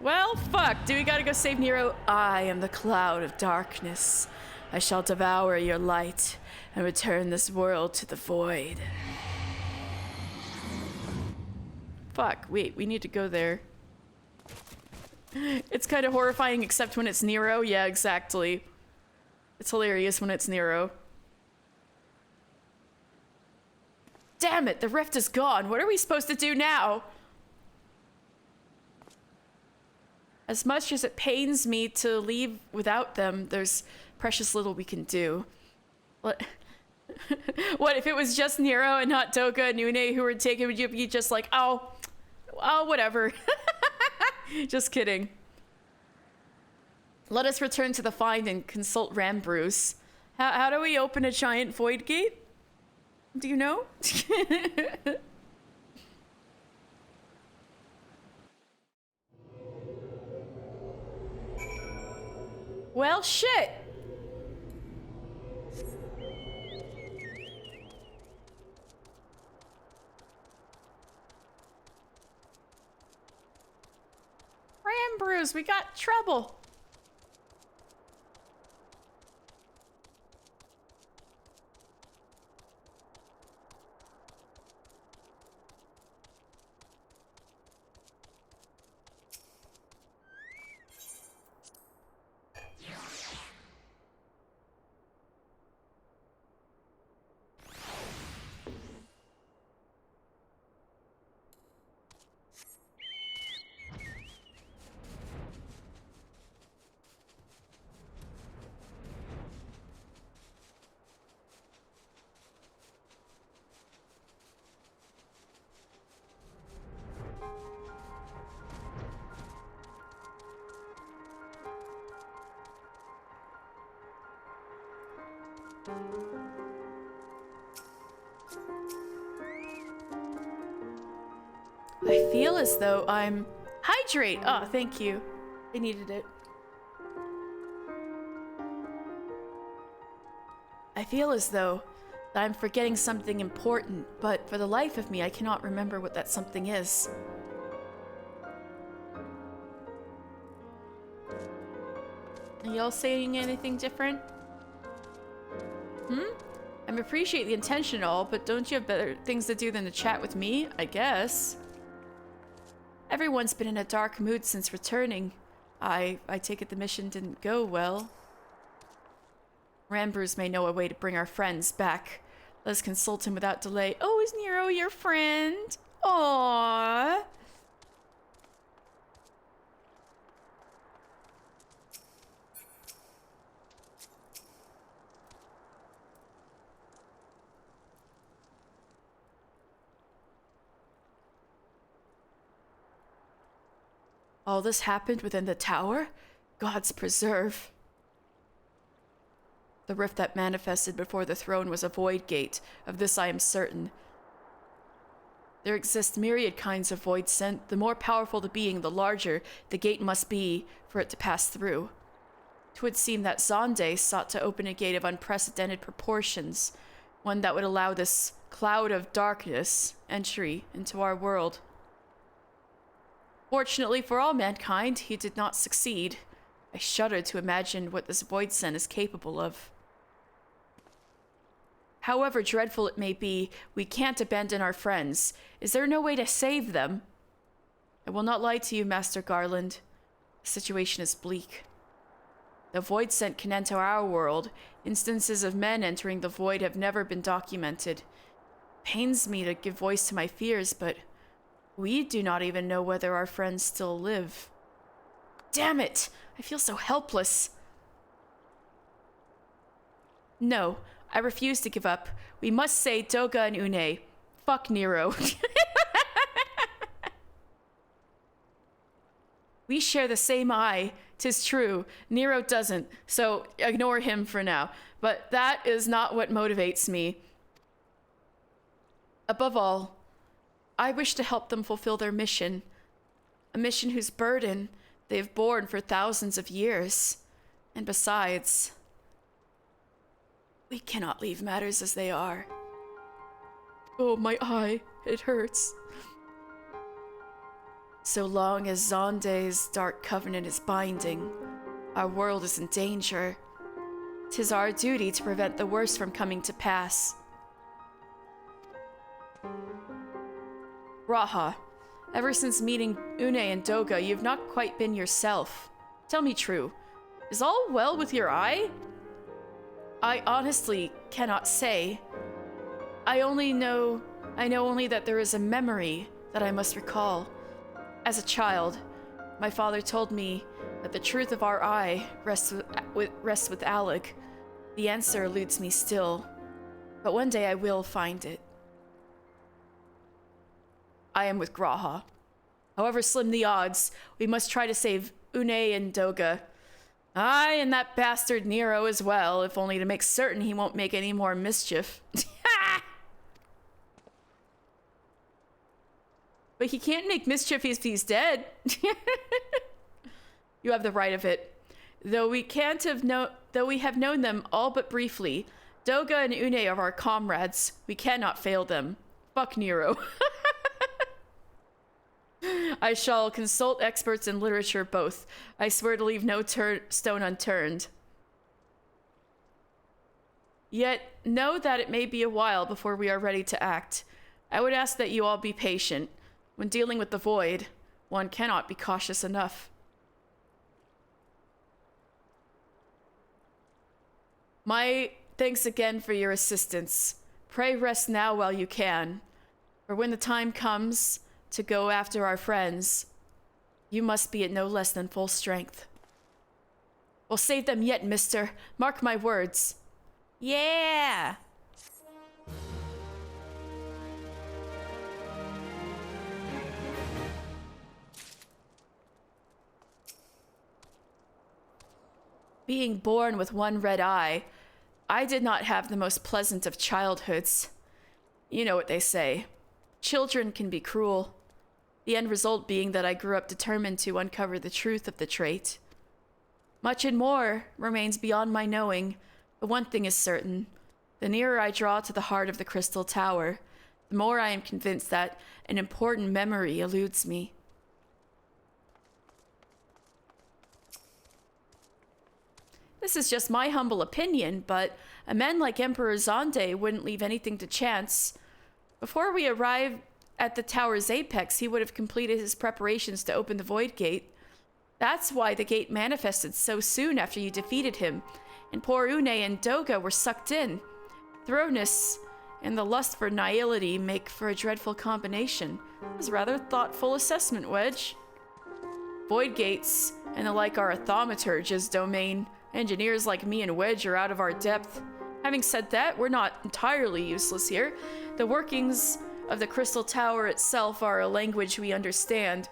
Well, fuck. Do we gotta go save Nero? I am the cloud of darkness. I shall devour your light and return this world to the void. Fuck. Wait, we need to go there. It's kind of horrifying, except when it's Nero. Yeah, exactly. It's hilarious when it's Nero. Damn it, the rift is gone. What are we supposed to do now? As much as it pains me to leave without them, there's precious little we can do. What? What if it was just Nero and not Doga and Nune who were taken? Would you be just like, oh, whatever. Just kidding. Let us return to the find and consult Rambruce. How do we open a giant void gate? Do you know? Well, shit. Rambruce, we got trouble. I feel as though I'm... Hydrate! Oh, thank you. I needed it. I feel as though that I'm forgetting something important, but for the life of me, I cannot remember what that something is. Are y'all saying anything different? I appreciate the intention and all, but don't you have better things to do than to chat with me? I guess. Everyone's been in a dark mood since returning. I take it the mission didn't go well. Ranbrews may know a way to bring our friends back. Let's consult him without delay. Oh, is Nero your friend? Aww. All this happened within the tower? Gods preserve. The rift that manifested before the throne was a void gate. Of this I am certain. There exist myriad kinds of void sent. The more powerful the being, the larger the gate must be for it to pass through. 'Twould seem that Zonde sought to open a gate of unprecedented proportions, one that would allow this cloud of darkness entry into our world. Fortunately for all mankind, he did not succeed. I shudder to imagine what this Voidsent is capable of. However dreadful it may be, we can't abandon our friends. Is there no way to save them? I will not lie to you, Master Garland. The situation is bleak. The Voidsent can enter our world. Instances of men entering the void have never been documented. Pains me to give voice to my fears, but we do not even know whether our friends still live. Damn it! I feel so helpless. No, I refuse to give up. We must say Doga and Une. Fuck Nero. We share the same eye. 'Tis true. Nero doesn't, so ignore him for now. But that is not what motivates me. Above all, I wish to help them fulfill their mission. A mission whose burden they have borne for thousands of years. And besides, we cannot leave matters as they are. Oh, my eye. It hurts. So long as Zonde's dark covenant is binding, our world is in danger. 'Tis our duty to prevent the worst from coming to pass. Raha, ever since meeting Une and Doga, you've not quite been yourself. Tell me true. Is all well with your eye? I honestly cannot say. I know only that there is a memory that I must recall. As a child, my father told me that the truth of our eye rests with Alec. The answer eludes me still, but one day I will find it. I am with Graha. However slim the odds, we must try to save Une and Doga. Aye, and that bastard Nero as well, if only to make certain he won't make any more mischief. But he can't make mischief if he's dead. You have the right of it. Though we have known them all but briefly, Doga and Une are our comrades. We cannot fail them. Fuck Nero. I shall consult experts in literature both. I swear to leave no stone unturned. Yet, know that it may be a while before we are ready to act. I would ask that you all be patient. When dealing with the void, one cannot be cautious enough. My thanks again for your assistance. Pray rest now while you can. For when the time comes to go after our friends, you must be at no less than full strength. We'll save them yet, mister. Mark my words. Yeah! Being born with one red eye, I did not have the most pleasant of childhoods. You know what they say. Children can be cruel. The end result being that I grew up determined to uncover the truth of the trait. Much and more remains beyond my knowing, but one thing is certain. The nearer I draw to the heart of the Crystal Tower, the more I am convinced that an important memory eludes me. This is just my humble opinion, but a man like Emperor Zonde wouldn't leave anything to chance. Before we arrived at the tower's apex, he would have completed his preparations to open the Void Gate. That's why the gate manifested so soon after you defeated him, and poor Une and Doga were sucked in. Thoroughness and the lust for nihility make for a dreadful combination. It was a rather thoughtful assessment, Wedge. Void gates and the like are a thaumaturge's domain. Engineers like me and Wedge are out of our depth. Having said that, we're not entirely useless here. The workings of the Crystal Tower itself are a language we understand.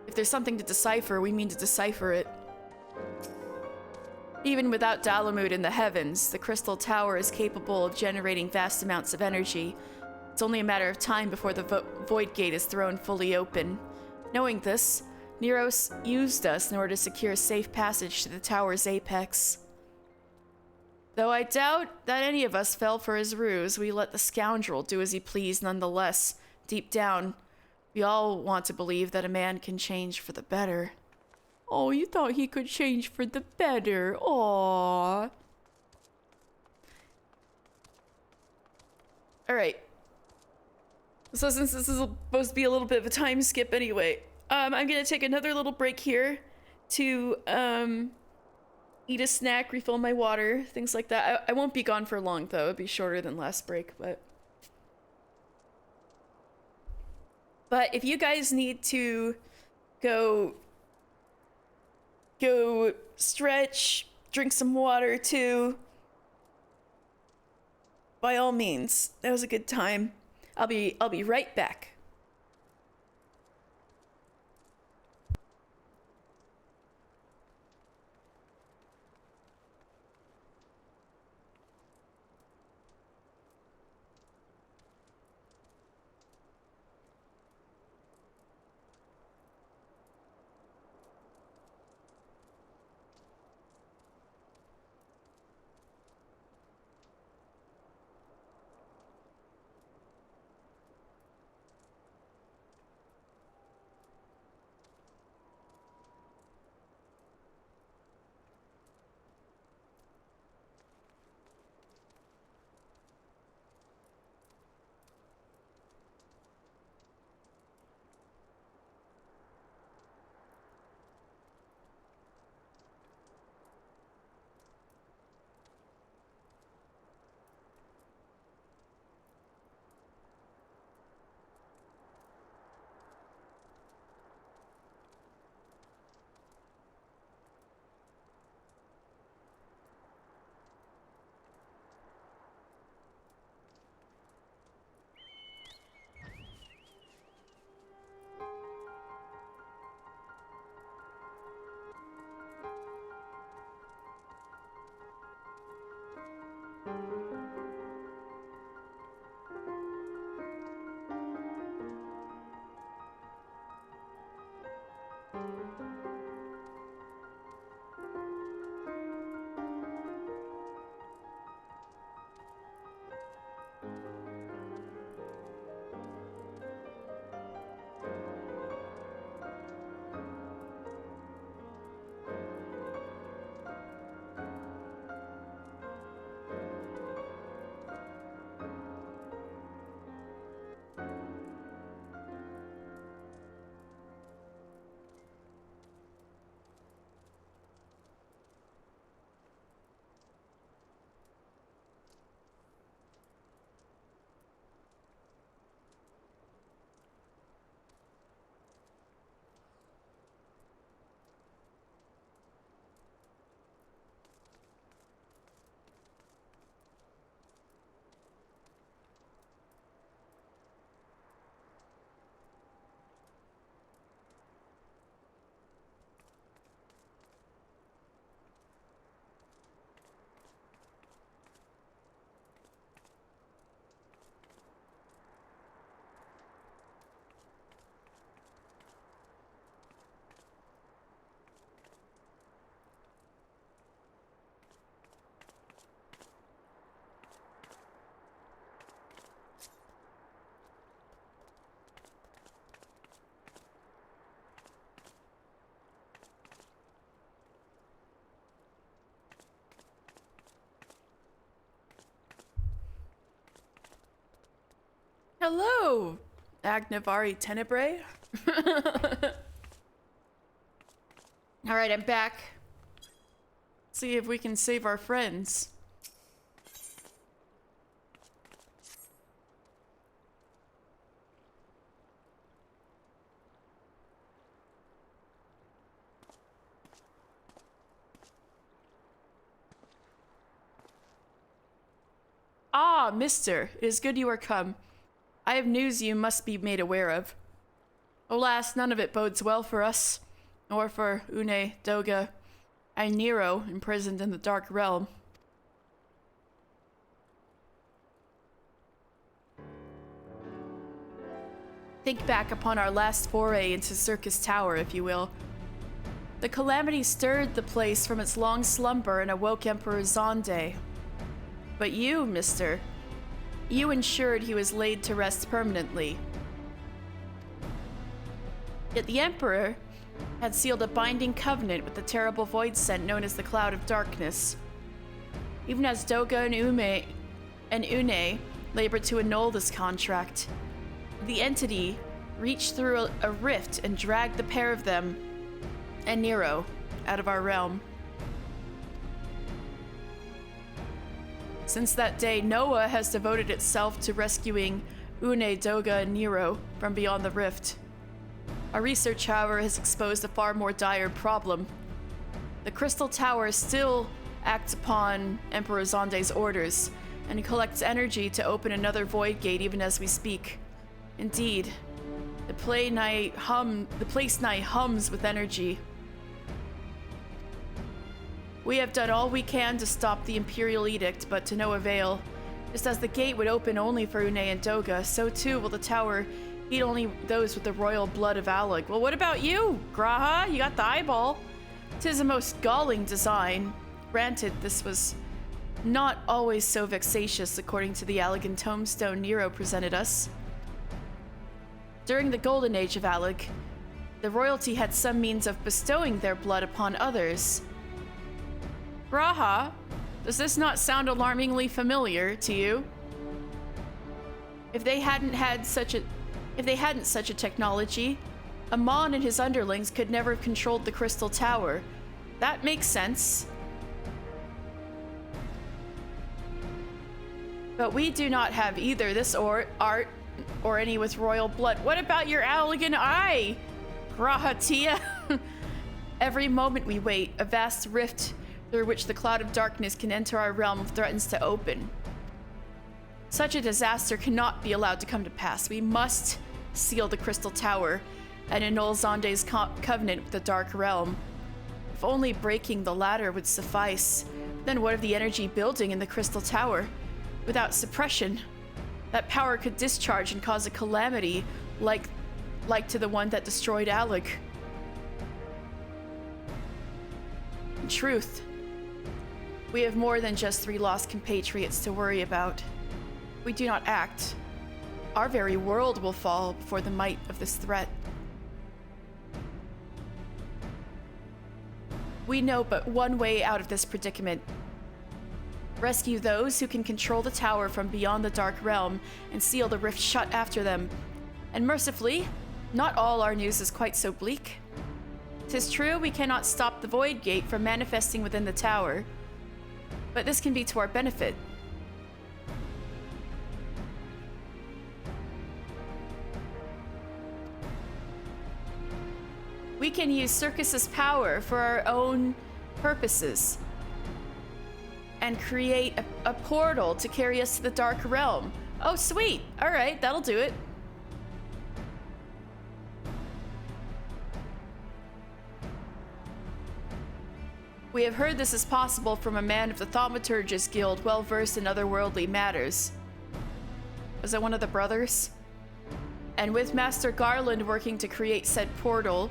If there's something to decipher, we mean to decipher it. Even without Dalamud in the heavens, the Crystal Tower is capable of generating vast amounts of energy. It's only a matter of time before the Void Gate is thrown fully open. Knowing this, Neros used us in order to secure safe passage to the tower's apex. Though I doubt that any of us fell for his ruse, we let the scoundrel do as he pleased nonetheless. Deep down, we all want to believe that a man can change for the better. Oh, you thought he could change for the better. Aww. Alright. So since this is supposed to be a little bit of a time skip anyway, I'm gonna take another little break here to eat a snack, refill my water, things like that. I won't be gone for long though. It'll be shorter than last break, but if you guys need to go stretch, drink some water too, by all means. That was a good time. I'll be right back. Hello, Agnavari Tenebrae. All right, I'm back. See if we can save our friends. Ah, mister, it is good you are come. I have news you must be made aware of. Alas, none of it bodes well for us, nor for Une, Doga, and Nero imprisoned in the Dark Realm. Think back upon our last foray into Circus Tower, if you will. The calamity stirred the place from its long slumber and awoke Emperor Zonde. But you, mister, you ensured he was laid to rest permanently. Yet the Emperor had sealed a binding covenant with the terrible void scent known as the Cloud of Darkness. Even as Doga and Une labored to annul this contract, the entity reached through a rift and dragged the pair of them and Nero out of our realm. Since that day, Noah has devoted itself to rescuing Une, Doga, and Nero from beyond the rift. Our research, however, has exposed a far more dire problem. The Crystal Tower still acts upon Emperor Zonde's orders and collects energy to open another void gate even as we speak. Indeed, the place nigh hums with energy. We have done all we can to stop the Imperial Edict, but to no avail. Just as the gate would open only for Une and Doga, so too will the tower heed only those with the royal blood of Alec. Well, what about you, Graha? You got the eyeball. 'Tis a most galling design. Granted, this was not always so vexatious, according to the Allegan tombstone Nero presented us. During the Golden Age of Alec, the royalty had some means of bestowing their blood upon others. Graha, does this not sound alarmingly familiar to you? If they hadn't such a technology, Amon and his underlings could never have controlled the Crystal Tower. That makes sense. But we do not have either this art or any with royal blood. What about your Allegan eye, Grahatia? Every moment we wait, a vast rift through which the Cloud of Darkness can enter our realm threatens to open. Such a disaster cannot be allowed to come to pass. We must seal the Crystal Tower and annul Zonde's covenant with the Dark Realm. If only breaking the latter would suffice, then what of the energy building in the Crystal Tower? Without suppression, that power could discharge and cause a calamity like to the one that destroyed Alec. In truth, we have more than just 3 lost compatriots to worry about. If we do not act, our very world will fall before the might of this threat. We know but one way out of this predicament. Rescue those who can control the tower from beyond the Dark Realm and seal the rift shut after them. And mercifully, not all our news is quite so bleak. 'Tis true we cannot stop the Void Gate from manifesting within the tower, but this can be to our benefit. We can use Circus's power for our own purposes and create a portal to carry us to the Dark Realm. Oh, sweet. All right, that'll do it. We have heard this is possible from a man of the Thaumaturgist Guild well versed in otherworldly matters. Was it one of the brothers? And with Master Garland working to create said portal,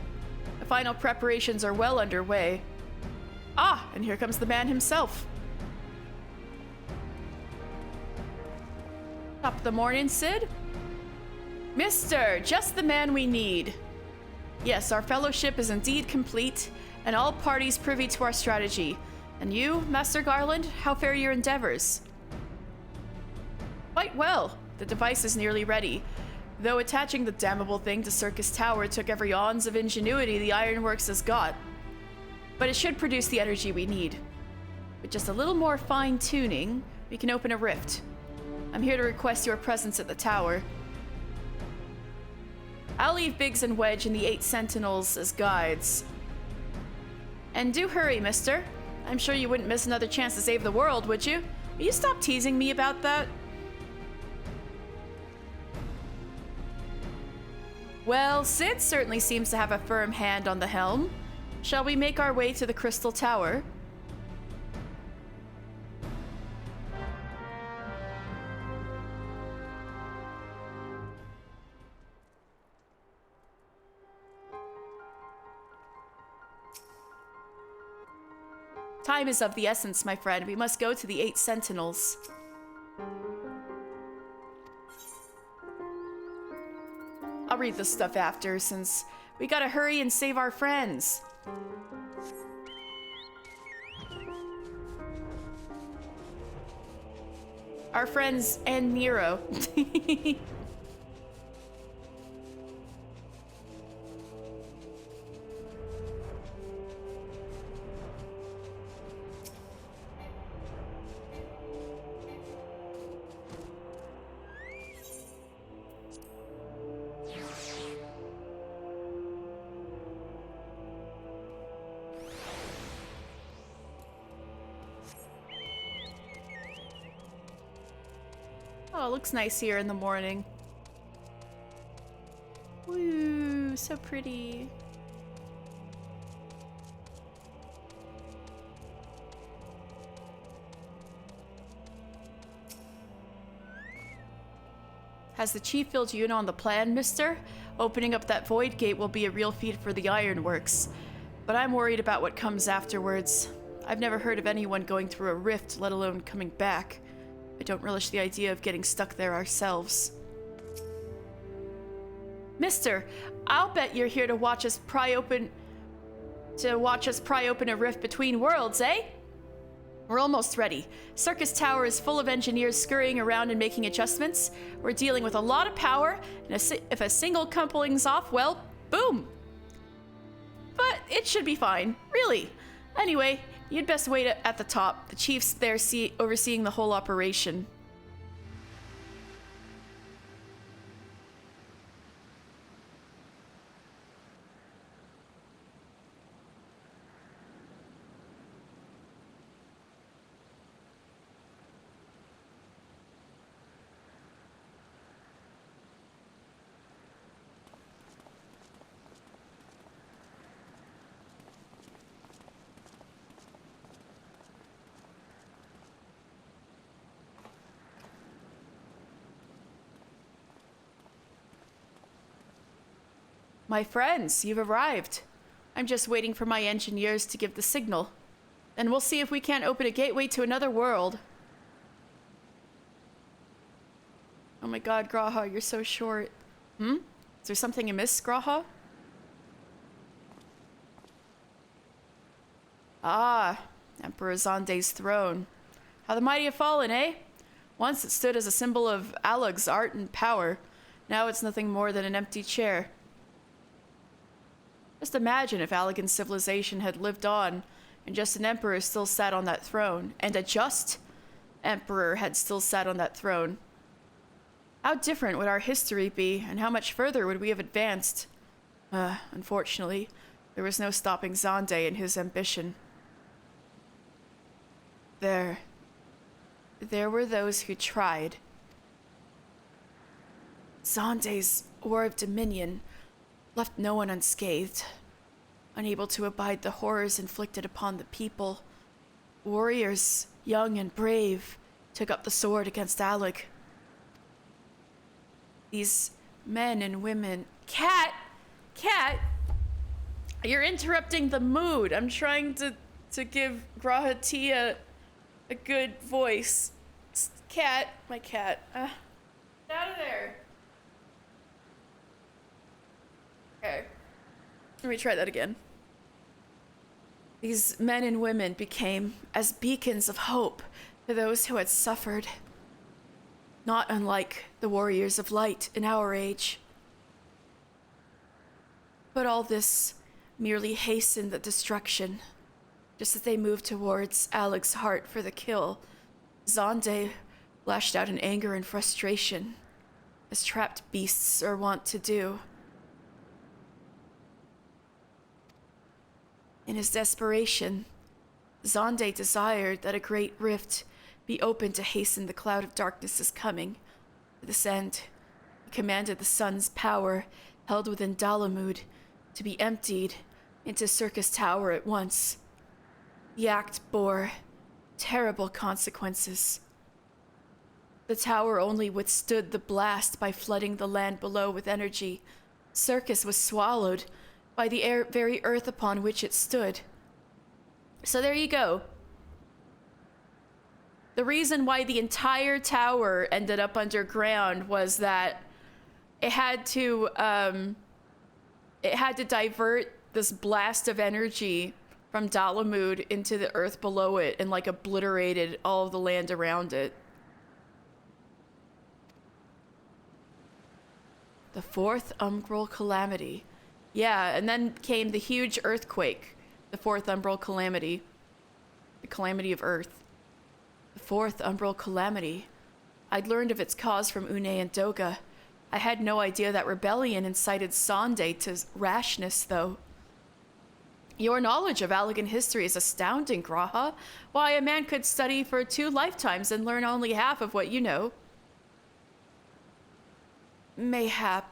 the final preparations are well underway. Ah, and here comes the man himself. Top of the morning, Sid? Mister, just the man we need. Yes, our fellowship is indeed complete, and all parties privy to our strategy. And you, Master Garland, how fare your endeavors? Quite well. The device is nearly ready. Though attaching the damnable thing to Circus Tower took every ounce of ingenuity the Ironworks has got. But it should produce the energy we need. With just a little more fine-tuning, we can open a rift. I'm here to request your presence at the tower. I'll leave Biggs and Wedge and the 8 Sentinels as guides. And do hurry, mister. I'm sure you wouldn't miss another chance to save the world, would you? Will you stop teasing me about that? Well, Sid certainly seems to have a firm hand on the helm. Shall we make our way to the Crystal Tower? Time is of the essence, my friend. We must go to the 8 Sentinels. I'll read this stuff after, since we gotta hurry and save our friends. Our friends and Nero. Oh, it looks nice here in the morning. Woo, so pretty. Has the chief filled you in on the plan, mister? Opening up that void gate will be a real feat for the Ironworks. But I'm worried about what comes afterwards. I've never heard of anyone going through a rift, let alone coming back. I don't relish the idea of getting stuck there ourselves. Mister, I'll bet you're here to watch us pry open a rift between worlds, eh? We're almost ready. Circus Tower is full of engineers scurrying around and making adjustments. We're dealing with a lot of power, and if a single coupling's off, well, boom! But it should be fine, really. Anyway, you'd best wait at the top. The chief's there overseeing the whole operation. My friends, you've arrived. I'm just waiting for my engineers to give the signal. Then we'll see if we can't open a gateway to another world. Oh my god, G'raha, you're so short. Is there something amiss, G'raha? Ah, Emperor Xande's throne. How the mighty have fallen, eh? Once it stood as a symbol of Alug's art and power. Now it's nothing more than an empty chair. Just imagine if Allagan's civilization had lived on, and just an emperor still sat on that throne, and a just emperor had still sat on that throne. How different would our history be, and how much further would we have advanced? Unfortunately, there was no stopping Xande and his ambition. There were those who tried. Xande's War of Dominion left no one unscathed. Unable to abide the horrors inflicted upon the people, warriors, young and brave, took up the sword against Alug. These men and women... Cat! You're interrupting the mood. I'm trying to give G'raha Tia a good voice. Cat, my cat. Get out of there. Okay. Let me try that again. These men and women became as beacons of hope to those who had suffered. not unlike the warriors of light in our age. But all this merely hastened the destruction. Just as they moved towards Alec's heart for the kill, Zonde lashed out in anger and frustration, as trapped beasts are wont to do. In his desperation, Zonde desired that a great rift be opened to hasten the cloud of darkness's coming. To this end, he commanded the sun's power held within Dalamud to be emptied into Circus Tower at once. The act bore terrible consequences. The tower only withstood the blast by flooding the land below with energy. Circus was swallowed by the very earth upon which it stood. So there you go. The reason why the entire tower ended up underground was that it had to divert this blast of energy from Dalamud into the earth below it and like obliterated all of the land around it. The fourth umbral calamity. Yeah, and then came the huge earthquake, the fourth umbral calamity, the calamity of Earth. The fourth umbral calamity. I'd learned of its cause from Une and Doga. I had no idea that rebellion incited Zonde to rashness, though. Your knowledge of Allagan history is astounding, Graha. Why, a man could study for 2 lifetimes and learn only half of what you know. Mayhap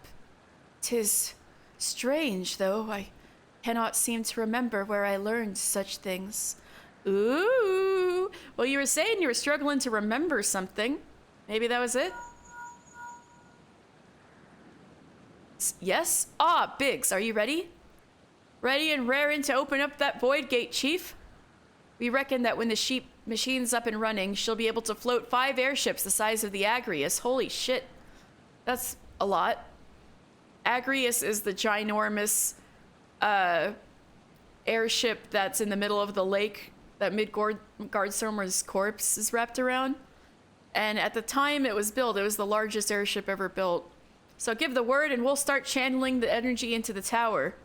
'tis strange, though. I cannot seem to remember where I learned such things. Ooh. Well, you were saying you were struggling to remember something. Maybe that was it? Yes? Ah, Biggs, are you ready? Ready and raring to open up that void gate, Chief? We reckon that when the sheep machine's up and running, she'll be able to float 5 airships the size of the Agrius. Holy shit. That's a lot. Agrius is the ginormous airship that's in the middle of the lake that Midgardsormr's corpse is wrapped around. And at the time it was built, it was the largest airship ever built. So give the word and we'll start channeling the energy into the tower.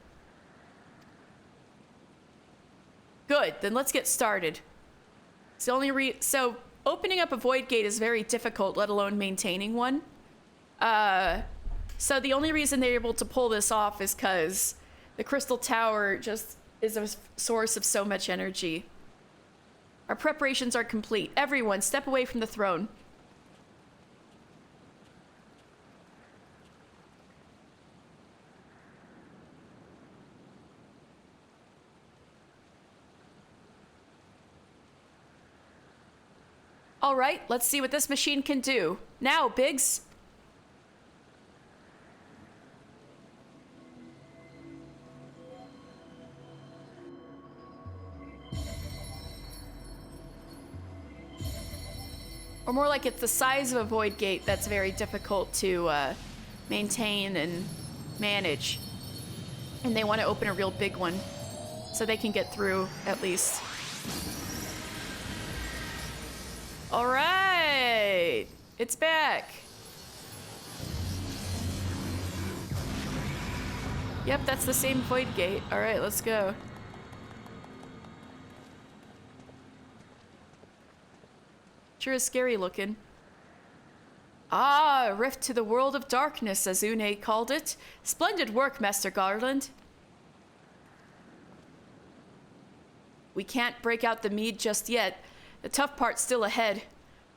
Good, then let's get started. It's the only so opening up a void gate is very difficult, let alone maintaining one. So the only reason they're able to pull this off is because the Crystal Tower just is a source of so much energy. Our preparations are complete. Everyone, step away from the throne. All right, let's see what this machine can do. Now, Biggs. Or more like it's the size of a void gate that's very difficult to maintain and manage. And they want to open a real big one so they can get through at least. All right, it's back. Yep, that's the same void gate. All right, let's go. Sure is scary looking. Ah, a rift to the world of darkness, as Une called it. Splendid work, Master Garland. We can't break out the mead just yet. The tough part's still ahead.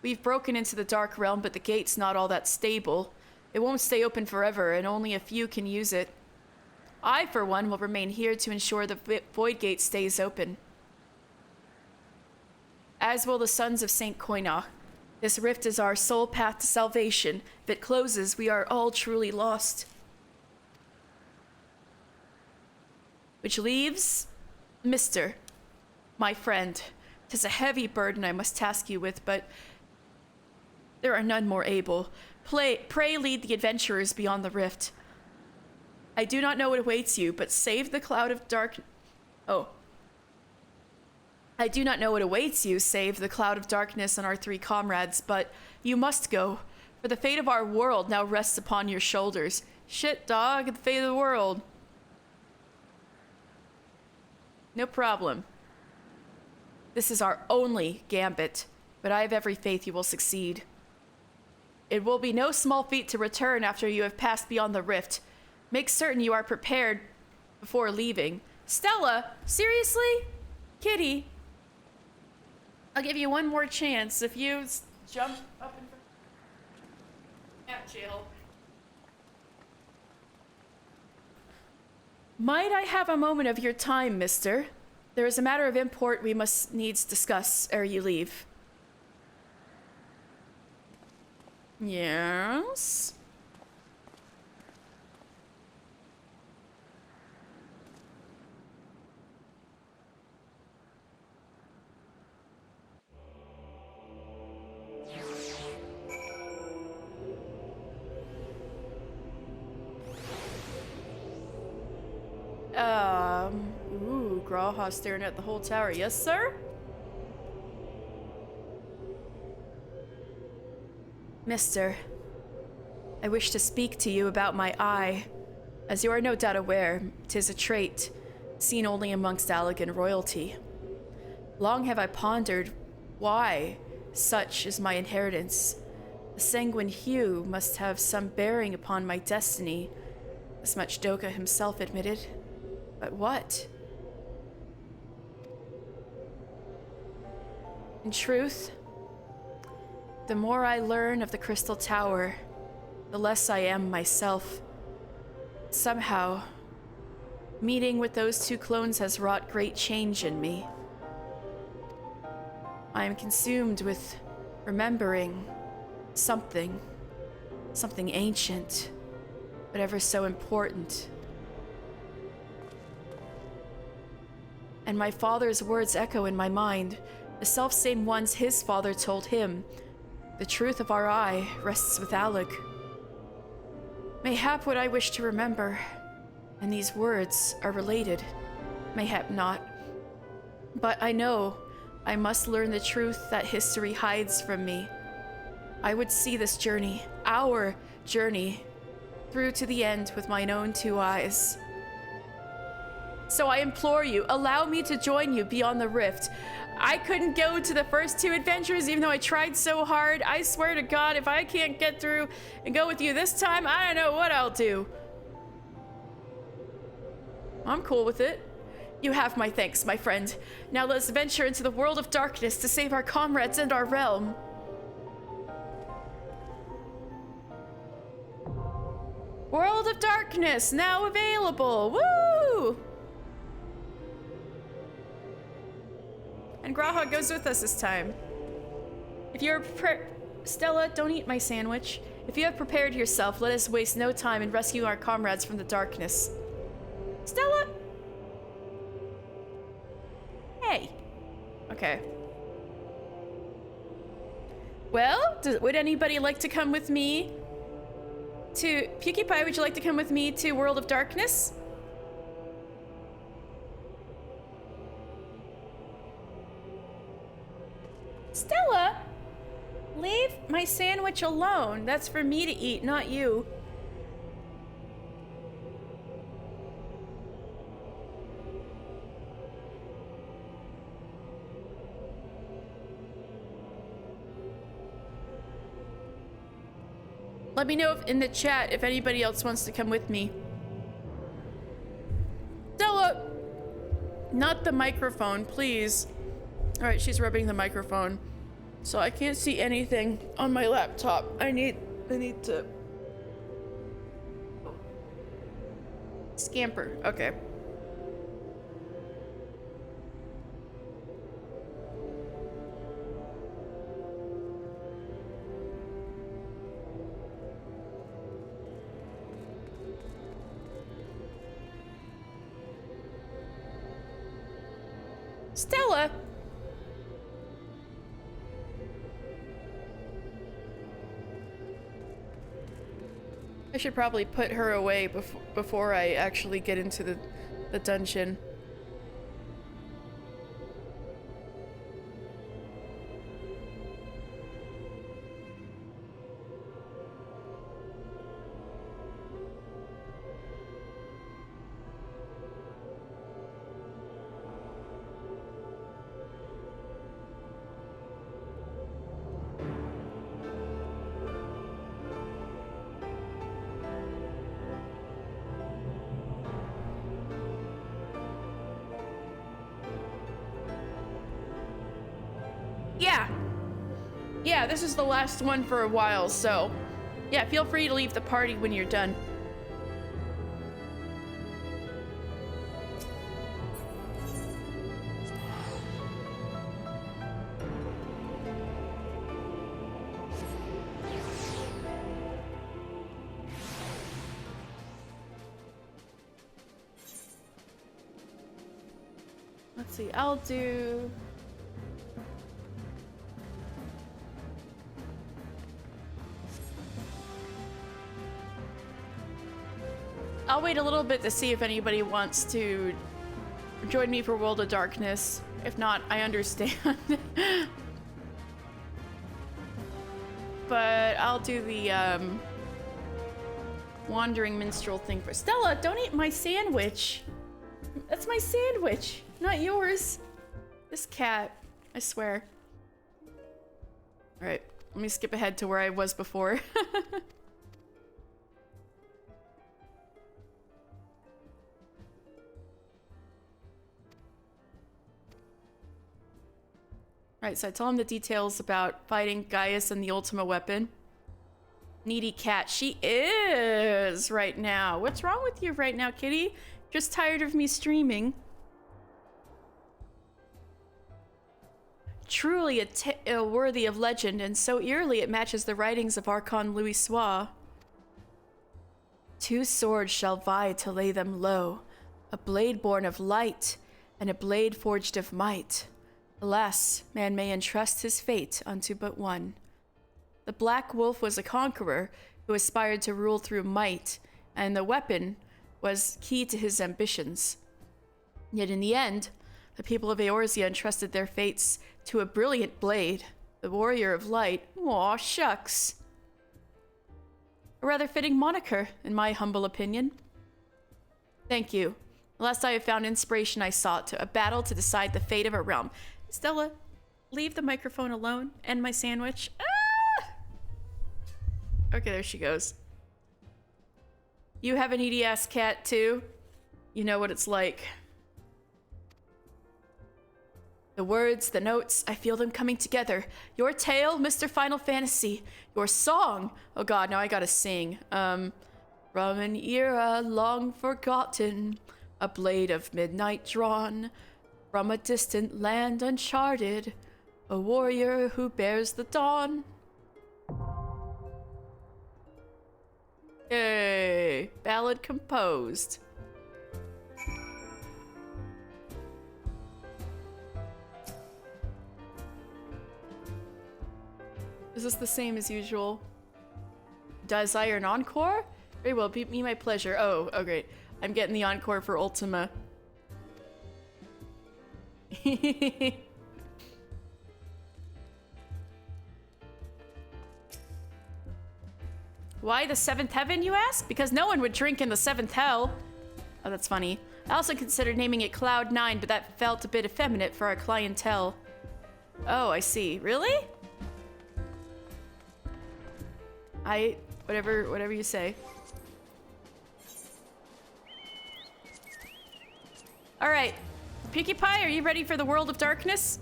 We've broken into the Dark Realm, but the gate's not all that stable. It won't stay open forever, and only a few can use it. I, for one, will remain here to ensure the Void Gate stays open. As will the Sons of St. Koinach. This rift is our sole path to salvation. If it closes, we are all truly lost. Which leaves Mr. My friend. 'Tis a heavy burden I must task you with, but there are none more able. Pray lead the adventurers beyond the rift. I do not know what awaits you, but save the cloud of dark... Oh. I do not know what awaits you, save the cloud of darkness and our 3 comrades, but you must go, For the fate of our world now rests upon your shoulders. Shit, dog, the fate of the world. No problem. This is our only gambit, but I have every faith you will succeed. It will be no small feat to return after you have passed beyond the rift. Make certain you are prepared before leaving. Stella, seriously? Kitty, I'll give you one more chance if you jump up in front. Jail. Might I have a moment of your time, mister? There is a matter of import we must needs discuss ere you leave. Yes? Ooh, Grawha staring at the whole tower. Yes, sir? Mister, I wish to speak to you about my eye. As you are no doubt aware, 'tis a trait seen only amongst Allagan royalty. Long have I pondered why such is my inheritance. The sanguine hue must have some bearing upon my destiny, as much Doka himself admitted. But what? In truth, the more I learn of the Crystal Tower, the less I am myself. Somehow, meeting with those two clones has wrought great change in me. I am consumed with remembering something ancient, but ever so important. And my father's words echo in my mind, the self-same ones his father told him. The truth of our eye rests with Alec. Mayhap what I wish to remember, and these words are related. Mayhap not. But I know I must learn the truth that history hides from me. I would see this journey, our journey, through to the end with mine own two eyes. So I implore you, allow me to join you beyond the rift. I couldn't go to the first two adventures even though I tried so hard. I swear to God, if I can't get through and go with you this time, I don't know what I'll do. I'm cool with it. You have my thanks, my friend. Now let's venture into the world of darkness to save our comrades and our realm. World of Darkness, now available! Woo! And Grawha goes with us this time. If you're Stella, don't eat my sandwich. If you have prepared yourself, let us waste no time in rescuing our comrades from the darkness. Stella? Hey. Okay. Well, would anybody like to come with me to... PewDiePie, would you like to come with me to World of Darkness? Stella, leave my sandwich alone. That's for me to eat, not you. Let me know if, in the chat if anybody else wants to come with me. Stella! Not the microphone, please. Alright, she's rubbing the microphone. So I can't see anything on my laptop. I need to... Scamper, okay. Stella! I should probably put her away before I actually get into the dungeon. Yeah. Yeah, this is the last one for a while, so yeah, feel free to leave the party when you're done. Let's see, I'll wait a little bit to see if anybody wants to join me for World of Darkness. If not, I understand. But I'll do the Wandering Minstrel thing for Stella. Don't eat my sandwich. That's my sandwich, not yours. This cat, I swear. All right, let me skip ahead to where I was before. Right, so I tell him the details about fighting Gaius and the Ultima weapon. Needy cat, she is right now. What's wrong with you right now, kitty? Just tired of me streaming. Truly a tale worthy of legend, and so eerily it matches the writings of Archon Louisoix. Two swords shall vie to lay them low, a blade born of light, and a blade forged of might. Alas, man may entrust his fate unto but one. The Black Wolf was a conqueror who aspired to rule through might, and the weapon was key to his ambitions. Yet in the end, the people of Eorzea entrusted their fates to a brilliant blade, the Warrior of Light. Aw, shucks. A rather fitting moniker, in my humble opinion. Thank you. Last I have found inspiration I sought to a battle to decide the fate of a realm. Stella, leave the microphone alone and my sandwich. Ah! Okay, there she goes. You have an EDS cat too? You know what it's like. The words, the notes, I feel them coming together. Your tale, Mr. Final Fantasy. Your song. Oh god, now I gotta sing. From an era long forgotten, a blade of midnight drawn. From a distant land uncharted, a warrior who bears the dawn. Yay! Ballad composed. Is this the same as usual? Desire an encore? Very well, be my pleasure. Oh, great. I'm getting the encore for Ultima. Why the seventh heaven, you ask? Because no one would drink in the seventh hell. Oh, that's funny. I also considered naming it Cloud 9, but that felt a bit effeminate for our clientele. Oh, I see. Really? Whatever you say. All right. Pinkie Pie, are you ready for the World of Darkness?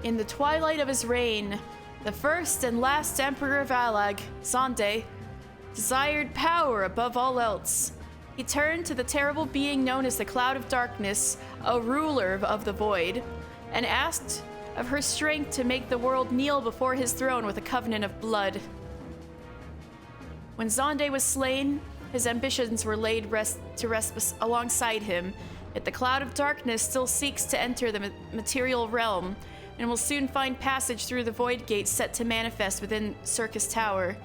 In the twilight of his reign, the first and last Emperor of Allag, Xande, desired power above all else. He turned to the terrible being known as the Cloud of Darkness, a ruler of the Void, and asked of her strength to make the world kneel before his throne with a covenant of blood. When Xande was slain, his ambitions were laid to rest alongside him, yet the Cloud of Darkness still seeks to enter the material realm, and will soon find passage through the Void Gate set to manifest within Circus Tower.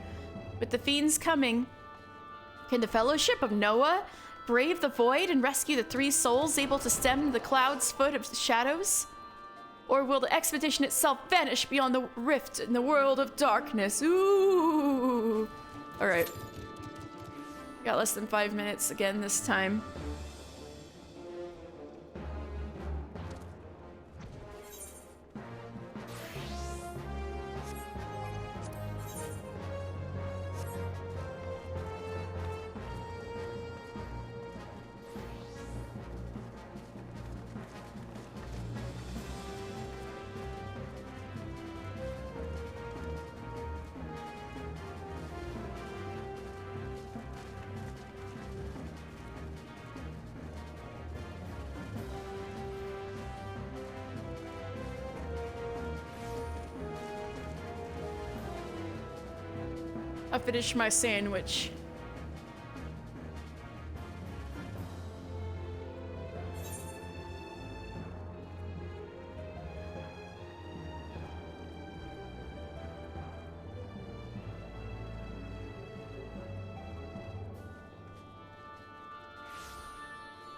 With the fiends coming, can the Fellowship of Noah brave the Void and rescue the three souls able to stem the cloud's foot of shadows? Or will the expedition itself vanish beyond the rift in the World of Darkness? Ooh! Alright. Got less than 5 minutes again this time. I'll finish my sandwich.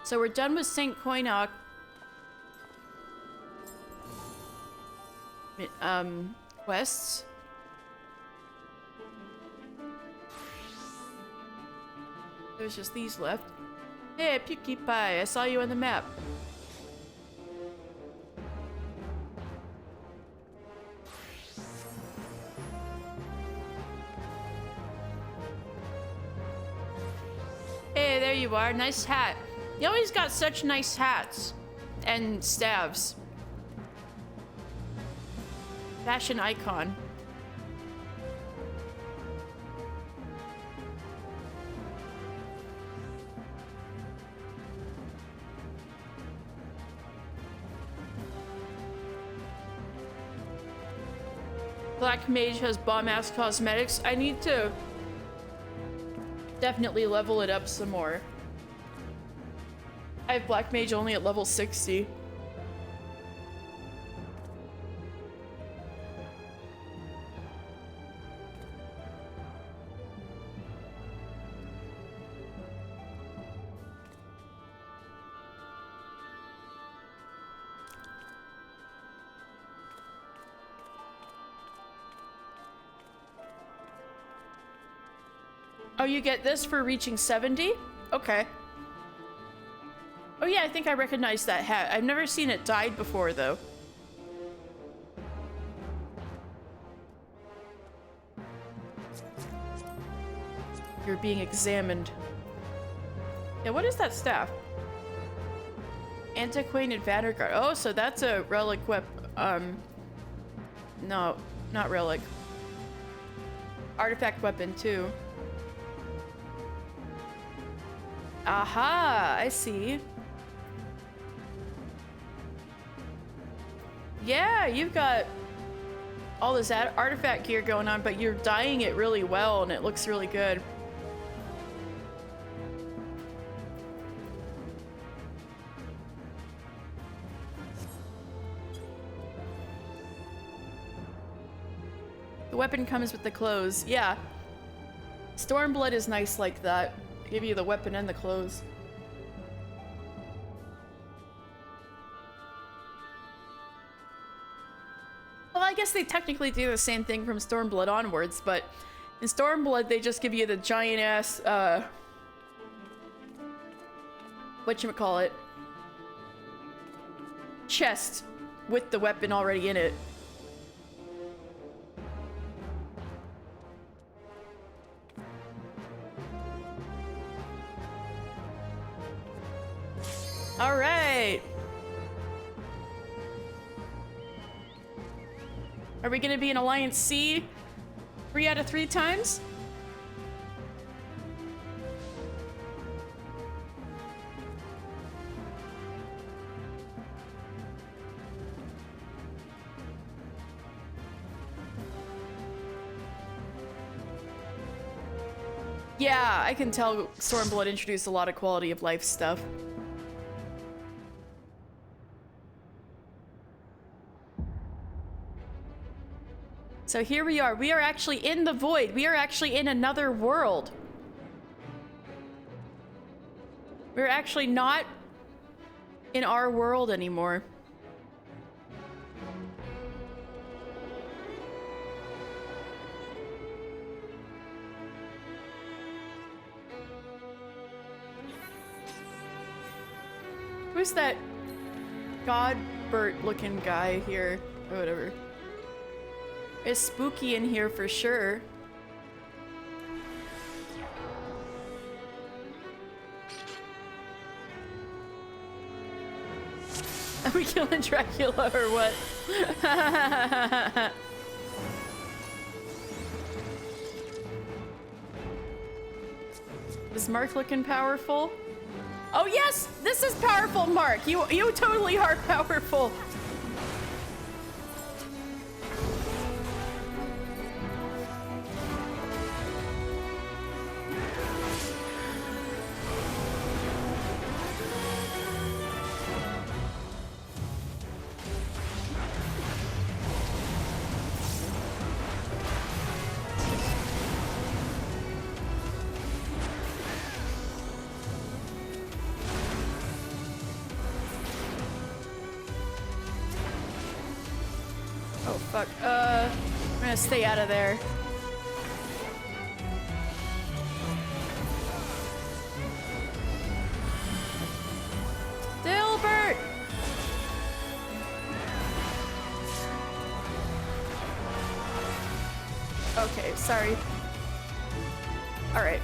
So we're done with St. Koinok. Quests. There's just these left. Hey, Pewkie Pie, I saw you on the map. Hey, there you are. Nice hat. You always got such nice hats and staves. Fashion icon. Black Mage has bomb-ass cosmetics. I need to definitely level it up some more. I have Black Mage only at level 60. Oh, you get this for reaching 70? Okay. Oh yeah, I think I recognize that hat. I've never seen it dyed before, though. You're being examined. Yeah, what is that staff? Antiquated Vanguard. Oh, so that's a relic weapon. No, not relic. Artifact weapon, too. Aha, I see. Yeah, you've got all this artifact gear going on, but you're dyeing it really well and it looks really good. The weapon comes with the clothes. Yeah. Stormblood is nice like that. Give you the weapon and the clothes. Well, I guess they technically do the same thing from Stormblood onwards, but in Stormblood they just give you the giant ass whatchamacallit, chest with the weapon already in it. All right. Are we gonna be in Alliance C 3 out of 3 times? Yeah, I can tell Stormblood introduced a lot of quality of life stuff. So here we are. We are actually in the void. We are actually in another world. We're actually not in our world anymore. Who's that Godbert looking guy here? Or whatever. It's spooky in here for sure. Are we killing Dracula or what? Is Mark looking powerful? Oh yes, this is powerful, Mark. You totally are powerful. Fuck. I'm gonna stay out of there. Dilbert! Okay, sorry. Alright.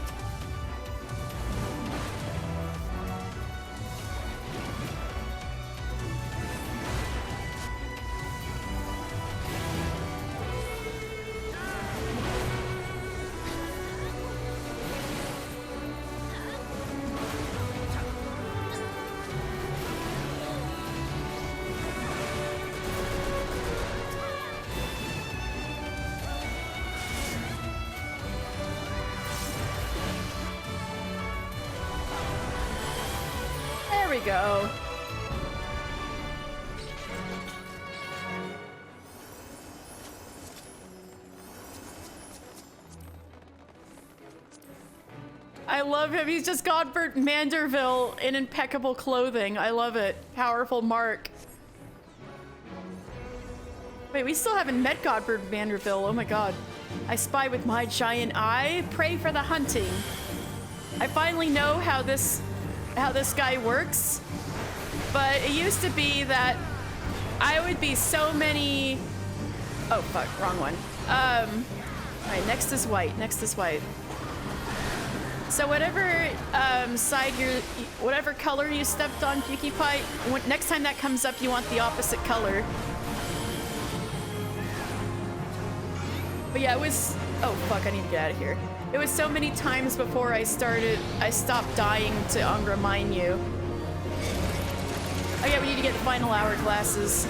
There we go. I love him. He's just Godbert Manderville in impeccable clothing. I love it. Powerful Mark. Wait, we still haven't met Godbert Manderville. Oh my god. I spy with my giant eye. Pray for the hunting. I finally know how this guy works. But it used to be that I would be so many... Oh, fuck. Wrong one. Alright, next is white. Next is white. So whatever whatever color you stepped on, PewkiePie, next time that comes up, you want the opposite color. But yeah, it was... Oh, fuck, I need to get out of here. It was so many times before I stopped dying to Angra Mainyu. Oh yeah, we need to get the final hourglasses.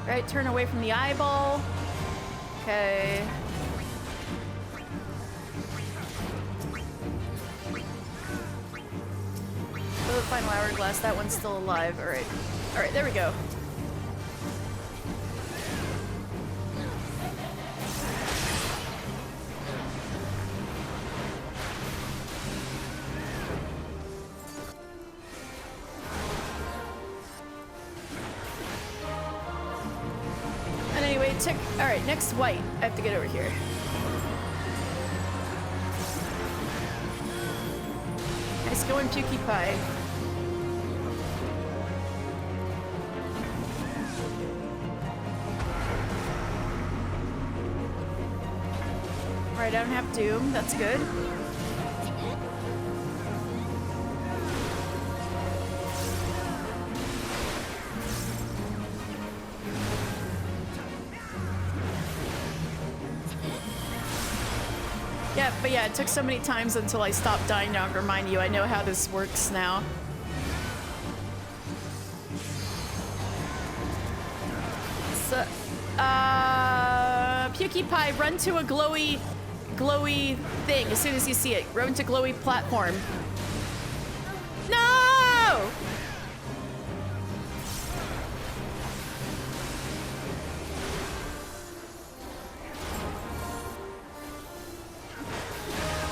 Right, turn away from the eyeball. Okay. Oh, the final hourglass. That one's still alive. All right. All right, there we go. Alright, next white. I have to get over here. Nice going, PewkiePie. Alright, I don't have Doom. That's good. Yeah, but yeah, it took so many times until I stopped dying to Angra Mainyu. I know how this works now. So, PewkiePie, run to a glowy thing as soon as you see it. Run to glowy platform. No!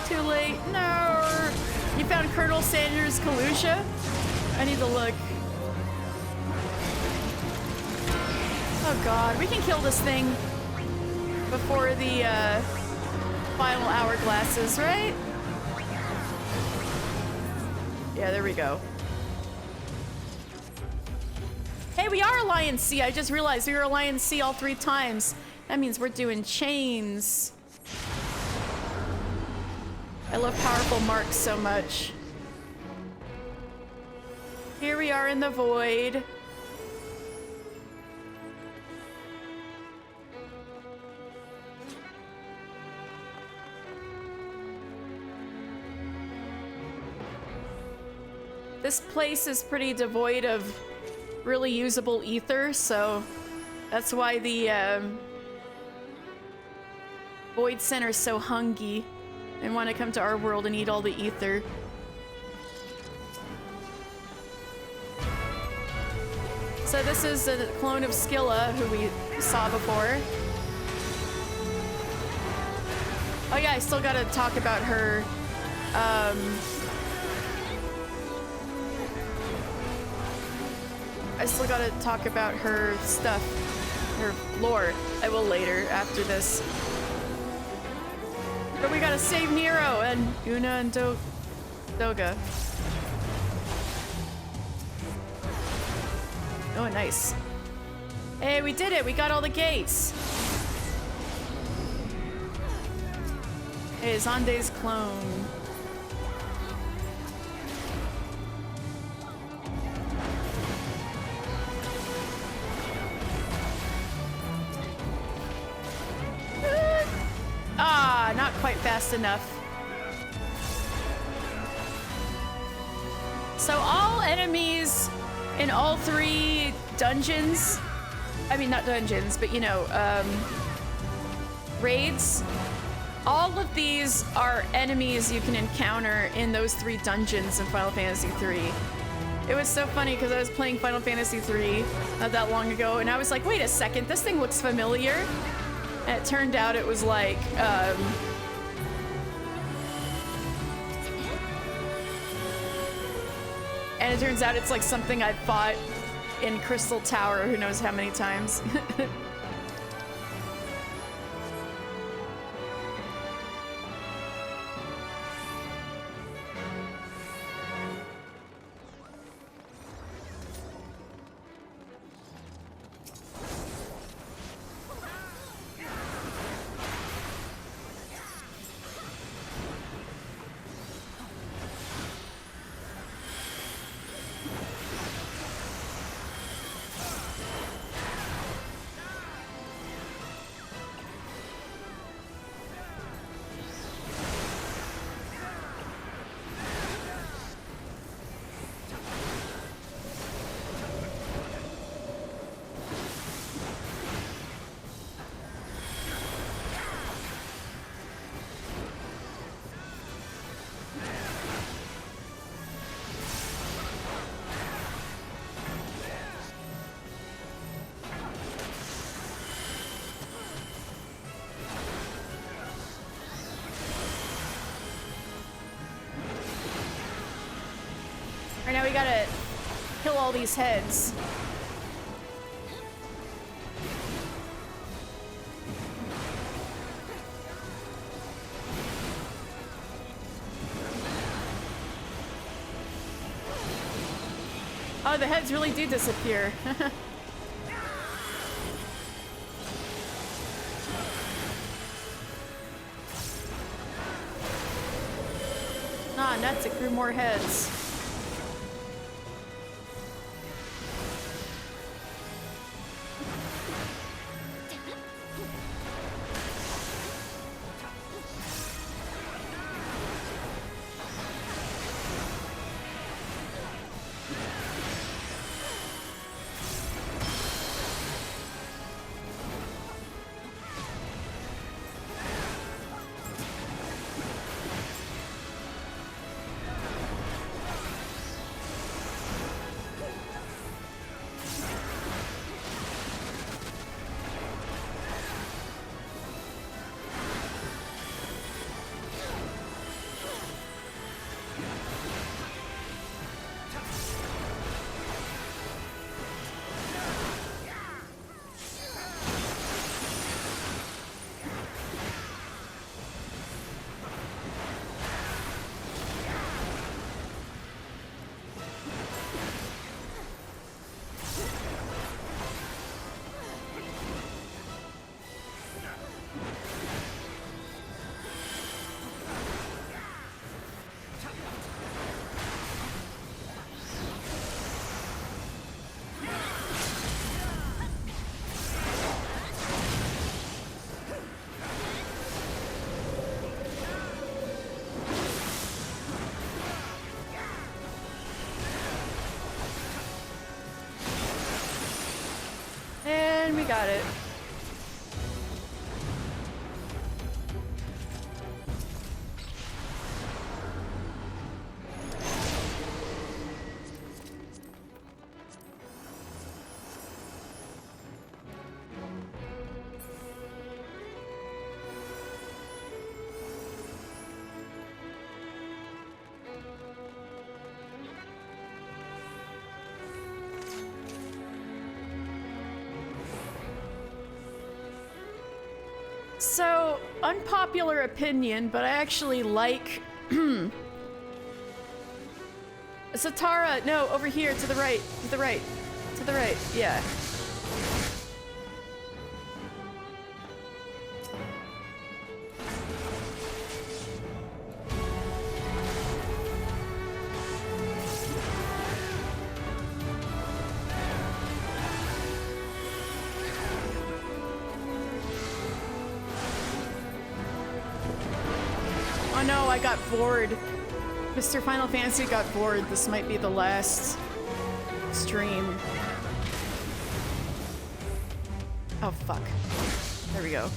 Too late. No! You found Colonel Sanders Kalusha? I need to look. Oh god, we can kill this thing before the final hourglasses, right? Yeah, there we go. Hey, we are Alliance C. I just realized we were Alliance C all 3 times. That means we're doing chains. I love powerful marks so much. Here we are in the void. This place is pretty devoid of really usable ether, so that's why the Void Center's so hungry and want to come to our world and eat all the ether. So this is a clone of Skilla, who we saw before. Oh yeah, I still gotta talk about her, I still gotta talk about her stuff, her lore. I will later, after this. But we gotta save Nero and Una and Doga. Oh, nice. Hey, we did it! We got all the gates! Hey, Xande's clone. Not quite fast enough. So all enemies in all 3 dungeons, I mean not dungeons, but you know, raids, all of these are enemies you can encounter in those 3 dungeons in Final Fantasy III. It was so funny because I was playing Final Fantasy III not that long ago, and I was like, wait a second, this thing looks familiar. And it turned out it was like, and it turns out it's like something I fought in Crystal Tower, who knows how many times. Right now we gotta kill all these heads. Oh, the heads really do disappear. Ah, nuts, it grew more heads. We got it. So, unpopular opinion, but I actually like... Zatara, no, over here, to the right, to the right, to the right, yeah. Oh no, I got bored. Mr. Final Fantasy got bored. This might be the last stream. Oh, fuck. There we go.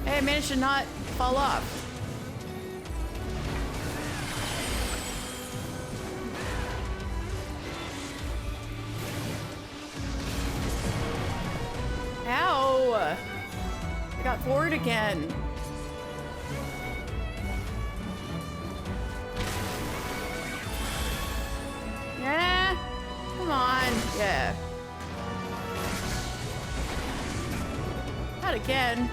Hey, I managed to not fall off. Ow! I got bored again. Yeah, come on. Yeah. Not again.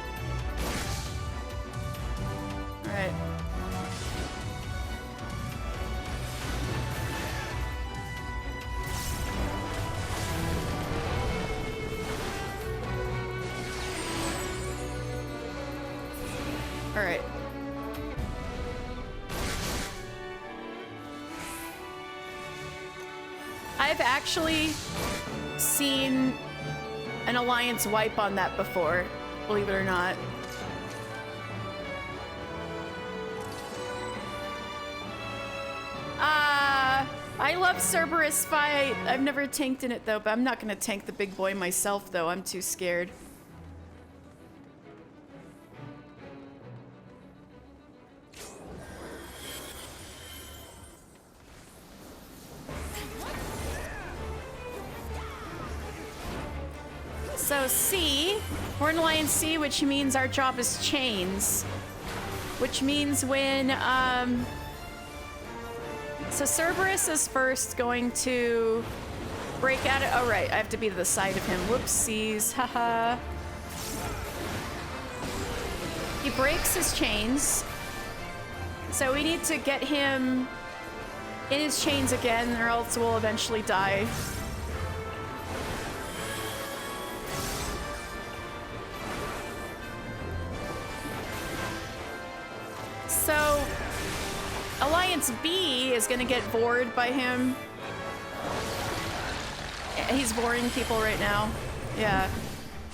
All right. All right. I've actually seen an Alliance wipe on that before, believe it or not. I love Cerberus fight. I've never tanked in it though, but I'm not gonna tank the big boy myself though. I'm too scared. So C, we're in Alliance C, which means our job is chains. Which means when, so Cerberus is first going to break out of, oh right, I have to be to the side of him. Whoopsies, haha. He breaks his chains. So we need to get him in his chains again, or else we'll eventually die. So, Alliance B is gonna get bored by him. He's boring people right now. Yeah.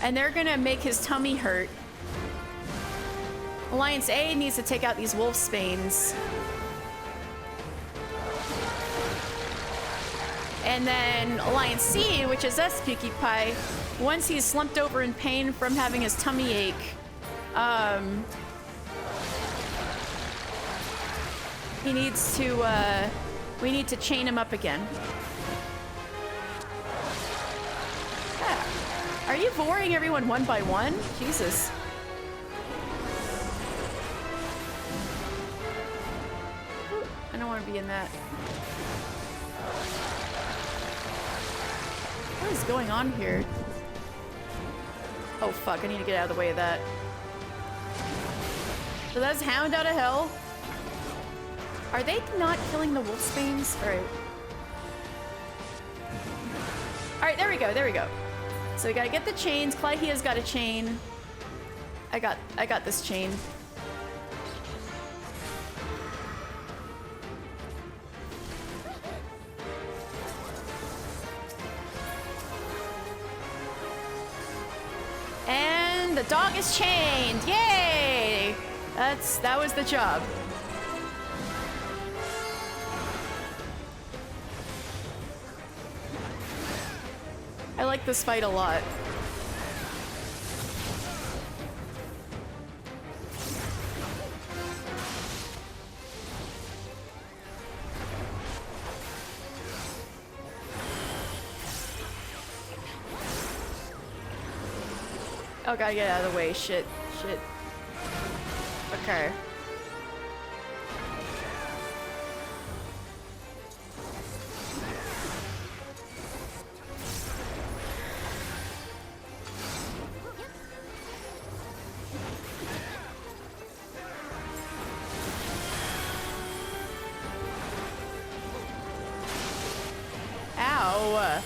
And they're gonna make his tummy hurt. Alliance A needs to take out these wolfsbanes. And then Alliance C, which is us, Pinkie Pie, once he's slumped over in pain from having his tummy ache, he needs to, we need to chain him up again. Yeah. Are you boring everyone one by one? Jesus. Ooh, I don't want to be in that. What is going on here? Oh fuck, I need to get out of the way of that. So that's Hound out of hell. Are they not killing the wolfsbanes? Alright. Alright, there we go, there we go. So we gotta get the chains. Clyhia's got a chain. I got this chain. And the dog is chained. Yay! That was the job. I like this fight a lot. Oh, gotta get out of the way. Shit. Shit. Okay. now. I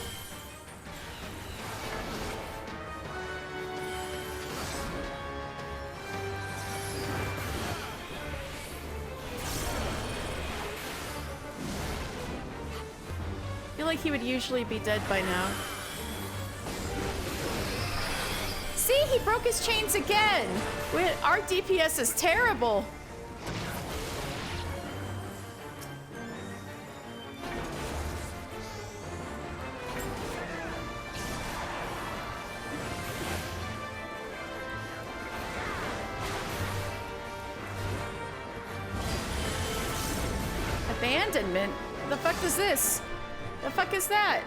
feel like he would usually be dead by now. See, he broke his chains again. Our DPS is terrible. Abandonment? The fuck is this? The fuck is that?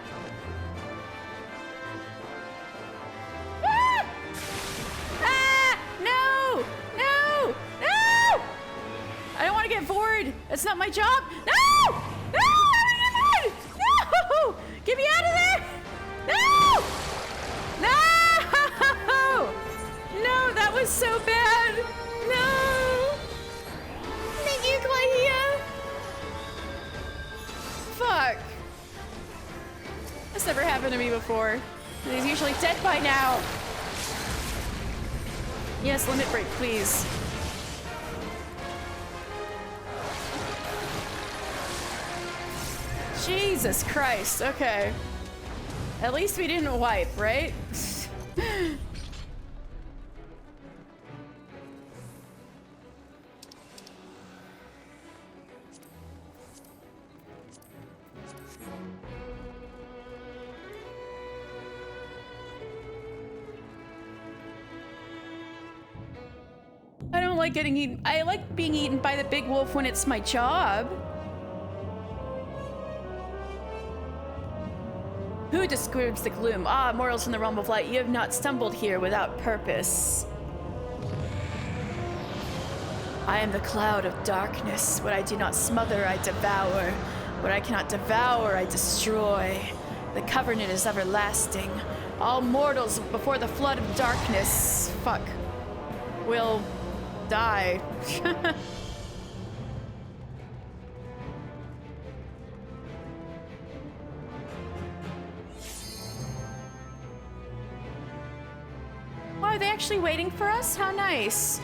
Ah! Ah! No! No! No! I don't want to get bored. That's not my job. No! No! I don't get bored! No! Get me out of there! No! No! No, that was so bad. No! Thank you, Clahia. Fuck. That's never happened to me before. He's usually dead by now. Yes, limit break, please. Jesus Christ, okay. At least we didn't wipe, right? I don't like getting eaten. I like being eaten by the big wolf when it's my job. Who disturbs the gloom? Ah, mortals in the realm of light, you have not stumbled here without purpose. I am the cloud of darkness. What I do not smother, I devour. What I cannot devour, I destroy. The covenant is everlasting. All mortals before the flood of darkness, will die. Are they actually waiting for us? How nice.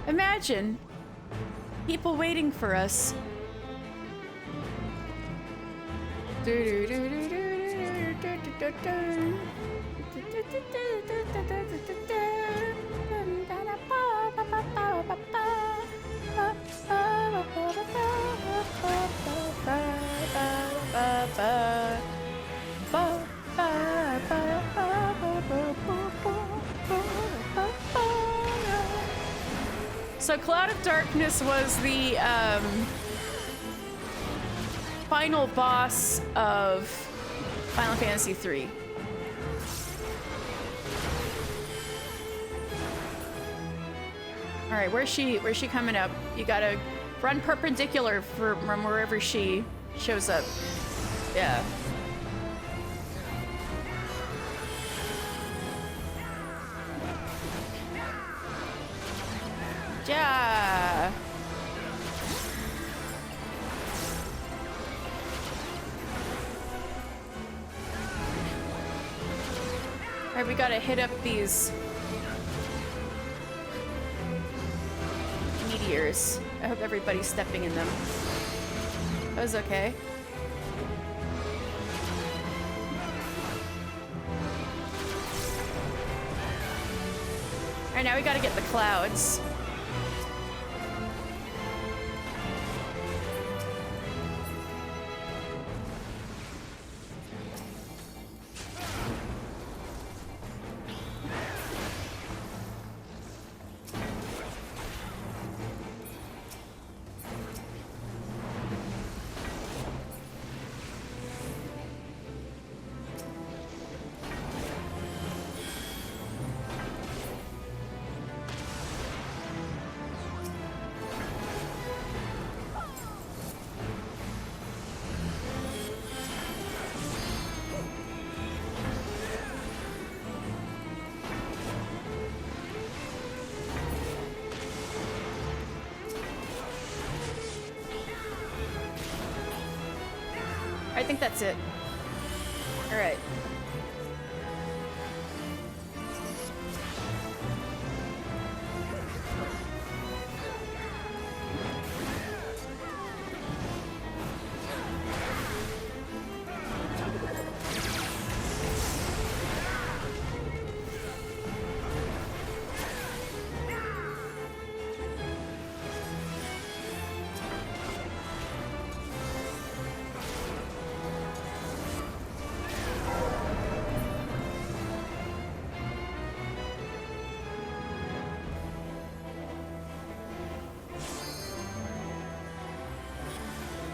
Imagine people waiting for us. So Cloud of Darkness was the final boss of Final Fantasy III. All right, where's she coming up? You gotta run perpendicular from wherever she shows up. Yeah. Yeah. All right, we gotta hit up these meteors. I hope everybody's stepping in them. That was okay. All right, now we gotta get the clouds. I think that's it. Alright.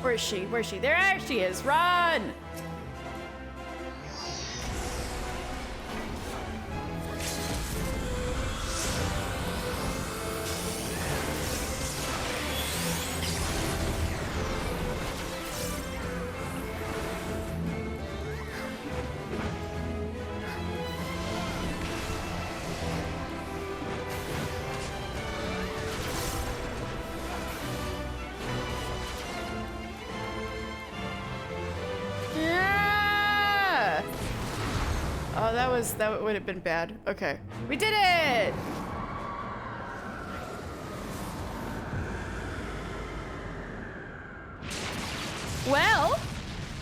Where is she? Where is she? There she is! Run! That would have been bad. Okay. We did it! Well,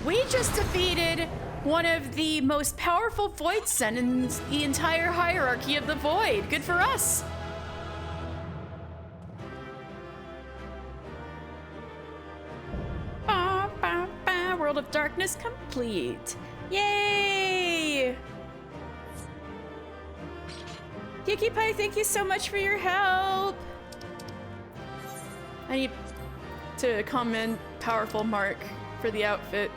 we just defeated one of the most powerful Void Sen in the entire hierarchy of the Void. Good for us. World of Darkness complete. Yay! Kiki Pie, thank you so much for your help. I need to comment Powerful Mark for the outfit.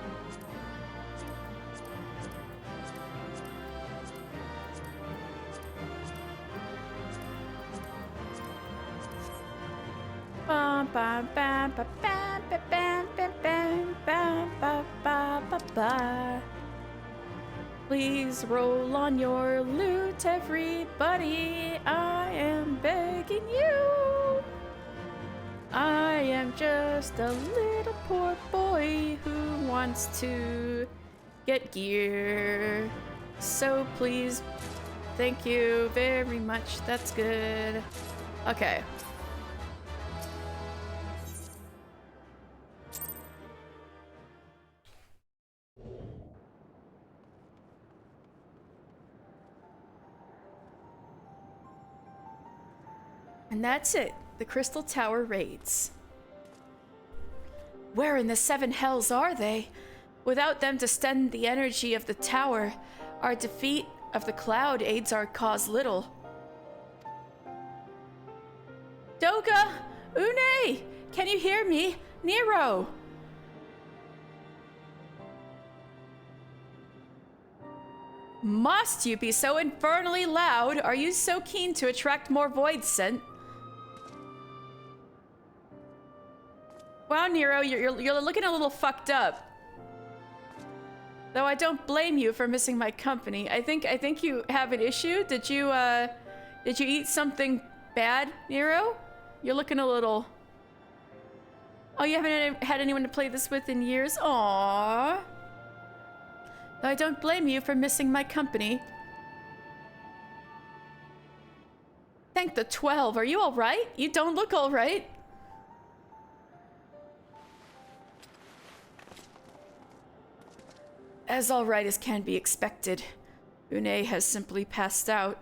Please roll on your loot, everybody. I am begging you. I am just a little poor boy who wants to get gear. So please, thank you very much. That's good. Okay. And that's it. The Crystal Tower raids. Where in the seven hells are they? Without them to stem the energy of the tower, our defeat of the cloud aids our cause little. Doga! Une! Can you hear me? Nero! Must you be so infernally loud? Are you so keen to attract more Void Scent? Wow, Nero, you're looking a little fucked up. Though I don't blame you for missing my company. I think you have an issue. Did you eat something bad, Nero? You're looking a little... Oh, you haven't had anyone to play this with in years? Aww. Though I don't blame you for missing my company. Thank the 12. Are you alright? You don't look alright. As alright as can be expected. Une has simply passed out.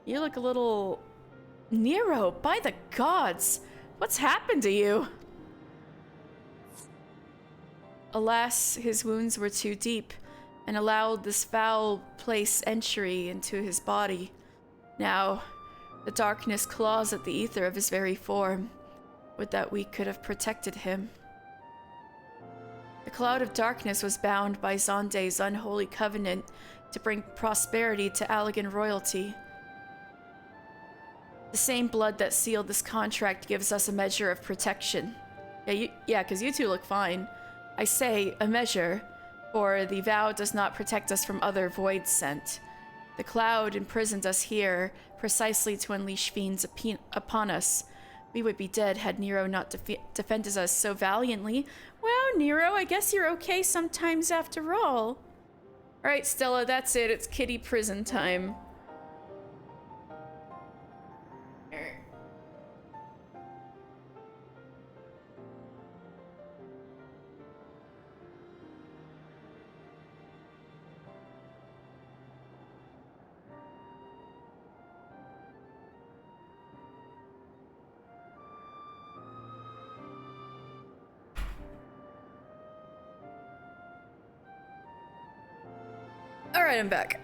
You look a little... Nero, by the gods! What's happened to you? Alas, his wounds were too deep, and allowed this foul place entry into his body. Now, the darkness claws at the ether of his very form. Would that we could have protected him. The cloud of darkness was bound by Zonde's unholy covenant to bring prosperity to Allagan royalty. The same blood that sealed this contract gives us a measure of protection. Yeah, because you two look fine. I say a measure, for the vow does not protect us from other Void Scent. The cloud imprisoned us here precisely to unleash fiends upon us. We would be dead had Nero not defended us so valiantly. Well, Nero, I guess you're okay sometimes after all. Alright, Stella, that's it. It's kitty prison time. Alright, I'm back.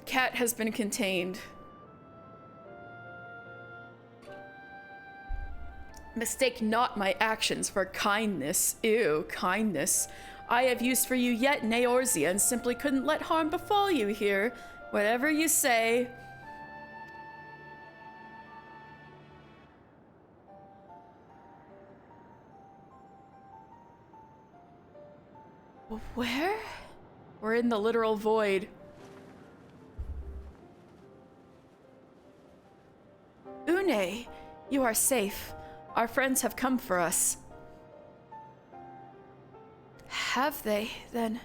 Cat has been contained. Mistake not my actions for kindness. Ew, kindness. I have use for you yet in Eorzea and simply couldn't let harm befall you here. Whatever you say. Where? We're in the literal void. Une, you are safe. Our friends have come for us. Have they, then?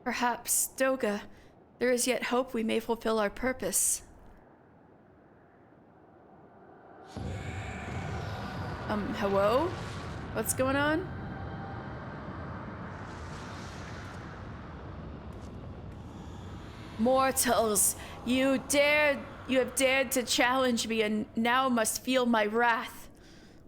Perhaps, Doga, there is yet hope we may fulfill our purpose. Hello? What's going on? Mortals, you have dared to challenge me and now must feel my wrath.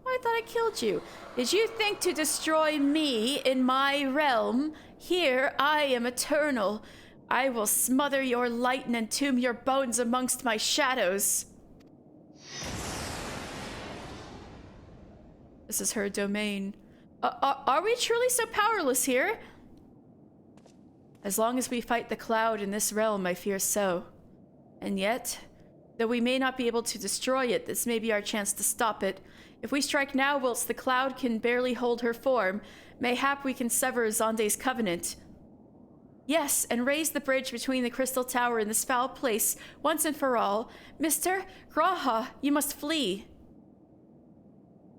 I thought I killed you. Did you think to destroy me in my realm? Here I am eternal. I will smother your light and entomb your bones amongst my shadows. This is her domain. Are we truly so powerless here? As long as we fight the cloud in this realm, I fear so. And yet, though we may not be able to destroy it, this may be our chance to stop it. If we strike now whilst the cloud can barely hold her form, mayhap we can sever Xande's covenant. Yes, and raise the bridge between the Crystal Tower and this foul place, once and for all. Mr. G'raha, you must flee.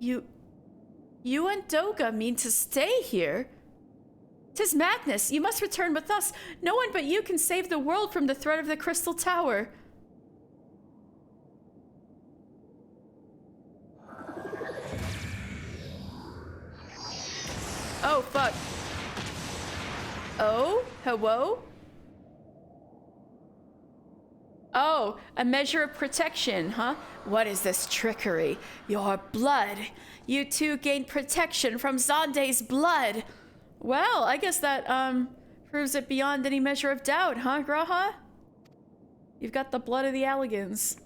You and Doga mean to stay here? 'Tis madness. You must return with us. No one but you can save the world from the threat of the Crystal Tower. Oh, fuck. Oh? Hello? Oh, a measure of protection, huh? What is this trickery? Your blood. You two gained protection from Xande's blood. Well, I guess that, proves it beyond any measure of doubt, huh, G'raha? You've got the blood of the Alligans.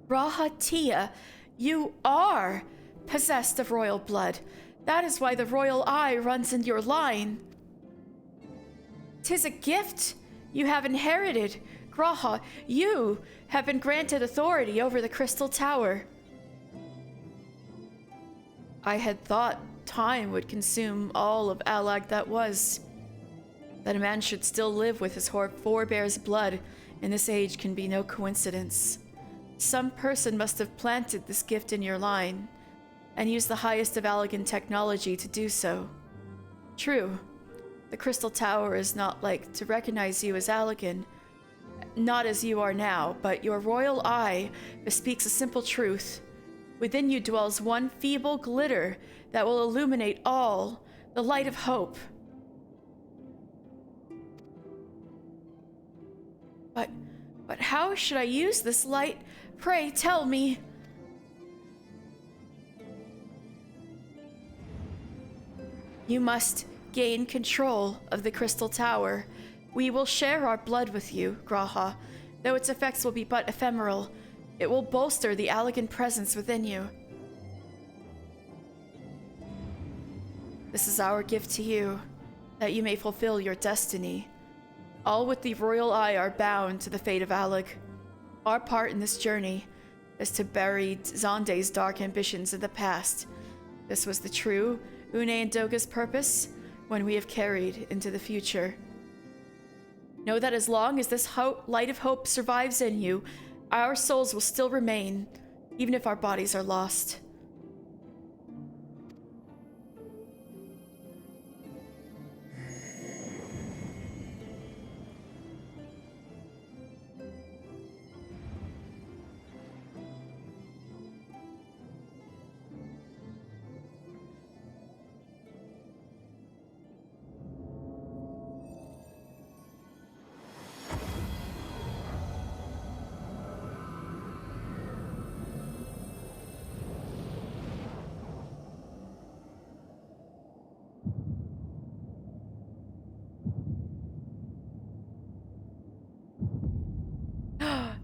G'raha Tia, you are possessed of royal blood. That is why the royal eye runs in your line. 'Tis a gift you have inherited. G'raha, you have been granted authority over the Crystal Tower. I had thought time would consume all of Allag that was. That a man should still live with his forebear's blood in this age can be no coincidence. Some person must have planted this gift in your line, and used the highest of Allagan technology to do so. True, the Crystal Tower is not like to recognize you as Allagan, not as you are now, but your royal eye bespeaks a simple truth. Within you dwells one feeble glitter that will illuminate all, the light of hope. But how should I use this light? Pray tell me. You must gain control of the Crystal Tower. We will share our blood with you, G'raha, though its effects will be but ephemeral. It will bolster the Allagan presence within you. This is our gift to you, that you may fulfill your destiny. All with the royal eye are bound to the fate of Allag. Our part in this journey is to bury Xande's dark ambitions in the past. This was the true Une and Doga's purpose when we have carried into the future. Know that as long as this light of hope survives in you, Our souls will still remain, even if our bodies are lost.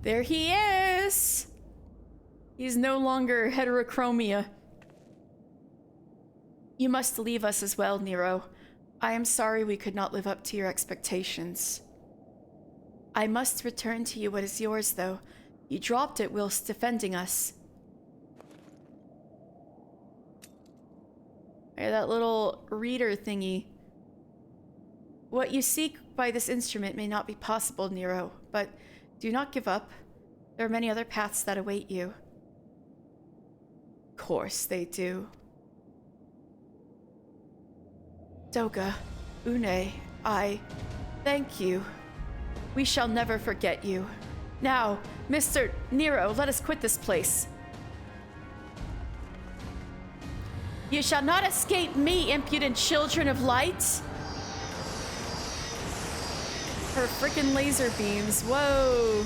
There he is! He's no longer heterochromia. You must leave us as well, Nero. I am sorry we could not live up to your expectations. I must return to you what is yours, though. You dropped it whilst defending us. Hey, that little reader thingy. What you seek by this instrument may not be possible, Nero, but do not give up. There are many other paths that await you. Of course they do. Doga, Une, I thank you. We shall never forget you. Now, Mr. Nero, let us quit this place. You shall not escape me, impudent children of light. Her frickin' laser beams. Whoa.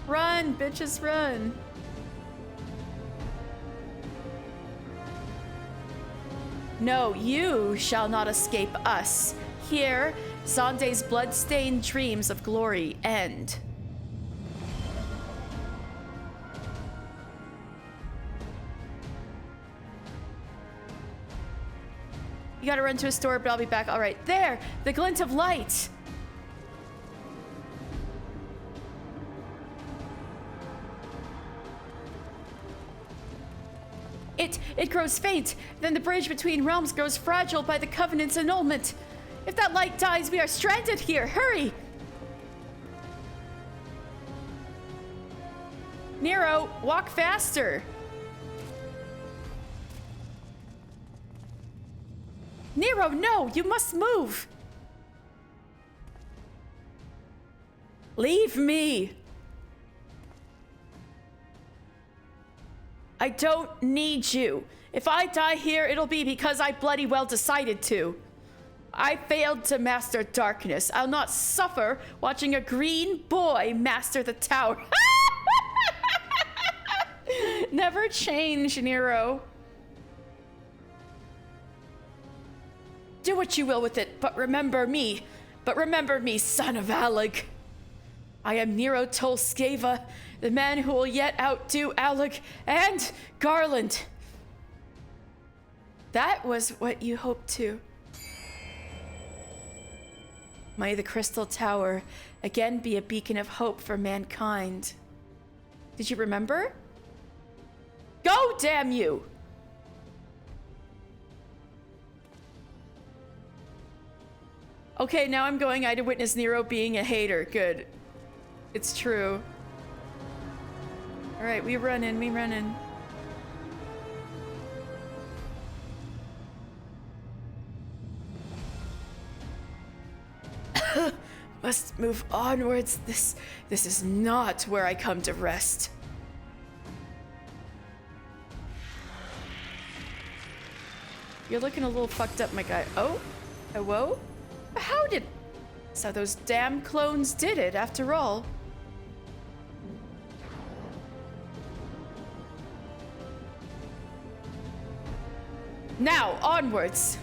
Run, bitches, run. No, you shall not escape us. Here, Xande's blood-stained dreams of glory end. You gotta run to a store, but I'll be back. All right, there, the glint of light. It grows faint. Then the bridge between realms grows fragile by the Covenant's annulment. If that light dies, we are stranded here. Hurry! Nero, walk faster. Nero, no! You must move! Leave me! I don't need you. If I die here, it'll be because I bloody well decided to. I failed to master darkness. I'll not suffer watching a green boy master the tower. Never change, Nero. Do what you will with it, but remember me. But remember me, son of Alec. I am Nero Tolskeva, the man who will yet outdo Alec and Garland. That was what you hoped to. May the Crystal Tower again be a beacon of hope for mankind. Did you remember? Go, damn you! Okay, now I'm going. I had to witness Nero being a hater. Good. It's true. All right, we running. Must move onwards. This is not where I come to rest. You're looking a little fucked up, my guy. Oh, hello? How did... So those damn clones did it, after all. Now, onwards.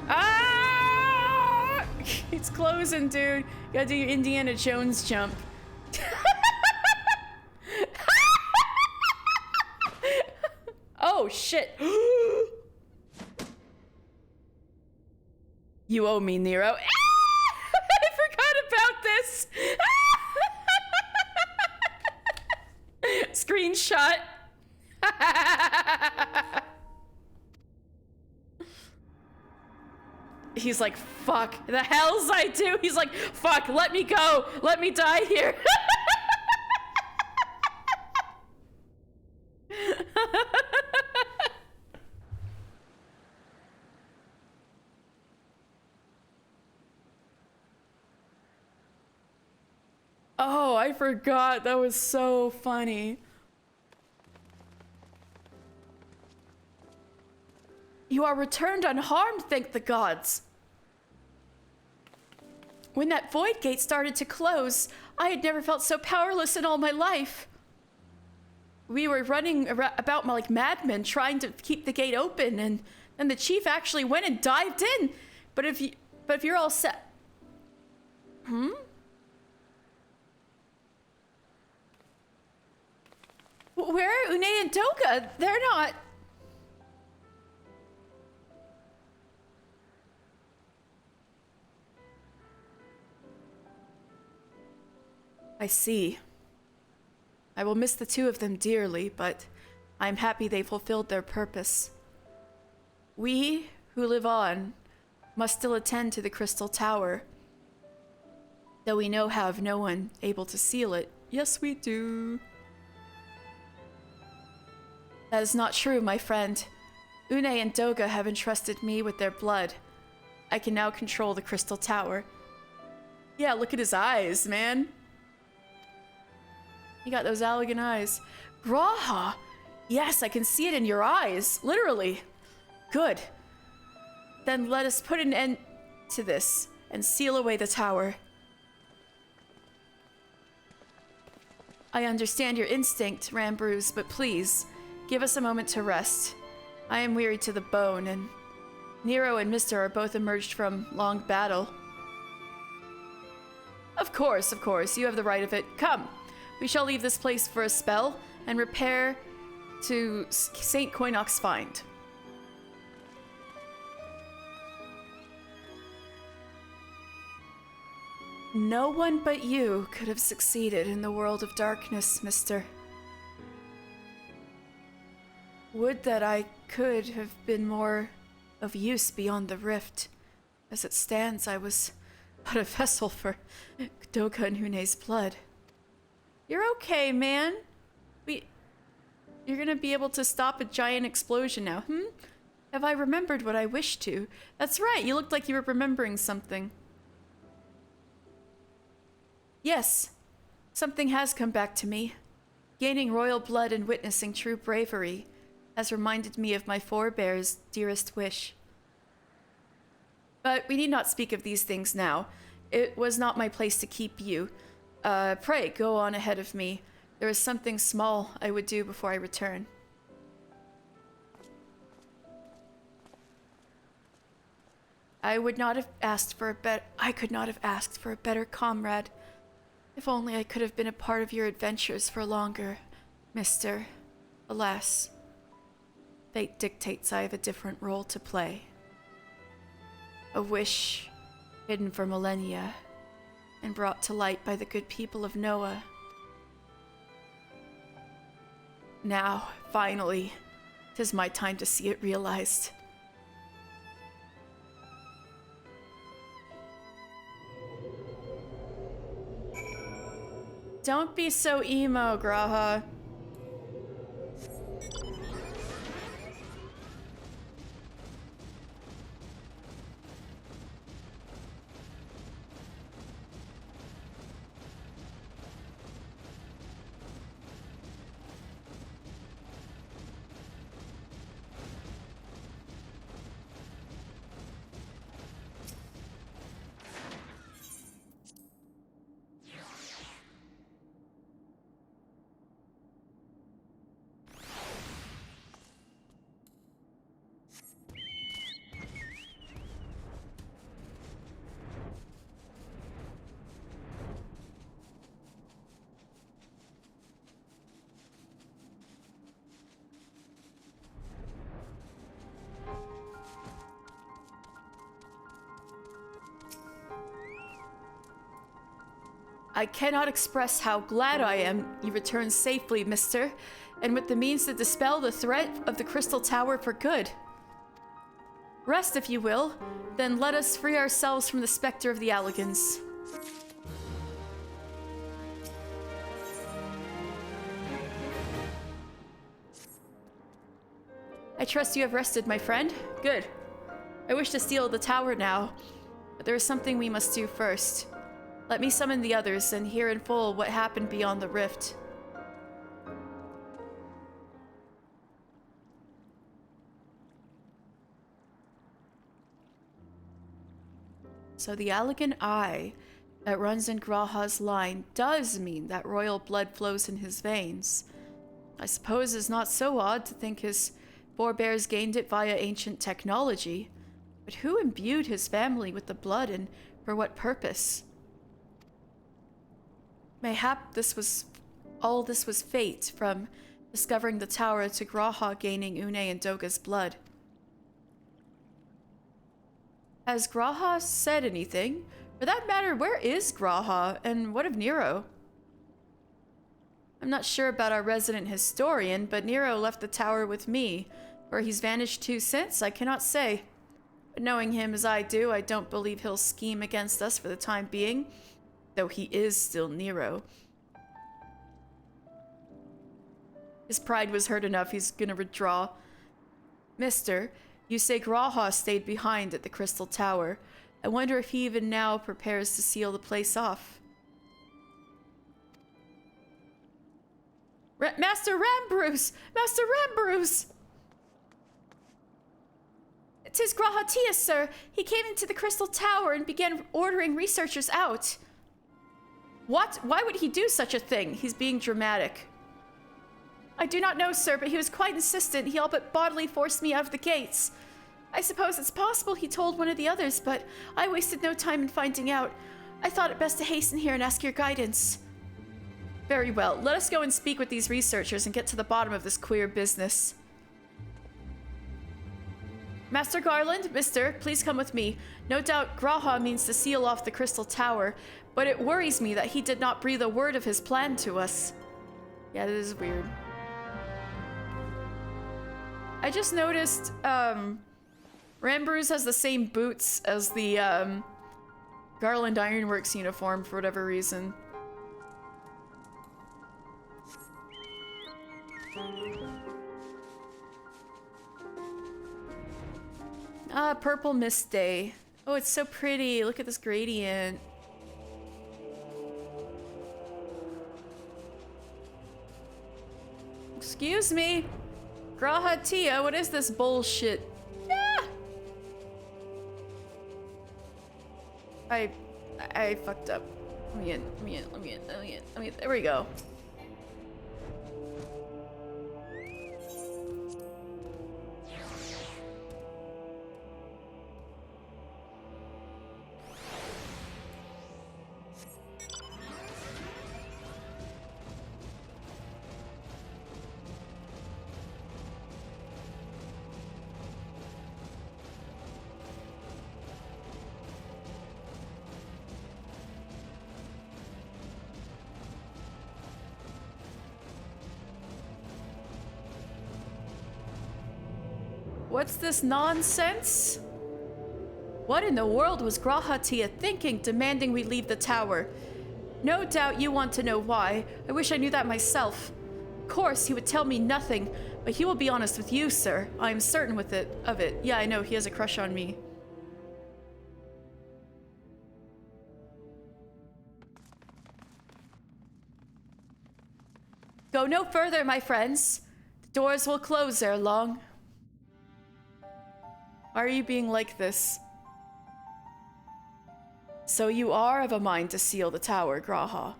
Ah! It's closing, dude. You gotta do your Indiana Jones jump. Oh, shit. You owe me, Nero. I forgot about this. Screenshot. He's like, fuck, the hells I do. He's like, fuck, let me go. Let me die here. Oh, I forgot. That was so funny. You are returned unharmed, thank the gods. When that void gate started to close, I had never felt so powerless in all my life. We were running about like madmen trying to keep the gate open, and the chief actually went and dived in. But if you're all set... Where are Une and Doga? They're not... I see. I will miss the two of them dearly, but I'm happy they fulfilled their purpose. We, who live on, must still attend to the Crystal Tower, though we know have no one able to seal it. Yes, we do. That is not true, my friend. Une and Doga have entrusted me with their blood. I can now control the Crystal Tower. Yeah, look at his eyes, man. You got those elegant eyes. G'raha! Yes, I can see it in your eyes. Literally. Good. Then let us put an end to this and seal away the tower. I understand your instinct, Rambruz, but please, give us a moment to rest. I am weary to the bone, and Nero and Mister are both emerged from long battle. Of course, you have the right of it. Come. We shall leave this place for a spell and repair to St. Koinok's Find. No one but you could have succeeded in the world of darkness, mister. Would that I could have been more of use beyond the rift. As it stands, I was but a vessel for Doga and Une's blood. You're okay, man. You're gonna be able to stop a giant explosion now, Have I remembered what I wished to? That's right, you looked like you were remembering something. Yes, something has come back to me. Gaining royal blood and witnessing true bravery has reminded me of my forebears' dearest wish. But we need not speak of these things now. It was not my place to keep you. Pray, go on ahead of me. There is something small I would do before I return. I could not have asked for a better comrade. If only I could have been a part of your adventures for longer, mister. Alas, fate dictates I have a different role to play. A wish hidden for millennia and brought to light by the good people of Noah. Now, finally, 'tis my time to see it realized. Don't be so emo, G'raha. I cannot express how glad I am you returned safely, mister, and with the means to dispel the threat of the Crystal Tower for good. Rest, if you will. Then let us free ourselves from the specter of the Allagans. I trust you have rested, my friend. Good. I wish to steal the tower now, but there is something we must do first. Let me summon the others and hear in full what happened beyond the rift. So the Allagan eye that runs in G'raha's line does mean that royal blood flows in his veins. I suppose it's not so odd to think his forebears gained it via ancient technology. But who imbued his family with the blood, and for what purpose? Mayhap all this was fate, from discovering the tower to G'raha gaining Une and Doga's blood. Has G'raha said anything? For that matter, where is G'raha, and what of Nero? I'm not sure about our resident historian, but Nero left the tower with me. Where he's vanished to since, I cannot say. But knowing him as I do, I don't believe he'll scheme against us for the time being, though he is still Nero. His pride was hurt enough, he's gonna withdraw. Mister, you say G'raha stayed behind at the Crystal Tower. I wonder if he even now prepares to seal the place off. Master Rambruce! Master Rambruce! 'Tis G'raha Tia, sir. He came into the Crystal Tower and began ordering researchers out. What? Why would he do such a thing? He's being dramatic. I do not know, sir, but he was quite insistent. He all but bodily forced me out of the gates. I suppose it's possible he told one of the others, but I wasted no time in finding out. I thought it best to hasten here and ask your guidance. Very well. Let us go and speak with these researchers and get to the bottom of this queer business. Master Garland, mister, please come with me. No doubt G'raha means to seal off the Crystal Tower, but it worries me that he did not breathe a word of his plan to us. Yeah, this is weird. I just noticed, Rambruce has the same boots as the, Garland Ironworks uniform for whatever reason. Ah, Purple Mist Day. Oh, it's so pretty. Look at this gradient. Excuse me. G'raha Tia, what is this bullshit? Ah! I fucked up. Let me in. There we go. What's this nonsense? What in the world was G'raha Tia thinking, demanding we leave the tower? No doubt you want to know why. I wish I knew that myself. Of course, he would tell me nothing, but he will be honest with you, sir. I am certain of it. Yeah, I know, he has a crush on me. Go no further, my friends. The doors will close ere long. Why are you being like this? So you are of a mind to seal the tower, G'raha.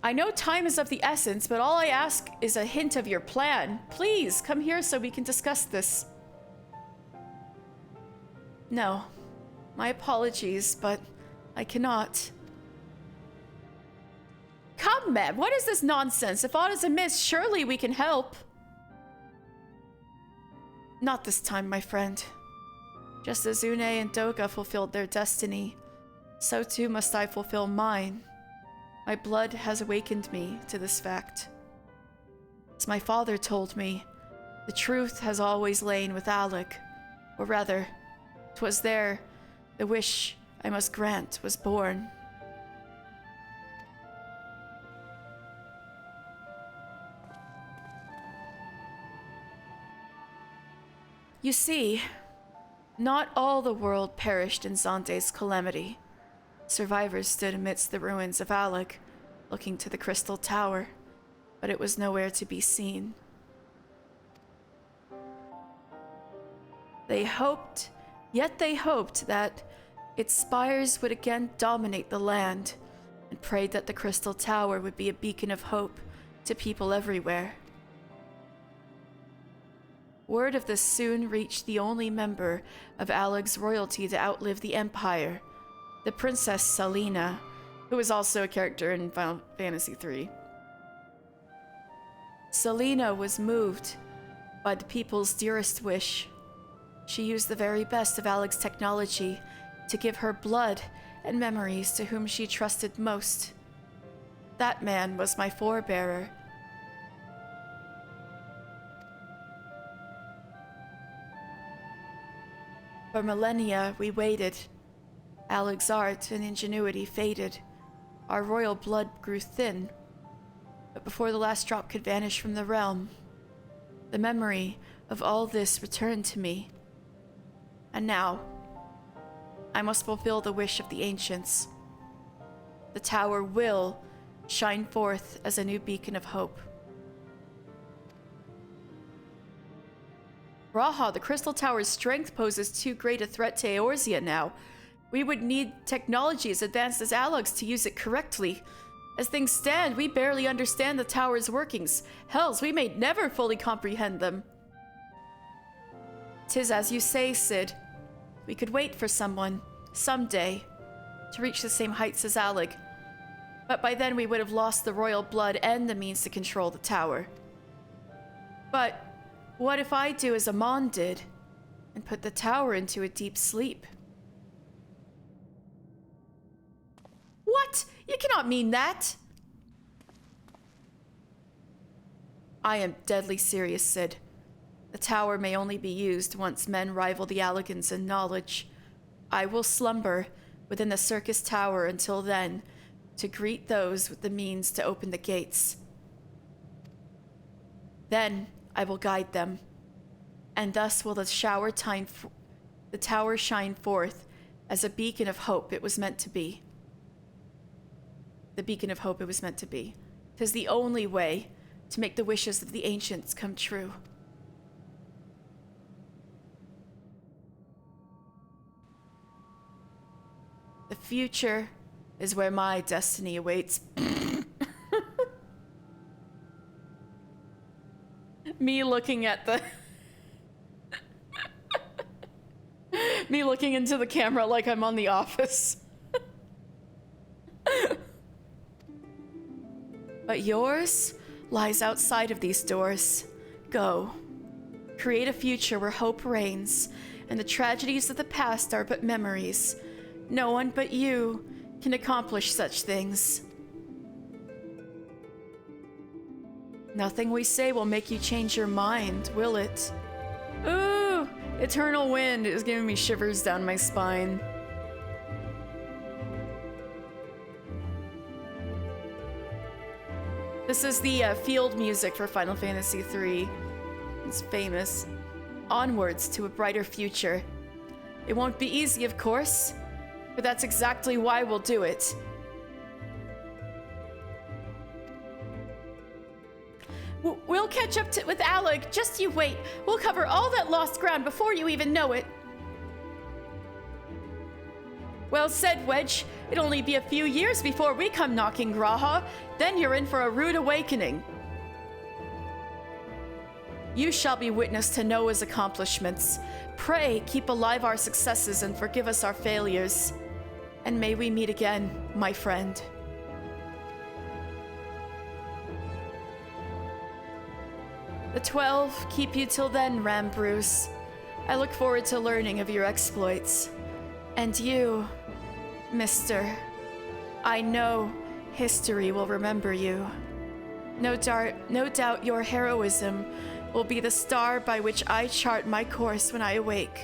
I know time is of the essence, but all I ask is a hint of your plan. Please, come here so we can discuss this. No. My apologies, but I cannot. Come, man, what is this nonsense? If aught is amiss, surely we can help. Not this time, my friend. Just as Une and Doga fulfilled their destiny, so too must I fulfill mine. My blood has awakened me to this fact. As my father told me, The truth has always lain with Alec, or rather, 'twas there the wish I must grant was born. You see, not all the world perished in Zante's calamity. Survivors stood amidst the ruins of Alec, looking to the Crystal Tower, but it was nowhere to be seen. They hoped that its spires would again dominate the land, and prayed that the Crystal Tower would be a beacon of hope to people everywhere. Word of this soon reached the only member of Alec's royalty to outlive the Empire, the Princess Selena, who is also a character in Final Fantasy III. Selena was moved by the people's dearest wish. She used the very best of Alec's technology to give her blood and memories to whom she trusted most. That man was my forebearer. For millennia, we waited. Alec's art and ingenuity faded. Our royal blood grew thin. But before the last drop could vanish from the realm, the memory of all this returned to me. And now, I must fulfill the wish of the ancients. The tower will shine forth as a new beacon of hope. G'raha, the Crystal Tower's strength poses too great a threat to Eorzea now. We would need technology as advanced as Alec's to use it correctly. As things stand, we barely understand the tower's workings. Hells, we may never fully comprehend them. 'Tis as you say, Cid. We could wait for someone, someday, to reach the same heights as Alec. But by then we would have lost the royal blood and the means to control the tower. But what if I do as Amon did, and put the tower into a deep sleep? What? You cannot mean that! I am deadly serious, Cid. The tower may only be used once men rival the Allegans in knowledge. I will slumber within the circus tower until then, to greet those with the means to open the gates. Then I will guide them, and thus will the tower shine forth as a beacon of hope it was meant to be. The beacon of hope it was meant to be. 'Tis the only way to make the wishes of the ancients come true. The future is where my destiny awaits. Me looking at the... Me looking into the camera like I'm on The Office. But yours lies outside of these doors. Go. Create a future where hope reigns, and the tragedies of the past are but memories. No one but you can accomplish such things. Nothing we say will make you change your mind, will it? Ooh, Eternal Wind is giving me shivers down my spine. This is the field music for Final Fantasy III. It's famous. Onwards to a brighter future. It won't be easy, of course, but that's exactly why we'll do it. We'll catch up with Alec. Just you wait. We'll cover all that lost ground before you even know it. Well said, Wedge. It'll only be a few years before we come knocking, G'raha. Then you're in for a rude awakening. You shall be witness to Noah's accomplishments. Pray, keep alive our successes and forgive us our failures. And may we meet again, my friend. The 12 keep you till then, Rambruce. I look forward to learning of your exploits. And you, Mister, I know history will remember you. No doubt your heroism will be the star by which I chart my course when I awake.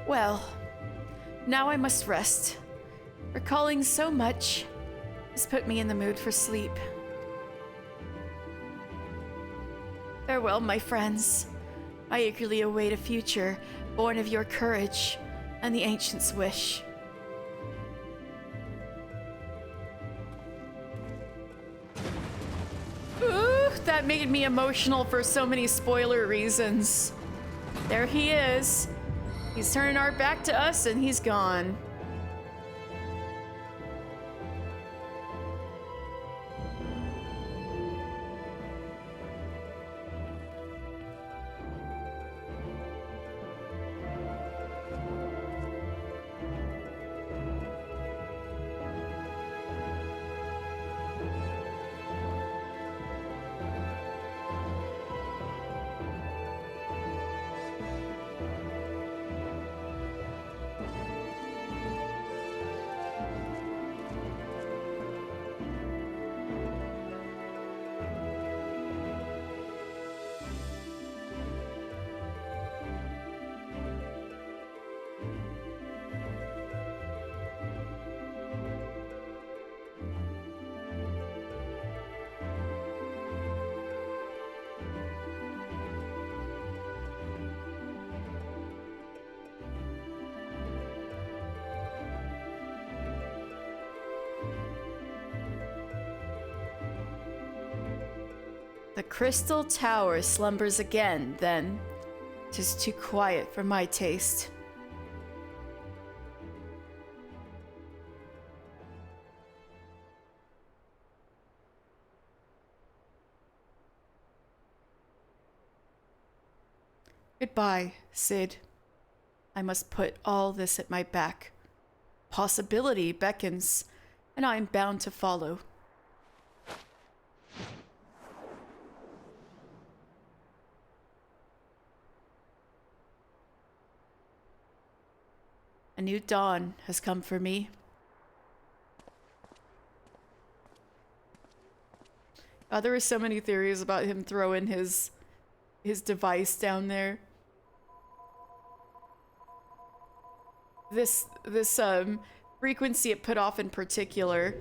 Well, now I must rest. Recalling so much has put me in the mood for sleep. Farewell, my friends. I eagerly await a future born of your courage and the ancient's wish. Ooh, that made me emotional for so many spoiler reasons. There he is. He's turning our back to us and he's gone. The Crystal Tower slumbers again, then. 'Tis too quiet for my taste. Goodbye, Cid. I must put all this at my back. Possibility beckons, and I am bound to follow. A new dawn has come for me. There were so many theories about him throwing his device down there. This frequency it put off in particular.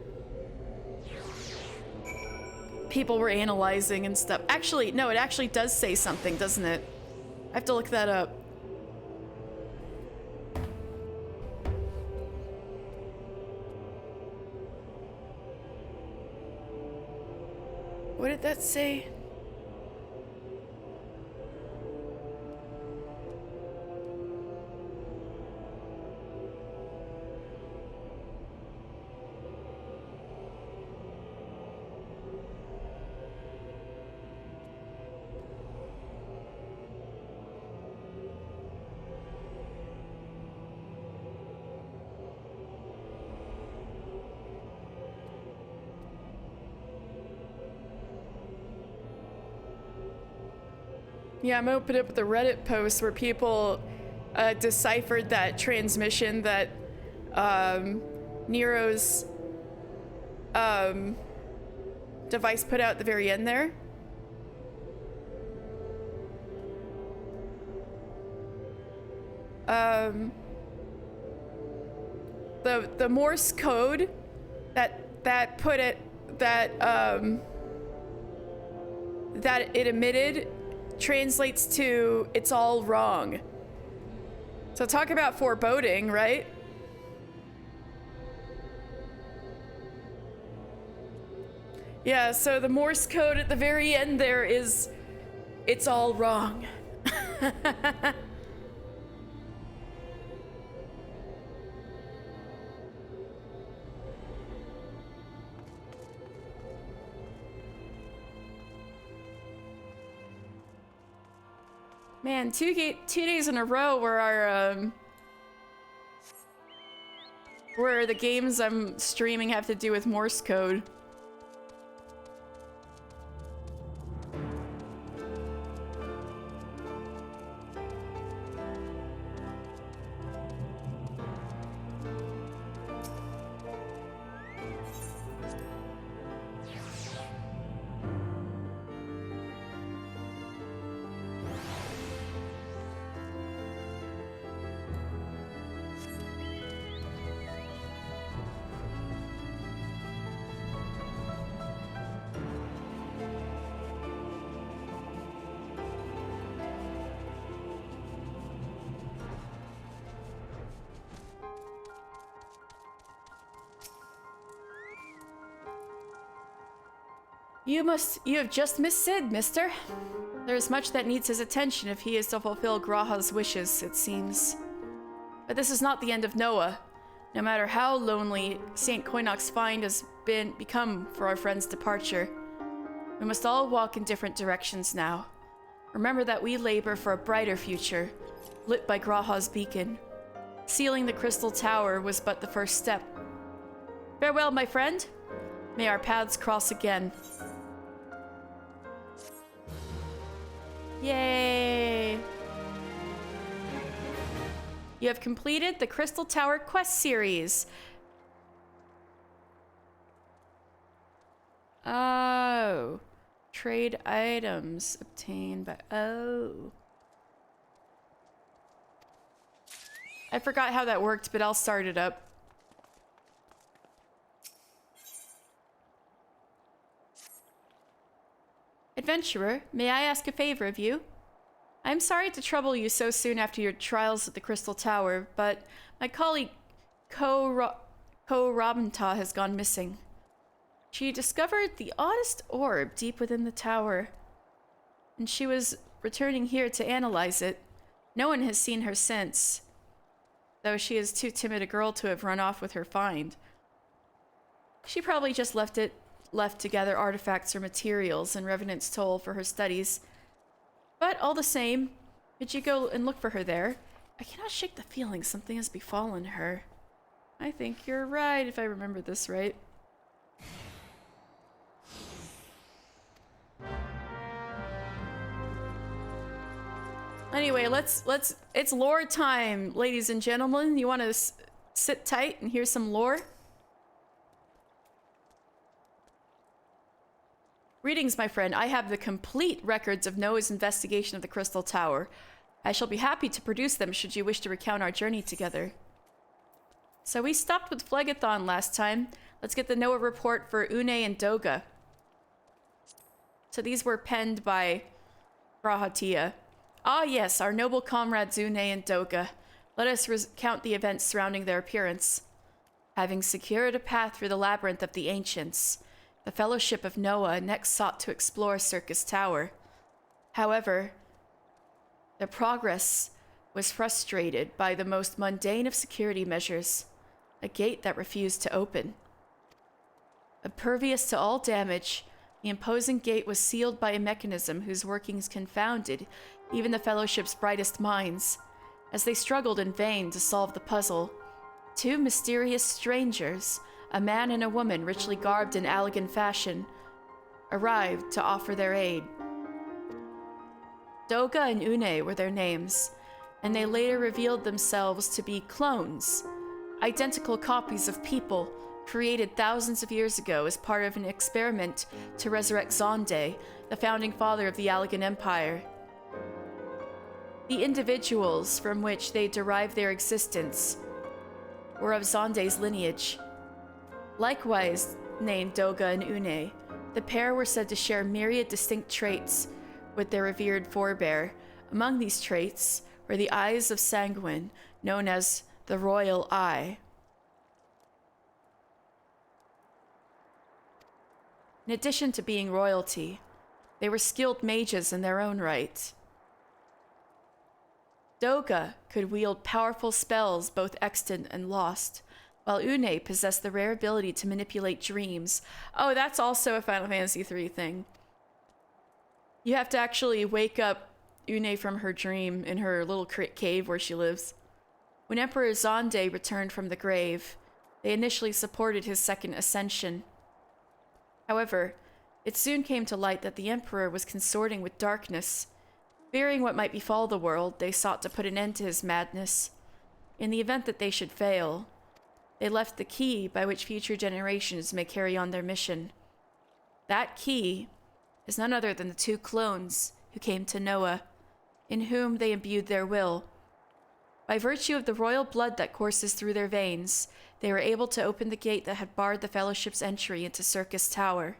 People were analyzing and stuff. Actually, no, it actually does say something, doesn't it? I have to look that up. What did that say? Yeah, I'm opening up the Reddit post where people deciphered that transmission that Nero's device put out at the very end there. The Morse code that put it that it emitted translates to "it's all wrong." So talk about foreboding, right? Yeah, so the Morse code at the very end there is "it's all wrong." Man, two days in a row where our where the games I'm streaming have to do with Morse code. You have just missed Sid, mister. There is much that needs his attention if he is to fulfill Graha's wishes, it seems. But this is not the end of Noah. No matter how lonely St. Koinok's find has become for our friend's departure, we must all walk in different directions now. Remember that we labor for a brighter future, lit by Graha's beacon. Sealing the Crystal Tower was but the first step. Farewell, my friend. May our paths cross again. Yay! You have completed the Crystal Tower quest series. Oh. Trade items obtained by... Oh. I forgot how that worked, but I'll start it up. Adventurer, may I ask a favor of you? I'm sorry to trouble you so soon after your trials at the Crystal Tower, but my colleague Ko Rabanta has gone missing. She discovered the oddest orb deep within the tower, and she was returning here to analyze it. No one has seen her since, though she is too timid a girl to have run off with her find. She probably just left to gather artifacts or materials in Revenant's Toll for her studies. But all the same, could you go and look for her there? I cannot shake the feeling something has befallen her. I think you're right, if I remember this right. Anyway, it's lore time, ladies and gentlemen. You want to sit tight and hear some lore? Greetings, my friend. I have the complete records of Noah's investigation of the Crystal Tower. I shall be happy to produce them should you wish to recount our journey together. So we stopped with Phlegethon last time. Let's get the Noah report for Une and Doga. So these were penned by Grahatia. Ah yes, our noble comrades Une and Doga. Let us recount the events surrounding their appearance. Having secured a path through the labyrinth of the ancients, the Fellowship of Noah next sought to explore Circus Tower. However, their progress was frustrated by the most mundane of security measures, a gate that refused to open. Impervious to all damage, the imposing gate was sealed by a mechanism whose workings confounded even the Fellowship's brightest minds. As they struggled in vain to solve the puzzle, two mysterious strangers, a man and a woman richly garbed in Allegan fashion, arrived to offer their aid. Doga and Une were their names, and they later revealed themselves to be clones, identical copies of people created thousands of years ago as part of an experiment to resurrect Zonde, the founding father of the Allegan Empire. The individuals from which they derived their existence were of Zonde's lineage. Likewise named Doga and Une, the pair were said to share myriad distinct traits with their revered forebear. Among these traits were the eyes of Sanguine, known as the Royal Eye. In addition to being royalty, they were skilled mages in their own right. Doga could wield powerful spells both extant and lost, while Une possessed the rare ability to manipulate dreams. Oh, that's also a Final Fantasy III thing. You have to actually wake up Une from her dream in her little cave where she lives. When Emperor Zonde returned from the grave, they initially supported his second ascension. However, it soon came to light that the Emperor was consorting with darkness. Fearing what might befall the world, they sought to put an end to his madness. In the event that they should fail, they left the key by which future generations may carry on their mission. That key is none other than the two clones who came to Noah, in whom they imbued their will. By virtue of the royal blood that courses through their veins, they were able to open the gate that had barred the Fellowship's entry into Circus Tower.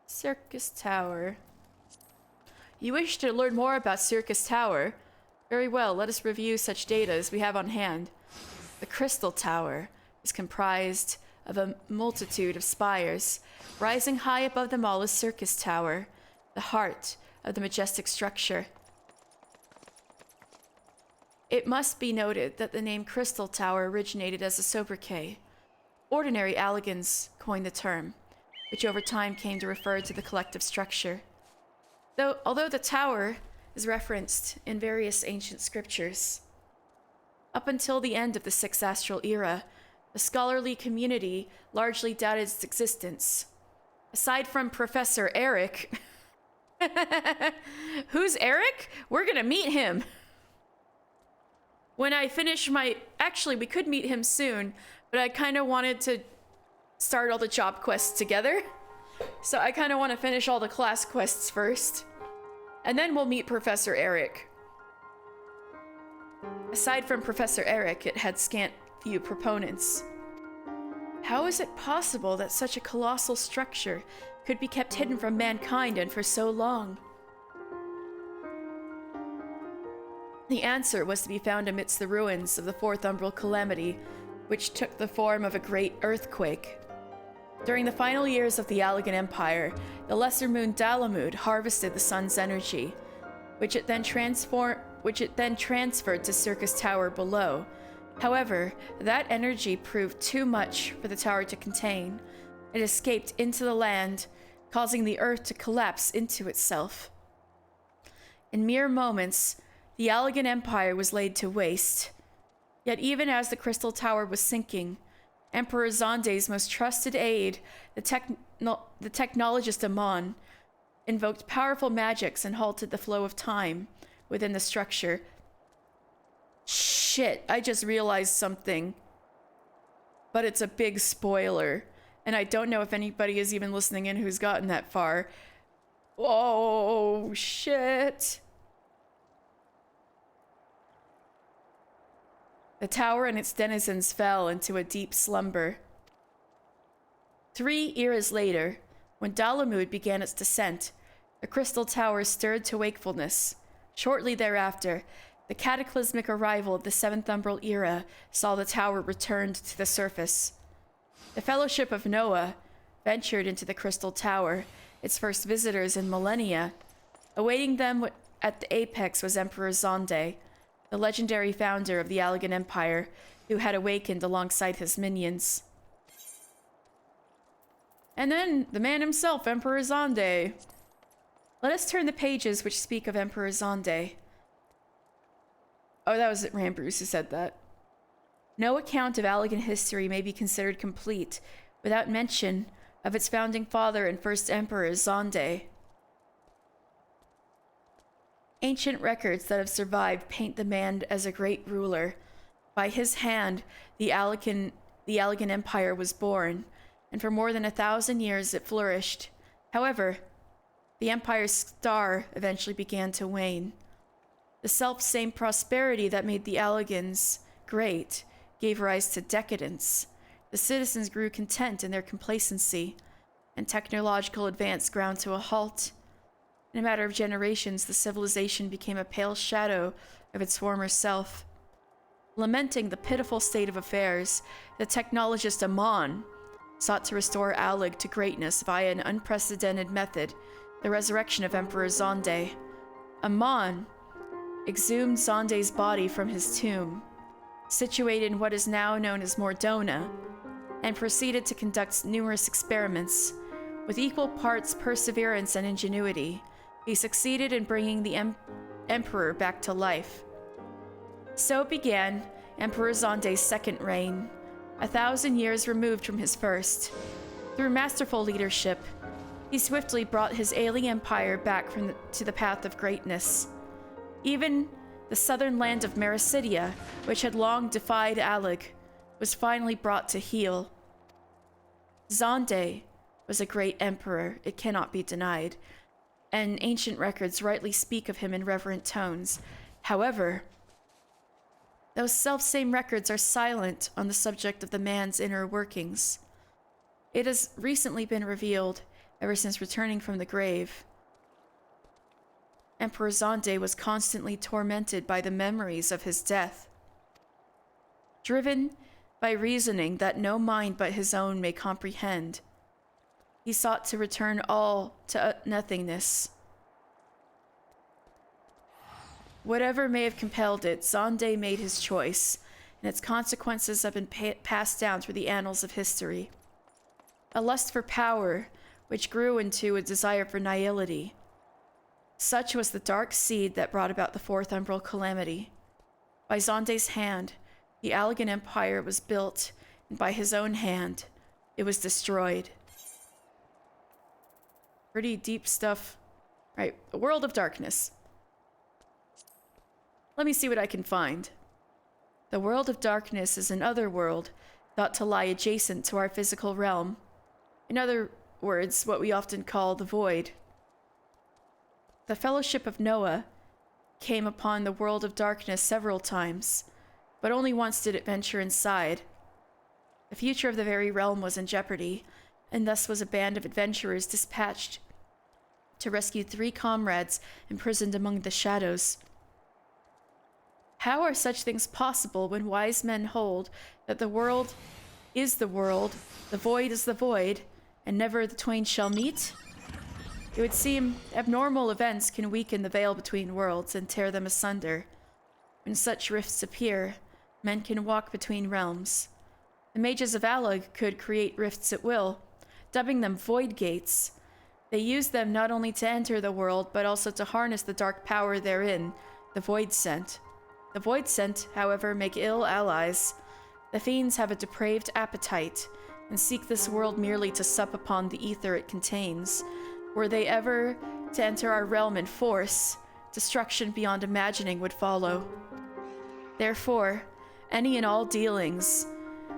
Circus Tower. You wish to learn more about Circus Tower? Very well, let us review such data as we have on hand. The Crystal Tower is comprised of a multitude of spires. Rising high above them all is Circus Tower, the heart of the majestic structure. It must be noted that the name Crystal Tower originated as a sobriquet. Ordinary Alligans coined the term, which over time came to refer to the collective structure. Although the tower is referenced in various ancient scriptures, up until the end of the Sixth Astral Era, the scholarly community largely doubted its existence. Aside from Professor Eric, who's Eric? We're gonna meet him. When I finish actually, we could meet him soon, but I kind of wanted to start all the job quests together. So I kind of want to finish all the class quests first. And then we'll meet Professor Eric. Aside from Professor Eric, it had scant few proponents. How is it possible that such a colossal structure could be kept hidden from mankind and for so long? The answer was to be found amidst the ruins of the Fourth Umbral Calamity, which took the form of a great earthquake. During the final years of the Allagan Empire, the lesser moon Dalamud harvested the sun's energy, which it then transferred to Circus Tower below. However, that energy proved too much for the tower to contain. It escaped into the land, causing the earth to collapse into itself. In mere moments, the Allagan Empire was laid to waste. Yet even as the Crystal Tower was sinking, Emperor Zonde's most trusted aide, the technologist Amon, invoked powerful magics and halted the flow of time within the structure. Shit, I just realized something. But it's a big spoiler, and I don't know if anybody is even listening in who's gotten that far. Oh, shit. The tower and its denizens fell into a deep slumber. 3 eras later, when Dalamud began its descent, the Crystal Tower stirred to wakefulness. Shortly thereafter, the cataclysmic arrival of the Seventh Umbral Era saw the tower returned to the surface. The Fellowship of Noah ventured into the Crystal Tower, its first visitors in millennia. Awaiting them at the apex was Emperor Zonde, the legendary founder of the Allagan Empire, who had awakened alongside his minions. And then the man himself, Emperor Zonde. Let us turn the pages which speak of Emperor Zonde. Oh, that was Rambruce who said that. No account of Allagan history may be considered complete without mention of its founding father and first emperor, Zonde. Ancient records that have survived paint the man as a great ruler. By his hand, the Allagan Empire was born, and for more than 1,000 years it flourished. However, the empire's star eventually began to wane. The self-same prosperity that made the Allagans great gave rise to decadence. The citizens grew content in their complacency, and technological advance ground to a halt. In a matter of generations, the civilization became a pale shadow of its former self. Lamenting the pitiful state of affairs, the technologist Amon sought to restore Allig to greatness via an unprecedented method, the resurrection of Emperor Zonde. Amon exhumed Zonde's body from his tomb, situated in what is now known as Mordona, and proceeded to conduct numerous experiments. With equal parts perseverance and ingenuity, he succeeded in bringing the Emperor back to life. So began Emperor Zonde's second reign, 1,000 years removed from his first. Through masterful leadership, he swiftly brought his ailing empire back to the path of greatness. Even the southern land of Mericidia, which had long defied Allig, was finally brought to heel. Zonde was a great emperor, it cannot be denied, and ancient records rightly speak of him in reverent tones. However, those self-same records are silent on the subject of the man's inner workings. It has recently been revealed, ever since returning from the grave, Emperor Zonde was constantly tormented by the memories of his death. Driven by reasoning that no mind but his own may comprehend. He sought to return all to nothingness. Whatever may have compelled it, Xande made his choice, and its consequences have been passed down through the annals of history. A lust for power, which grew into a desire for nihility. Such was the dark seed that brought about the Fourth Umbral Calamity. By Xande's hand, the Allagan Empire was built, and by his own hand, it was destroyed. Pretty deep stuff. Right, the World of Darkness. Let me see what I can find. The World of Darkness is an other world thought to lie adjacent to our physical realm. In other words, what we often call the Void. The Fellowship of Noah came upon the World of Darkness several times, but only once did it venture inside. The future of the very realm was in jeopardy, and thus was a band of adventurers dispatched to rescue 3 comrades imprisoned among the shadows. How are such things possible when wise men hold that the world is the world, the void is the void, and never the twain shall meet? It would seem abnormal events can weaken the veil between worlds and tear them asunder. When such rifts appear, men can walk between realms. The mages of Allag could create rifts at will, dubbing them void gates. They used them not only to enter the world, but also to harness the dark power therein, the Voidsent. The Voidsent, however, make ill allies. The fiends have a depraved appetite, and seek this world merely to sup upon the ether it contains. Were they ever to enter our realm in force, destruction beyond imagining would follow. Therefore, any and all dealings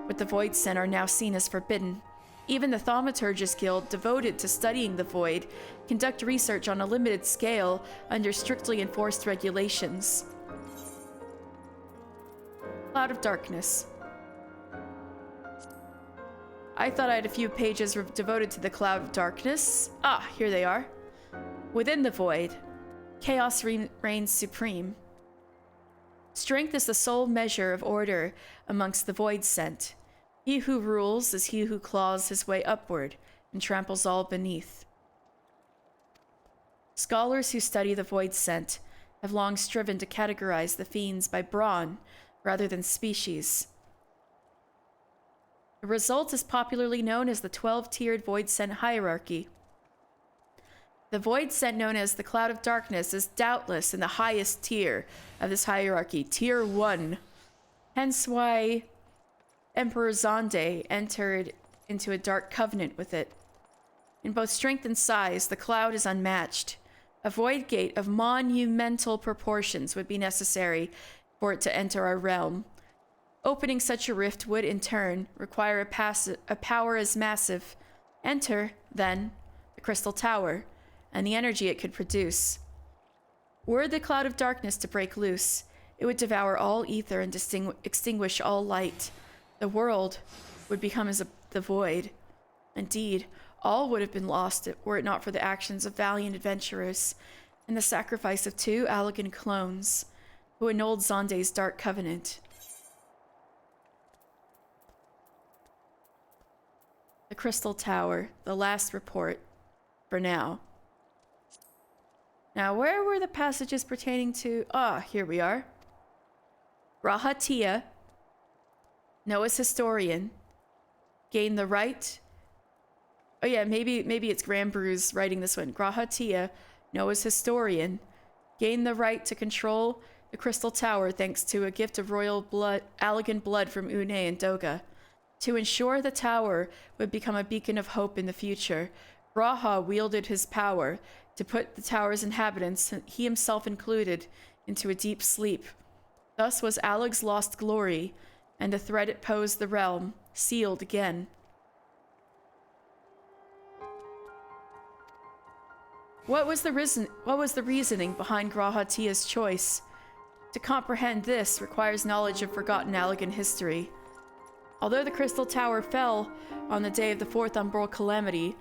with the Voidsent are now seen as forbidden. Even the Thaumaturgist Guild, devoted to studying the Void, conduct research on a limited scale under strictly enforced regulations. Cloud of Darkness. I thought I had a few pages devoted to the Cloud of Darkness. Ah, here they are. Within the Void, chaos reigns supreme. Strength is the sole measure of order amongst the Voidsent. He who rules is he who claws his way upward and tramples all beneath. Scholars who study the Voidsent have long striven to categorize the fiends by brawn rather than species. The result is popularly known as the 12-tiered Voidsent hierarchy. The Voidsent, known as the Cloud of Darkness, is doubtless in the highest tier of this hierarchy, Tier 1. Hence why Emperor Xande entered into a dark covenant with it. In both strength and size, the Cloud is unmatched. A void gate of monumental proportions would be necessary for it to enter our realm. Opening such a rift would, in turn, require a power as massive. Enter, then, the Crystal Tower, and the energy it could produce. Were the Cloud of Darkness to break loose, it would devour all ether and extinguish all light. The world would become as the void. Indeed, all would have been lost were it not for the actions of valiant adventurers and the sacrifice of 2 Allagan clones who annulled Xande's dark covenant. The Crystal Tower, the last report, for now. Now, where were the passages pertaining to? Ah, here we are. G'raha Tia, Noah's historian, gained the right. Oh yeah, maybe it's Granbrew's writing this one. G'raha Tia, Noah's historian, gained the right to control the Crystal Tower thanks to a gift of royal blood, Allagan blood from Une and Doga. To ensure the tower would become a beacon of hope in the future, G'raha wielded his power to put the tower's inhabitants, he himself included, into a deep sleep. Thus was Allag's lost glory, and the threat it posed the realm, sealed again. What was the reasoning behind G'raha Tia's choice? To comprehend this requires knowledge of forgotten Allagan history. Although the Crystal Tower fell on the day of the Fourth Umbral Calamity,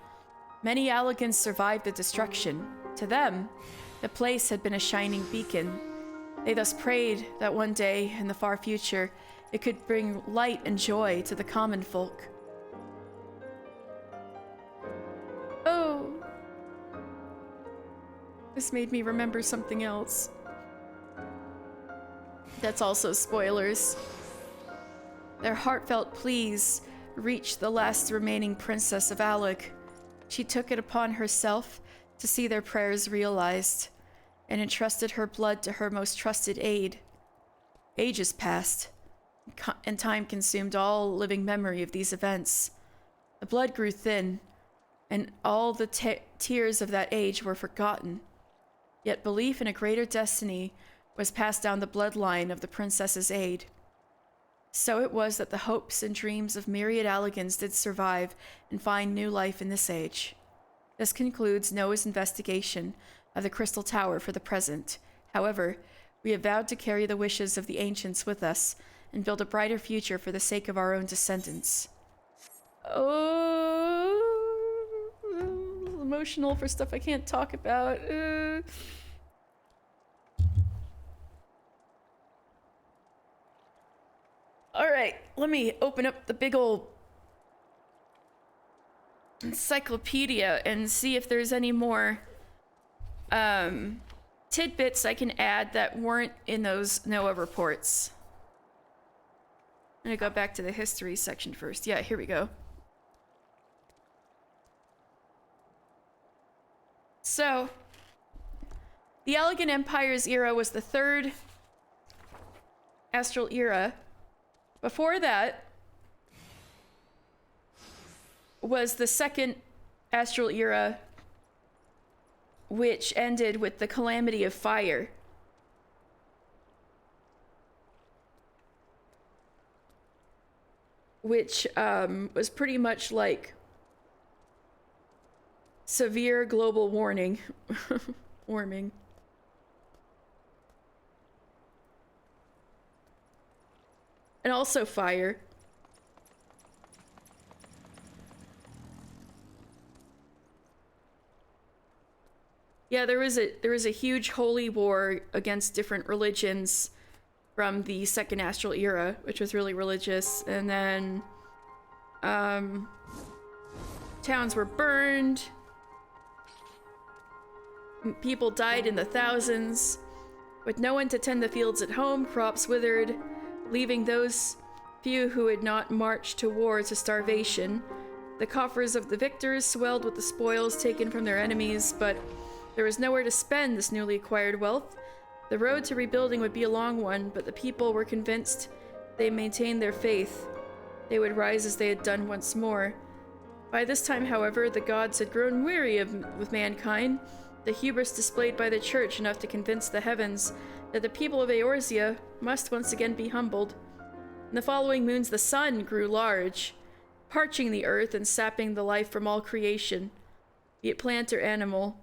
many Allagans survived the destruction. To them, the place had been a shining beacon. They thus prayed that one day in the far future, It could bring light and joy to the common folk. Oh. This made me remember something else. That's also spoilers. Their heartfelt pleas reached the last remaining princess of Alec. She took it upon herself to see their prayers realized, and entrusted her blood to her most trusted aid. Ages passed, and time consumed all living memory of these events. The blood grew thin, and all the tears of that age were forgotten. Yet belief in a greater destiny was passed down the bloodline of the princess's aid. So it was that the hopes and dreams of myriad Alligans did survive and find new life in this age. This concludes Noah's investigation of the Crystal Tower for the present. However, we have vowed to carry the wishes of the ancients with us and build a brighter future for the sake of our own descendants. Oh, emotional for stuff I can't talk about. All right, let me open up the big old encyclopedia and see if there's any more tidbits I can add that weren't in those NOAA reports. I'm gonna go back to the history section first. Yeah, here we go. So, the Allegan Empire's era was the third astral era. Before that was the second astral era, which ended with the Calamity of Fire. Which was pretty much like severe global warming. And also fire. Yeah, there was a huge holy war against different religions from the second astral era, which was really religious, and then towns were burned, people died in the thousands. With no one to tend the fields at home, crops withered, leaving those few who had not marched to war to starvation. The coffers of the victors swelled with the spoils taken from their enemies, but there was nowhere to spend this newly acquired wealth. The road to rebuilding would be a long one, but the people were convinced they maintained their faith. They would rise as they had done once more. By this time, however, the gods had grown weary with mankind, the hubris displayed by the church enough to convince the heavens that the people of Eorzea must once again be humbled. In the following moons, the sun grew large, parching the earth and sapping the life from all creation, be it plant or animal.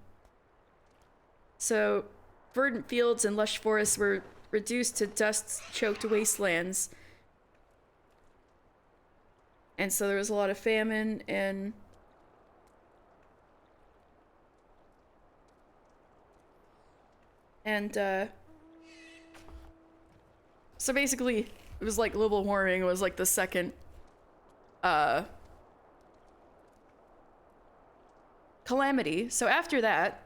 So, verdant fields and lush forests were reduced to dust-choked wastelands. And so there was a lot of famine and so basically it was like global warming was like the second calamity. So after that,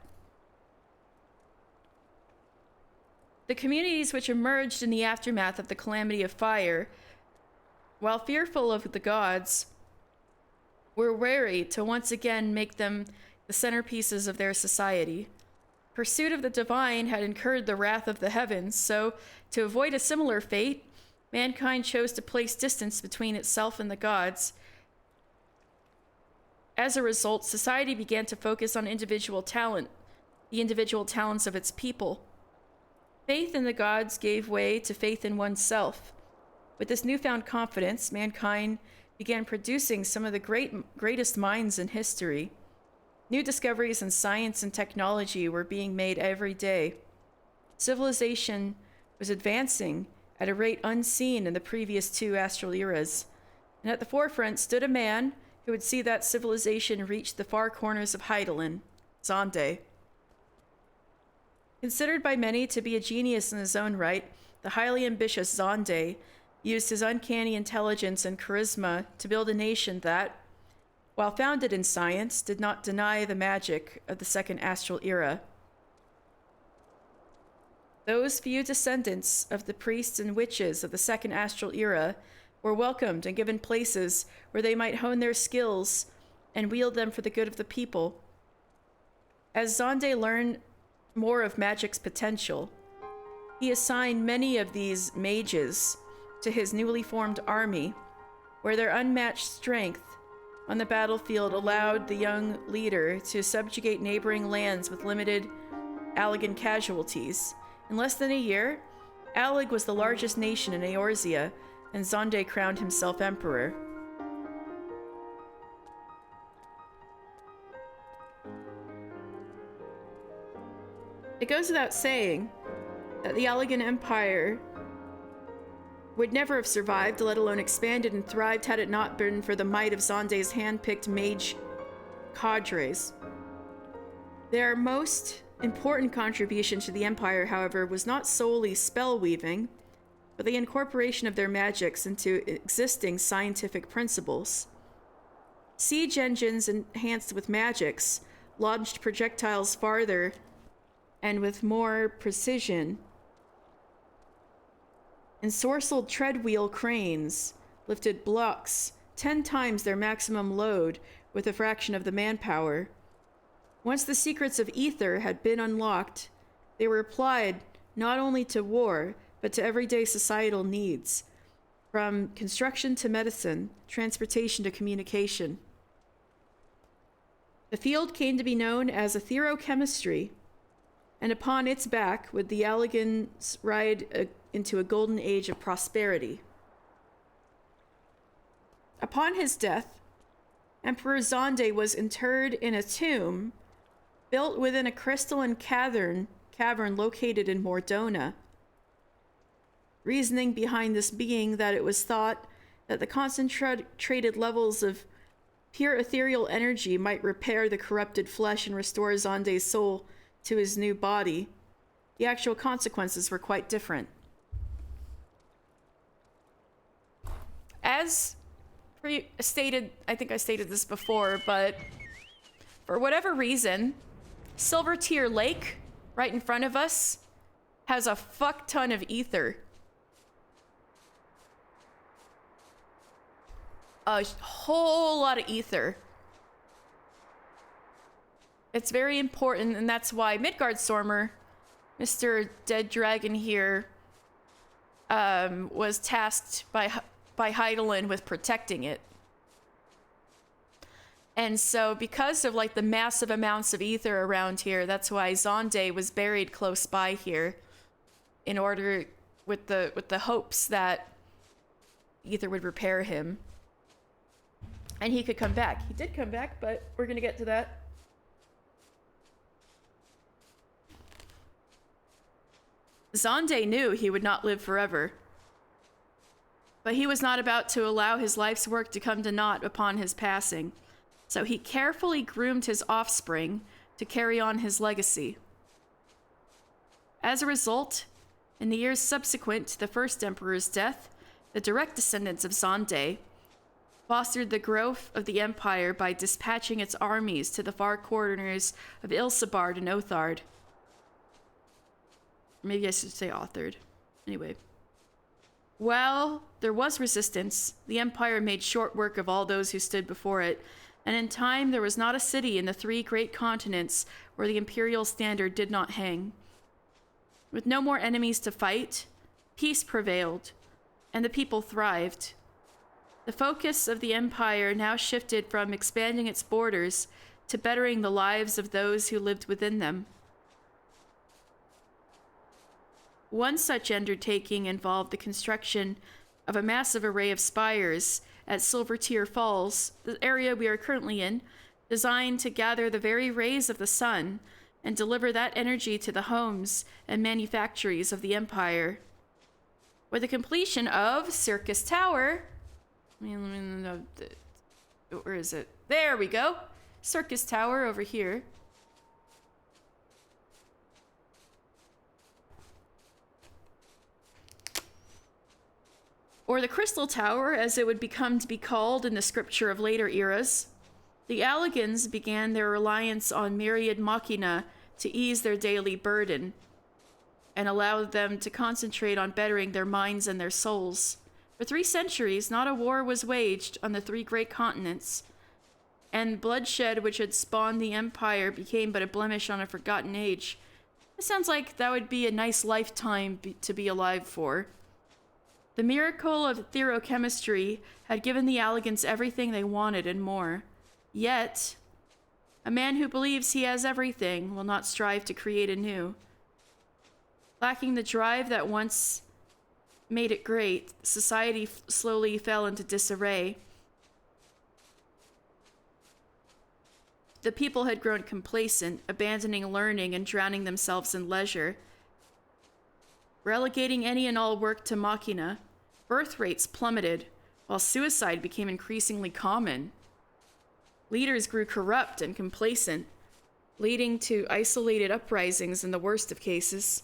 the communities which emerged in the aftermath of the Calamity of Fire, while fearful of the gods, were wary to once again make them the centerpieces of their society. Pursuit of the divine had incurred the wrath of the heavens, so to avoid a similar fate, mankind chose to place distance between itself and the gods. As a result, society began to focus on individual talent, the individual talents of its people. Faith in the gods gave way to faith in oneself. With this newfound confidence, mankind began producing some of the greatest minds in history. New discoveries in science and technology were being made every day. Civilization was advancing at a rate unseen in the previous two astral eras, and at the forefront stood a man who would see that civilization reach the far corners of Hydaelyn, Xande. Considered by many to be a genius in his own right, the highly ambitious Xande used his uncanny intelligence and charisma to build a nation that, while founded in science, did not deny the magic of the Second Astral Era. Those few descendants of the priests and witches of the Second Astral Era were welcomed and given places where they might hone their skills and wield them for the good of the people. As Xande learned more of magic's potential, he assigned many of these mages to his newly formed army, where their unmatched strength on the battlefield allowed the young leader to subjugate neighboring lands with limited Allagan casualties. In less than a year, Allag was the largest nation in Eorzea, and Xande crowned himself emperor. It goes without saying that the Allagan Empire would never have survived, let alone expanded and thrived, had it not been for the might of Xande's hand-picked mage cadres. Their most important contribution to the Empire, however, was not solely spell-weaving, but the incorporation of their magics into existing scientific principles. Siege engines enhanced with magics launched projectiles farther and with more precision. Ensorcelled treadwheel cranes lifted blocks 10 times their maximum load with a fraction of the manpower. Once the secrets of ether had been unlocked, they were applied not only to war, but to everyday societal needs, from construction to medicine, transportation to communication. The field came to be known as etherochemistry, and upon its back would the Allagans ride into a golden age of prosperity. Upon his death, Emperor Xande was interred in a tomb built within a crystalline cavern located in Mordona. Reasoning behind this being that it was thought that the concentrated levels of pure ethereal energy might repair the corrupted flesh and restore Xande's soul to his new body. The actual consequences were quite different. As stated, I think I stated this before, but for whatever reason, Silvertear Lake, right in front of us, has a fuck ton of ether. A whole lot of ether. It's very important, and that's why Midgardstormer, Mr. Dead Dragon here, was tasked by Hydaelyn with protecting it. And so because of like the massive amounts of ether around here, that's why Xande was buried close by here, in order with the hopes that ether would repair him and he could come back. He did come back, but we're gonna get to that. Xande knew he would not live forever, but he was not about to allow his life's work to come to naught upon his passing. So he carefully groomed his offspring to carry on his legacy. As a result, in the years subsequent to the first emperor's death, the direct descendants of Xande fostered the growth of the empire by dispatching its armies to the far corners of Ilsabard and Othard. Maybe I should say Othard. Anyway. While there was resistance, the empire made short work of all those who stood before it, and in time there was not a city in the 3 great continents where the imperial standard did not hang. With no more enemies to fight, peace prevailed, and the people thrived. The focus of the empire now shifted from expanding its borders to bettering the lives of those who lived within them. One such undertaking involved the construction of a massive array of spires at Silvertear Falls, the area we are currently in, designed to gather the very rays of the sun and deliver that energy to the homes and manufactories of the empire. With the completion of Circus Tower, where is it? There we go. Circus Tower over here. or the Crystal Tower, as it would become to be called in the scripture of later eras. The Alligans began their reliance on myriad machina to ease their daily burden and allow them to concentrate on bettering their minds and their souls. For 3 centuries, not a war was waged on the 3 great continents, and bloodshed which had spawned the Empire became but a blemish on a forgotten age. It sounds like that would be a nice lifetime to be alive for. The miracle of therochemistry had given the Alligans everything they wanted and more. Yet, a man who believes he has everything will not strive to create anew. Lacking the drive that once made it great, society slowly fell into disarray. The people had grown complacent, abandoning learning and drowning themselves in leisure, relegating any and all work to machina. Birth rates plummeted, while suicide became increasingly common. Leaders grew corrupt and complacent, leading to isolated uprisings in the worst of cases.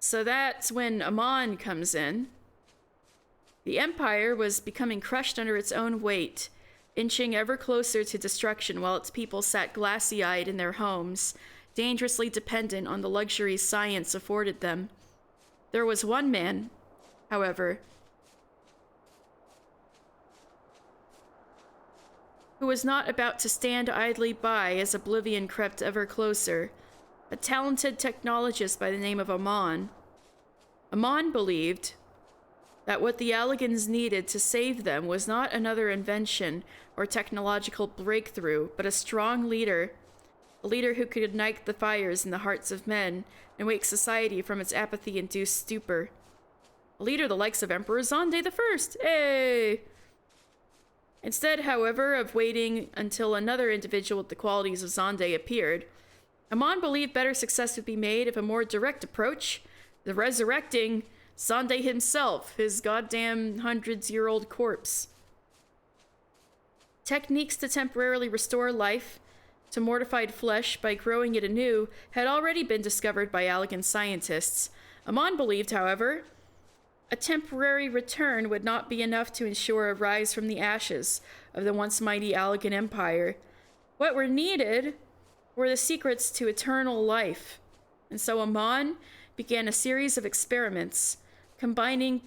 So that's when Amon comes in. The Empire was becoming crushed under its own weight, inching ever closer to destruction while its people sat glassy-eyed in their homes, dangerously dependent on the luxuries science afforded them. There was one man, however, who was not about to stand idly by as oblivion crept ever closer, a talented technologist by the name of Amon. Amon believed that what the Alligans needed to save them was not another invention or technological breakthrough, but a strong leader, a leader who could ignite the fires in the hearts of men and wake society from its apathy-induced stupor. A leader the likes of Emperor Zonde I. Hey! Instead, however, of waiting until another individual with the qualities of Zonde appeared, Amon believed better success would be made if a more direct approach, the resurrecting Zonde himself, his goddamn hundreds-year-old corpse. Techniques to temporarily restore life to mortified flesh by growing it anew had already been discovered by Allagan scientists. Amon believed, however, a temporary return would not be enough to ensure a rise from the ashes of the once mighty Allagan Empire. What were needed were the secrets to eternal life, and so Amon began a series of experiments combining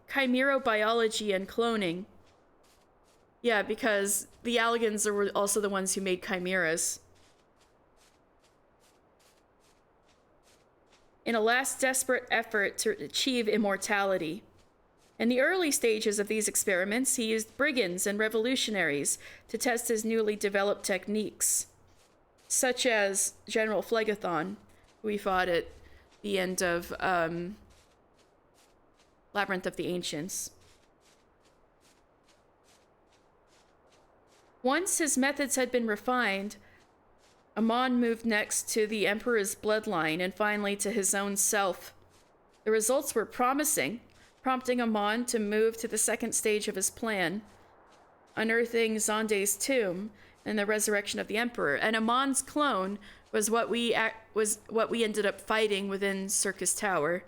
chimerobiology and cloning. Yeah, because the Allagans were also the ones who made chimeras. In a last desperate effort to achieve immortality. In the early stages of these experiments, he used brigands and revolutionaries to test his newly developed techniques, such as General Phlegethon, who he fought at the end of Labyrinth of the Ancients. Once his methods had been refined, Amon moved next to the Emperor's bloodline and finally to his own self. The results were promising, prompting Amon to move to the second stage of his plan, unearthing Zonde's tomb and the resurrection of the Emperor. And Amon's clone was what we ended up fighting within Circus Tower.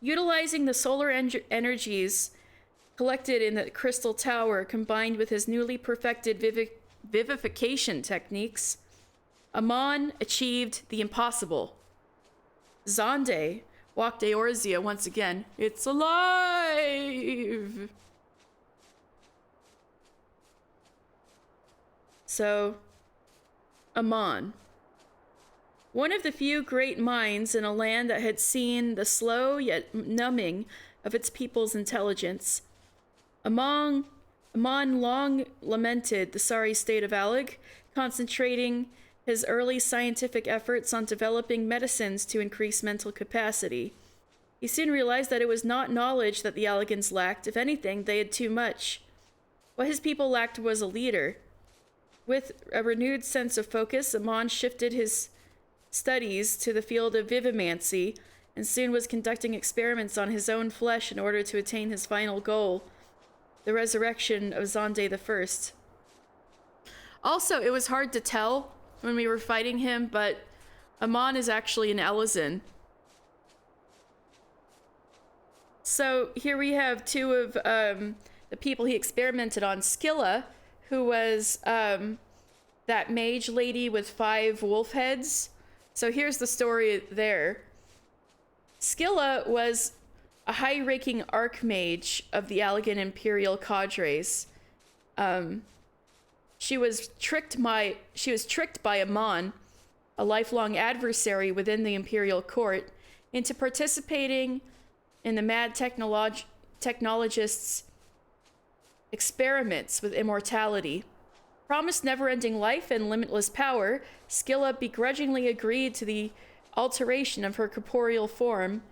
Utilizing the solar energies collected in the Crystal Tower combined with his newly perfected vivification techniques, Amon achieved the impossible. Zonde walked Eorzea once again. It's alive! So, Amon. One of the few great minds in a land that had seen the slow yet numbing of its people's intelligence. Amon long lamented the sorry state of Allag, concentrating his early scientific efforts on developing medicines to increase mental capacity. He soon realized that it was not knowledge that the Allagans lacked. If anything, they had too much. What his people lacked was a leader. With a renewed sense of focus, Amon shifted his studies to the field of vivimancy and soon was conducting experiments on his own flesh in order to attain his final goal, the resurrection of Zonde the First. Also, it was hard to tell when we were fighting him, but Amon is actually an Elezen. So here we have two of the people he experimented on. Scylla, who was that mage lady with 5 wolf heads. So here's the story there. Scylla was a high-ranking archmage of the Allagan Imperial cadres. She was tricked by Amon, a lifelong adversary within the Imperial court, into participating in the mad technologist's experiments with immortality. Promised never-ending life and limitless power, Scylla begrudgingly agreed to the alteration of her corporeal form,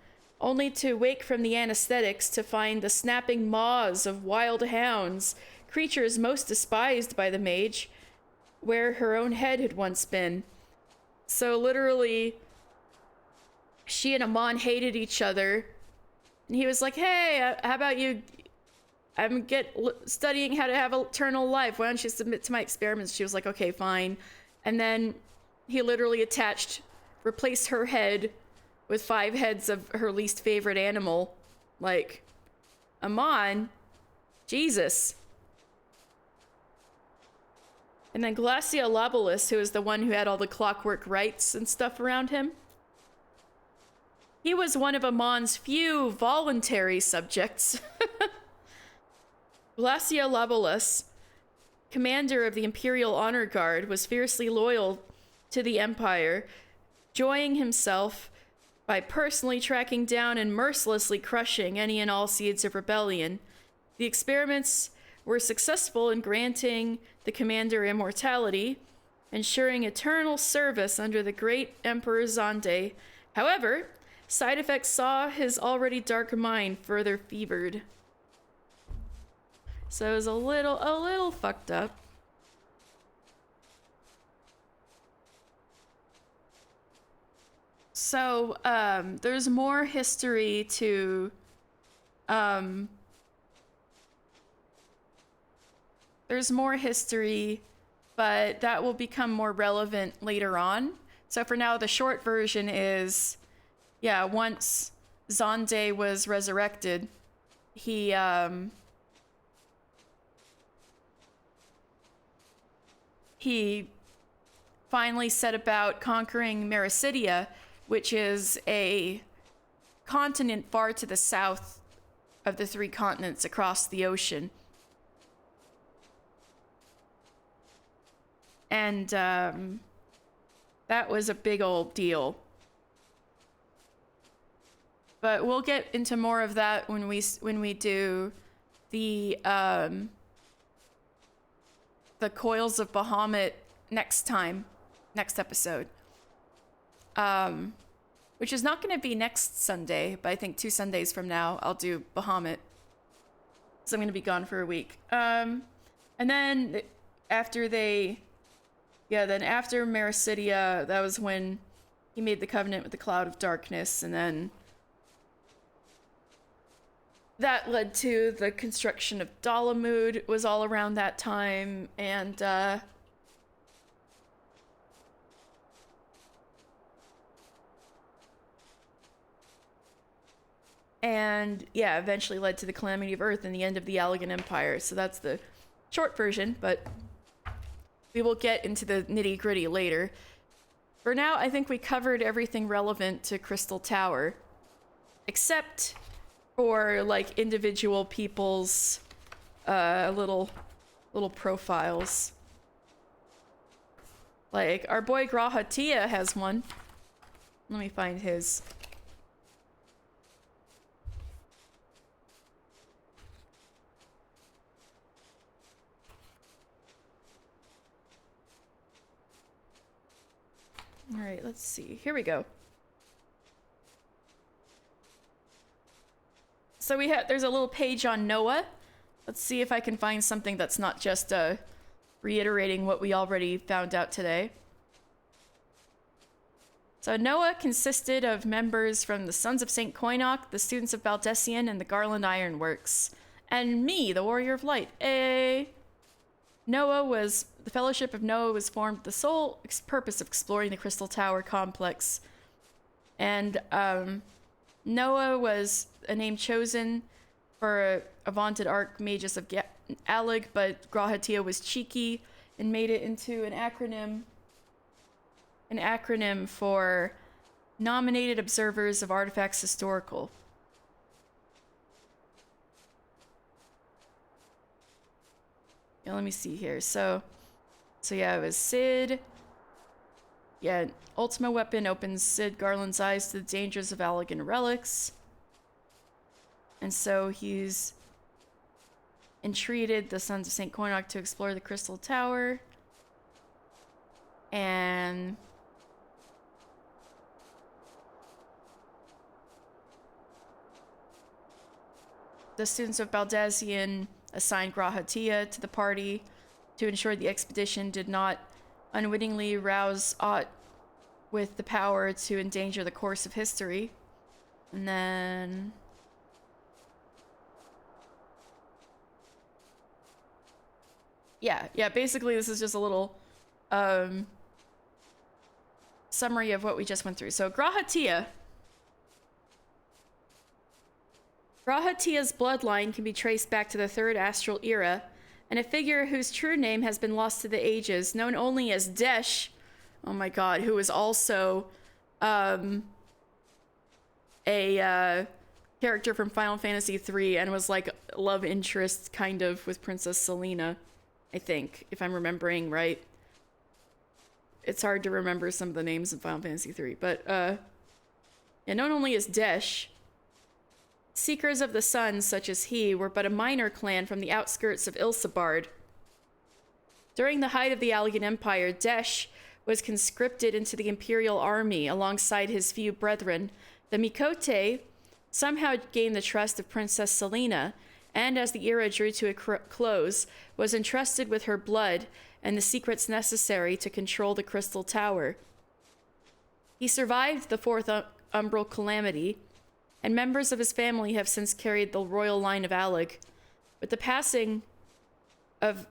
only to wake from the anesthetics to find the snapping maws of wild hounds, creatures most despised by the mage, where her own head had once been. So literally, she and Amon hated each other, and he was like, hey, how about you, I'm studying how to have eternal life, why don't you submit to my experiments? She was like, okay, fine. And then he literally replaced her head with 5 heads of her least favorite animal. Like, Amon, Jesus. And then Glacia Labolis, who is the one who had all the clockwork rites and stuff around him. He was one of Amon's few voluntary subjects. Glacia Labolis, commander of the Imperial Honor Guard, was fiercely loyal to the Empire, enjoying himself by personally tracking down and mercilessly crushing any and all seeds of rebellion. The experiments were successful in granting the commander immortality, ensuring eternal service under the great Emperor Zonde. However, side effects saw his already dark mind further fevered. So it was a little fucked up. So, there's more history to, but that will become more relevant later on. So for now, the short version is, yeah, once Zonde was resurrected, he finally set about conquering Mericidia, which is a continent far to the south of the 3 continents across the ocean. And that was a big old deal. But we'll get into more of that when we do the Coils of Bahamut next episode. Which is not going to be next Sunday, but I think 2 Sundays from now I'll do Bahamut. So I'm going to be gone for a week. And then after Mericidia, that was when he made the covenant with the Cloud of Darkness, and then that led to the construction of Dalamud, was all around that time, and yeah, eventually led to the Calamity of Earth and the end of the Allagan Empire. So that's the short version, but we will get into the nitty-gritty later. For now, I think we covered everything relevant to Crystal Tower, except for like individual people's little profiles. Like our boy Grahatia has one. Let me find his. All right, let's see. Here we go. So there's a little page on Noah. Let's see if I can find something that's not just reiterating what we already found out today. So Noah consisted of members from the Sons of St. Coinoc, the Students of Baldessian, and the Garland Ironworks. And me, the Warrior of Light. The Fellowship of Noah was formed with the sole purpose of exploring the Crystal Tower complex. And Noah was a name chosen for a vaunted Archmagus of Alec, but Grahatia was cheeky and made it into an acronym for Nominated Observers of Artifacts Historical. Yeah, let me see here. So yeah, it was Sid. Yeah, Ultima Weapon opens Sid Garland's eyes to the dangers of Allegan relics. And so he's entreated the Sons of St. Coinoc to explore the Crystal Tower. And the Students of Baldessian assigned Grahatia to the party to ensure the expedition did not unwittingly rouse aught with the power to endanger the course of history. And then yeah, basically this is just a little summary of what we just went through. So Grahatia's bloodline can be traced back to the Third Astral Era, and a figure whose true name has been lost to the ages, known only as Desh, oh my god, who is also a character from Final Fantasy III and was like love interest kind of with Princess Selena, I think, if I'm remembering right. It's hard to remember some of the names in Final Fantasy III, but yeah, known only as Desh. Seekers of the Sun, such as he, were but a minor clan from the outskirts of Ilsabard. During the height of the Allegan Empire, Desh was conscripted into the Imperial Army alongside his few brethren. The Mikote somehow gained the trust of Princess Selena, and as the era drew to a close, was entrusted with her blood and the secrets necessary to control the Crystal Tower. He survived the Fourth Umbral Calamity, and members of his family have since carried the royal line of Alec. With the passing of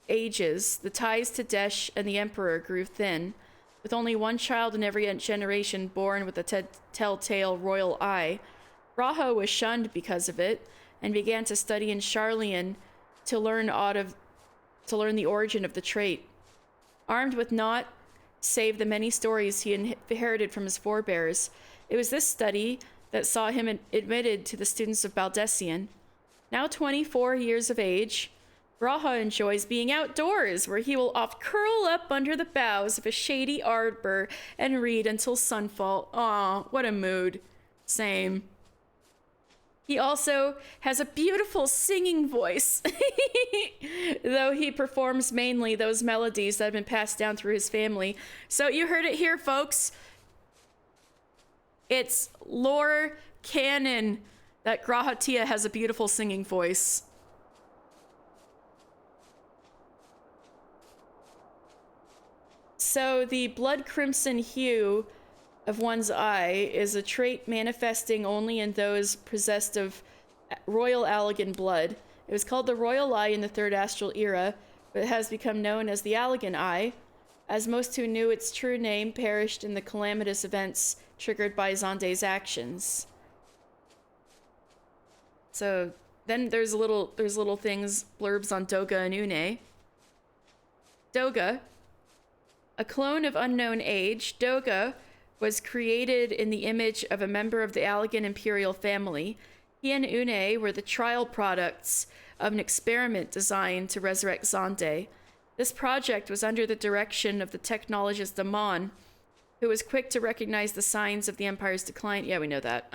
ages, the ties to Desh and the Emperor grew thin, with only one child in every generation born with a telltale royal eye. Graha was shunned because of it, and began to study in Sharlayan to learn the origin of the trait. Armed with naught save the many stories he inherited from his forebears, it was this study that saw him admitted to the Students of Baldessian. Now 24 years of age, Graha enjoys being outdoors, where he will oft curl up under the boughs of a shady arbor and read until sunfall. Aw, what a mood. Same. He also has a beautiful singing voice, though he performs mainly those melodies that have been passed down through his family. So you heard it here, folks. It's lore canon that Grahatia has a beautiful singing voice. So the blood crimson hue of one's eye is a trait manifesting only in those possessed of royal Allegan blood. It was called the royal eye in the Third Astral Era, but has become known as the Allegan eye, as most who knew its true name perished in the calamitous events triggered by Xande's actions. So then there's little things, blurbs on Doga and Une. Doga, a clone of unknown age, Doga was created in the image of a member of the Allegan imperial family. He and Une were the trial products of an experiment designed to resurrect Xande. This project was under the direction of the technologist Amon, who was quick to recognize the signs of the Empire's decline. Yeah, we know that.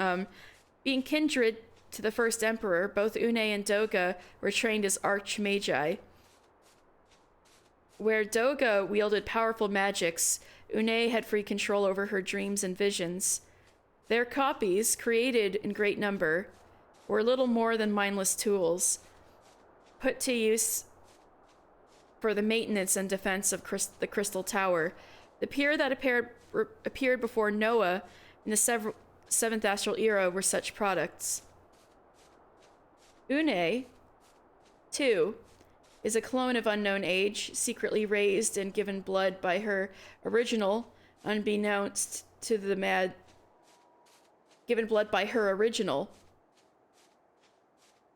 Being kindred to the first emperor, both Une and Doga were trained as archmagi. Where Doga wielded powerful magics, Une had free control over her dreams and visions. Their copies, created in great number, were little more than mindless tools, put to use for the maintenance and defense of the Crystal Tower. The peer that appeared before Noah in the seventh astral era were such products. Une, too, is a clone of unknown age, secretly raised and given blood by her original, unbeknownst to the mad. Given blood by her original.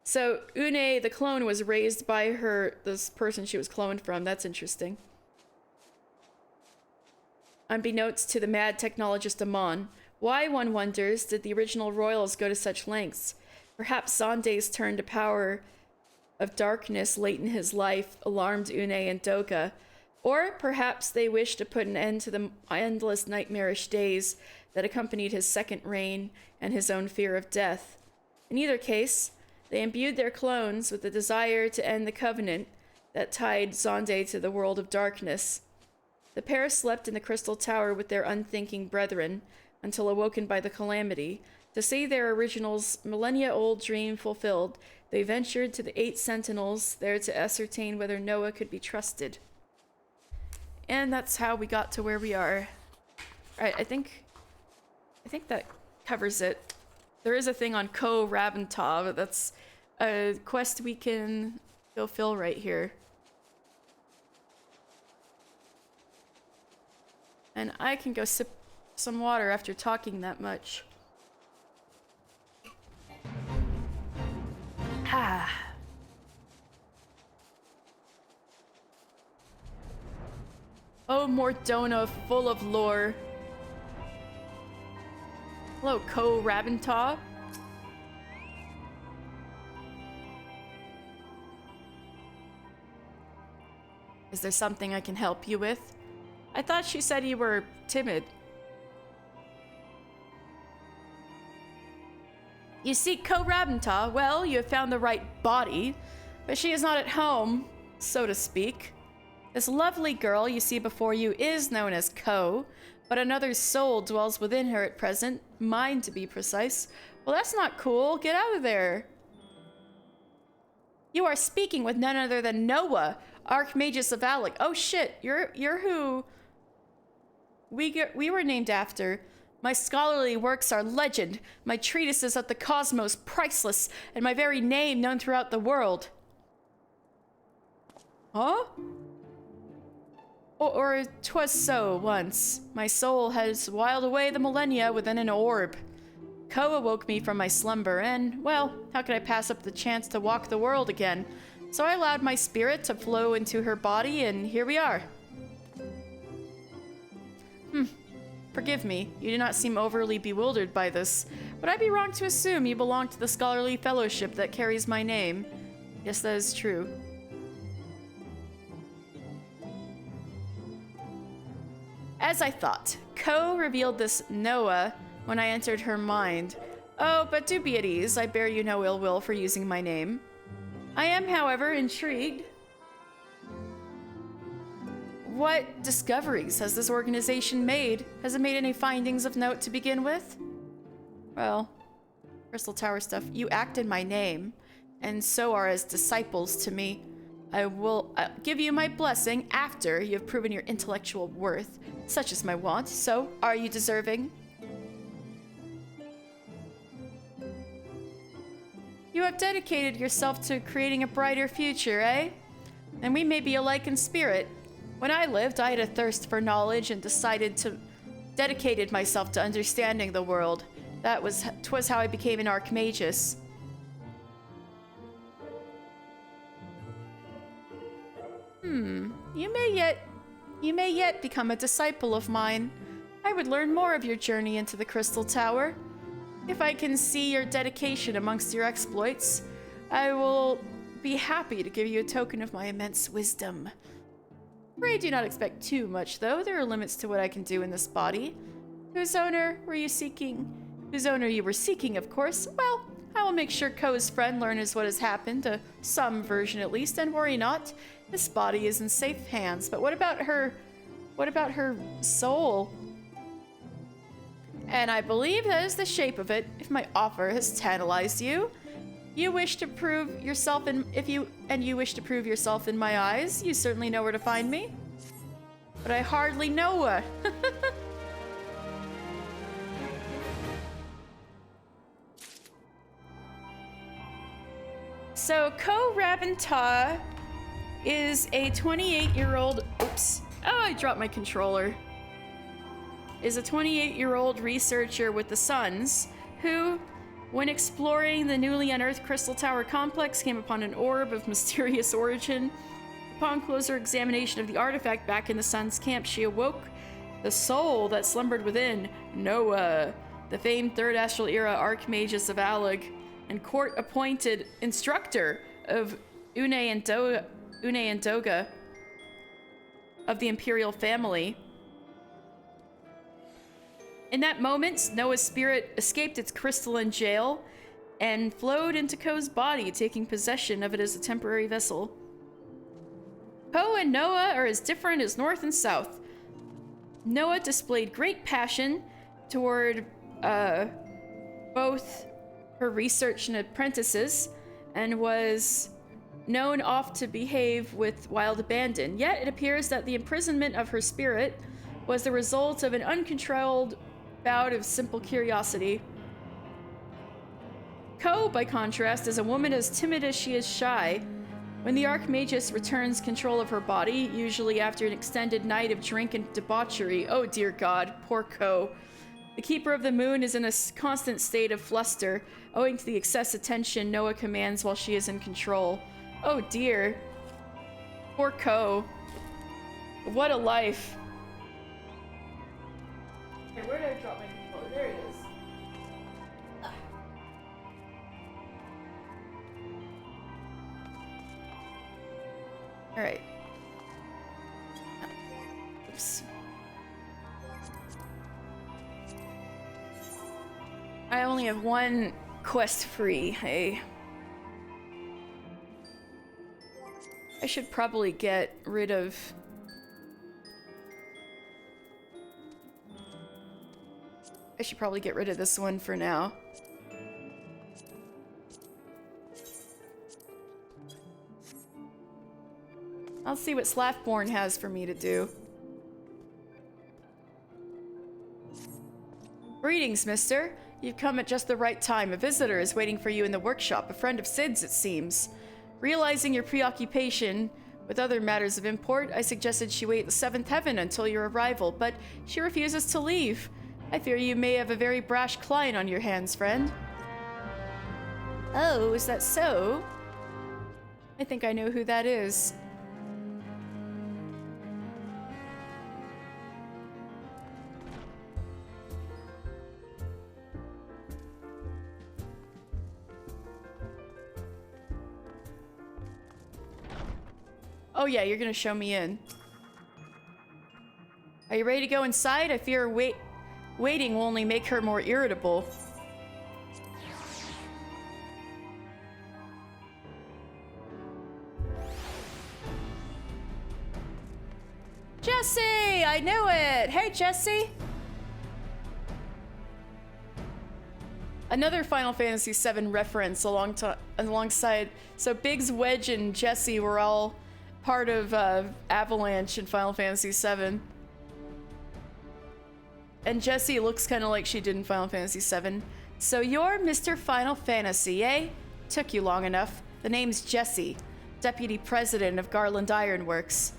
So Une, the clone, was raised by this person she was cloned from. That's interesting. Unbeknownst to the mad technologist Amon. Why, one wonders, did the original royals go to such lengths? Perhaps Zonde's turn to power of darkness late in his life alarmed Une and Doka. Or perhaps they wished to put an end to the endless nightmarish days that accompanied his second reign and his own fear of death. In either case, they imbued their clones with the desire to end the covenant that tied Zonde to the world of darkness. The pair slept in the Crystal Tower with their unthinking brethren until awoken by the calamity. To see their original's millennia-old dream fulfilled, they ventured to the 8 Sentinels, there to ascertain whether Noah could be trusted. And that's how we got to where we are. Alright, I think that covers it. There is a thing on Ko Rabentov, but that's a quest we can fulfill right here. And I can go sip some water after talking that much. Ah. Oh, Mordona, full of lore. Hello, Ko Rabentov. Is there something I can help you with? I thought she said you were timid. You seek Ko Rabentov? Well, you have found the right body, but she is not at home, so to speak. This lovely girl you see before you is known as Ko, but another soul dwells within her at present, mine to be precise. Well, that's not cool. Get out of there. You are speaking with none other than Noah, Archmagus of Alec. Oh shit, you're who we were named after. My scholarly works are legend, my treatises of the cosmos priceless, and my very name known throughout the world. Huh? Or 'twas so once. My soul has whiled away the millennia within an orb. Ko awoke me from my slumber, and, well, how could I pass up the chance to walk the world again? So I allowed my spirit to flow into her body, and here we are. Forgive me, you do not seem overly bewildered by this. Would I be wrong to assume you belong to the scholarly fellowship that carries my name? Yes, that is true. As I thought, Ko revealed this Noah when I entered her mind. Oh, but do be at ease, I bear you no ill will for using my name. I am, however, intrigued. What discoveries has this organization made? Has it made any findings of note to begin with? Well, Crystal Tower stuff. You act in my name, and so are as disciples to me. I'll give you my blessing after you have proven your intellectual worth. Such is my want, so are you deserving? You have dedicated yourself to creating a brighter future, eh? And we may be alike in spirit. When I lived, I had a thirst for knowledge and dedicated myself to understanding the world. 'Twas how I became an Archmagus. You may yet become a disciple of mine. I would learn more of your journey into the Crystal Tower. If I can see your dedication amongst your exploits, I will be happy to give you a token of my immense wisdom. Pray do not expect too much, though. There are limits to what I can do in this body. Whose owner were you seeking? Whose owner you were seeking, of course. Well, I will make sure Ko's friend learns what has happened, to some version at least, and worry not. This body is in safe hands. But what about her soul? And I believe that is the shape of it. If my offer has tantalized you, you wish to prove yourself in my eyes, you certainly know where to find me. but I hardly know her. So, Ko Rabinta is a 28-year-old... Oops. Oh, I dropped my controller. Is a 28-year-old researcher with the Suns who, when exploring the newly unearthed Crystal Tower complex, came upon an orb of mysterious origin. Upon closer examination of the artifact back in the Suns camp, she awoke the soul that slumbered within Noah, the famed Third Astral Era Archmagus of Alag, and court-appointed instructor of Une and Doga of the Imperial family. In that moment, Noah's spirit escaped its crystalline jail and flowed into Ko's body, taking possession of it as a temporary vessel. Ko and Noah are as different as north and south. Noah displayed great passion toward both her research and apprentices, and was known oft to behave with wild abandon. Yet it appears that the imprisonment of her spirit was the result of an uncontrolled bout of simple curiosity. Ko, by contrast, is a woman as timid as she is shy. When the Archmagus returns control of her body, usually after an extended night of drink and debauchery, oh dear God, poor Ko. The Keeper of the Moon is in a constant state of fluster, owing to the excess attention Noah commands while she is in control. Oh dear. Poor Ko. What a life. Okay, where did I drop my controller? There it is. Alright. Oops. I only have one quest free, hey. I should probably get rid of... I should probably get rid of this one for now. I'll see what Slaftborn has for me to do. Greetings, mister. You've come at just the right time. A visitor is waiting for you in the workshop, a friend of Sid's, it seems. Realizing your preoccupation with other matters of import, I suggested she wait the seventh heaven until your arrival, but she refuses to leave. I fear you may have a very brash client on your hands, friend. Oh, is that so? I think I know who that is. Oh yeah, you're gonna show me in. Are you ready to go inside? I fear waiting will only make her more irritable. Jesse! I knew it! Hey, Jesse! Another Final Fantasy VII reference alongside... So Biggs, Wedge, and Jesse were all part of Avalanche in Final Fantasy VII. And Jessie looks kind of like she did in Final Fantasy VII. So you're Mr. Final Fantasy, eh? Took you long enough. The name's Jessie, Deputy President of Garland Ironworks.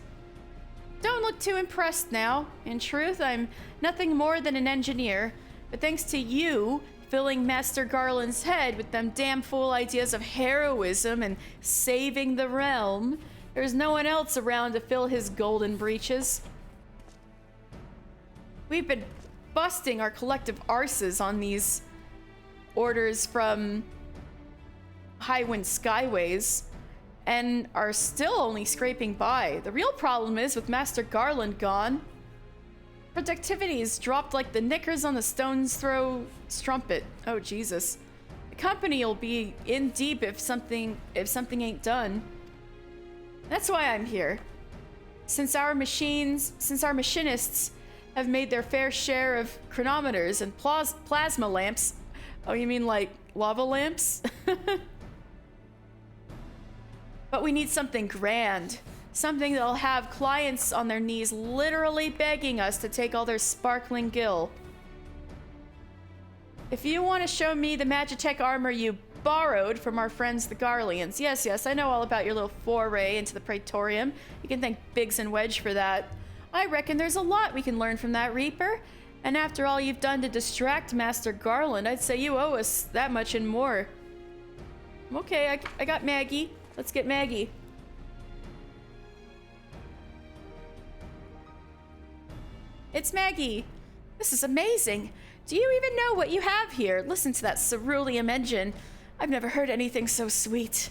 Don't look too impressed now. In truth, I'm nothing more than an engineer. But thanks to you filling Master Garland's head with them damn fool ideas of heroism and saving the realm, there's no one else around to fill his golden breeches. We've been busting our collective arses on these orders from Highwind Skyways and are still only scraping by. The real problem is with Master Garland gone, productivity's dropped like the knickers on the stone's throw strumpet. Oh Jesus. The company will be in deep if something ain't done. That's why I'm here. Since our machinists have made their fair share of chronometers and plasma lamps. Oh, you mean like lava lamps? But we need something grand. Something that'll have clients on their knees literally begging us to take all their sparkling gil. If you want to show me the Magitech armor you borrowed from our friends the Garleans. Yes, I know all about your little foray into the Praetorium. You can thank Biggs and Wedge for that. I reckon there's a lot we can learn from that Reaper. And after all you've done to distract Master Garland, I'd say you owe us that much and more. Okay, I got Maggie. Let's get Maggie. It's Maggie. This is amazing. Do you even know what you have here? Listen to that ceruleum engine. I've never heard anything so sweet.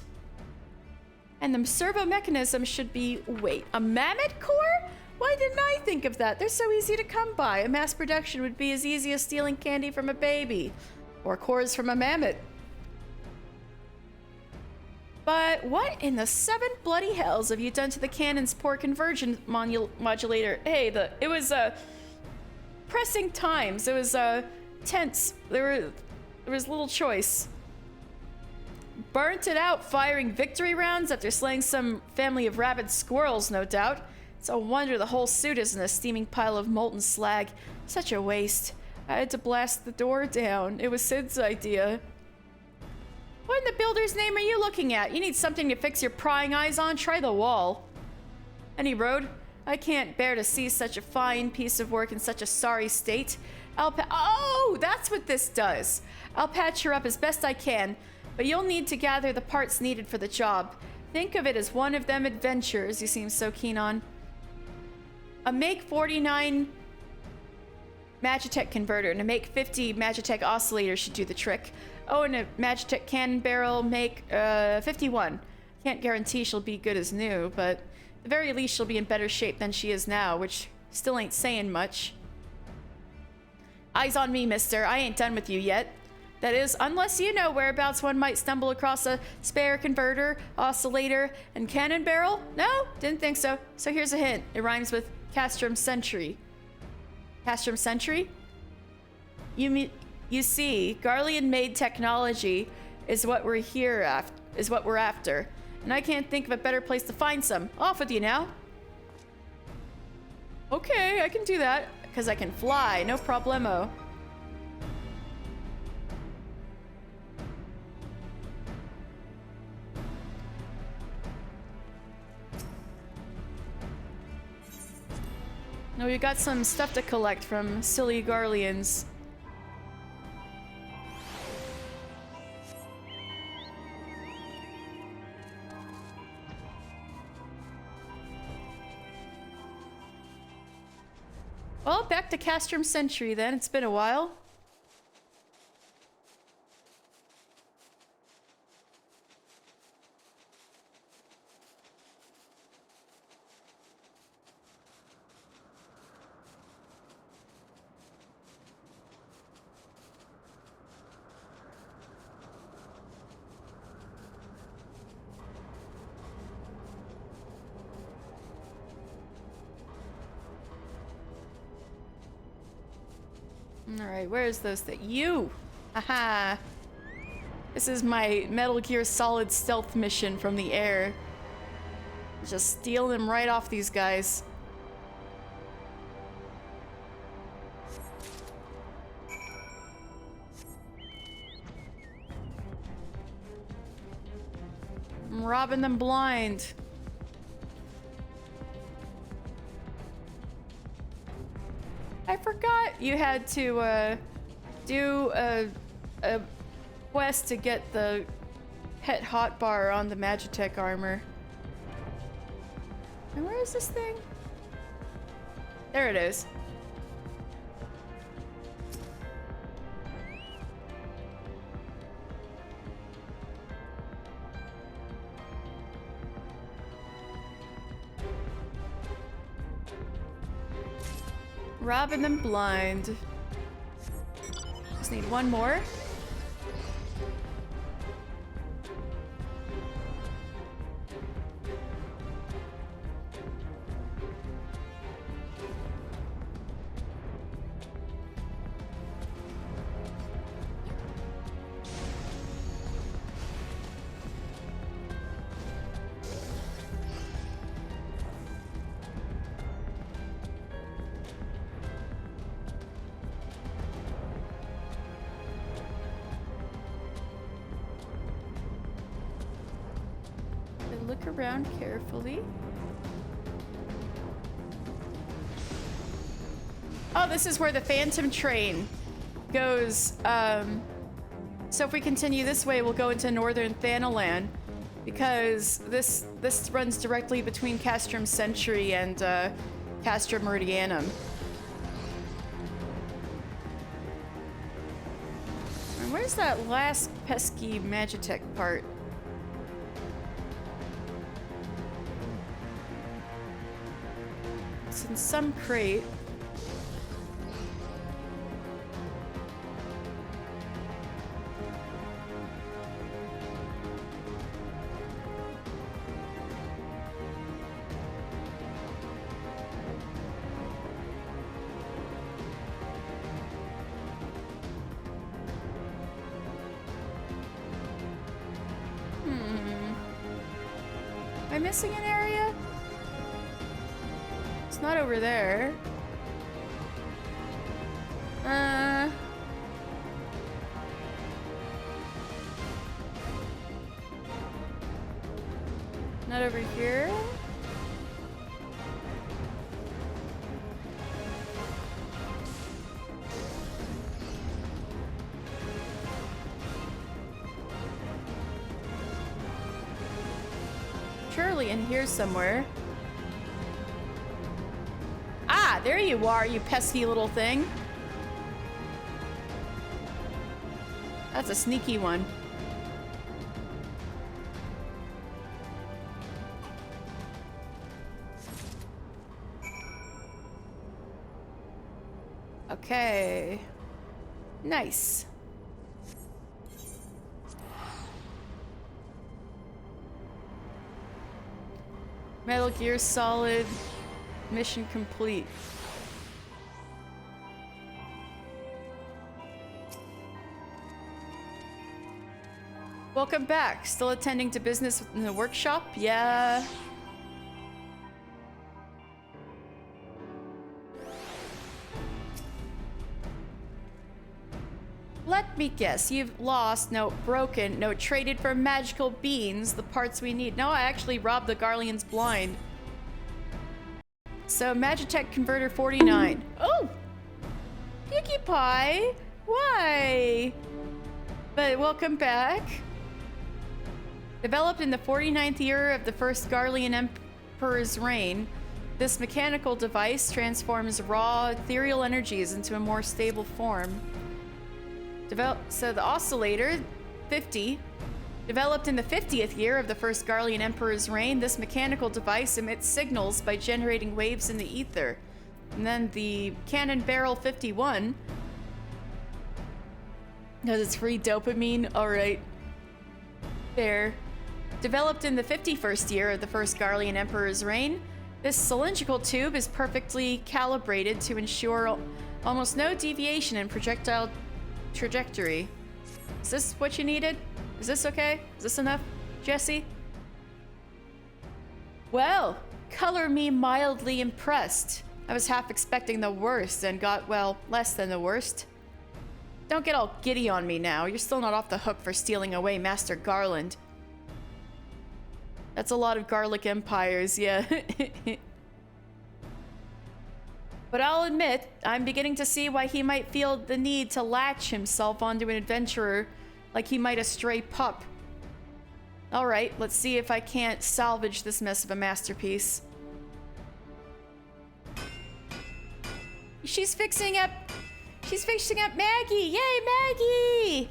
And the servo mechanism should be... Wait, a mammoth core? Why didn't I think of that? They're so easy to come by. A mass production would be as easy as stealing candy from a baby. Or cores from a mammoth. But what in the seven bloody hells have you done to the cannon's poor conversion modulator? Hey, it was pressing times. It was tense. There was little choice. Burnt it out firing victory rounds after slaying some family of rabid squirrels, no doubt. It's a wonder the whole suit isn't a steaming pile of molten slag. Such a waste. I had to blast the door down. It was Sid's idea. What in the builder's name are you looking at? You need something to fix your prying eyes on? Try the wall. Any road? I can't bear to see such a fine piece of work in such a sorry state. Oh, that's what this does. I'll patch her up as best I can, but you'll need to gather the parts needed for the job. Think of it as one of them adventures you seem so keen on. A Make 49 Magitech converter and a Make 50 Magitech oscillator should do the trick. Oh, and a Magitech cannon barrel Make 51. Can't guarantee she'll be good as new, but at the very least she'll be in better shape than she is now, which still ain't saying much. Eyes on me, mister. I ain't done with you yet. That is, unless you know whereabouts one might stumble across a spare converter, oscillator, and cannon barrel? No? Didn't think so. So here's a hint. It rhymes with Castrum Sentry. Castrum Sentry? You see, Garlean-made technology is what we're after. And I can't think of a better place to find some. Off with you now. Okay, I can do that. Because I can fly, no problemo. No, we got some stuff to collect from silly Garleans. Well, back to Castrum Sentry then. It's been a while. Alright, where's those things? You! Aha! This is my Metal Gear Solid stealth mission from the air. Just steal them right off these guys. I'm robbing them blind. I forgot you had to do a quest to get the pet hotbar on the Magitech armor. And where is this thing? There it is. Robbing them blind. Just need one more. look around carefully. Oh, this is where the Phantom Train goes. So if we continue this way, we'll go into Northern Thanalan, because this runs directly between Castrum Century and Castrum Meridianum. And where's that last pesky Magitech part? It's in some crate. Am I missing an area? It's not over there. Not over here. Surely in here somewhere. Ah, there you are, you pesky little thing. That's a sneaky one. Okay. Nice. Metal Gear Solid mission complete. Welcome back. Still attending to business in the workshop? Yeah. Let me guess, you've lost, no, broken, no, traded for magical beans, the parts we need. No, I actually robbed the Garleans blind. So, Magitech Converter 49. Oh! Pinkie Pie! Why? But welcome back. Developed in the 49th year of the first Garlean Emperor's reign, this mechanical device transforms raw ethereal energies into a more stable form. So the Oscillator 50, developed in the 50th year of the first Garlean Emperor's reign, this mechanical device emits signals by generating waves in the ether. And then the Cannon Barrel 51, because it's free dopamine, alright. Fair. Developed in the 51st year of the first Garlean Emperor's reign, this cylindrical tube is perfectly calibrated to ensure almost no deviation in projectile trajectory. Is this what you needed? Is this okay? Is this enough, Jesse? Well, color me mildly impressed. I was half expecting the worst and got, well, less than the worst. Don't get all giddy on me now. You're still not off the hook for stealing away Master Garland. That's a lot of garlic empires, yeah. But I'll admit, I'm beginning to see why he might feel the need to latch himself onto an adventurer like he might a stray pup. Alright, let's see if I can't salvage this mess of a masterpiece. She's fixing up Maggie! Yay, Maggie!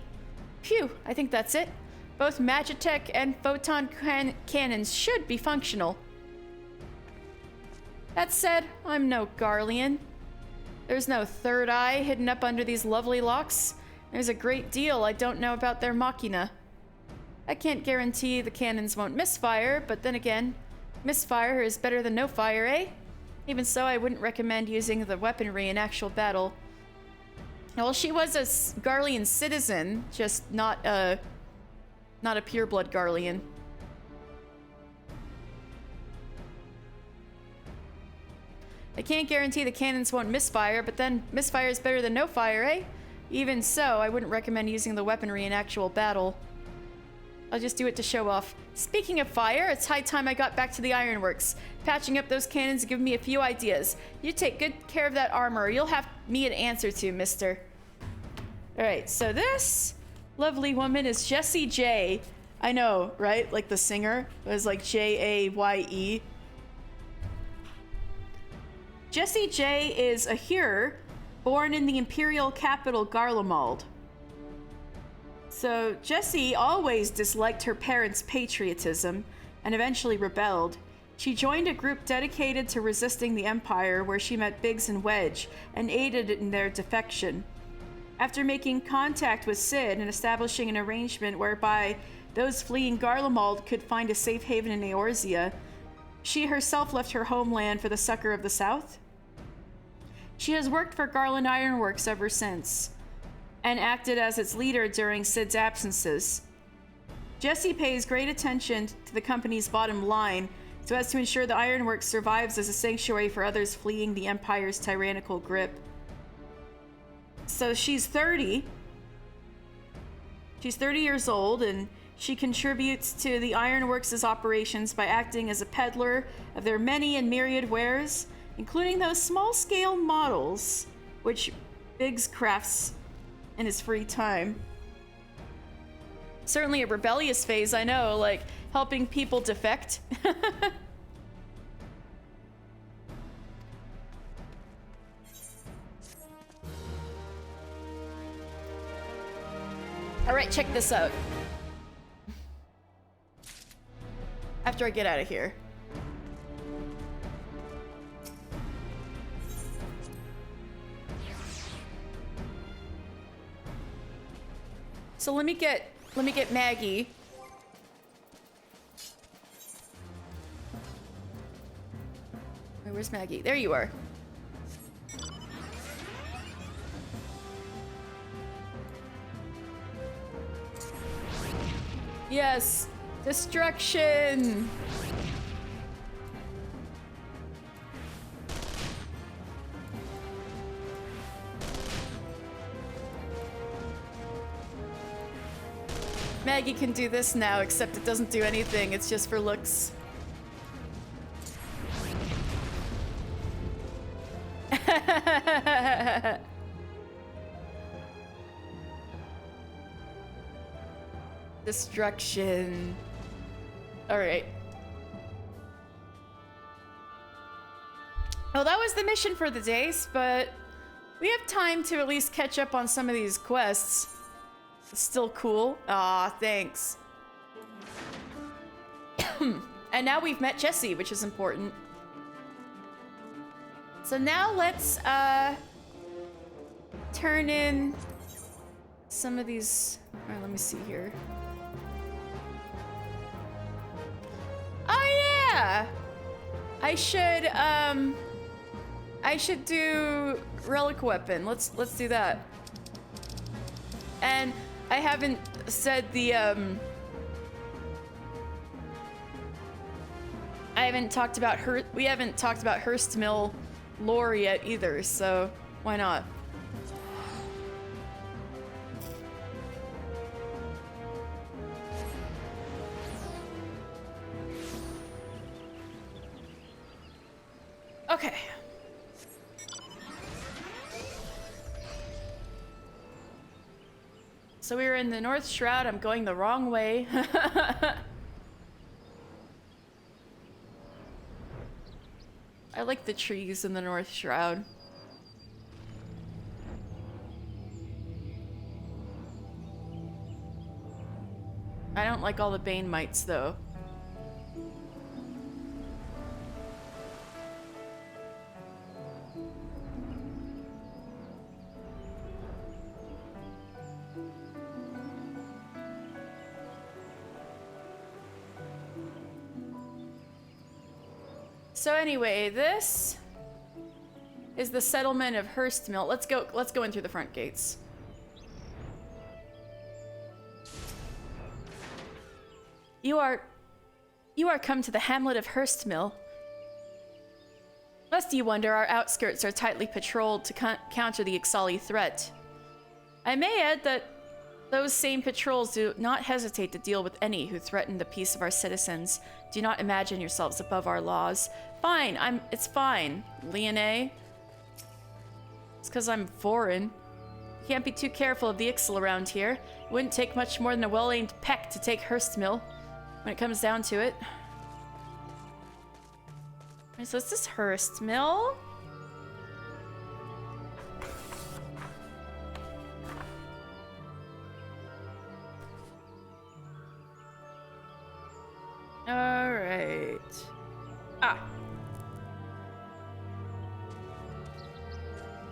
Phew, I think that's it. Both Magitech and photon cannons should be functional. That said, I'm no Garlean. There's no third eye hidden up under these lovely locks. There's a great deal I don't know about their machina. I can't guarantee the cannons won't misfire, but then again, misfire is better than no fire, eh? Even so, I wouldn't recommend using the weaponry in actual battle. Well, she was a Garlean citizen, just not a pureblood Garlean. I can't guarantee the cannons won't misfire, but then misfire is better than no fire, eh? Even so, I wouldn't recommend using the weaponry in actual battle. I'll just do it to show off. Speaking of fire, it's high time I got back to the ironworks. Patching up those cannons give me a few ideas. You take good care of that armor, or you'll have me an answer to, mister. Alright, so this lovely woman is Jessie J. I know, right? Like the singer. It was like Jaye. Jessie J is a Hearer, born in the imperial capital Garlemald. So Jessie always disliked her parents' patriotism and eventually rebelled. She joined a group dedicated to resisting the Empire, where she met Biggs and Wedge and aided in their defection. After making contact with Cid and establishing an arrangement whereby those fleeing Garlemald could find a safe haven in Eorzea, she herself left her homeland for the succor of the South. She has worked for Garland Ironworks ever since, and acted as its leader during Cid's absences. Jessie pays great attention to the company's bottom line so as to ensure the Ironworks survives as a sanctuary for others fleeing the Empire's tyrannical grip. So she's 30. She's 30 years old, and she contributes to the Ironworks' operations by acting as a peddler of their many and myriad wares, including those small-scale models, which Biggs crafts in his free time. Certainly a rebellious phase, I know, like helping people defect. All right, check this out. After I get out of here. So let me get Maggie. Wait, where's Maggie? There you are. Yes, destruction. Maggie can do this now, except it doesn't do anything. It's just for looks. Destruction. All right. Well, that was the mission for the days, but we have time to at least catch up on some of these quests. It's still cool. Aw, thanks. And now we've met Jessie, which is important. So now let's turn in some of these. All right, let me see here. Oh yeah, I should do relic weapon. Let's do that. And I haven't said the I haven't talked about we haven't talked about Hurstmill lore yet either, so why not? Okay. So we were in the North Shroud. I'm going the wrong way. I like the trees in the North Shroud. I don't like all the Bane mites though. So anyway, this is the settlement of Hurstmill. Let's go in through the front gates. You are come to the hamlet of Hurstmill. Lest you wonder, our outskirts are tightly patrolled to counter the Ixali threat. I may add that Those same patrols do not hesitate to deal with any who threaten the peace of our citizens. Do not imagine yourselves above our laws. Fine, it's fine, Leonie. It's because I'm foreign. You can't be too careful of the Ixal around here. It wouldn't take much more than a well-aimed peck to take Hurstmill, when it comes down to it. So is this Hurstmill? All right.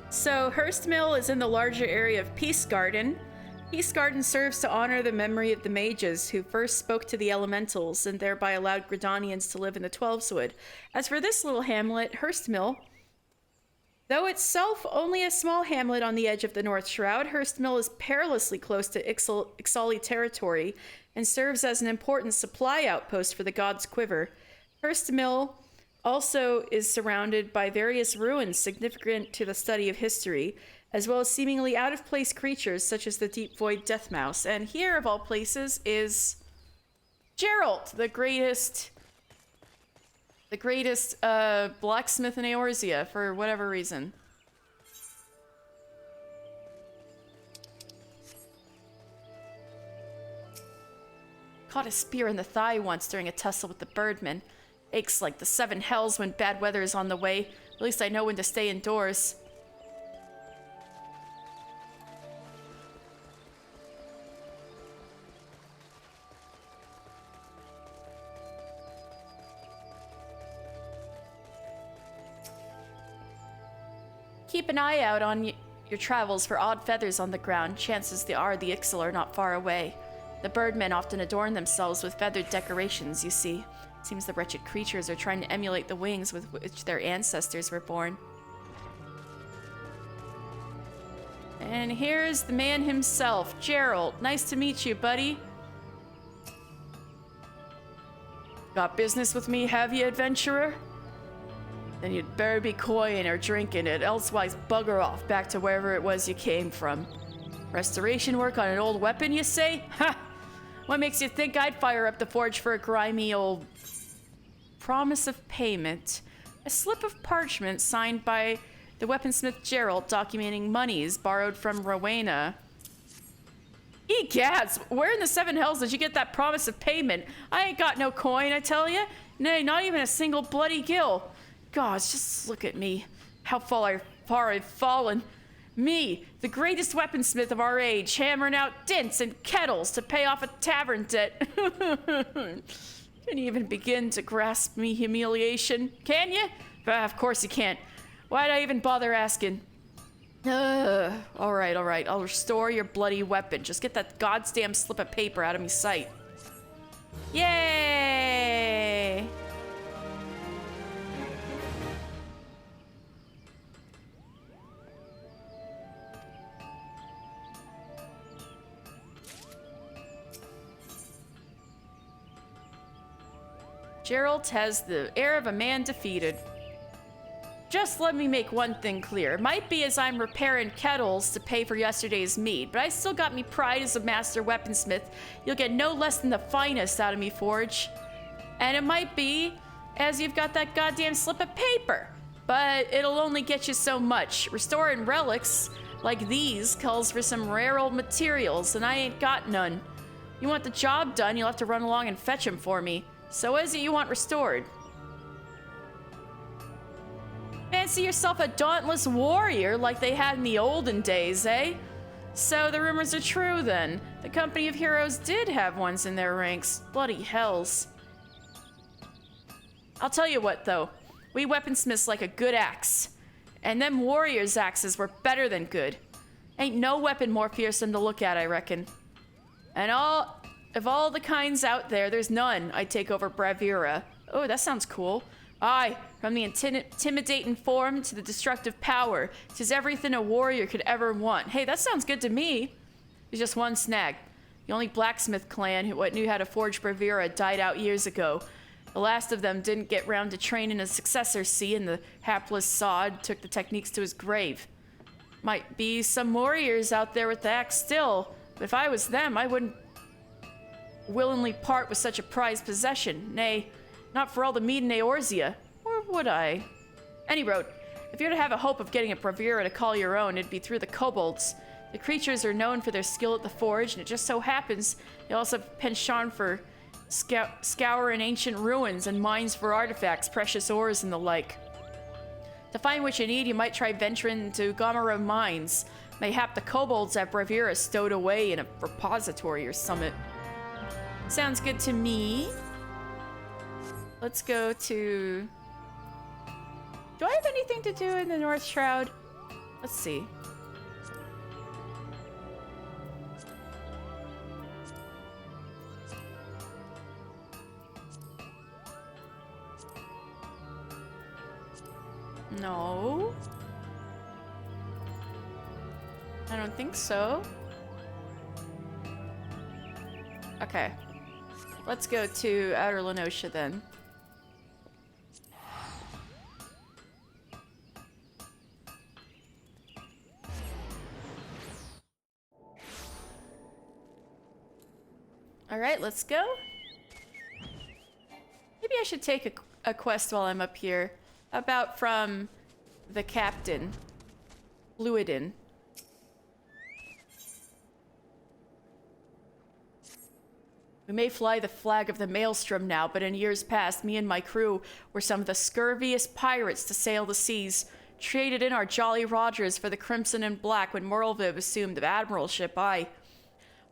So Hurstmill is in the larger area of Peace Garden. Peace Garden serves to honor the memory of the mages who first spoke to the elementals and thereby allowed Gridanians to live in the Twelveswood. As for this little hamlet, Hurstmill, though itself only a small hamlet on the edge of the North Shroud, Hurstmill is perilously close to Ixali territory and serves as an important supply outpost for the God's Quiver. Hurstmill also is surrounded by various ruins significant to the study of history, as well as seemingly out-of-place creatures such as the Deep Void Death Mouse. And here, of all places, is Geralt, the greatest blacksmith in Eorzea, for whatever reason. Caught a spear in the thigh once during a tussle with the Birdman. Aches like the seven hells when bad weather is on the way. At least I know when to stay indoors. Keep an eye out on your travels for odd feathers on the ground. Chances are the Ixal are not far away. The birdmen often adorn themselves with feathered decorations, you see. Seems the wretched creatures are trying to emulate the wings with which their ancestors were born. And here's the man himself, Geralt. Nice to meet you, buddy. Got business with me, have you, adventurer? Then you'd better be coying or drinking it, elsewise bugger off back to wherever it was you came from. Restoration work on an old weapon, you say? Ha! What makes you think I'd fire up the forge for a grimy old promise of payment? A slip of parchment signed by the weaponsmith Geralt documenting monies borrowed from Rowena. Egads, where in the seven hells did you get that promise of payment? I ain't got no coin, I tell you. Nay, not even a single bloody gill. Gods, just look at me. How far I've fallen. Me, the greatest weaponsmith of our age, hammering out dints and kettles to pay off a tavern debt. Can you even begin to grasp me humiliation? Can you? Of course you can't. Why'd I even bother asking? All right. I'll restore your bloody weapon. Just get that goddamn slip of paper out of me sight. Yay! Geralt has the air of a man defeated. Just let me make one thing clear. It might be as I'm repairing kettles to pay for yesterday's mead, but I still got me pride as a master weaponsmith. You'll get no less than the finest out of me, Forge. And it might be as you've got that goddamn slip of paper, but it'll only get you so much. Restoring relics like these calls for some rare old materials, and I ain't got none. You want the job done, you'll have to run along and fetch them for me. So is it you want restored? Fancy yourself a dauntless warrior like they had in the olden days, eh? So the rumors are true then. The company of heroes did have ones in their ranks. Bloody hells. I'll tell you what though, we weaponsmiths like a good axe. And them warriors' axes were better than good. Ain't no weapon more fearsome to look at, I reckon. And of all the kinds out there, there's none I'd take over bravura. Oh, that sounds cool. Aye, from the intimidating form to the destructive power, 'tis everything a warrior could ever want. Hey, that sounds good to me. There's just one snag. The only blacksmith clan who knew how to forge bravura died out years ago. The last of them didn't get round to training a successor, see, and the hapless sod took the techniques to his grave. Might be some warriors out there with the axe still, If I was them, I wouldn't willingly part with such a prized possession. Nay, not for all the mead in Eorzea. Or would I? And he wrote, if you're to have a hope of getting a bravura to call your own, it'd be through the kobolds. The creatures are known for their skill at the forge, and it just so happens they also have a penchant for scouring ancient ruins and mines for artifacts, precious ores, and the like. To find what you need, you might try venturing into Gomera mines. Mayhap the kobolds have bravura stowed away in a repository or summit. Sounds good to me. Let's go to... Do I have anything to do in the North Shroud? Let's see. No. I don't think so. Okay. Let's go to Outer Lenosha then. Alright, let's go. Maybe I should take a quest while I'm up here. About from the captain, Luidin. We may fly the flag of the Maelstrom now, but in years past, me and my crew were some of the scurviest pirates to sail the seas, traded in our Jolly Rogers for the Crimson and Black when Morlviv assumed the admiralship. Aye,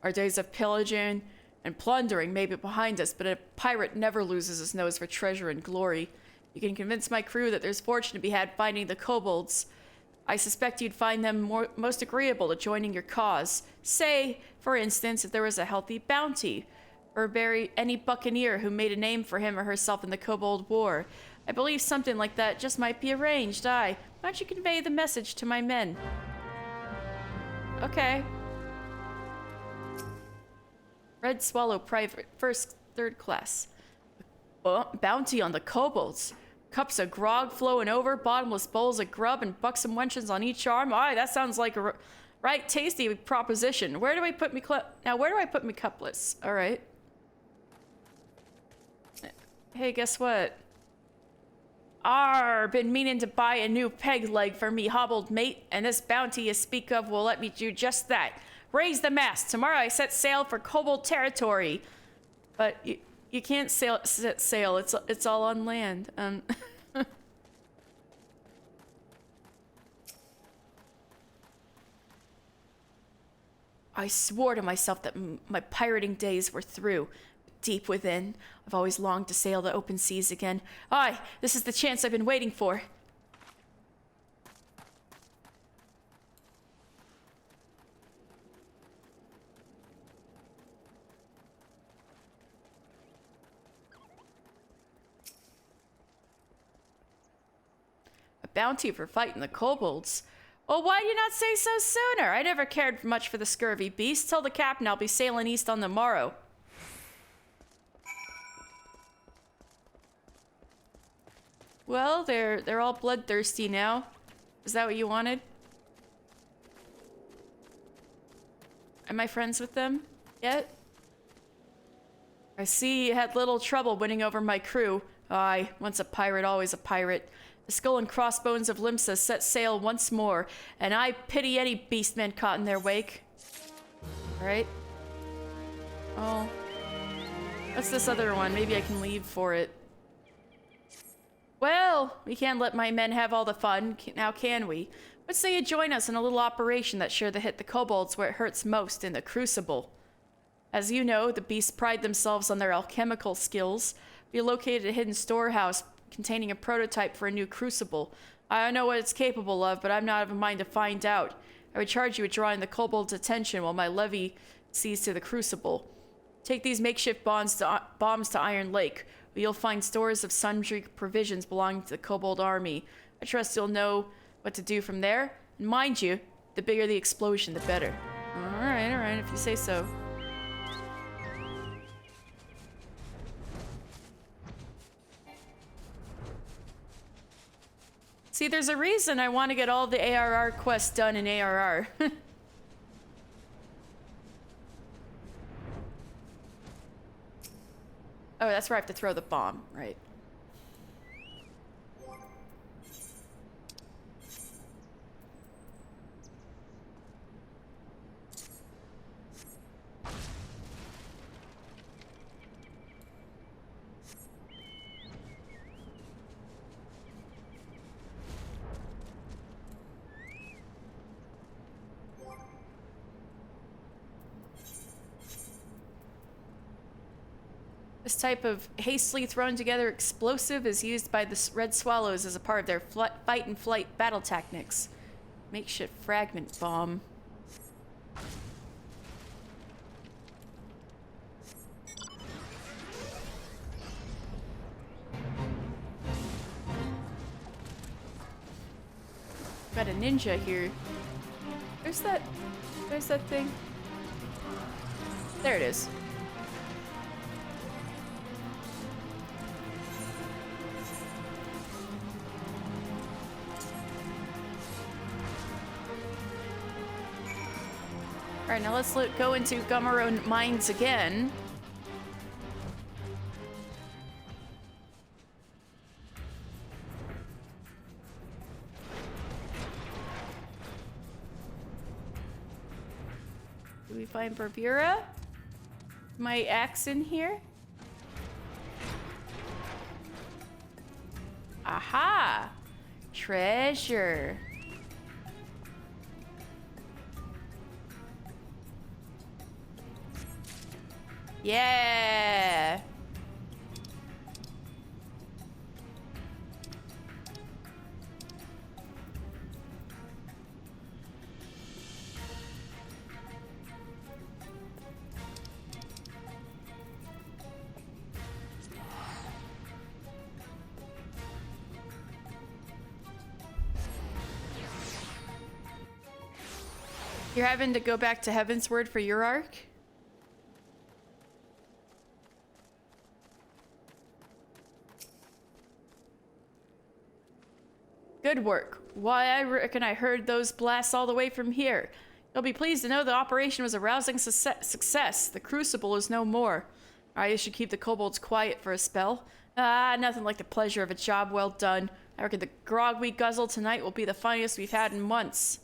our days of pillaging and plundering may be behind us, but a pirate never loses his nose for treasure and glory. You can convince my crew that there's fortune to be had finding the kobolds. I suspect you'd find them most agreeable to joining your cause. Say, for instance, if there was a healthy bounty, or bury any buccaneer who made a name for him or herself in the Kobold War. I believe something like that just might be arranged. Aye, why don't you convey the message to my men? Okay. Red Swallow Private, first, third class. Bounty on the kobolds. Cups of grog flowing over, bottomless bowls of grub, and buxom wenches on each arm. Aye, that sounds like a right tasty proposition. Where do I put me where do I put me couplets? All right. Hey, guess what? Been meaning to buy a new peg leg for me hobbled mate, and this bounty you speak of will let me do just that. Raise the mast. Tomorrow I set sail for kobold territory. But you can't set sail. It's all on land. I swore to myself that my pirating days were through. Deep within, I've always longed to sail the open seas again. Aye, this is the chance I've been waiting for. A bounty for fighting the kobolds. Well, why did you not say so sooner? I never cared much for the scurvy beast. Tell the captain I'll be sailing east on the morrow. Well, they're all bloodthirsty now. Is that what you wanted? Am I friends with them yet? I see you had little trouble winning over my crew. Aye, once a pirate, always a pirate. The skull and crossbones of Limsa set sail once more, and I pity any beastmen caught in their wake. Alright. Oh. What's this other one? Maybe I can leave for it. Well, we can't let my men have all the fun, now can we? What say you join us in a little operation that's sure to hit the kobolds where it hurts most, in the Crucible? As you know, the beasts pride themselves on their alchemical skills. We located a hidden storehouse containing a prototype for a new Crucible. I don't know what it's capable of, but I'm not of a mind to find out. I would charge you with drawing the kobolds' attention while my levy sees to the Crucible. Take these makeshift bombs to Iron Lake, where you'll find stores of sundry provisions belonging to the kobold army. I trust you'll know what to do from there. And mind you, the bigger the explosion, the better. Alright, if you say so. See, there's a reason I want to get all the ARR quests done in ARR. Oh, that's where I have to throw the bomb, right? This type of hastily thrown together explosive is used by the Red Swallows as a part of their fight and flight battle tactics. Makeshift fragment bomb. Got a ninja here. There's that thing. There it is. Alright, now let's go into Gumaro Mines again. Do we find Bravura? My axe in here? Aha! Treasure. Yeah. You're having to go back to Heavensward for your arc? Good work. Why, I reckon I heard those blasts all the way from here. You'll be pleased to know the operation was a rousing success. The Crucible is no more. I should keep the kobolds quiet for a spell. Nothing like the pleasure of a job well done. I reckon the grog we guzzle tonight will be the finest we've had in months.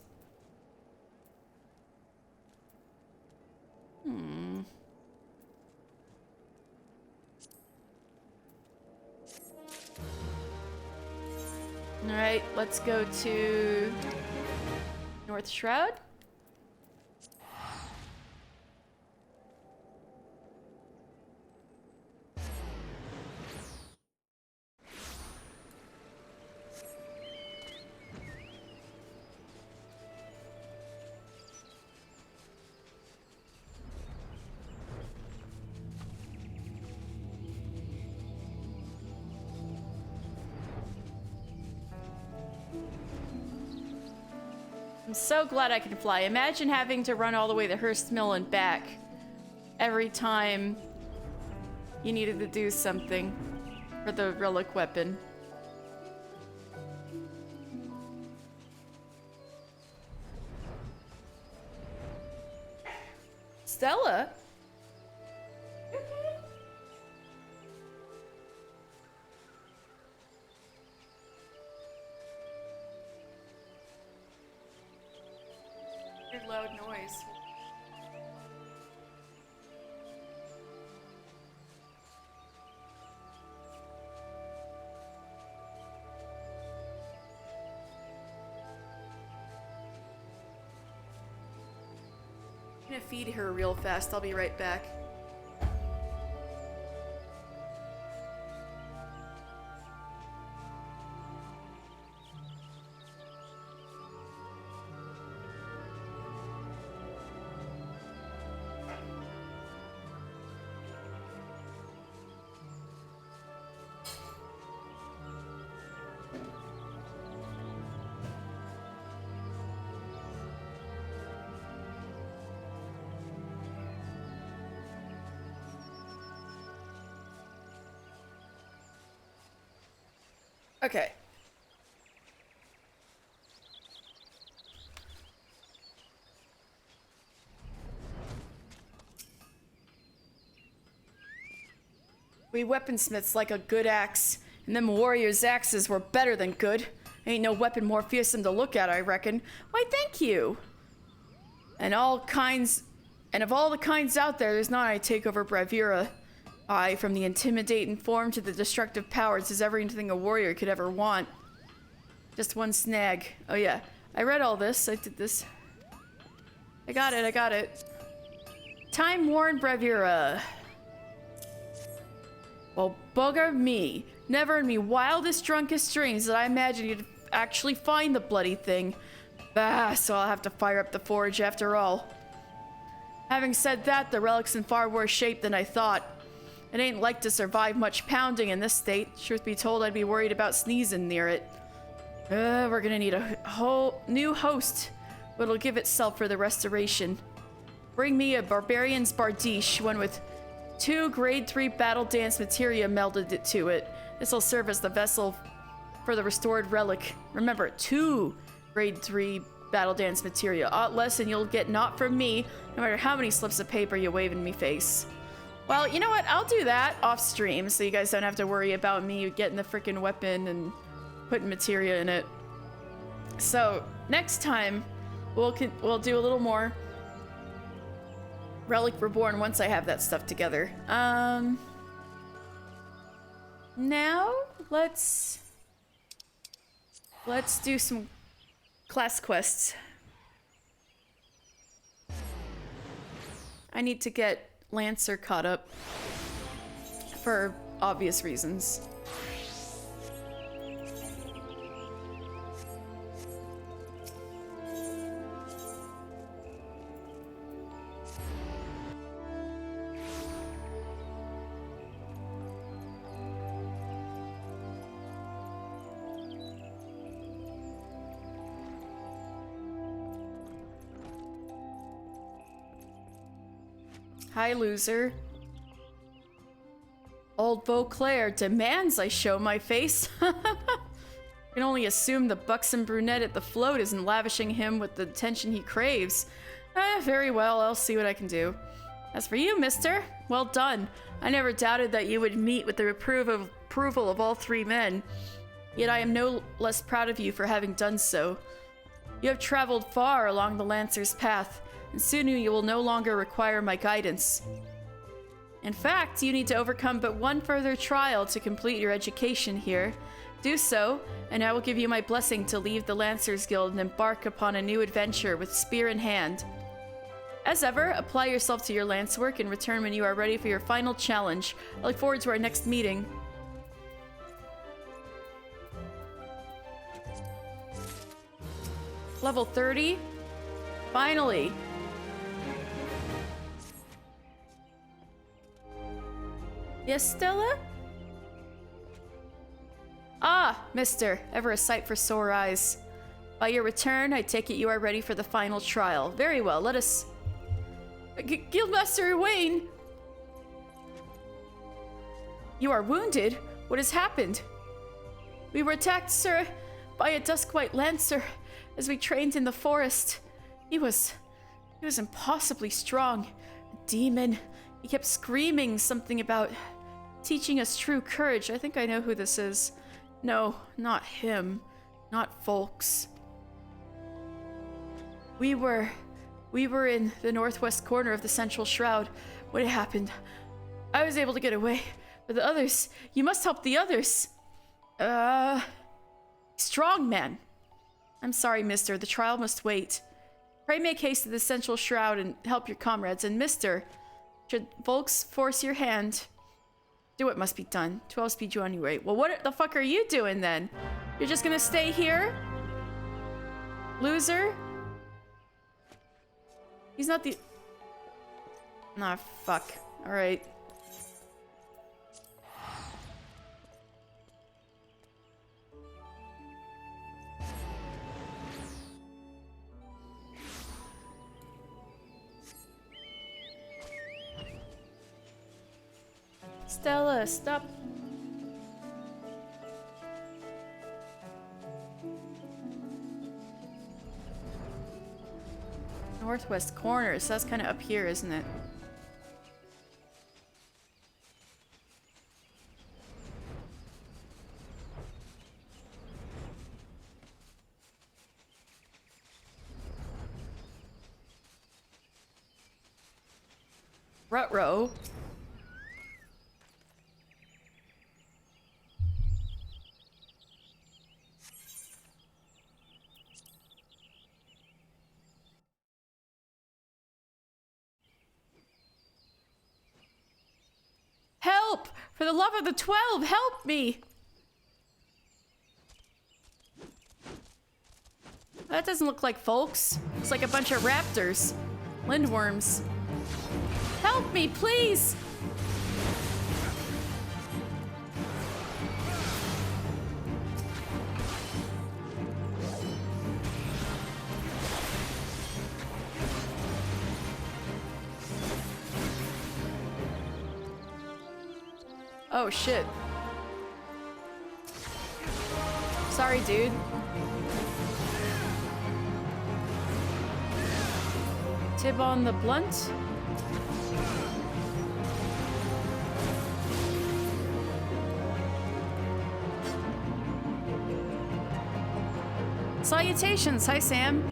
Alright, let's go to North Shroud. I'm so glad I can fly. Imagine having to run all the way to Hearst Mill and back every time you needed to do something for the relic weapon. Stella? Weird loud noise. I'm gonna feed her real fast. I'll be right back. Okay. We weaponsmiths like a good axe, and them warriors' axes were better than good. Ain't no weapon more fearsome to look at, I reckon. Why, thank you. And of all the kinds out there, there's none I take over Bravura. Aye, from the intimidating form to the destructive powers is everything a warrior could ever want. Just one snag. Oh yeah, I read all this. I did this. I got it. Time-worn Bravura. Well, bugger me. Never in me wildest, drunkest dreams did I imagine you'd actually find the bloody thing. Bah, so I'll have to fire up the forge after all. Having said that, the relic's in far worse shape than I thought. It ain't like to survive much pounding in this state. Truth be told, I'd be worried about sneezing near it. We're gonna need a whole new host, but it'll give itself for the restoration. Bring me a Barbarian's Bardiche, one with 2 grade 3 battle dance materia melded to it. This'll serve as the vessel for the restored relic. Remember, 2 grade 3 battle dance materia. Aught less and you'll get naught from me, no matter how many slips of paper you wave in me face. Well, you know what? I'll do that off stream, so you guys don't have to worry about me getting the freaking weapon and putting materia in it. So next time, we'll do a little more Relic Reborn once I have that stuff together. Now let's do some class quests. I need to get Lancer caught up for obvious reasons. Hi, loser. Old Beauclair demands I show my face. I can only assume the buxom brunette at the float isn't lavishing him with the attention he craves. Very well, I'll see what I can do. As for you, mister, well done. I never doubted that you would meet with the approval of all 3 men. Yet I am no less proud of you for having done so. You have traveled far along the Lancer's path, and soon you will no longer require my guidance. In fact, you need to overcome but one further trial to complete your education here. Do so, and I will give you my blessing to leave the Lancers Guild and embark upon a new adventure with spear in hand. As ever, apply yourself to your lance work and return when you are ready for your final challenge. I look forward to our next meeting. Level 30? Finally! Yes, Stella? Ah, mister, ever a sight for sore eyes. By your return, I take it you are ready for the final trial. Very well, let us... Guildmaster Wayne! You are wounded? What has happened? We were attacked, sir, by a Duskwhite Lancer as we trained in the forest. He was impossibly strong. A demon. He kept screaming something about teaching us true courage. I think I know who this is. No, not him. Not Folks. We were in the northwest corner of the Central Shroud when it happened. I was able to get away, but the others, you must help the others. Strong man. I'm sorry, mister, the trial must wait. Pray make haste to the Central Shroud and help your comrades, and mister, should Volks force your hand, do what must be done. 12 speed you anyway. Well, what the fuck are you doing then? You're just gonna stay here? Loser? He's not the... Nah, fuck. Alright. Stella, stop. Northwest corner, so that's kind of up here, isn't it? Rutrow. Help! For the love of the 12, help me! That doesn't look like folks. It's like a bunch of raptors. Lindworms. Help me, please! Oh, shit. Sorry, dude. Tibon the Blunt? Salutations! Hi, Sam.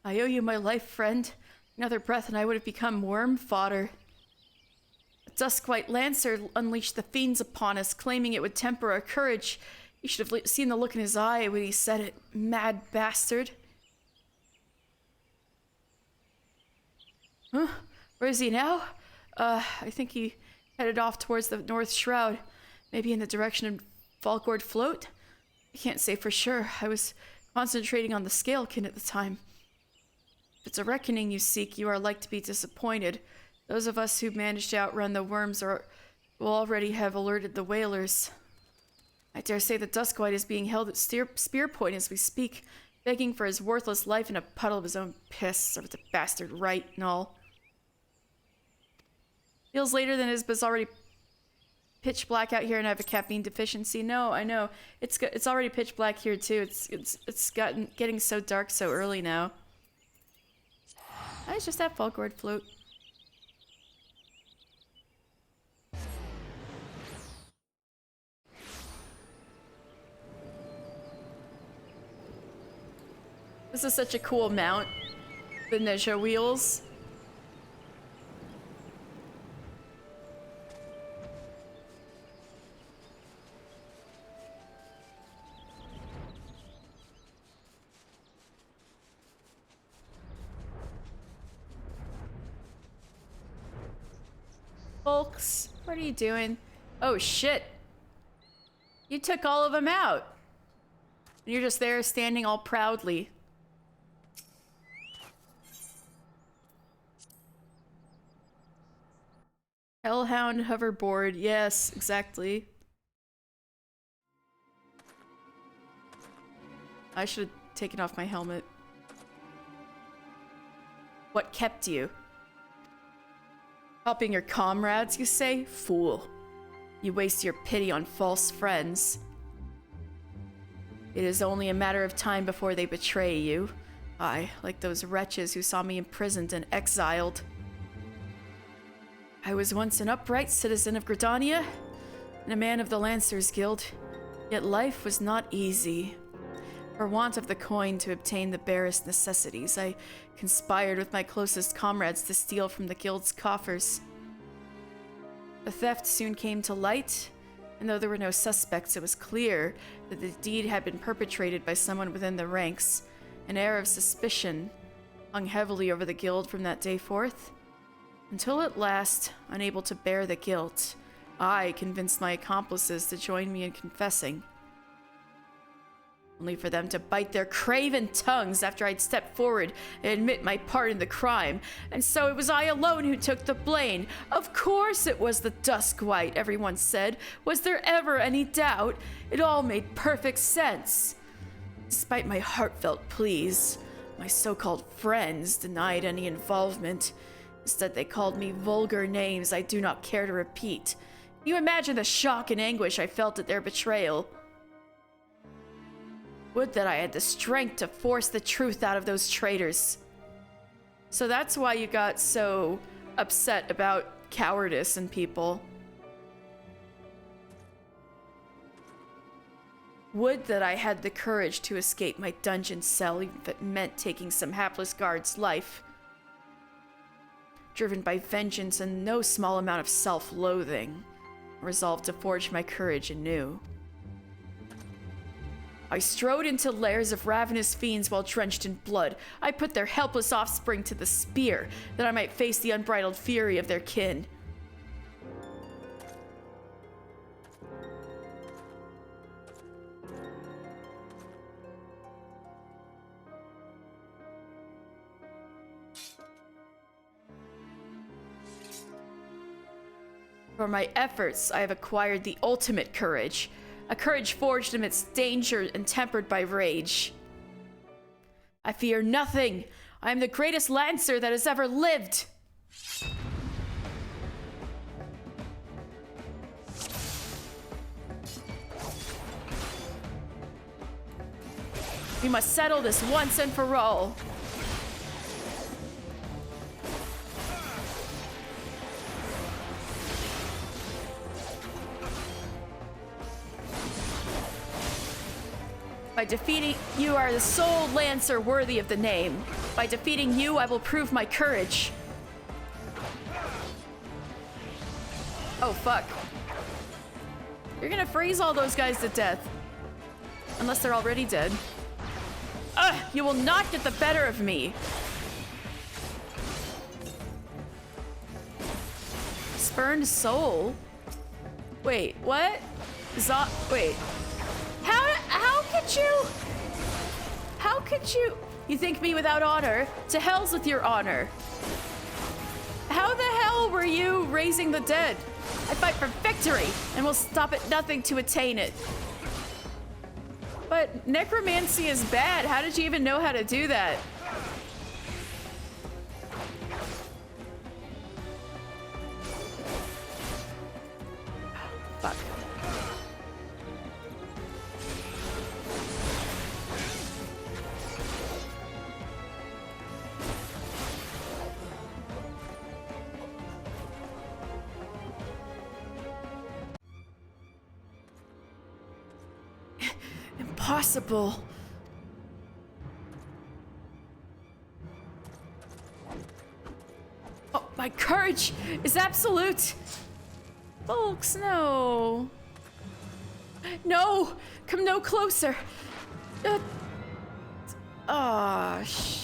I owe you my life, friend. Another breath and I would have become worm fodder. Duskwhite Lancer unleashed the fiends upon us, claiming it would temper our courage. You should have seen the look in his eye when he said it. Mad bastard. Huh? Where is he now? I think he headed off towards the North Shroud. Maybe in the direction of Falkord Float? I can't say for sure. I was concentrating on the Scalekin at the time. If it's a reckoning you seek, you are like to be disappointed. Those of us who managed to outrun the worms will already have alerted the whalers. I dare say the Duskwhite is being held at spear point as we speak, begging for his worthless life in a puddle of his own piss. Serves the bastard right and all. Feels later than it is, but it's already pitch black out here and I have a caffeine deficiency. No, I know. It's already pitch black here too. It's getting so dark so early now. I just have Falkord Float. This is such a cool mount. The Nezha wheels. Folks, what are you doing? Oh shit. You took all of them out. And you're just there standing all proudly. Hellhound hoverboard. Yes, exactly. I should have taken off my helmet. What kept you? Helping your comrades, you say? Fool. You waste your pity on false friends. It is only a matter of time before they betray you. I, like those wretches who saw me imprisoned and exiled. I was once an upright citizen of Gridania, and a man of the Lancers Guild, yet life was not easy. For want of the coin to obtain the barest necessities, I conspired with my closest comrades to steal from the guild's coffers. The theft soon came to light, and though there were no suspects, it was clear that the deed had been perpetrated by someone within the ranks. An air of suspicion hung heavily over the guild from that day forth. Until at last, unable to bear the guilt, I convinced my accomplices to join me in confessing. Only for them to bite their craven tongues after I'd stepped forward and admit my part in the crime. And so it was I alone who took the blame. Of course it was the Duskwhite, everyone said. Was there ever any doubt? It all made perfect sense. Despite my heartfelt pleas, my so-called friends denied any involvement. Instead, they called me vulgar names I do not care to repeat. Can you imagine the shock and anguish I felt at their betrayal? Would that I had the strength to force the truth out of those traitors. So that's why you got so upset about cowardice in people. Would that I had the courage to escape my dungeon cell, even if it meant taking some hapless guard's life. driven by vengeance and no small amount of self-loathing, resolved to forge my courage anew. I strode into lairs of ravenous fiends while drenched in blood. I put their helpless offspring to the spear, that I might face the unbridled fury of their kin. For my efforts, I have acquired the ultimate courage. A courage forged amidst danger and tempered by rage. I fear nothing. I am the greatest lancer that has ever lived. We must settle this once and for all. By defeating you are the sole lancer worthy of the name. By defeating you, I will prove my courage. Oh, fuck. You're gonna freeze all those guys to death. Unless they're already dead. Ugh, you will not get the better of me. Spurned soul? Wait, what? Wait. How could you? You think me without honor? To hell's with your honor. How the hell were you raising the dead? I fight for victory and will stop at nothing to attain it. But necromancy is bad. How did you even know how to do that? Fuck. Impossible. Oh, my courage is absolute. Folks, no. No, come no closer. Shh.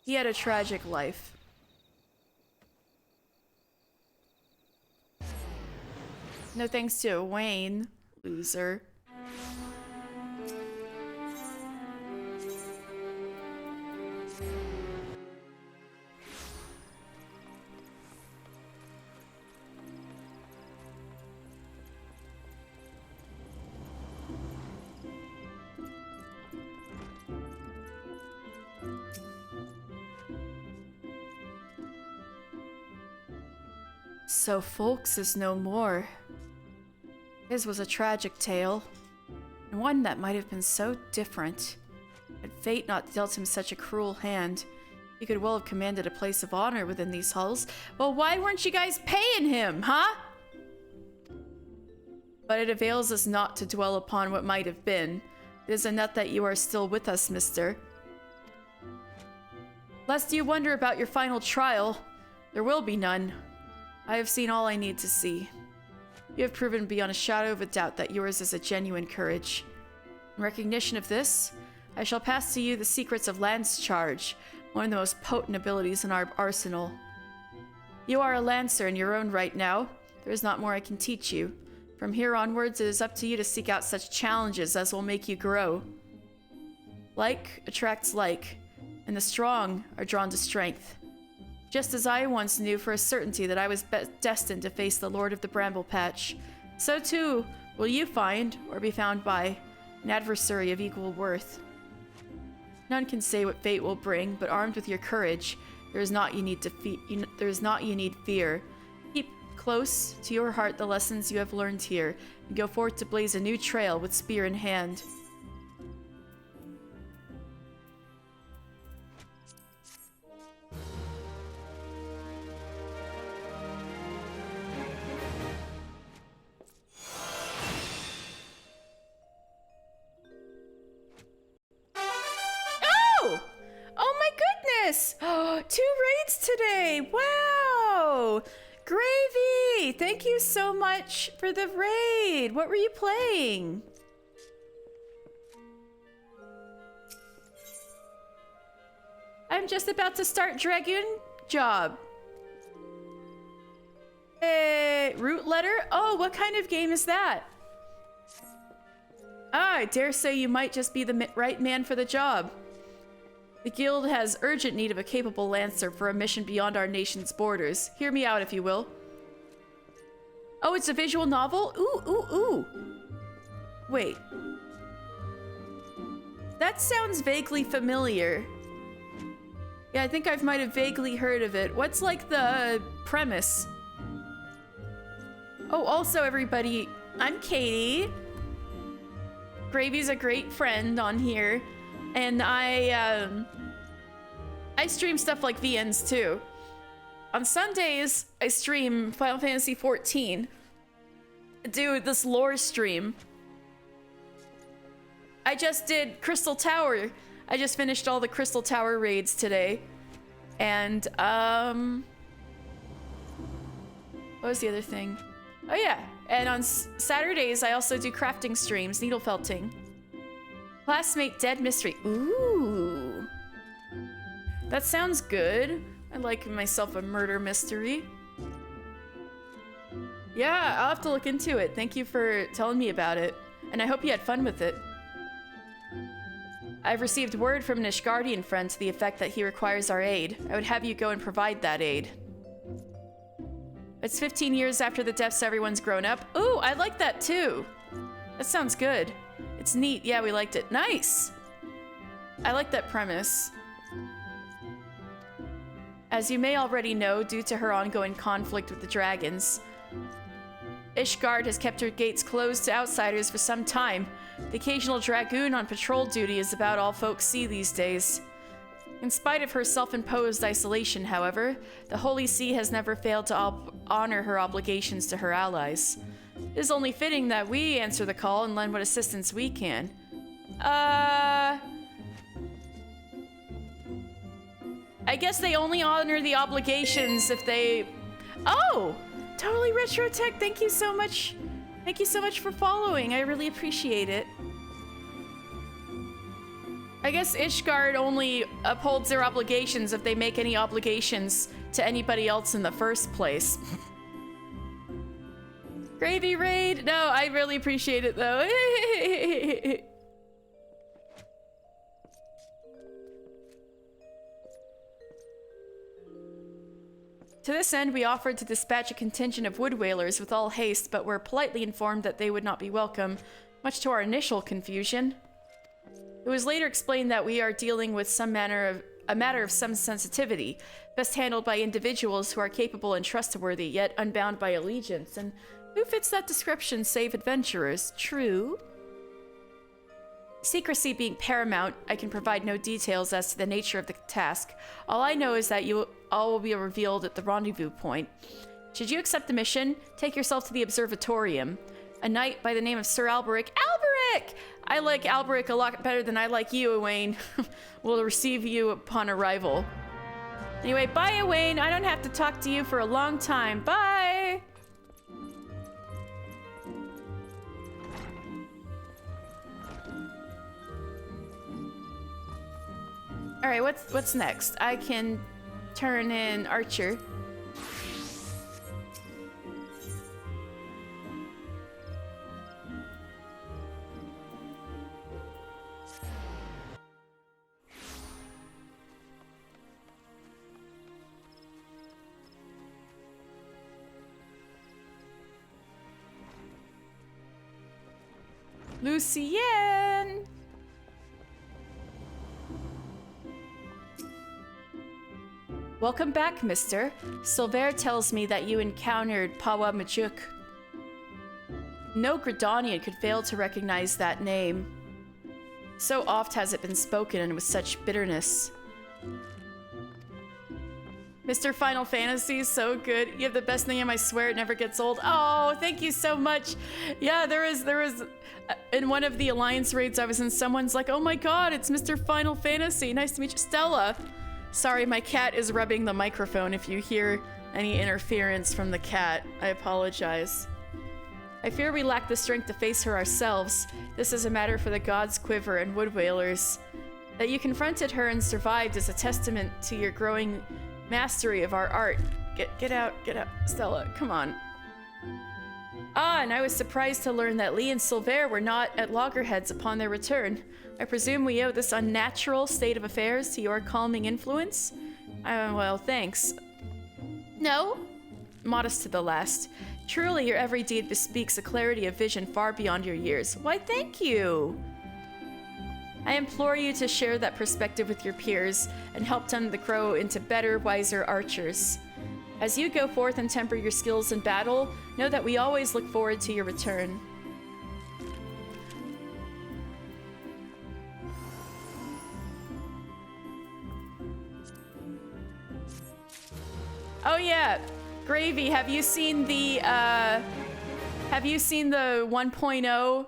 He had a tragic life. No thanks to Wayne, loser. So Folks is no more. His was a tragic tale, and one that might have been so different. Had fate not dealt him such a cruel hand, he could well have commanded a place of honor within these halls. Well, why weren't you guys paying him, huh? But it avails us not to dwell upon what might have been. It is enough that you are still with us, mister. Lest you wonder about your final trial, there will be none. I have seen all I need to see. You have proven beyond a shadow of a doubt that yours is a genuine courage. In recognition of this, I shall pass to you the secrets of Lance Charge, one of the most potent abilities in our arsenal. You are a Lancer in your own right now. There is not more I can teach you. From here onwards, it is up to you to seek out such challenges as will make you grow. Like attracts like, and the strong are drawn to strength. Just as I once knew for a certainty that I was destined to face the Lord of the Bramble Patch, so too will you find, or be found by, an adversary of equal worth. None can say what fate will bring, but armed with your courage, there is naught you need fear. close to your heart the lessons you have learned here, and go forth to blaze a new trail with spear in hand. Oh! Oh my goodness! Oh, 2 raids today! Wow! Gravy! Thank you so much for the raid! What were you playing? I'm just about to start Dragoon job. Root letter? Oh, what kind of game is that? Ah, I dare say you might just be the right man for the job. The guild has urgent need of a capable lancer for a mission beyond our nation's borders. Hear me out, if you will. Oh, it's a visual novel? Ooh, ooh, ooh. Wait. That sounds vaguely familiar. Yeah, I think I might have vaguely heard of it. What's like the premise? Oh, also everybody, I'm Katie. Gravy's a great friend on here. And I stream stuff like VNs too. On Sundays, I stream Final Fantasy XIV. I do this lore stream. I just did Crystal Tower. I just finished all the Crystal Tower raids today. And, what was the other thing? Oh yeah, and on Saturdays, I also do crafting streams, needle felting. Classmate Dead Mystery. Ooh. That sounds good. I like myself a murder mystery. Yeah, I'll have to look into it. Thank you for telling me about it. And I hope you had fun with it. I've received word from an Ishgardian friend to the effect that he requires our aid. I would have you go and provide that aid. It's 15 years after the deaths, everyone's grown up. Ooh, I like that too. That sounds good. It's neat. Yeah, we liked it. Nice! I like that premise. As you may already know, due to her ongoing conflict with the dragons, Ishgard has kept her gates closed to outsiders for some time. The occasional dragoon on patrol duty is about all folks see these days. In spite of her self-imposed isolation, however, the Holy See has never failed to honor her obligations to her allies. It is only fitting that we answer the call and lend what assistance we can. I guess they only honor the obligations if they... Oh! Totally Retro Tech, thank you so much. Thank you so much for following. I really appreciate it. I guess Ishgard only upholds their obligations if they make any obligations to anybody else in the first place. Gravy raid? No, I really appreciate it though. To this end, we offered to dispatch a contingent of wood whalers with all haste, but were politely informed that they would not be welcome, much to our initial confusion. It was later explained that we are dealing with a matter of some sensitivity, best handled by individuals who are capable and trustworthy, yet unbound by allegiance. And who fits that description save adventurers? True. Secrecy being paramount, I can provide no details as to the nature of the task. All I know is that all will be revealed at the rendezvous point. Should you accept the mission, take yourself to the observatorium. A knight by the name of Sir Alberic. Alberic! I like Alberic a lot better than I like you, Owain. Will receive you upon arrival. Anyway, bye, Owain. I don't have to talk to you for a long time. Bye! Alright, what's next? I can turn in Archer. Lucienne! Welcome back, mister. Silver tells me that you encountered Pawa Majuk. No Gridanian could fail to recognize that name. So oft has it been spoken and with such bitterness. Mr. Final Fantasy is so good. You have the best name, I swear it never gets old. Oh, thank you so much. Yeah, there was in one of the Alliance raids I was in, someone's like, oh my god, it's Mr. Final Fantasy. Nice to meet you, Stella. Sorry, my cat is rubbing the microphone. If you hear any interference from the cat, I apologize. I fear we lack the strength to face her ourselves. This is a matter for the God's Quiver and Wood Whalers. That you confronted her and survived is a testament to your growing mastery of our art. Get out, Stella, come on. Ah, and I was surprised to learn that Lee and Silver were not at loggerheads upon their return. I presume we owe this unnatural state of affairs to your calming influence? Well, thanks. No? Modest to the last. Truly, your every deed bespeaks a clarity of vision far beyond your years. Why, thank you! I implore you to share that perspective with your peers and help turn the Crow into better, wiser archers. As you go forth and temper your skills in battle, know that we always look forward to your return. Oh yeah, Gravy, have you seen the 1.0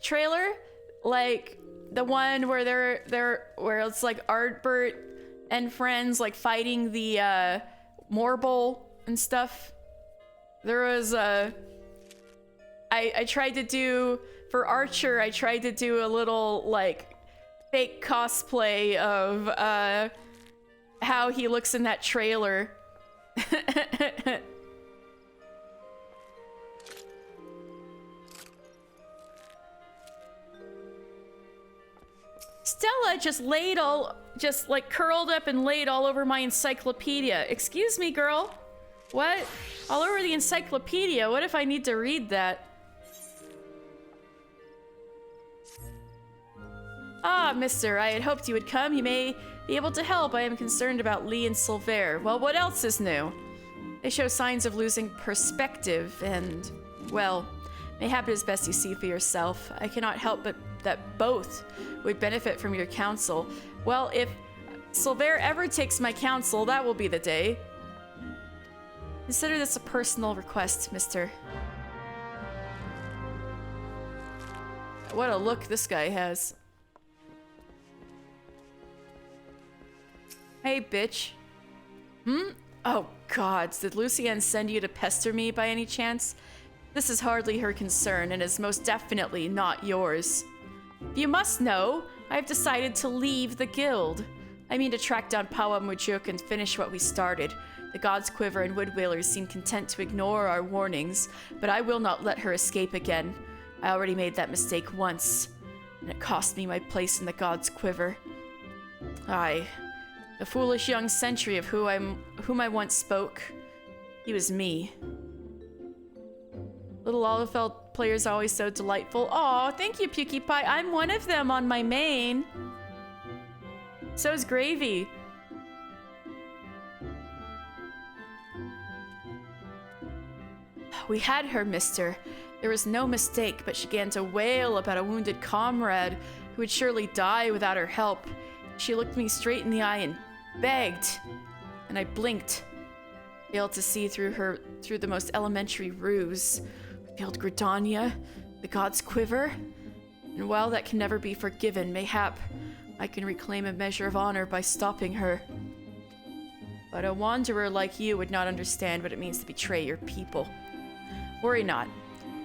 trailer? Like the one where where it's like Artbert and friends like fighting the Morble and stuff. There was I tried to do for Archer, I tried to do a little like fake cosplay of how he looks in that trailer. Stella just like curled up and laid all over my encyclopedia. Excuse me, girl. What? All over the encyclopedia? What if I need to read that? Ah, mister, I had hoped you would come. You may be able to help. I am concerned about Lee and Silver. Well, what else is new? They show signs of losing perspective and, well, mayhap it is best you see for yourself. I cannot help but that both would benefit from your counsel. Well, if Silver ever takes my counsel, that will be the day. Consider this a personal request, mister. What a look this guy has. Hey, bitch. Oh, gods, did Lucienne send you to pester me by any chance? This is hardly her concern and is most definitely not yours. You must know, I have decided to leave the guild. I mean to track down Pawa Majuk and finish what we started. The God's Quiver and Wood Whalers seem content to ignore our warnings, but I will not let her escape again. I already made that mistake once, and it cost me my place in the God's Quiver. Aye. The foolish young sentry of whom I once spoke. He was me. Little Oliphelt players are always so delightful. Aw, thank you, Pukie Pie. I'm one of them on my main. So is Gravy. We had her, mister. There was no mistake, but she began to wail about a wounded comrade who would surely die without her help. She looked me straight in the eye and begged, and I blinked, failed to see through the most elementary ruse. Failed Gridania, the God's Quiver, and while that can never be forgiven, mayhap I can reclaim a measure of honor by stopping her. But a wanderer like you would not understand what it means to betray your people. Worry not.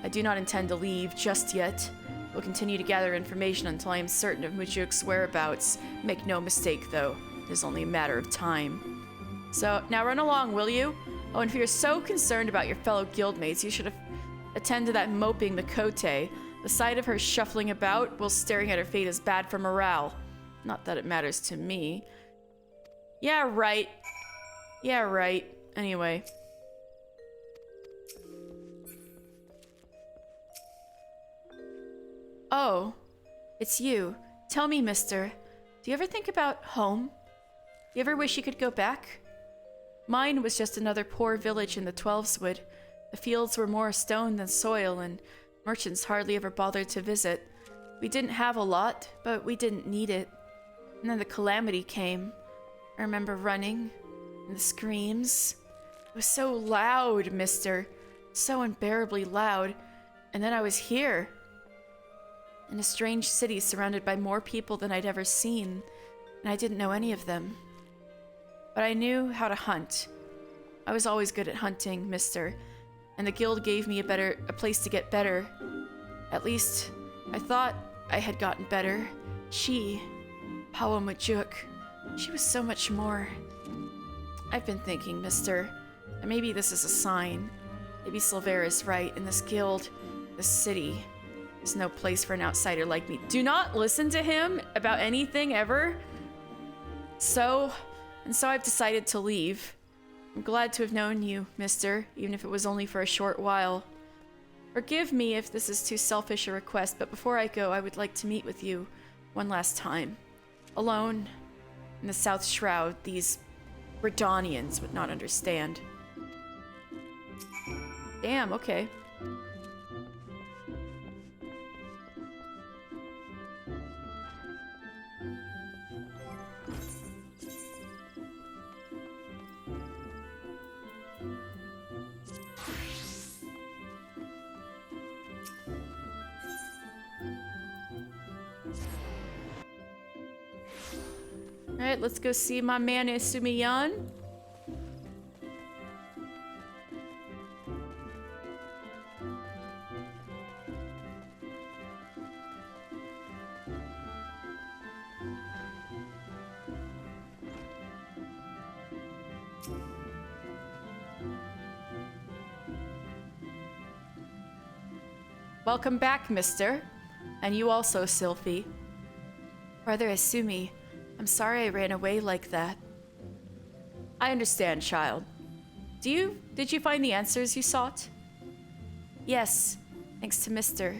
I do not intend to leave just yet. We'll continue to gather information until I am certain of Majuk's whereabouts. Make no mistake, though. It is only a matter of time. So, now run along, will you? Oh, and if you're so concerned about your fellow guildmates, you should have attended to that moping Mikote. The sight of her shuffling about while staring at her fate is bad for morale. Not that it matters to me. Yeah, right. Yeah, right. Anyway. Oh, it's you. Tell me, mister, do you ever think about home? Do you ever wish you could go back? Mine was just another poor village in the Twelveswood. The fields were more stone than soil, and merchants hardly ever bothered to visit. We didn't have a lot, but we didn't need it. And then the calamity came. I remember running, and the screams. It was so loud, mister. So unbearably loud. And then I was here. In a strange city surrounded by more people than I'd ever seen, and I didn't know any of them. But I knew how to hunt. I was always good at hunting, mister, and the guild gave me a place to get better. At least, I thought I had gotten better. She, Pawa Majuk, she was so much more. I've been thinking, mister, and maybe this is a sign. Maybe Silvera's right. In this guild, this city, there's no place for an outsider like me. Do not listen to him about anything ever. So I've decided to leave. I'm glad to have known you, mister, even if it was only for a short while. Forgive me if this is too selfish a request, but before I go, I would like to meet with you one last time. Alone, in the South Shroud, these Redanians would not understand. Damn, okay. Alright, let's go see my man Isumiyan. Welcome back, mister. And you also, Sylphie. Brother Isumi, I'm sorry I ran away like that. I understand, child. Did you find the answers you sought? Yes, thanks to Mister.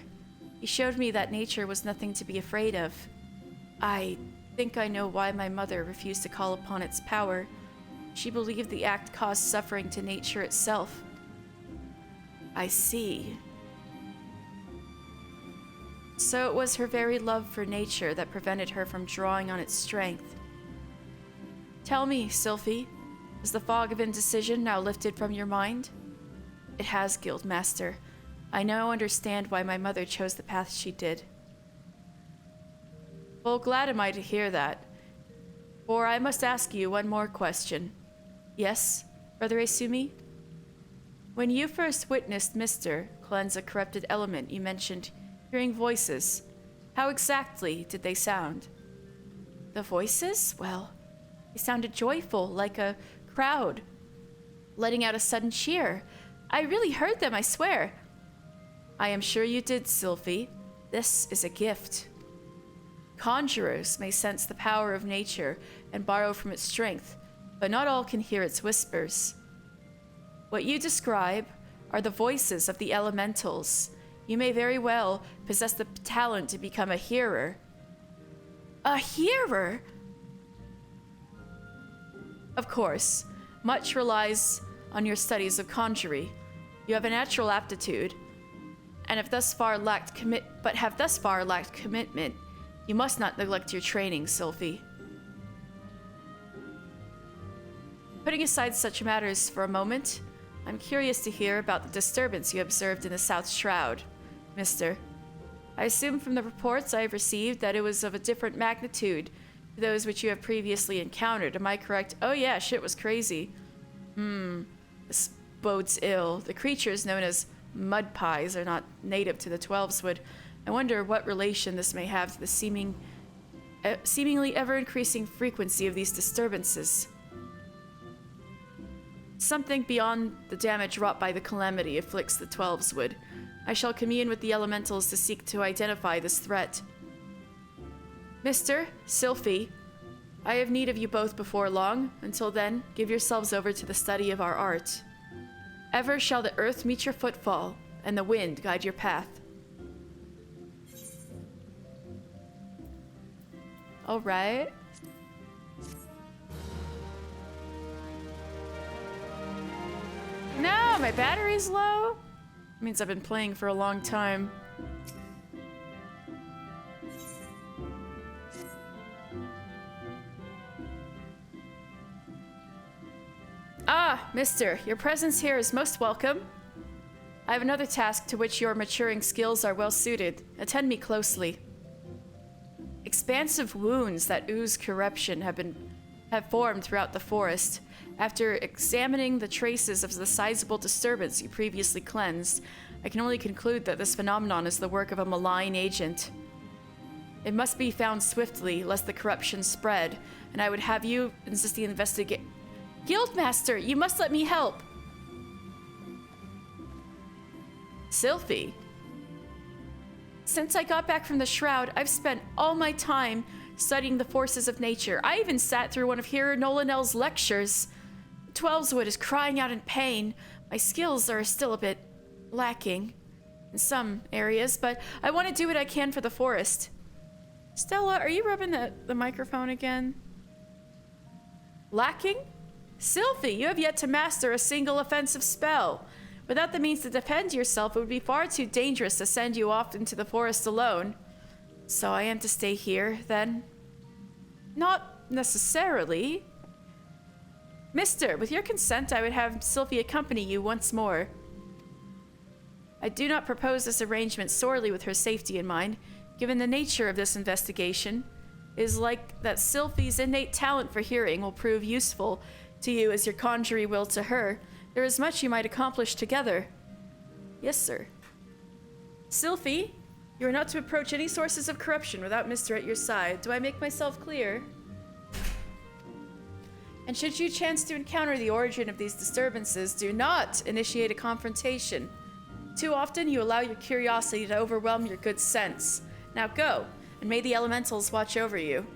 He showed me that nature was nothing to be afraid of. I think I know why my mother refused to call upon its power. She believed the act caused suffering to nature itself. I see. So it was her very love for nature that prevented her from drawing on its strength. Tell me, Sylphie, is the fog of indecision now lifted from your mind? It has, Guildmaster. I now understand why my mother chose the path she did. Well, glad am I to hear that. For I must ask you one more question. Yes, Brother Isumi? When you first witnessed Mister cleanse a corrupted element, you mentioned hearing voices. How exactly did they sound? The voices? Well, they sounded joyful, like a crowd, letting out a sudden cheer. I really heard them, I swear. I am sure you did, Sylphie. This is a gift. Conjurers may sense the power of nature and borrow from its strength, but not all can hear its whispers. What you describe are the voices of the elementals. You may very well possess the talent to become a hearer. A hearer? Of course, much relies on your studies of conjury. You have a natural aptitude, and have thus far lacked commitment. You must not neglect your training, Sylphie. Putting aside such matters for a moment, I'm curious to hear about the disturbance you observed in the South Shroud, Mister. I assume from the reports I have received that it was of a different magnitude to those which you have previously encountered. Am I correct? Oh yeah, shit was crazy. This bodes ill. The creatures known as mud pies are not native to the Twelveswood. I wonder what relation this may have to the seemingly ever-increasing frequency of these disturbances. Something beyond the damage wrought by the calamity afflicts the Twelveswood. I shall commune with the elementals to seek to identify this threat. Mister, Sylphie, I have need of you both before long. Until then, give yourselves over to the study of our art. Ever shall the earth meet your footfall, and the wind guide your path. All right. No, my battery's low. Means I've been playing for a long time. Ah, mister, your presence here is most welcome. I have another task to which your maturing skills are well suited. Attend me closely. Expansive wounds that ooze corruption have formed throughout the forest. After examining the traces of the sizable disturbance you previously cleansed, I can only conclude that this phenomenon is the work of a malign agent. It must be found swiftly, lest the corruption spread, and I would have you insist the investigate. Guildmaster, you must let me help. Sylphie. Since I got back from the Shroud, I've spent all my time studying the forces of nature. I even sat through one of Hero Nolanel's lectures. Twelveswood is crying out in pain. My skills are still a bit lacking in some areas, but I want to do what I can for the forest. Stella, are you rubbing the microphone again? Lacking? Sylphie, you have yet to master a single offensive spell. Without the means to defend yourself, it would be far too dangerous to send you off into the forest alone. So I am to stay here, then? Not necessarily. Mister, with your consent, I would have Sylphie accompany you once more. I do not propose this arrangement solely with her safety in mind. Given the nature of this investigation, it is like that Sylphie's innate talent for hearing will prove useful to you as your conjury will to her. There is much you might accomplish together. Yes, sir. Sylphie, you are not to approach any sources of corruption without Mister at your side. Do I make myself clear? And should you chance to encounter the origin of these disturbances, do not initiate a confrontation. Too often you allow your curiosity to overwhelm your good sense. Now go, and may the elementals watch over you.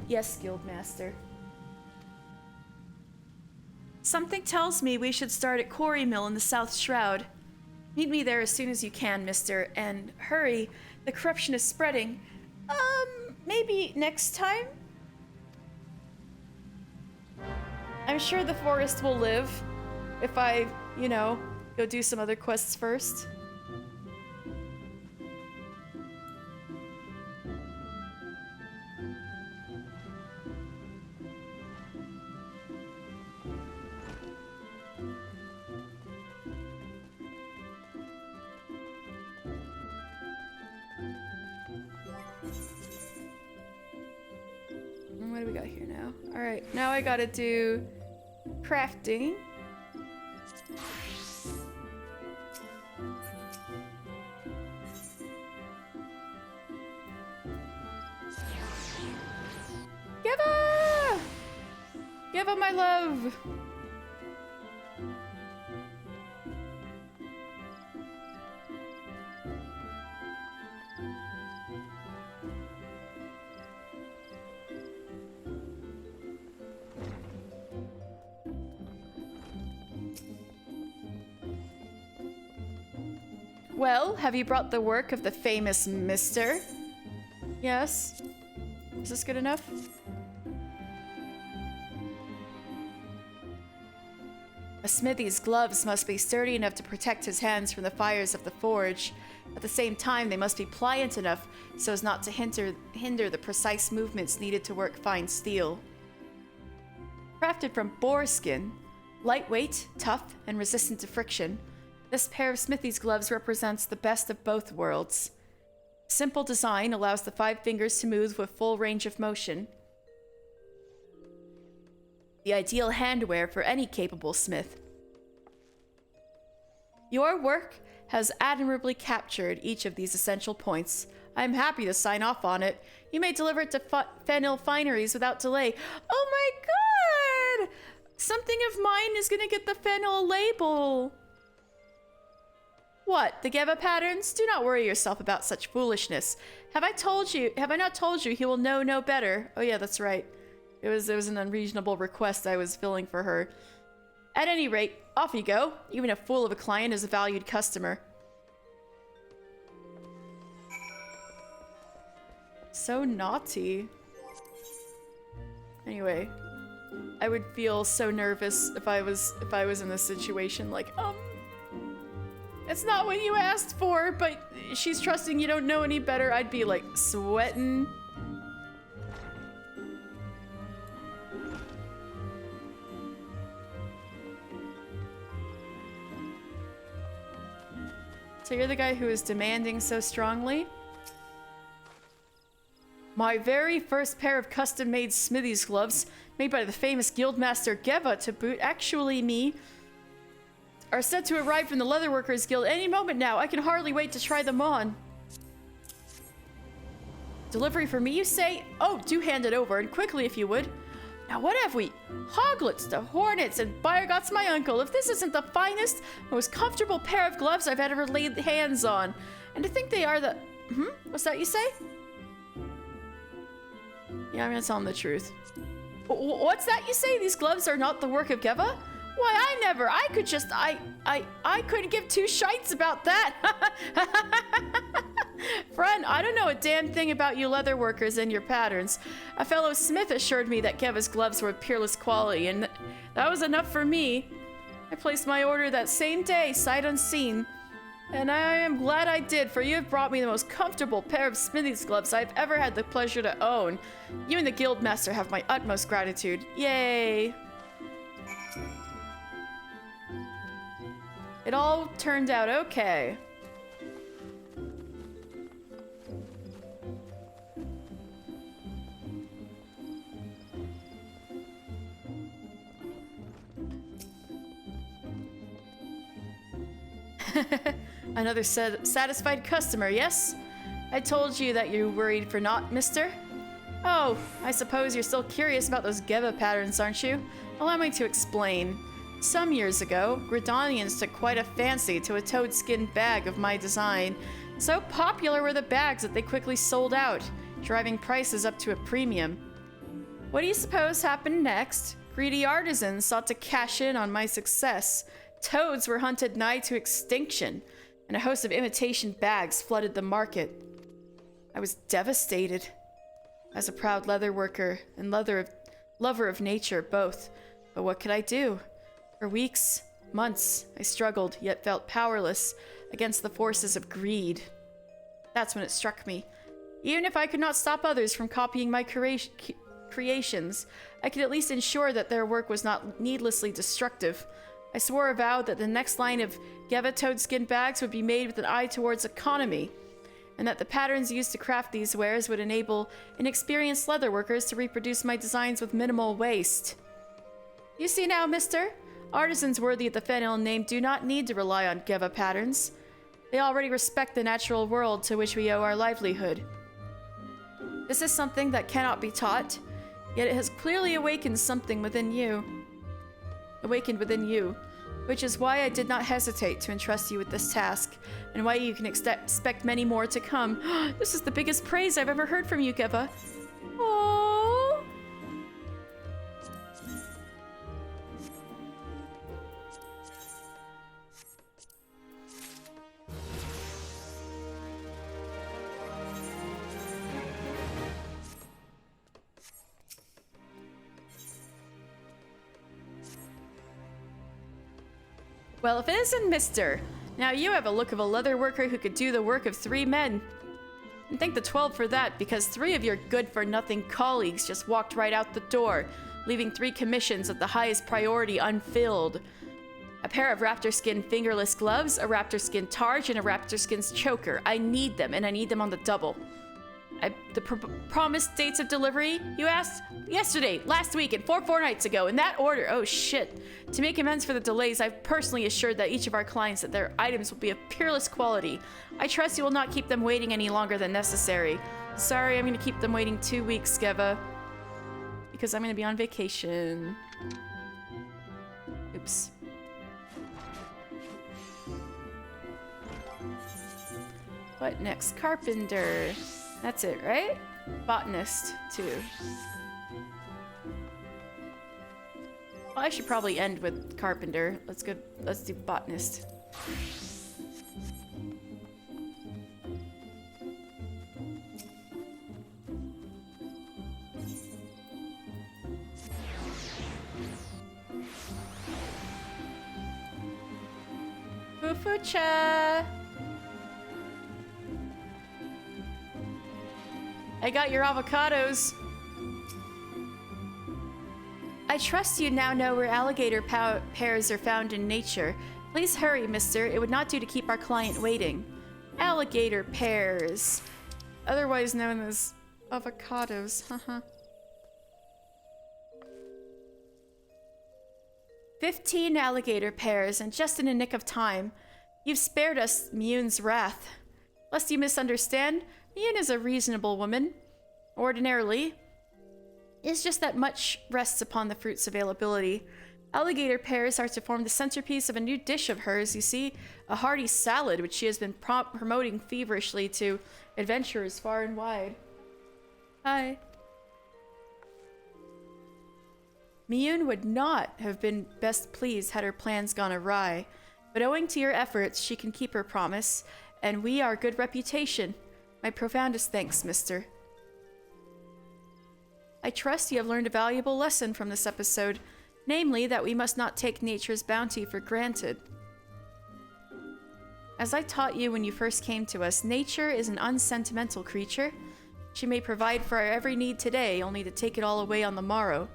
Yes, Guildmaster. Something tells me we should start at Quarry Mill in the South Shroud. Meet me there as soon as you can, mister, and hurry. The corruption is spreading. Maybe next time? I'm sure the forest will live if I, go do some other quests first. What do we got here now? All right, now I gotta do crafting. Geva! Geva, my love! Well, have you brought the work of the famous Mister? Yes. Is this good enough? A smithy's gloves must be sturdy enough to protect his hands from the fires of the forge. At the same time, they must be pliant enough so as not to hinder the precise movements needed to work fine steel. Crafted from boar skin, lightweight, tough, and resistant to friction, this pair of smithy's gloves represents the best of both worlds. Simple design allows the 5 fingers to move with full range of motion. The ideal handwear for any capable smith. Your work has admirably captured each of these essential points. I am happy to sign off on it. You may deliver it to Fenil Fineries without delay. Oh my god! Something of mine is gonna get the Fenil label. What, the Geva patterns? Do not worry yourself about such foolishness. Have I not told you he will know no better? Oh yeah, that's right. It was an unreasonable request I was filling for her. At any rate, off you go. Even a fool of a client is a valued customer. So naughty. Anyway. I would feel so nervous if I was in this situation. Like, it's not what you asked for, but she's trusting you don't know any better. I'd be like sweating. So you're the guy who is demanding so strongly? My very first pair of custom-made Smithy's gloves, made by the famous Guildmaster Geva to boot, actually me, are set to arrive from the Leatherworkers Guild any moment now. I can hardly wait to try them on. Delivery for me, you say? Oh, do hand it over, and quickly if you would. Now what have we? Hoglets to Hornets and Bayergot's my uncle. If this isn't the finest, most comfortable pair of gloves I've ever laid hands on. And to think they are the... What's that you say? Yeah, I'm gonna tell him the truth. What's that you say? These gloves are not the work of Geva? Why, I could just... I couldn't give two shites about that. Friend, I don't know a damn thing about you leatherworkers and your patterns. A fellow smith assured me that Geva's gloves were of peerless quality, and that was enough for me. I placed my order that same day, sight unseen. And I am glad I did, for you have brought me the most comfortable pair of Smithy's gloves I've ever had the pleasure to own. You and the Guildmaster have my utmost gratitude. Yay! It all turned out okay. Another satisfied customer, yes? I told you that you worried for naught, mister. Oh, I suppose you're still curious about those Geva patterns, aren't you? Allow me to explain. Some years ago, Gridanians took quite a fancy to a toadskin bag of my design. So popular were the bags that they quickly sold out, driving prices up to a premium. What do you suppose happened next? Greedy artisans sought to cash in on my success. Toads were hunted nigh to extinction, and a host of imitation bags flooded the market. I was devastated. As a proud leather worker and lover of nature both, but what could I do? For weeks, months, I struggled, yet felt powerless against the forces of greed. That's when it struck me. Even if I could not stop others from copying my creations, I could at least ensure that their work was not needlessly destructive. I swore a vow that the next line of Geva toadskin bags would be made with an eye towards economy, and that the patterns used to craft these wares would enable inexperienced leatherworkers to reproduce my designs with minimal waste. You see now, mister? Artisans worthy of the Fenil name do not need to rely on Geva patterns. They already respect the natural world to which we owe our livelihood. This is something that cannot be taught, yet it has clearly awakened something within you. Which is why I did not hesitate to entrust you with this task, and why you can expect many more to come. This is the biggest praise I've ever heard from you, Geva. Aww. Well, if it isn't Mister, now you have a look of a leather worker who could do the work of 3 men. And thank the 12 for that, because 3 of your good-for-nothing colleagues just walked right out the door, leaving 3 commissions of the highest priority unfilled. A pair of raptor skin fingerless gloves, a raptor skin targe, and a raptor skin's choker. I need them, and I need them on the double. The promised dates of delivery, you asked? Yesterday, last week, and 4 fortnights ago, in that order. Oh shit. To make amends for the delays, I've personally assured that each of our clients that their items will be of peerless quality. I trust you will not keep them waiting any longer than necessary. Sorry, I'm gonna keep them waiting 2 weeks, Geva. Because I'm gonna be on vacation. Oops. What next? Carpenter. That's it, right? Botanist, too. Well, I should probably end with carpenter. Let's do botanist. kombucha. I got your avocados. I trust you now know where alligator pears are found in nature. Please hurry, mister. It would not do to keep our client waiting. Alligator pears, otherwise known as avocados. Haha. 15 alligator pears, and just in a nick of time. You've spared us Miyun's wrath. Lest you misunderstand, Miyun is a reasonable woman. Ordinarily. It's just that much rests upon the fruit's availability. Alligator pears are to form the centerpiece of a new dish of hers, you see, a hearty salad which she has been promoting feverishly to adventurers far and wide. Hi. Miyun would not have been best pleased had her plans gone awry, but owing to your efforts, she can keep her promise, and we our good reputation. My profoundest thanks, mister. I trust you have learned a valuable lesson from this episode, namely that we must not take nature's bounty for granted. As I taught you when you first came to us, nature is an unsentimental creature. She may provide for our every need today, only to take it all away on the morrow.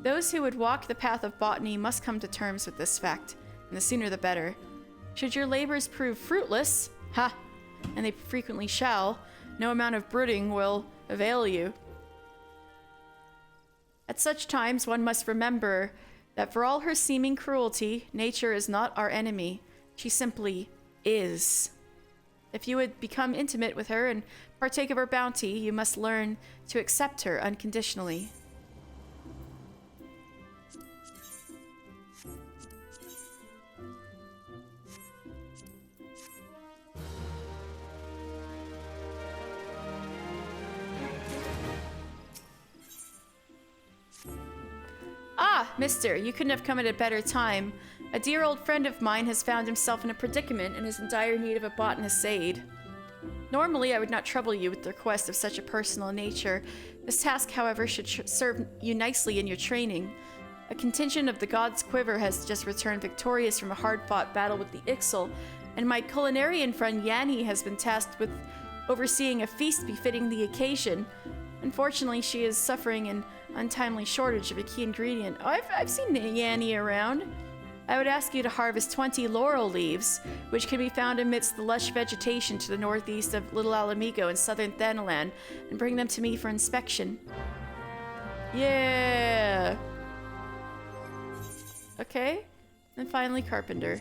Those who would walk the path of botany must come to terms with this fact, and the sooner the better. Should your labors prove fruitless, and they frequently shall, no amount of brooding will avail you. At such times, one must remember that for all her seeming cruelty, nature is not our enemy. She simply is. If you would become intimate with her and partake of her bounty, you must learn to accept her unconditionally. Ah, mister, you couldn't have come at a better time. A dear old friend of mine has found himself in a predicament and is in dire need of a botanist's aid. Normally, I would not trouble you with the request of such a personal nature. This task, however, should serve you nicely in your training. A contingent of the God's Quiver has just returned victorious from a hard-fought battle with the Ixal, and my culinarian friend Yanni has been tasked with overseeing a feast befitting the occasion. Unfortunately, she is suffering an untimely shortage of a key ingredient. Oh, I've seen Yanni around. I would ask you to harvest 20 laurel leaves, which can be found amidst the lush vegetation to the northeast of Little Alamigo and southern Thanalan, and bring them to me for inspection. Yeah! Okay. And finally, carpenter.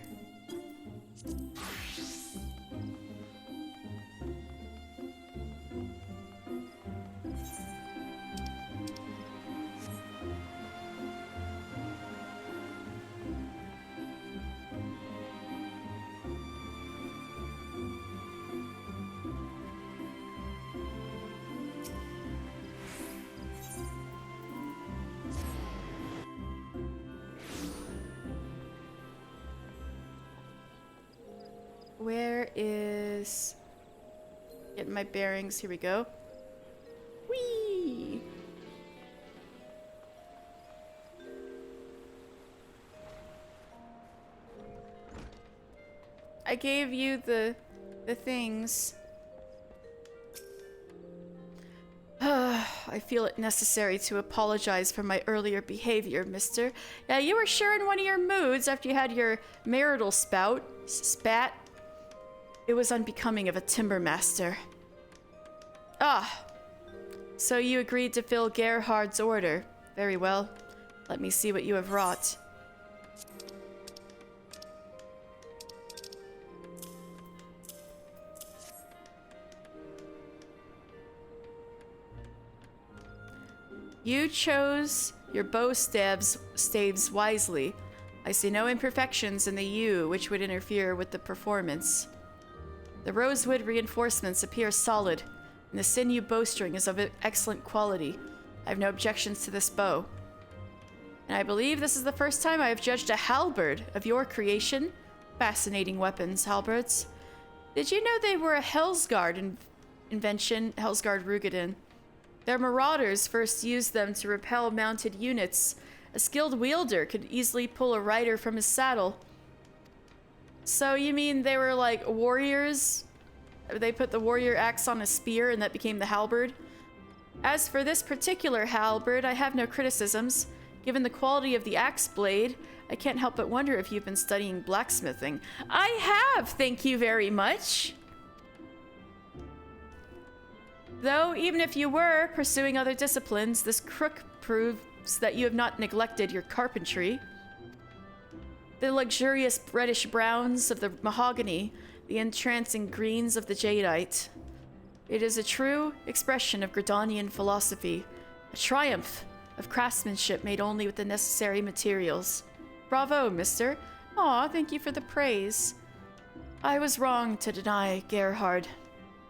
Where is... Getting my bearings. Here we go. Whee! I gave you the things. I feel it necessary to apologize for my earlier behavior, mister. Yeah, you were sure in one of your moods after you had your marital spat. It was unbecoming of a timber master. Ah, so you agreed to fill Gerhard's order. Very well. Let me see what you have wrought. You chose your bow staves wisely. I see no imperfections in the yew which would interfere with the performance. The rosewood reinforcements appear solid, and the sinew bowstring is of excellent quality. I have no objections to this bow. And I believe this is the first time I have judged a halberd of your creation. Fascinating weapons, halberds. Did you know they were a Hellsguard invention, Hellsguard Rugadin? Their marauders first used them to repel mounted units. A skilled wielder could easily pull a rider from his saddle. So you mean they were like warriors? They put the warrior axe on a spear and that became the halberd? As for this particular halberd, I have no criticisms. Given the quality of the axe blade, I can't help but wonder if you've been studying blacksmithing. I have, thank you very much. Though, even if you were pursuing other disciplines, this crook proves that you have not neglected your carpentry. The luxurious reddish browns of the mahogany, the entrancing greens of the jadeite. It is a true expression of Gridanian philosophy, a triumph of craftsmanship made only with the necessary materials. Bravo, mister. Aw, thank you for the praise. I was wrong to deny Gerhard,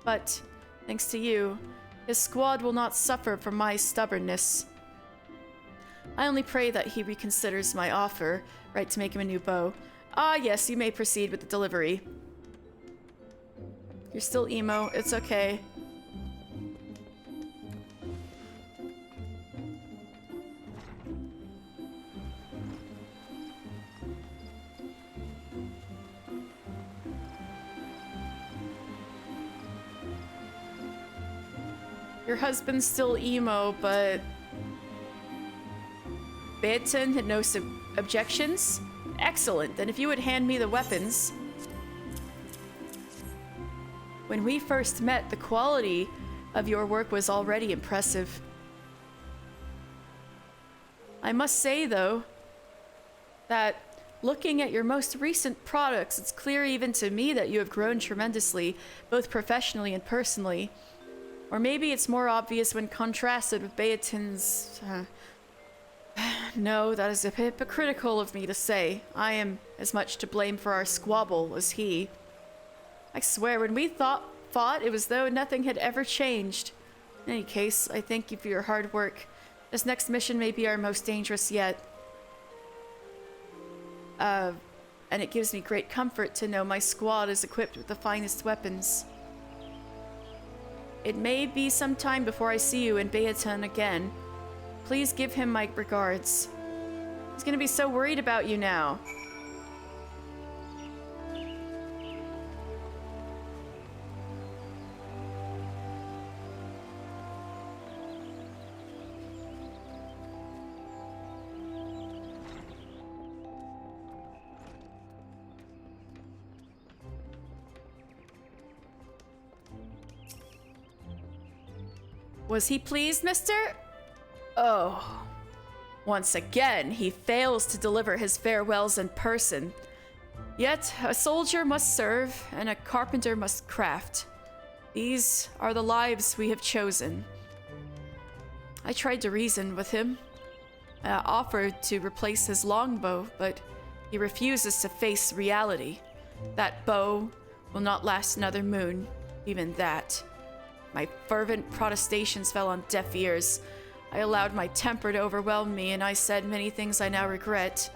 but thanks to you, his squad will not suffer from my stubbornness. I only pray that he reconsiders my offer, right, to make him a new bow. Ah, yes, you may proceed with the delivery. You're still emo, it's okay. Your husband's still emo, but Beaton had no objections? Excellent, then if you would hand me the weapons. When we first met, the quality of your work was already impressive. I must say, though, that looking at your most recent products, it's clear even to me that you have grown tremendously, both professionally and personally. Or maybe it's more obvious when contrasted with Beaton's... No, that is hypocritical of me to say. I am as much to blame for our squabble as he. I swear, when we fought, it was though nothing had ever changed. In any case, I thank you for your hard work. This next mission may be our most dangerous yet. And it gives me great comfort to know my squad is equipped with the finest weapons. It may be some time before I see you in Beaton again. Please give him my regards. He's gonna be so worried about you now. Was he pleased, mister? Oh. Once again, he fails to deliver his farewells in person. Yet, a soldier must serve, and a carpenter must craft. These are the lives we have chosen. I tried to reason with him. I offered to replace his longbow, but he refuses to face reality. That bow will not last another moon, even that. My fervent protestations fell on deaf ears. I allowed my temper to overwhelm me, and I said many things I now regret.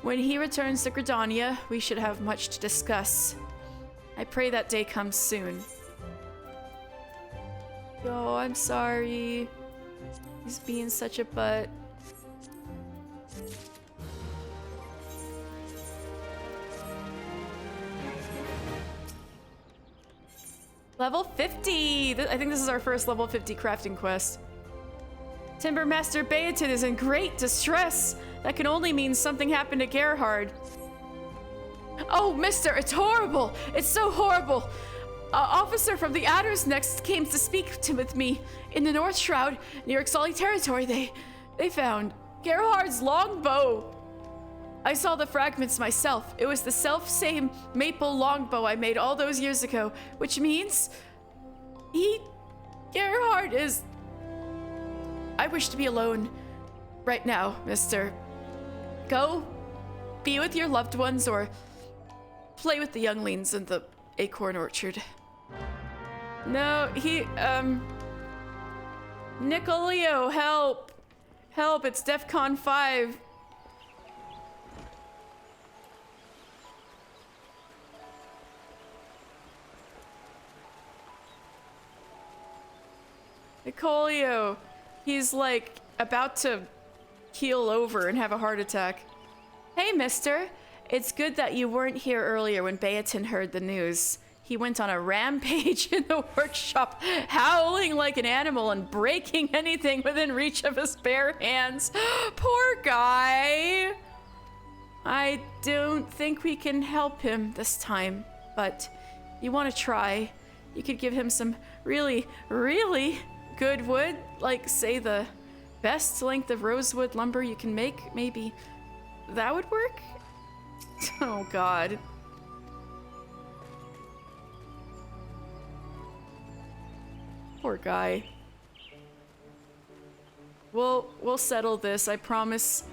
When he returns to Gridania, we should have much to discuss. I pray that day comes soon. Oh, I'm sorry. He's being such a butt. Level 50! I think this is our first level 50 crafting quest. Timbermaster Beaton is in great distress. That can only mean something happened to Gerhard. Oh, mister, it's horrible! It's so horrible! An officer from the Adder's Next came to speak with me in the North Shroud, near Ixali territory. They found Gerhard's longbow. I saw the fragments myself. It was the self-same maple longbow I made all those years ago, which means Gerhard is... I wish to be alone right now, mister. Go be with your loved ones or play with the younglings in the acorn orchard. No, Nicolio, help! Help, it's DEFCON 5. Nicolio, he's like about to keel over and have a heart attack. Hey, mister. It's good that you weren't here earlier when Beaton heard the news. He went on a rampage in the workshop, howling like an animal and breaking anything within reach of his bare hands. Poor guy. I don't think we can help him this time, but you want to try. You could give him some really, really good wood, like, say, the best length of rosewood lumber you can make. Maybe that would work? Oh, God. Poor guy. We'll settle this. I promise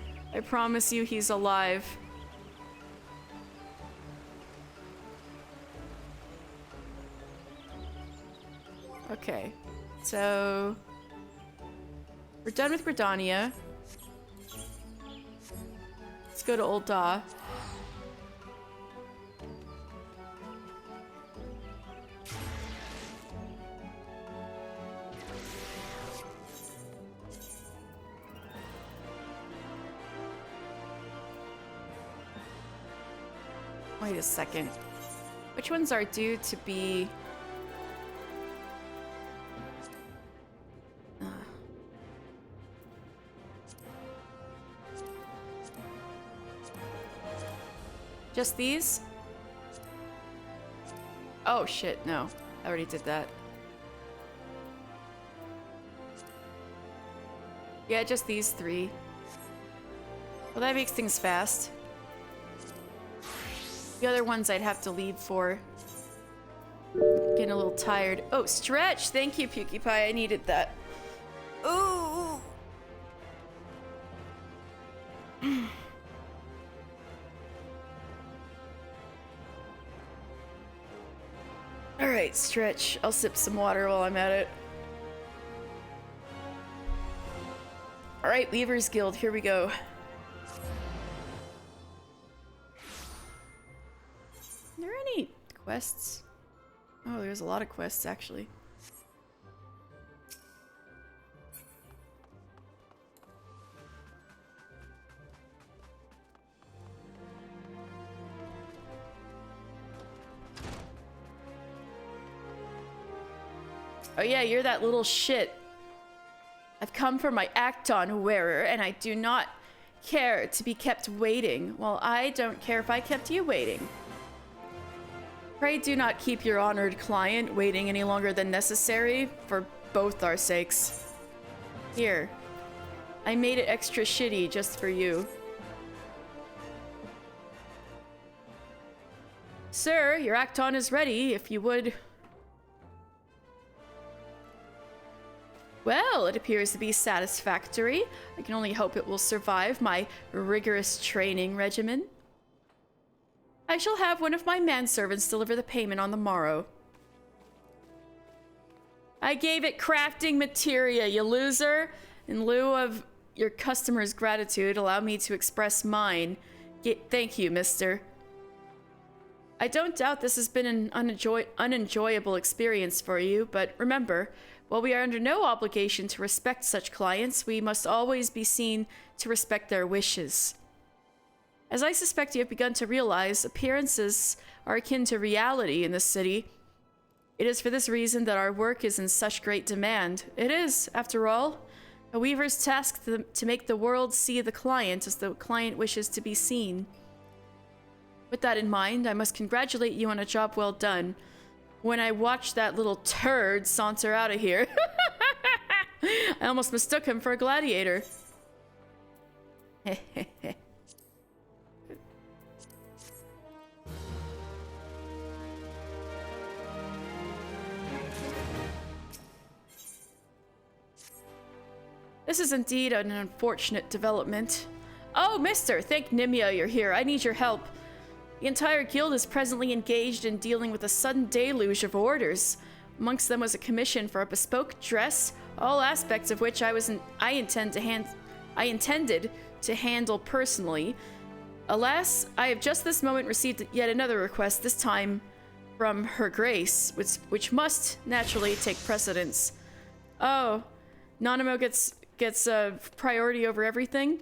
you he's alive. Okay. So we're done with Gridania. Let's go to Old Daw. Wait a second. Which ones are due to be... Just these? Oh shit, no. I already did that. Yeah, just these three. Well, that makes things fast. The other ones I'd have to leave for. Getting a little tired. Oh, stretch! Thank you, PewDiePie. I needed that. Ooh! Alright, stretch. I'll sip some water while I'm at it. Alright, Weaver's Guild, here we go. Are there any quests? Oh, there's a lot of quests, actually. Oh yeah, you're that little shit. I've come for my Acton wearer, and I do not care to be kept waiting. Well, I don't care if I kept you waiting. Pray do not keep your honored client waiting any longer than necessary, for both our sakes. Here. I made it extra shitty just for you. Sir, your Acton is ready, if you would... Well, it appears to be satisfactory. I can only hope it will survive my rigorous training regimen. I shall have one of my manservants deliver the payment on the morrow. I gave it crafting materia, you loser. In lieu of your customer's gratitude, allow me to express mine. Thank you, mister. I don't doubt this has been an unenjoyable experience for you, but remember, while we are under no obligation to respect such clients, we must always be seen to respect their wishes. As I suspect you have begun to realize, appearances are akin to reality in this city. It is for this reason that our work is in such great demand. It is, after all, a weaver's task to make the world see the client as the client wishes to be seen. With that in mind, I must congratulate you on a job well done. When I watched that little turd saunter out of here, I almost mistook him for a gladiator. This is indeed an unfortunate development. Oh, mister, thank Nimia you're here. I need your help. The entire guild is presently engaged in dealing with a sudden deluge of orders. Amongst them was a commission for a bespoke dress, all aspects of which I intended to handle personally. Alas, I have just this moment received yet another request, this time from Her Grace, which must naturally take precedence. Oh, Nanamo gets priority over everything?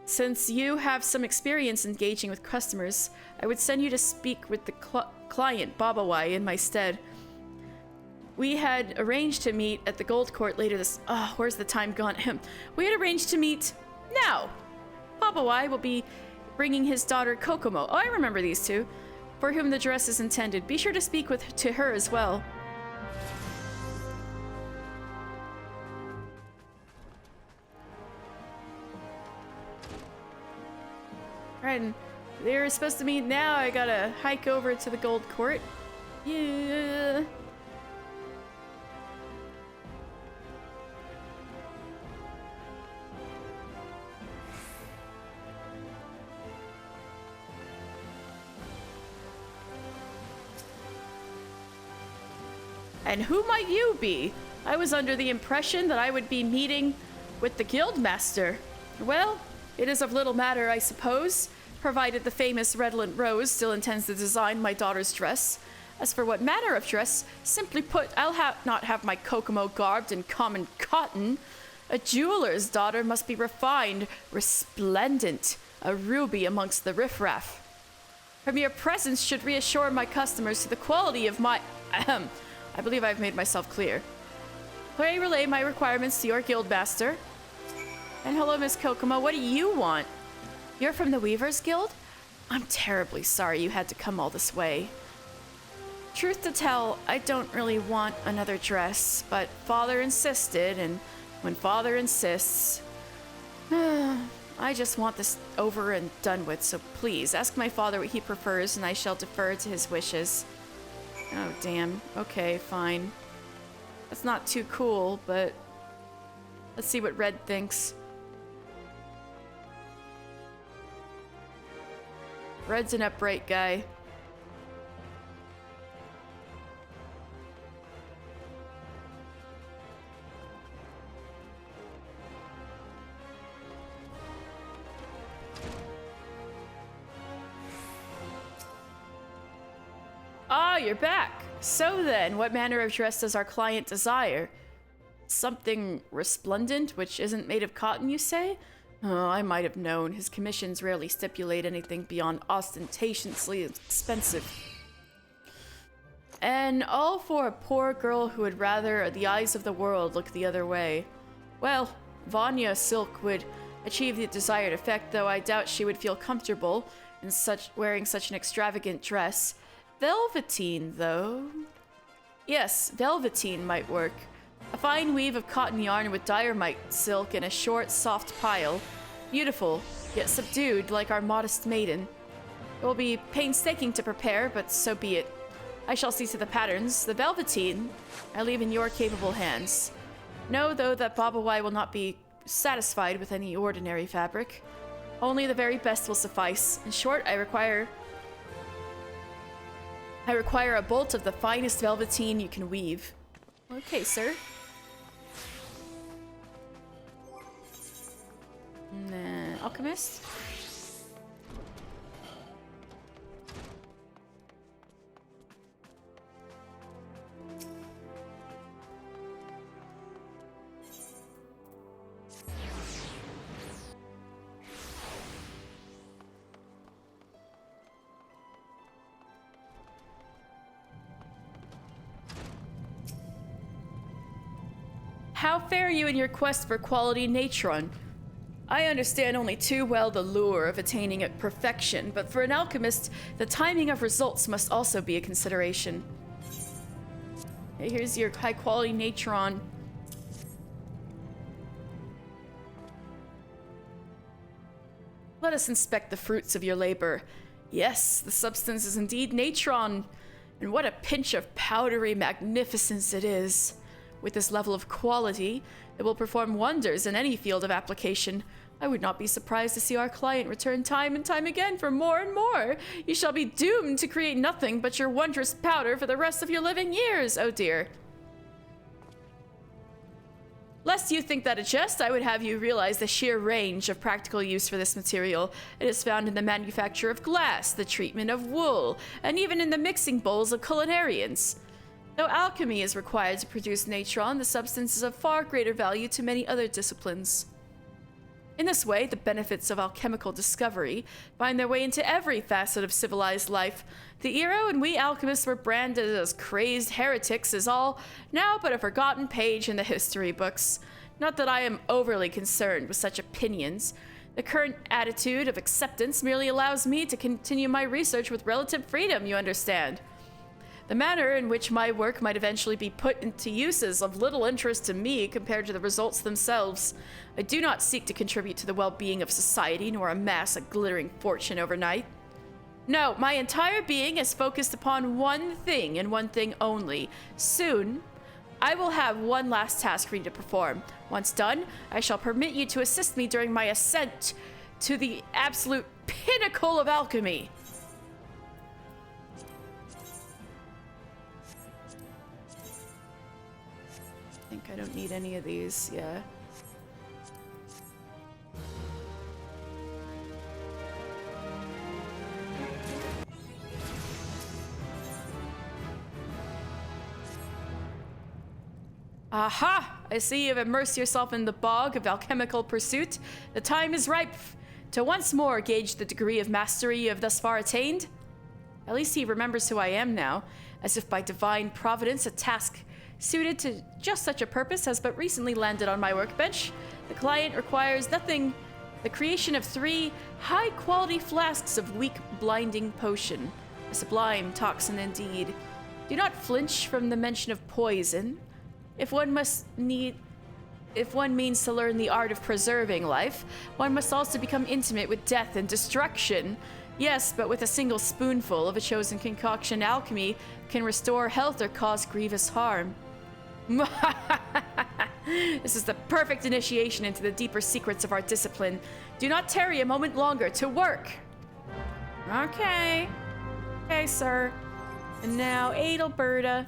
Since you have some experience engaging with customers, I would send you to speak with the client, Babawai, in my stead. We had arranged to meet at the Gold Court later this... Oh, where's the time gone? We had arranged to meet now. Babawai will be bringing his daughter Kokomo. Oh, I remember these two. For whom the dress is intended. Be sure to speak to her as well. Right, and they're supposed to meet now. I gotta hike over to the Gold Court. Yeah. And who might you be? I was under the impression that I would be meeting with the Guildmaster. Well, it is of little matter, I suppose, provided the famous Redolent Rose still intends to design my daughter's dress. As for what manner of dress, simply put, I'll not have my Kokomo garbed in common cotton. A jeweler's daughter must be refined, resplendent, a ruby amongst the riffraff. Her mere presence should reassure my customers to the quality of my... I believe I've made myself clear. Pray relay my requirements to your Guildmaster. And hello, Miss Kokomo, what do you want? You're from the Weavers Guild? I'm terribly sorry you had to come all this way. Truth to tell, I don't really want another dress, but Father insisted, and when Father insists... I just want this over and done with, so please, ask my father what he prefers, and I shall defer to his wishes. Oh, damn. Okay, fine. That's not too cool, but... Let's see what Red thinks. Red's an upright guy. Ah, you're back. So then, what manner of dress does our client desire? Something resplendent, which isn't made of cotton, you say? Oh, I might have known. His commissions rarely stipulate anything beyond ostentatiously expensive. And all for a poor girl who would rather the eyes of the world look the other way. Well, Vanya Silk would achieve the desired effect, though I doubt she would feel comfortable in wearing such an extravagant dress. Velveteen, though? Yes, velveteen might work. A fine weave of cotton yarn with diorite silk in a short, soft pile. Beautiful, yet subdued like our modest maiden. It will be painstaking to prepare, but so be it. I shall see to the patterns. The velveteen I leave in your capable hands. Know, though, that Babawai will not be satisfied with any ordinary fabric. Only the very best will suffice. In short, I require a bolt of the finest velveteen you can weave. Okay, sir. Alchemist? How fare you in your quest for quality natron? I understand only too well the lure of attaining at perfection, but for an alchemist, the timing of results must also be a consideration. Okay, here's your high-quality natron. Let us inspect the fruits of your labor. Yes, the substance is indeed natron, and what a pinch of powdery magnificence it is. With this level of quality, it will perform wonders in any field of application. I would not be surprised to see our client return time and time again for more and more. You shall be doomed to create nothing but your wondrous powder for the rest of your living years, oh dear. Lest you think that a jest, I would have you realize the sheer range of practical use for this material. It is found in the manufacture of glass, the treatment of wool, and even in the mixing bowls of culinarians. Though alchemy is required to produce natron, the substance is of far greater value to many other disciplines. In this way, the benefits of alchemical discovery find their way into every facet of civilized life. The era when we alchemists were branded as crazed heretics is all now but a forgotten page in the history books. Not that I am overly concerned with such opinions. The current attitude of acceptance merely allows me to continue my research with relative freedom, you understand. The manner in which my work might eventually be put into use is of little interest to me compared to the results themselves. I do not seek to contribute to the well-being of society nor amass a glittering fortune overnight. No, my entire being is focused upon one thing and one thing only. Soon, I will have one last task for you to perform. Once done, I shall permit you to assist me during my ascent to the absolute pinnacle of alchemy. I think I don't need any of these, yeah. Aha! I see you've immersed yourself in the bog of alchemical pursuit. The time is ripe to once more gauge the degree of mastery you have thus far attained. At least he remembers who I am now, as if by divine providence a task suited to just such a purpose has but recently landed on my workbench. The client requires nothing, the creation of 3 high-quality flasks of weak blinding potion. A sublime toxin indeed. Do not flinch from the mention of poison. If one means to learn the art of preserving life, one must also become intimate with death and destruction. Yes, but with a single spoonful of a chosen concoction, alchemy can restore health or cause grievous harm. This is the perfect initiation into the deeper secrets of our discipline. Do not tarry a moment longer. To work! Okay. Okay, sir. And now, Adelberta.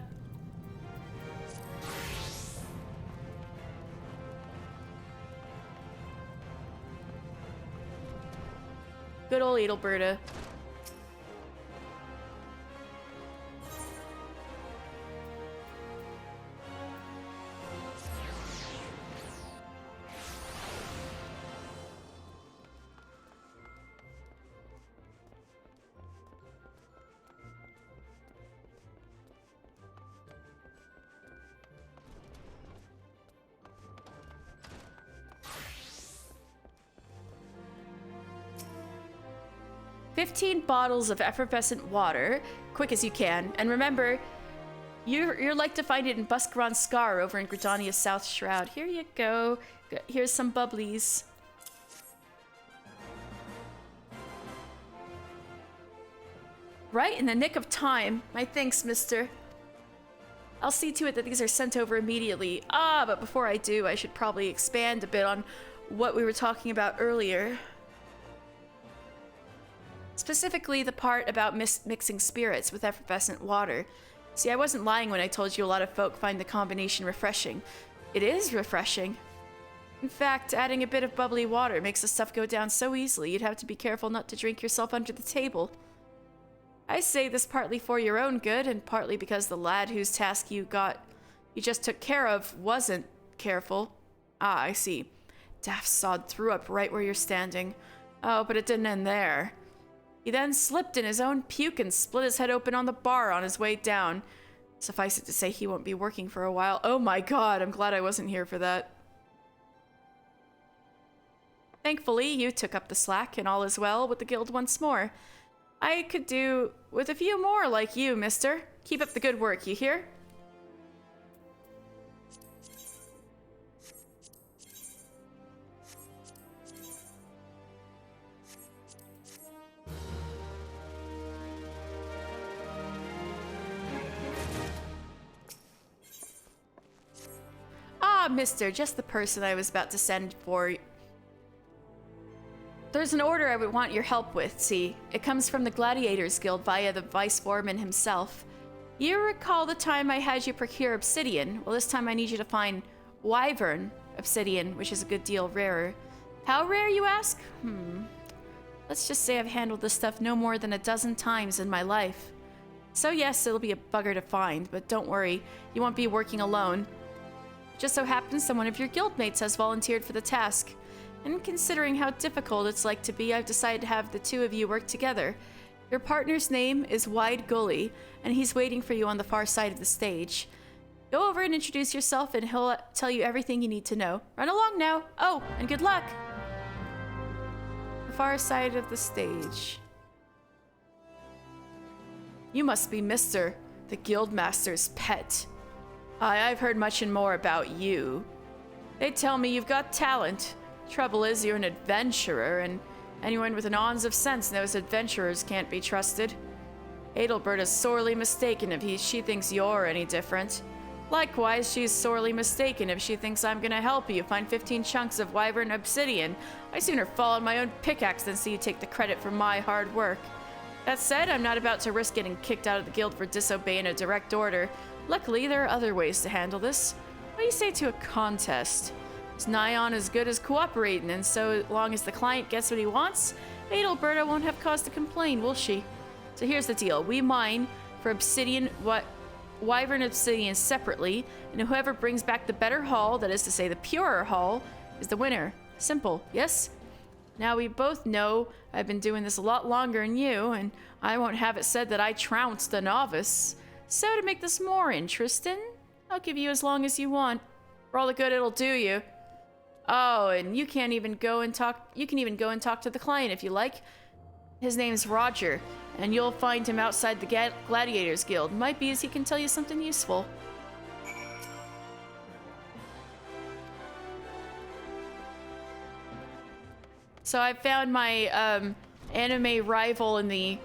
Good old Adelberta. $15 bottles of effervescent water, quick as you can. And remember, you're like to find it in Buscaron Scar over in Gridania's South Shroud. Here you go. Here's some bubblies. Right in the nick of time. My thanks, mister. I'll see to it that these are sent over immediately. But before I do, I should probably expand a bit on what we were talking about earlier. Specifically, the part about mixing spirits with effervescent water. See, I wasn't lying when I told you a lot of folk find the combination refreshing. It is refreshing. In fact, adding a bit of bubbly water makes the stuff go down so easily you'd have to be careful not to drink yourself under the table. I say this partly for your own good, and partly because the lad whose task you just took care of wasn't careful. I see. Daft sod threw up right where you're standing. Oh, but it didn't end there. He then slipped in his own puke and split his head open on the bar on his way down. Suffice it to say, he won't be working for a while. Oh my god, I'm glad I wasn't here for that. Thankfully, you took up the slack, and all is well with the guild once more. I could do with a few more like you, mister. Keep up the good work, you hear? Mister, just the person I was about to send for. There's an order I would want your help with, see. It comes from the Gladiators Guild via the Vice Foreman himself. You recall the time I had you procure obsidian? Well, this time I need you to find Wyvern obsidian, which is a good deal rarer. How rare, you ask? Let's just say I've handled this stuff no more than a dozen times in my life. So yes, it'll be a bugger to find, but don't worry, you won't be working alone. Just so happens that one of your guildmates has volunteered for the task. And considering how difficult it's like to be, I've decided to have the two of you work together. Your partner's name is Wide Gully, and he's waiting for you on the far side of the stage. Go over and introduce yourself, and he'll tell you everything you need to know. Run along now. Oh, and good luck. The far side of the stage. You must be Mr. the Guildmaster's pet. I've heard much and more about you. They tell me you've got talent. Trouble is, you're an adventurer, and anyone with an ounce of sense knows adventurers can't be trusted. Adelberta's sorely mistaken if she thinks you're any different. Likewise, she's sorely mistaken if she thinks I'm gonna help you find 15 chunks of wyvern obsidian. I sooner fall on my own pickaxe than see you take the credit for my hard work. That said, I'm not about to risk getting kicked out of the guild for disobeying a direct order. Luckily, there are other ways to handle this. What do you say to a contest? It's nigh on as good as cooperating, and so long as the client gets what he wants, Adelberta won't have cause to complain, will she? So here's the deal. We mine for obsidian, wyvern obsidian separately, and whoever brings back the better haul, that is to say the purer haul, is the winner. Simple, yes? Now we both know I've been doing this a lot longer than you, and I won't have it said that I trounced a novice. So to make this more interesting, I'll give you as long as you want. For all the good it'll do you. Oh, and you can even go and talk to the client if you like. His name's Roger, and you'll find him outside the Gladiators Guild. Might be as he can tell you something useful. So I found my anime rival in the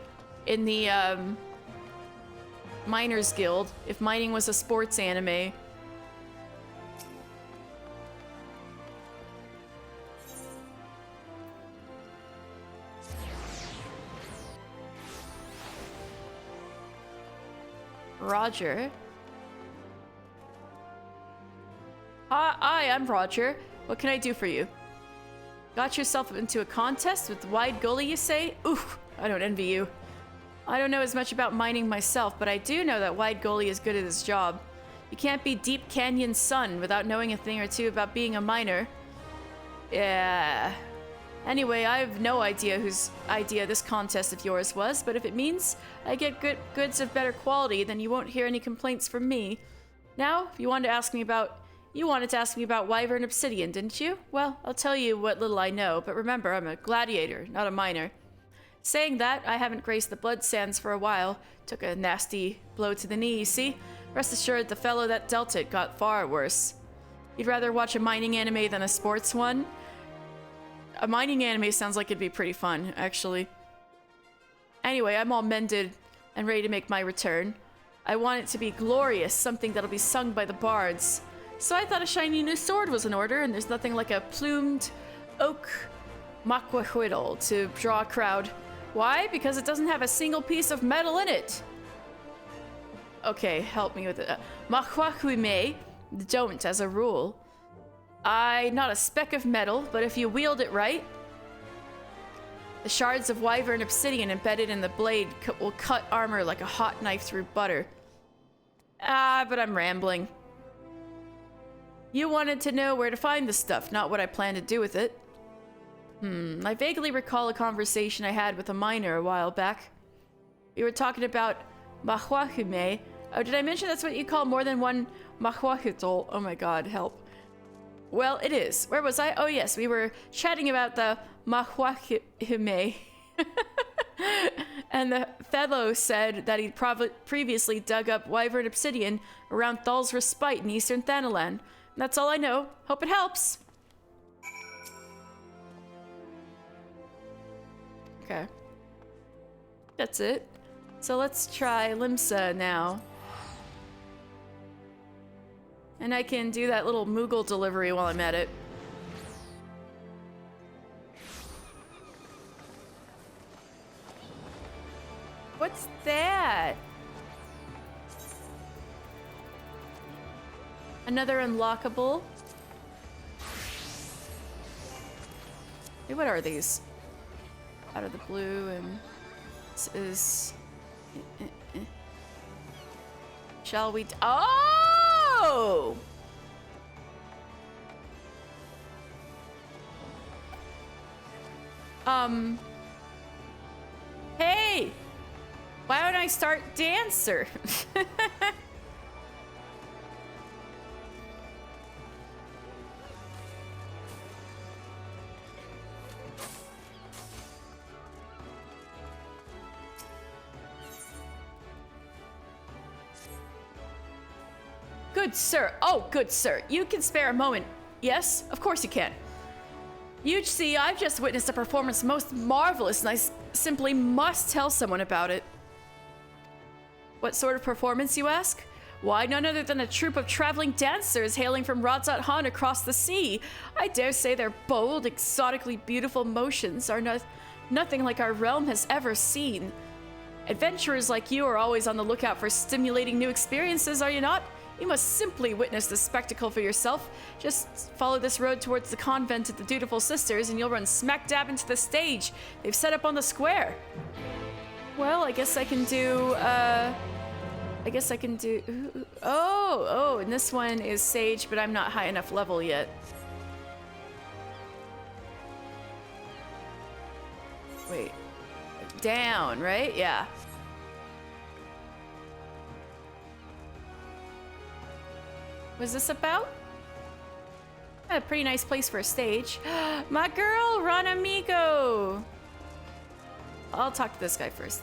Miners Guild, if mining was a sports anime. Roger. Hi, I'm Roger. What can I do for you? Got yourself into a contest with Wide Gully, you say? Oof, I don't envy you. I don't know as much about mining myself, but I do know that Wide Gully is good at his job. You can't be Deep Canyon's son without knowing a thing or two about being a miner. Yeah. Anyway, I have no idea whose idea this contest of yours was, but if it means I get goods of better quality, then you won't hear any complaints from me. Now, if you wanted to ask me about wyvern obsidian, didn't you? Well, I'll tell you what little I know, but remember, I'm a gladiator, not a miner. Saying that, I haven't graced the blood sands for a while. Took a nasty blow to the knee, you see? Rest assured, the fellow that dealt it got far worse. You'd rather watch a mining anime than a sports one? A mining anime sounds like it'd be pretty fun, actually. Anyway, I'm all mended and ready to make my return. I want it to be glorious, something that'll be sung by the bards. So I thought a shiny new sword was in order, and there's nothing like a plumed oak maquahuitl to draw a crowd. Why? Because it doesn't have a single piece of metal in it. Okay, help me with it. Maquahuime don't, as a rule. Not a speck of metal, but if you wield it right, the shards of wyvern obsidian embedded in the blade will cut armor like a hot knife through butter. But I'm rambling. You wanted to know where to find the stuff, not what I plan to do with it. I vaguely recall a conversation I had with a miner a while back. We were talking about maquahuime. Oh, did I mention that's what you call more than one maquahuitl? Oh my god, help. Well, it is. Where was I? Oh yes, we were chatting about the maquahuime. And the fellow said that he'd previously dug up wyvern obsidian around Thal's Respite in eastern Thanalan. That's all I know. Hope it helps. Okay. That's it. So let's try Limsa now. And I can do that little Moogle delivery while I'm at it. What's that? Another unlockable. Hey, what are these? Out of the blue, and this is... Shall we... Oh! Hey! Why don't I start Dancer? Good sir. Oh, good sir. You can spare a moment. Yes, of course you can. You see, I've just witnessed a performance most marvelous, and I simply must tell someone about it. What sort of performance, you ask? Why, none other than a troupe of traveling dancers hailing from Radzat Han across the sea. I dare say their bold, exotically beautiful motions are nothing like our realm has ever seen. Adventurers like you are always on the lookout for stimulating new experiences, are you not? You must simply witness the spectacle for yourself. Just follow this road towards the convent of the Dutiful Sisters and you'll run smack dab into the stage they've set up on the square. Well, I guess I can do, oh, and this one is Sage, but I'm not high enough level yet. Wait. Down, right? Yeah. What's this about? A pretty nice place for a stage. My girl, Ranamiko! I'll talk to this guy first.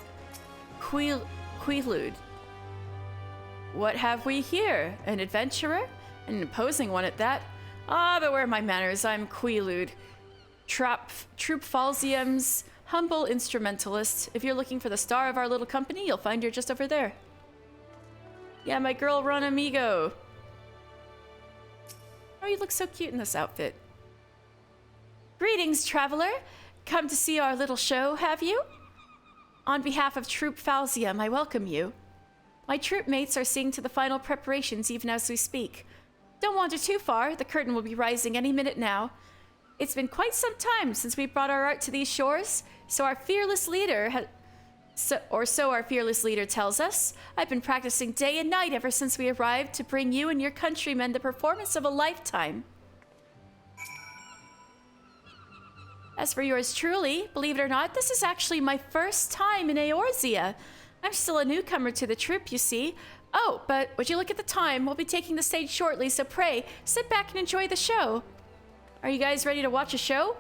Quaalude. What have we here? An adventurer? An imposing one at that. Ah, but where are my manners? I'm Quaalude. Troop Falsium's humble instrumentalist. If you're looking for the star of our little company, you'll find her just over there. Yeah, my girl, Ranamiko. Oh, you look so cute in this outfit. Greetings, traveler. Come to see our little show, have you? On behalf of Troop Falsium, I welcome you. My troop mates are seeing to the final preparations even as we speak. Don't wander too far, the curtain will be rising any minute now. It's been quite some time since we brought our art to these shores, so our fearless leader our fearless leader tells us. I've been practicing day and night ever since we arrived to bring you and your countrymen the performance of a lifetime. As for yours truly, believe it or not, this is actually my first time in Eorzea. I'm still a newcomer to the troupe, you see. Oh, but would you look at the time? We'll be taking the stage shortly, so pray, sit back and enjoy the show. Are you guys ready to watch a show?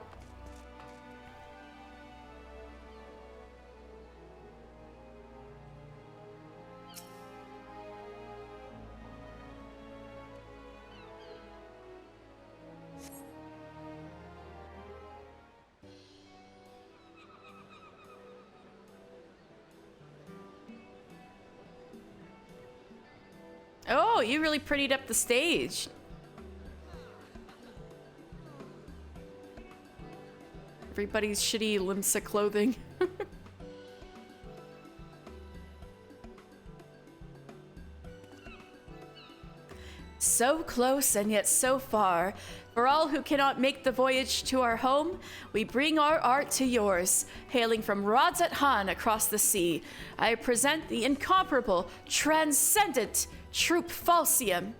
Oh, you really prettied up the stage. Everybody's shitty Limsa clothing. So close and yet so far. For all who cannot make the voyage to our home, we bring our art to yours. Hailing from Radzat Han across the sea, I present the incomparable, transcendent Troop Falsium.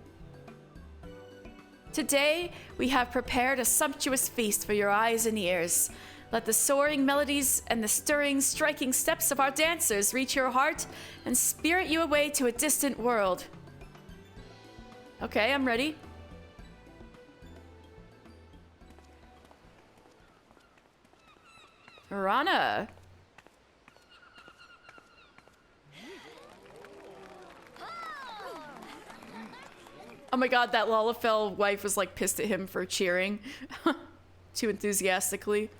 Today, we have prepared a sumptuous feast for your eyes and ears. Let the soaring melodies and the stirring, striking steps of our dancers reach your heart and spirit you away to a distant world. Okay, I'm ready. Rana. Oh my god, that Lalafell wife was like pissed at him for cheering too enthusiastically.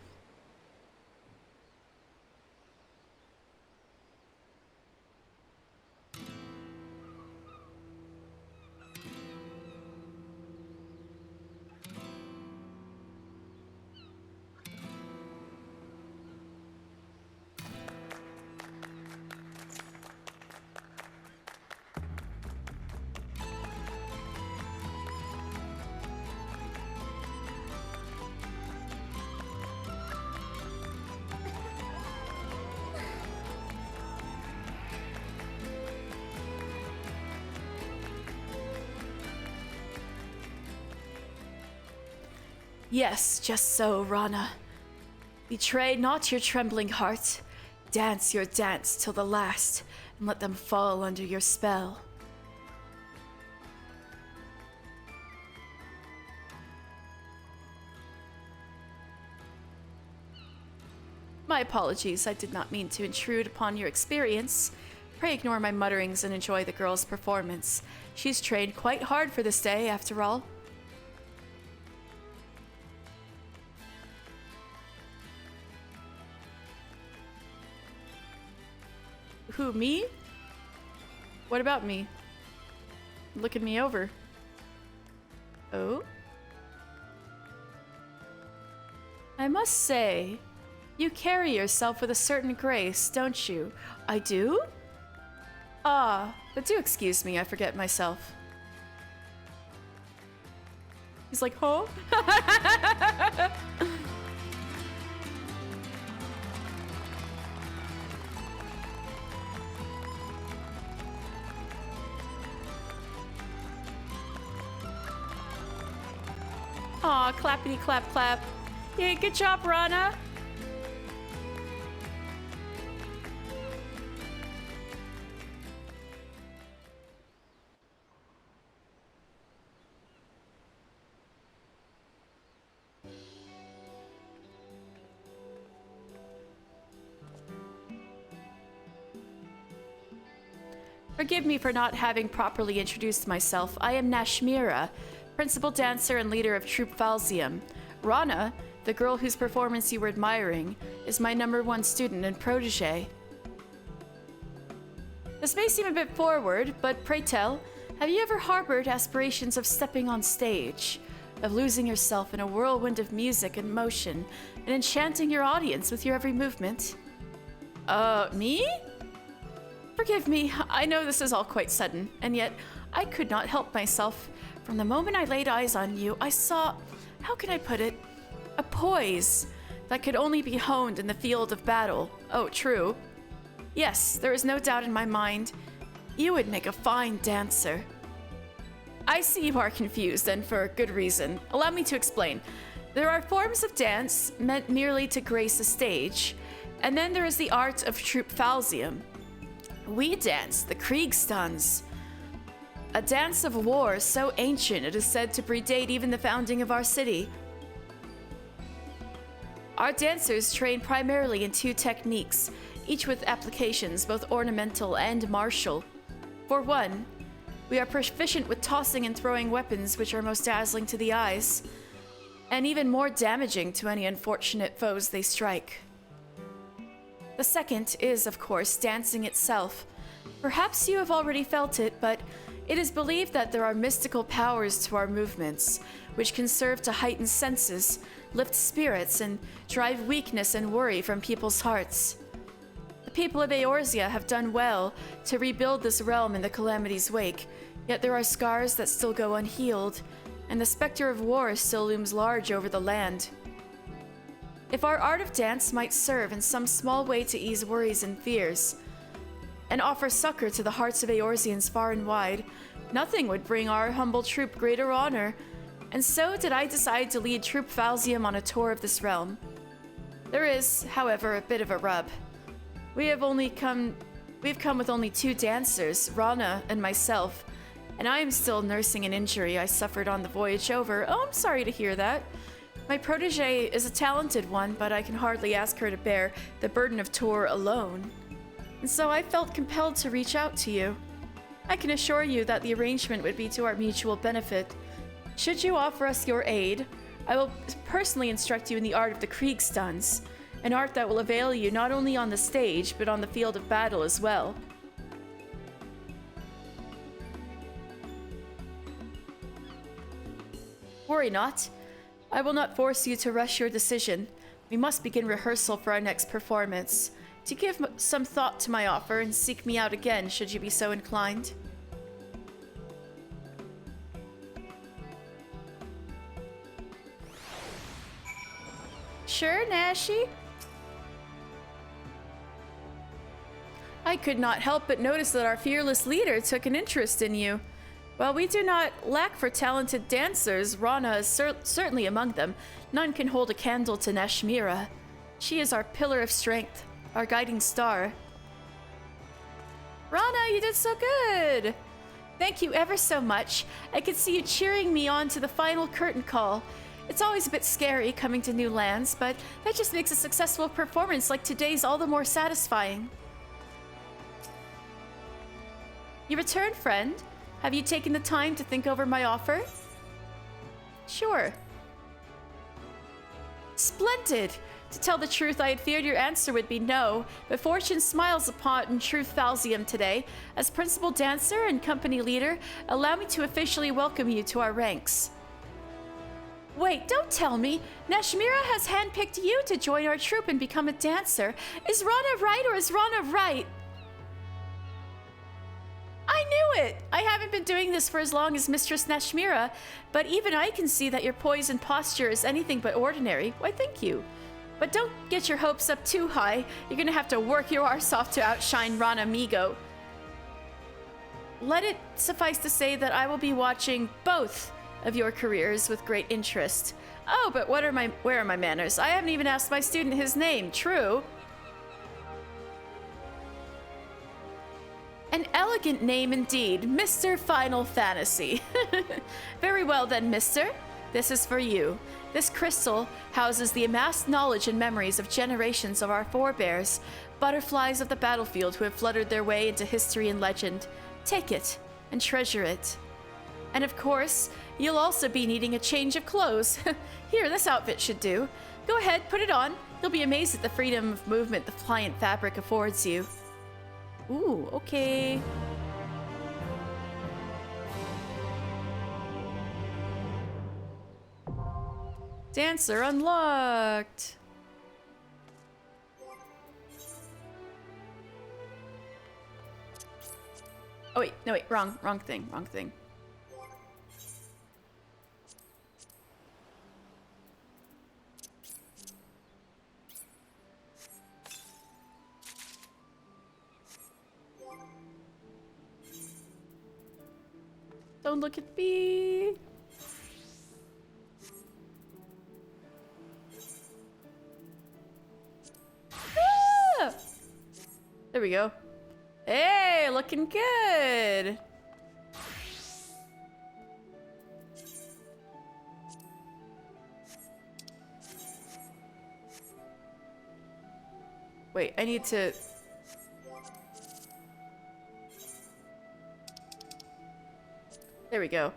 Yes, just so, Rana. Betray not your trembling heart. Dance your dance till the last, and let them fall under your spell. My apologies, I did not mean to intrude upon your experience. Pray ignore my mutterings and enjoy the girl's performance. She's trained quite hard for this day, after all. Who, me? What about me? Looking me over. Oh? I must say, you carry yourself with a certain grace, don't you? I do? Ah, but do excuse me, I forget myself. He's like, huh? Aw, clappity clap clap. Yay, good job, Rana. Forgive me for not having properly introduced myself. I am Nashmira, principal dancer and leader of Troupe Falzium. Rana, the girl whose performance you were admiring, is my #1 student and protege. This may seem a bit forward, but pray tell, have you ever harbored aspirations of stepping on stage, of losing yourself in a whirlwind of music and motion, and enchanting your audience with your every movement? Me? Forgive me, I know this is all quite sudden, and yet I could not help myself. From the moment I laid eyes on you, I saw, how can I put it, a poise that could only be honed in the field of battle. Oh, true. Yes, there is no doubt in my mind. You would make a fine dancer. I see you are confused, and for good reason. Allow me to explain. There are forms of dance meant merely to grace a stage, and then there is the art of Troupe Falzium. We dance the Kriegstanz, a dance of war so ancient it is said to predate even the founding of our city. Our dancers train primarily in 2 techniques, each with applications both ornamental and martial. For one, we are proficient with tossing and throwing weapons which are most dazzling to the eyes, and even more damaging to any unfortunate foes they strike. The second is, of course, dancing itself. Perhaps you have already felt it, but it is believed that there are mystical powers to our movements, which can serve to heighten senses, lift spirits, and drive weakness and worry from people's hearts. The people of Eorzea have done well to rebuild this realm in the calamity's wake, yet there are scars that still go unhealed, and the specter of war still looms large over the land. If our art of dance might serve in some small way to ease worries and fears, and offer succor to the hearts of Eorzeans far and wide, nothing would bring our humble troupe greater honor, and so did I decide to lead Troupe Falzium on a tour of this realm. There is, however, a bit of a rub. We've come with only 2 dancers, Rana and myself, and I am still nursing an injury I suffered on the voyage over. Oh, I'm sorry to hear that. My protege is a talented one, but I can hardly ask her to bear the burden of tour alone. And so I felt compelled to reach out to you. I can assure you that the arrangement would be to our mutual benefit. Should you offer us your aid, I will personally instruct you in the art of the Kriegstanz, an art that will avail you not only on the stage, but on the field of battle as well. Worry not. I will not force you to rush your decision. We must begin rehearsal for our next performance. Do give some thought to my offer and seek me out again should you be so inclined. Sure, Nashi? I could not help but notice that our fearless leader took an interest in you. While we do not lack for talented dancers, Rana is certainly among them. None can hold a candle to Nashmira. She is our pillar of strength, our guiding star. Rana, you did so good! Thank you ever so much. I could see you cheering me on to the final curtain call. It's always a bit scary coming to new lands, but that just makes a successful performance like today's all the more satisfying. You returned, friend? Have you taken the time to think over my offer? Sure. Splendid! To tell the truth, I had feared your answer would be no, but fortune smiles upon Truth Falzium today. As principal dancer and company leader, allow me to officially welcome you to our ranks. Wait, don't tell me! Nashmira has handpicked you to join our troupe and become a dancer. Is Rana right or is Rana right? I knew it! I haven't been doing this for as long as Mistress Nashmira, but even I can see that your poise and posture is anything but ordinary. Why, thank you. But don't get your hopes up too high. You're gonna have to work your arse off to outshine Rana Migo. Let it suffice to say that I will be watching both of your careers with great interest. Oh, but where are my manners? I haven't even asked my student his name. True. An elegant name indeed, Mr. Final Fantasy. Very well then, mister. This is for you. This crystal houses the amassed knowledge and memories of generations of our forebears, butterflies of the battlefield who have fluttered their way into history and legend. Take it and treasure it. And of course, you'll also be needing a change of clothes. Here, this outfit should do. Go ahead, put it on. You'll be amazed at the freedom of movement the pliant fabric affords you. Ooh, okay. Dancer unlocked. Oh wait, no wait, wrong thing. Don't look at me. Ah! There we go. Hey, looking good. Wait, I need to... There we go.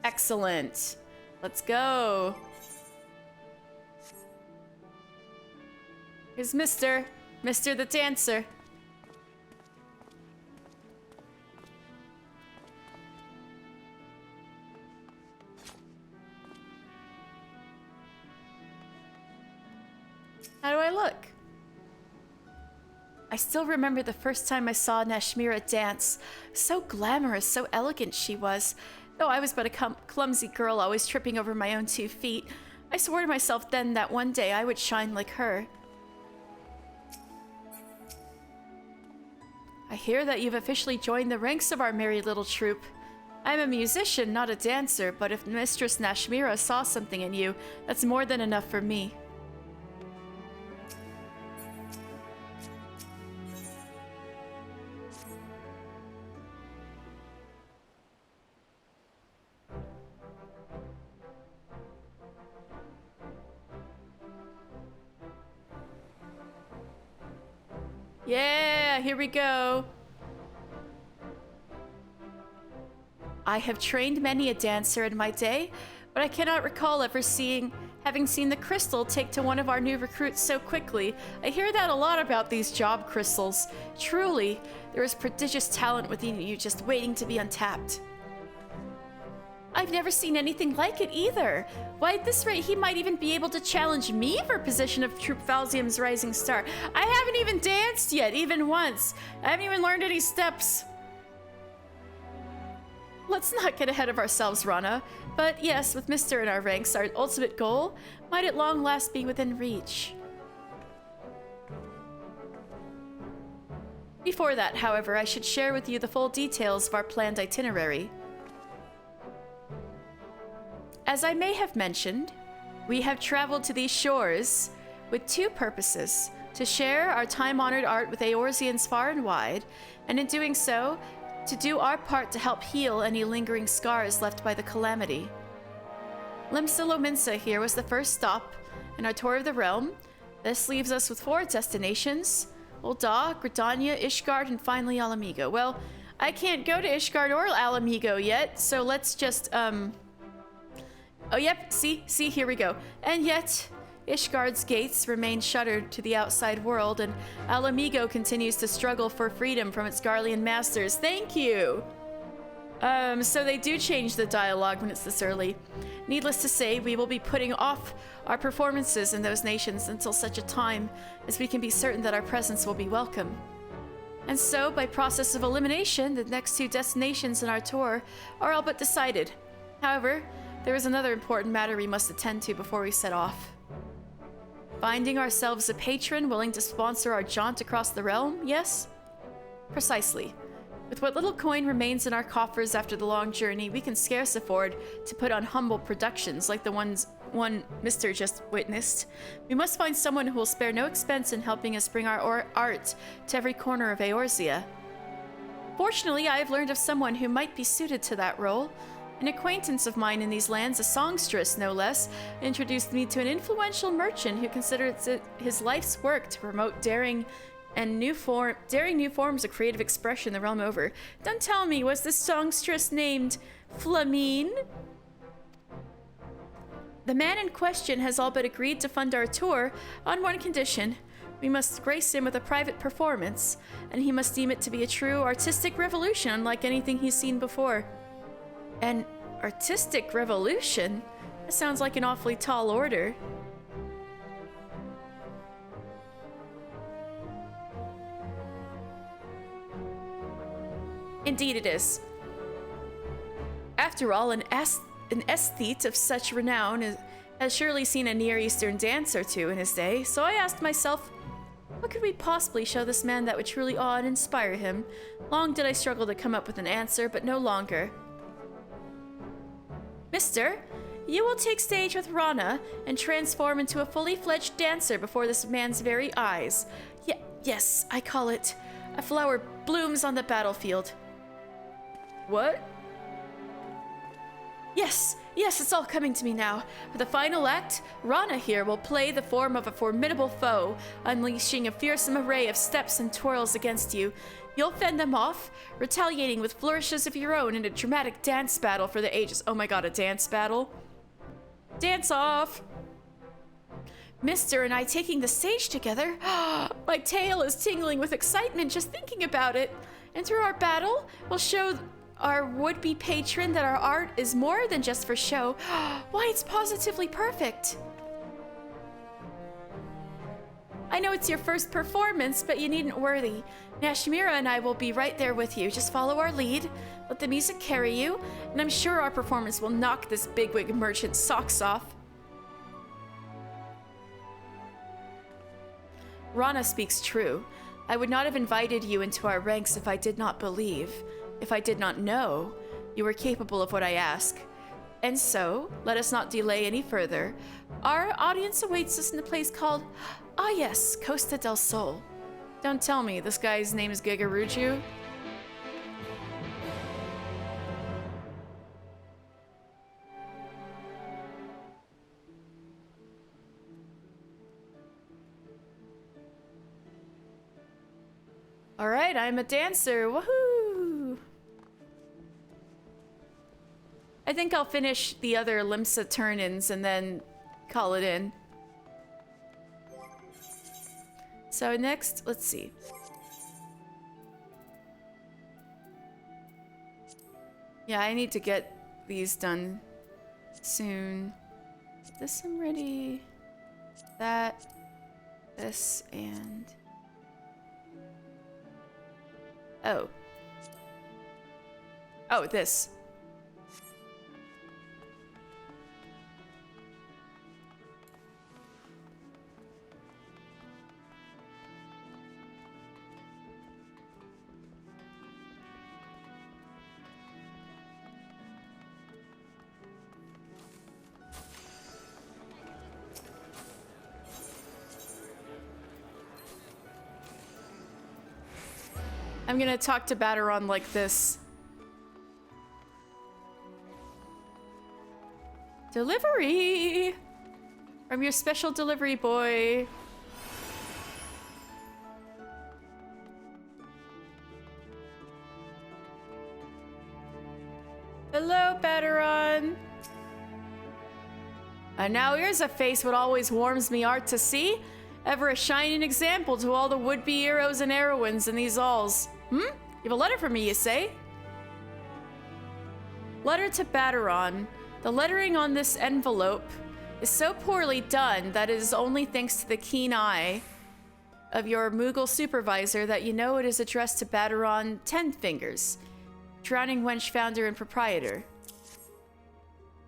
Excellent. Let's go. Here's Mr. the Dancer. How do I look? I still remember the first time I saw Nashmira dance. So glamorous, so elegant she was. Though I was but a clumsy girl, always tripping over my own 2 feet. I swore to myself then that one day I would shine like her. I hear that you've officially joined the ranks of our merry little troupe. I'm a musician, not a dancer, but if Mistress Nashmira saw something in you, that's more than enough for me. Yeah, here we go. I have trained many a dancer in my day, but I cannot recall ever having seen the crystal take to one of our new recruits so quickly. I hear that a lot about these job crystals. Truly, there is prodigious talent within you just waiting to be untapped. I've never seen anything like it either. Why, at this rate, he might even be able to challenge me for position of Troupe Falzium's Rising Star. I haven't even danced yet, even once. I haven't even learned any steps. Let's not get ahead of ourselves, Rana. But yes, with Mr. in our ranks, our ultimate goal might at long last be within reach. Before that, however, I should share with you the full details of our planned itinerary. As I may have mentioned, We have traveled to these shores with two purposes: to share our time-honored art with Eorzeans far and wide, and in doing so, to do our part to help heal any lingering scars left by the calamity. Limsa Lominsa here was the first stop in our tour of the realm. This leaves us with 4 destinations: Ul'dah, Gridania, Ishgard, and finally Ala-Mhigo. Well, I can't go to Ishgard or Ala-Mhigo yet, so let's just, Oh, yep, see, here we go. And yet, Ishgard's gates remain shuttered to the outside world, and Ala-Mhigo continues to struggle for freedom from its Garlean masters. Thank you! So they do change the dialogue when it's this early. Needless to say, we will be putting off our performances in those nations until such a time as we can be certain that our presence will be welcome. And so, by process of elimination, the next 2 destinations in our tour are all but decided. However, there is another important matter we must attend to before we set off. Finding ourselves a patron willing to sponsor our jaunt across the realm, yes? Precisely. With what little coin remains in our coffers after the long journey, we can scarce afford to put on humble productions like the one Mr. just witnessed. We must find someone who will spare no expense in helping us bring our art to every corner of Eorzea. Fortunately, I have learned of someone who might be suited to that role. An acquaintance of mine in these lands, a songstress no less, introduced me to an influential merchant who considers it his life's work to promote daring new forms of creative expression the realm over. Don't tell me, was this songstress named Flamine? The man in question has all but agreed to fund our tour on one condition. We must grace him with a private performance, and he must deem it to be a true artistic revolution unlike anything he's seen before. An artistic revolution? That sounds like an awfully tall order. Indeed it is. After all, an aesthete of such renown has surely seen a Near Eastern dance or two in his day, so I asked myself, what could we possibly show this man that would truly awe and inspire him? Long did I struggle to come up with an answer, but no longer. Mister, you will take stage with Rana and transform into a fully fledged dancer before this man's very eyes. Yes, I call it a flower blooms on the battlefield. What? Yes, it's all coming to me now. For the final act, Rana here will play the form of a formidable foe, unleashing a fearsome array of steps and twirls against you. You'll fend them off, retaliating with flourishes of your own in a dramatic dance battle for the ages. Oh my god, a dance battle? Dance off! Mister and I taking the stage together? My tail is tingling with excitement just thinking about it. And through our battle, we'll show our would-be patron that our art is more than just for show. Why, it's positively perfect. I know it's your first performance, but you needn't worry. Nashmira and I will be right there with you. Just follow our lead, let the music carry you, and I'm sure our performance will knock this bigwig merchant's socks off. Rana speaks true. I would not have invited you into our ranks if I did not believe, if I did not know, you were capable of what I ask. And so, let us not delay any further. Our audience awaits us in a place called, yes, Costa del Sol. Don't tell me, this guy's name is Gigaruju? Alright, I'm a dancer, woohoo! I think I'll finish the other Limsa turn-ins and then call it in. So next, let's see. Yeah, I need to get these done soon. This I'm ready. That, this, and... Oh, this. I'm gonna talk to Baderon like this. Delivery! From your special delivery boy. Hello, Baderon. And now here's a face what always warms me heart to see. Ever a shining example to all the would-be heroes and heroines in these halls. You have a letter for me, you say? Letter to Baderon. The lettering on this envelope is so poorly done that it is only thanks to the keen eye of your Moogle supervisor that you know it is addressed to Baderon Tenfingers, Drowning Wench founder and proprietor.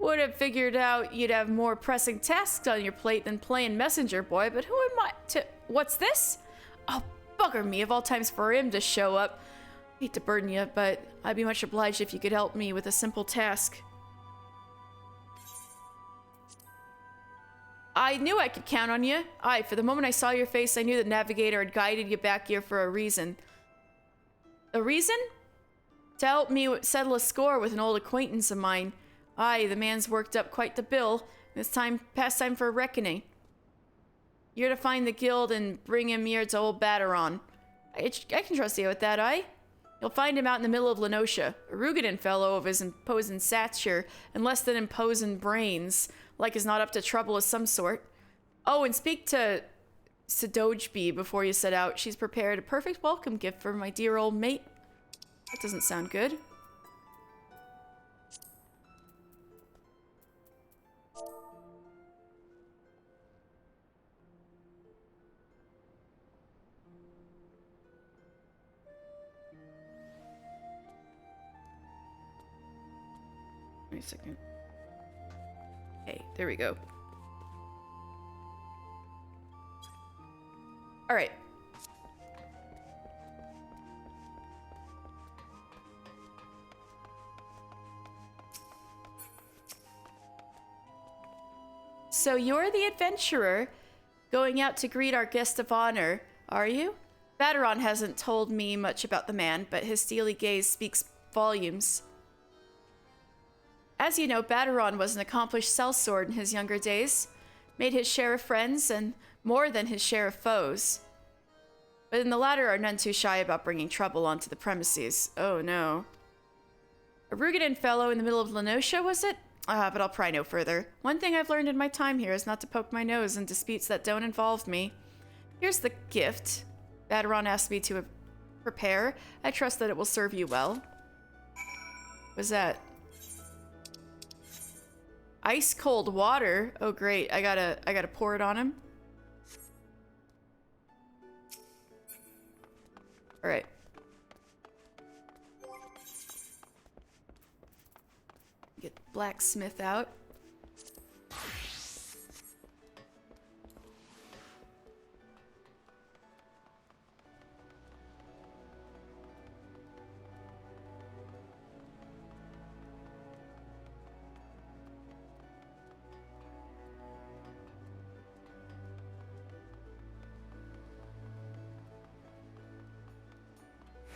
Would have figured out you'd have more pressing tasks on your plate than playing messenger boy, but who am I to... What's this? Oh, bugger me, of all times for him to show up. Hate to burden you, but I'd be much obliged if you could help me with a simple task. I knew I could count on you. Aye, for the moment I saw your face, I knew the Navigator had guided you back here for a reason. A reason? To help me settle a score with an old acquaintance of mine. Aye, the man's worked up quite the bill. It's past time for a reckoning. You're to find the guild and bring him here to old Baderon. I can trust you with that, aye? You'll find him out in the middle of Lenosha. A Rugadin fellow of his imposing stature and less than imposing brains, like is not up to trouble of some sort. Oh, and speak to Sidojbi before you set out. She's prepared a perfect welcome gift for my dear old mate. That doesn't sound good. Wait a second. Okay, there we go. All right. So you're the adventurer going out to greet our guest of honor, are you? Baderon hasn't told me much about the man, but his steely gaze speaks volumes. As you know, Baderon was an accomplished sellsword in his younger days, made his share of friends and more than his share of foes. But in the latter are none too shy about bringing trouble onto the premises. Oh no. A Rugadin fellow in the middle of Lenosha, was it? But I'll pry no further. One thing I've learned in my time here is not to poke my nose in disputes that don't involve me. Here's the gift Baderon asked me to prepare. I trust that it will serve you well. What's that? Ice cold water. Oh great, I gotta pour it on him. All right. Get blacksmith out.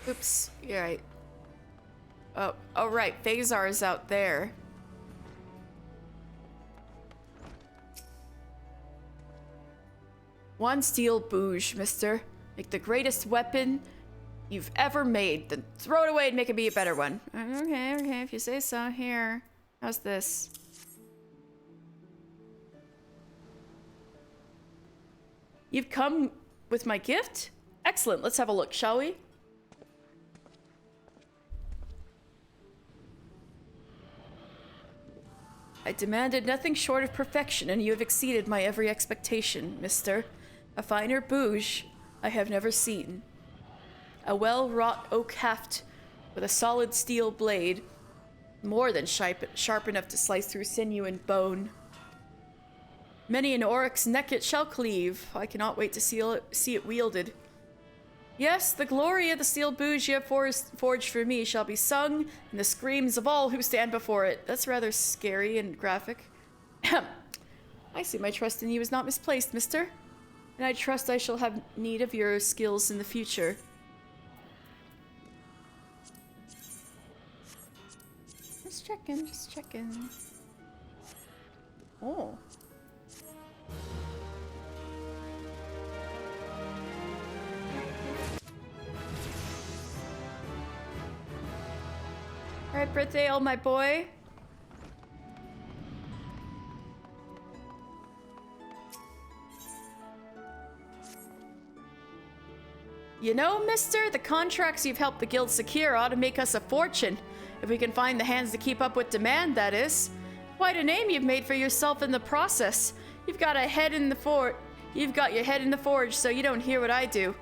Oops, you're right. Oh right, Phasar is out there. One steel bouge, mister. Make the greatest weapon you've ever made, then throw it away and make it be a better one. Okay, if you say so. Here. How's this? You've come with my gift? Excellent, let's have a look, shall we? I demanded nothing short of perfection, and you have exceeded my every expectation, mister. A finer bouge I have never seen. A well-wrought oak haft with a solid steel blade, more than sharp enough to slice through sinew and bone. Many an oryx neck it shall cleave. I cannot wait to see it wielded. Yes, the glory of the steel bouge you have forged for me shall be sung in the screams of all who stand before it. That's rather scary and graphic. I see my trust in you is not misplaced, mister. And I trust I shall have need of your skills in the future. Just checking, just checking. Oh. Alright, birthday, oh my boy. You know, mister, the contracts you've helped the guild secure ought to make us a fortune. If we can find the hands to keep up with demand, that is. Quite a name you've made for yourself in the process. You've got your head in the forge, so you don't hear what I do.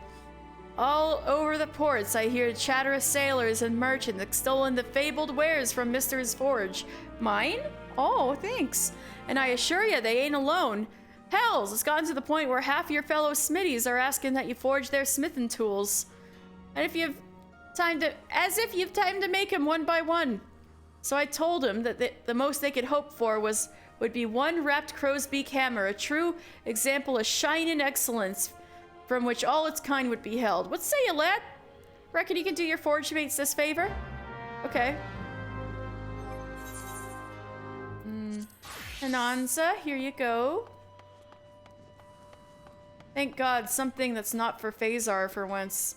All over the ports, I hear chatter of sailors and merchants extolling the fabled wares from Mister's forge. Mine? Oh, thanks. And I assure you, they ain't alone. Hells, it's gotten to the point where half your fellow smithies are asking that you forge their smithing tools. And if you've time to make them one by one. So I told him that the most they could hope for would be one wrapped crow's beak hammer, a true example of shining excellence from which all its kind would be held. What say you, lad? Reckon you can do your forge mates this favor? Okay. Ananza, here you go. Thank God, something that's not for Phasar for once.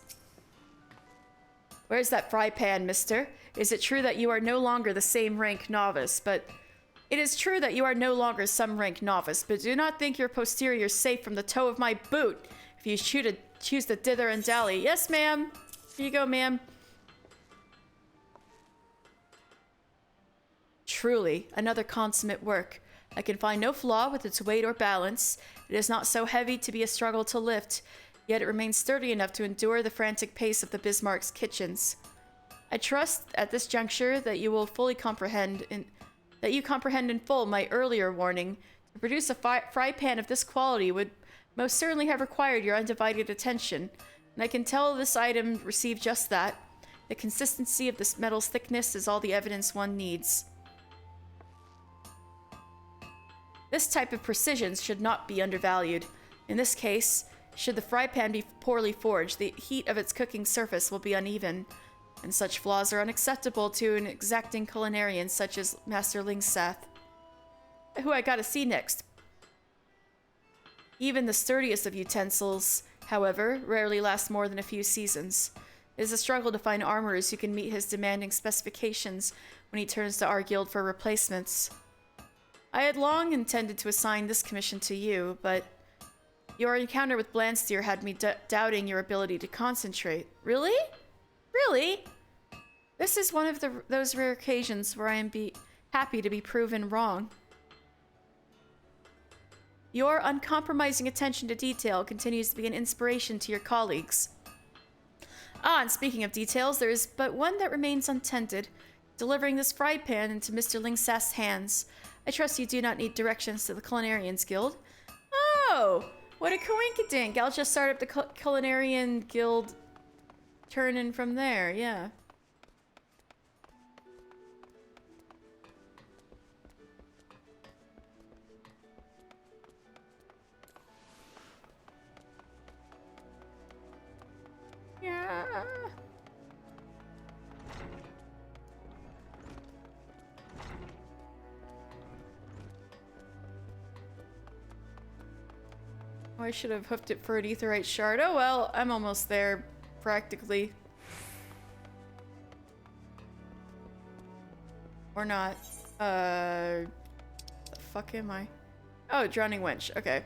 Where's that fry pan, mister? Is it true that you are no longer the same rank novice, but... It is true that you are no longer some rank novice, but do not think your posterior safe from the toe of my boot if you choose to dither and dally. Yes, ma'am. Here you go, ma'am. Truly, another consummate work. I can find no flaw with its weight or balance. It is not so heavy to be a struggle to lift, yet it remains sturdy enough to endure the frantic pace of the Bismarck's kitchens. I trust at this juncture that you will fully comprehend in full my earlier warning. To produce a fry pan of this quality would most certainly have required your undivided attention, and I can tell this item received just that. The consistency of this metal's thickness is all the evidence one needs. This type of precision should not be undervalued. In this case, should the fry pan be poorly forged, the heat of its cooking surface will be uneven, and such flaws are unacceptable to an exacting culinarian such as Master Lingsath, who I gotta see next. Even the sturdiest of utensils, however, rarely last more than a few seasons. It is a struggle to find armorers who can meet his demanding specifications when he turns to our guild for replacements. I had long intended to assign this commission to you, but your encounter with Blandsteer had me doubting your ability to concentrate. Really? Really? This is one of those rare occasions where I am happy to be proven wrong. Your uncompromising attention to detail continues to be an inspiration to your colleagues. Ah, and speaking of details, there is but one that remains untended, delivering this fry pan into Mr. Lingsath's hands. I trust you do not need directions to the Culinarians Guild. Oh, what a coinkydink. I'll just start up the Culinarian Guild turning from there, yeah. Yeah. Oh, I should have hoofed it for an aetheryte shard. Oh well, I'm almost there, practically. Or not. The fuck am I? Oh, Drowning Wench. Okay.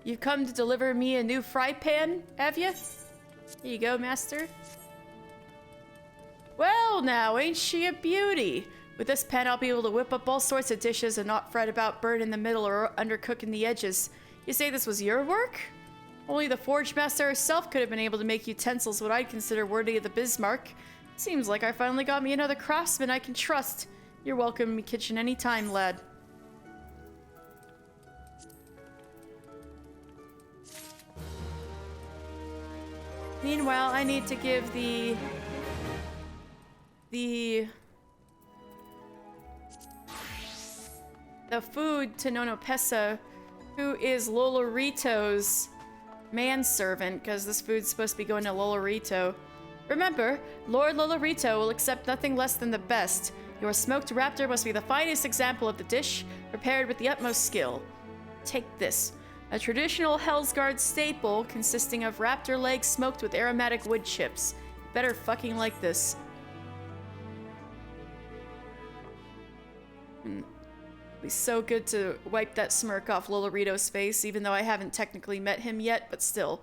You've come to deliver me a new fry pan, have you? Here you go, master. Well now, ain't she a beauty? With this pan, I'll be able to whip up all sorts of dishes and not fret about burn in the middle or undercooking the edges. You say this was your work? Only the Forge Master herself could have been able to make utensils what I'd consider worthy of the Bismarck. Seems like I finally got me another craftsman I can trust. You're welcome in my kitchen anytime, lad. Meanwhile, I need to give the food to Nonopessa, who is Lolorito's manservant, because this food's supposed to be going to Lolorito. Remember, Lord Lolorito will accept nothing less than the best. Your smoked raptor must be the finest example of the dish, prepared with the utmost skill. Take this. A traditional Hellsguard staple consisting of raptor legs smoked with aromatic wood chips. Better fucking like this. It'd be so good to wipe that smirk off Lolorito's face, even though I haven't technically met him yet, but still.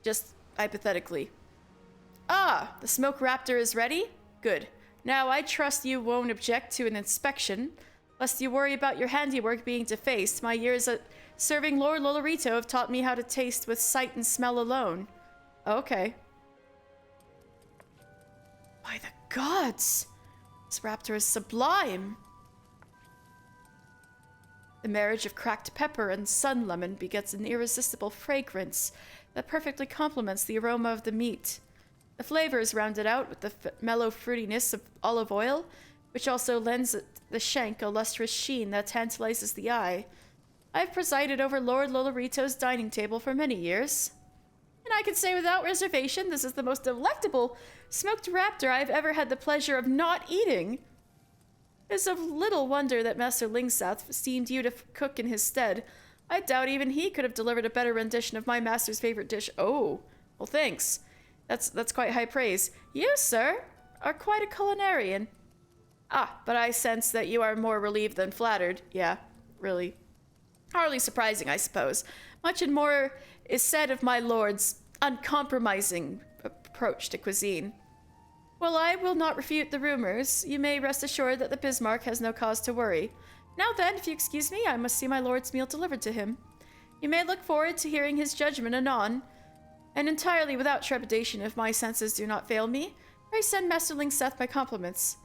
Just hypothetically. Ah, the smoke raptor is ready? Good. Now I trust you won't object to an inspection, lest you worry about your handiwork being defaced. My years at serving Lord Lolorito have taught me how to taste with sight and smell alone. Okay. By the gods! This raptor is sublime! The marriage of cracked pepper and sun lemon begets an irresistible fragrance that perfectly complements the aroma of the meat. The flavor is rounded out with the mellow fruitiness of olive oil, which also lends the shank a lustrous sheen that tantalizes the eye. I've presided over Lord Lolorito's dining table for many years, and I can say without reservation this is the most delectable smoked raptor I've ever had the pleasure of not eating. It's of little wonder that Master Lingsouth esteemed you to cook in his stead. I doubt even he could have delivered a better rendition of my master's favorite dish. Oh, well thanks. That's quite high praise. You, sir, are quite a culinarian. Ah, but I sense that you are more relieved than flattered. Yeah, really. Hardly surprising, I suppose. Much and more is said of my lord's uncompromising approach to cuisine. Well, I will not refute the rumors. You may rest assured that the Bismarck has no cause to worry. Now then, if you excuse me, I must see my lord's meal delivered to him. You may look forward to hearing his judgment anon, and entirely without trepidation if my senses do not fail me. Pray send Master Lingseth my compliments.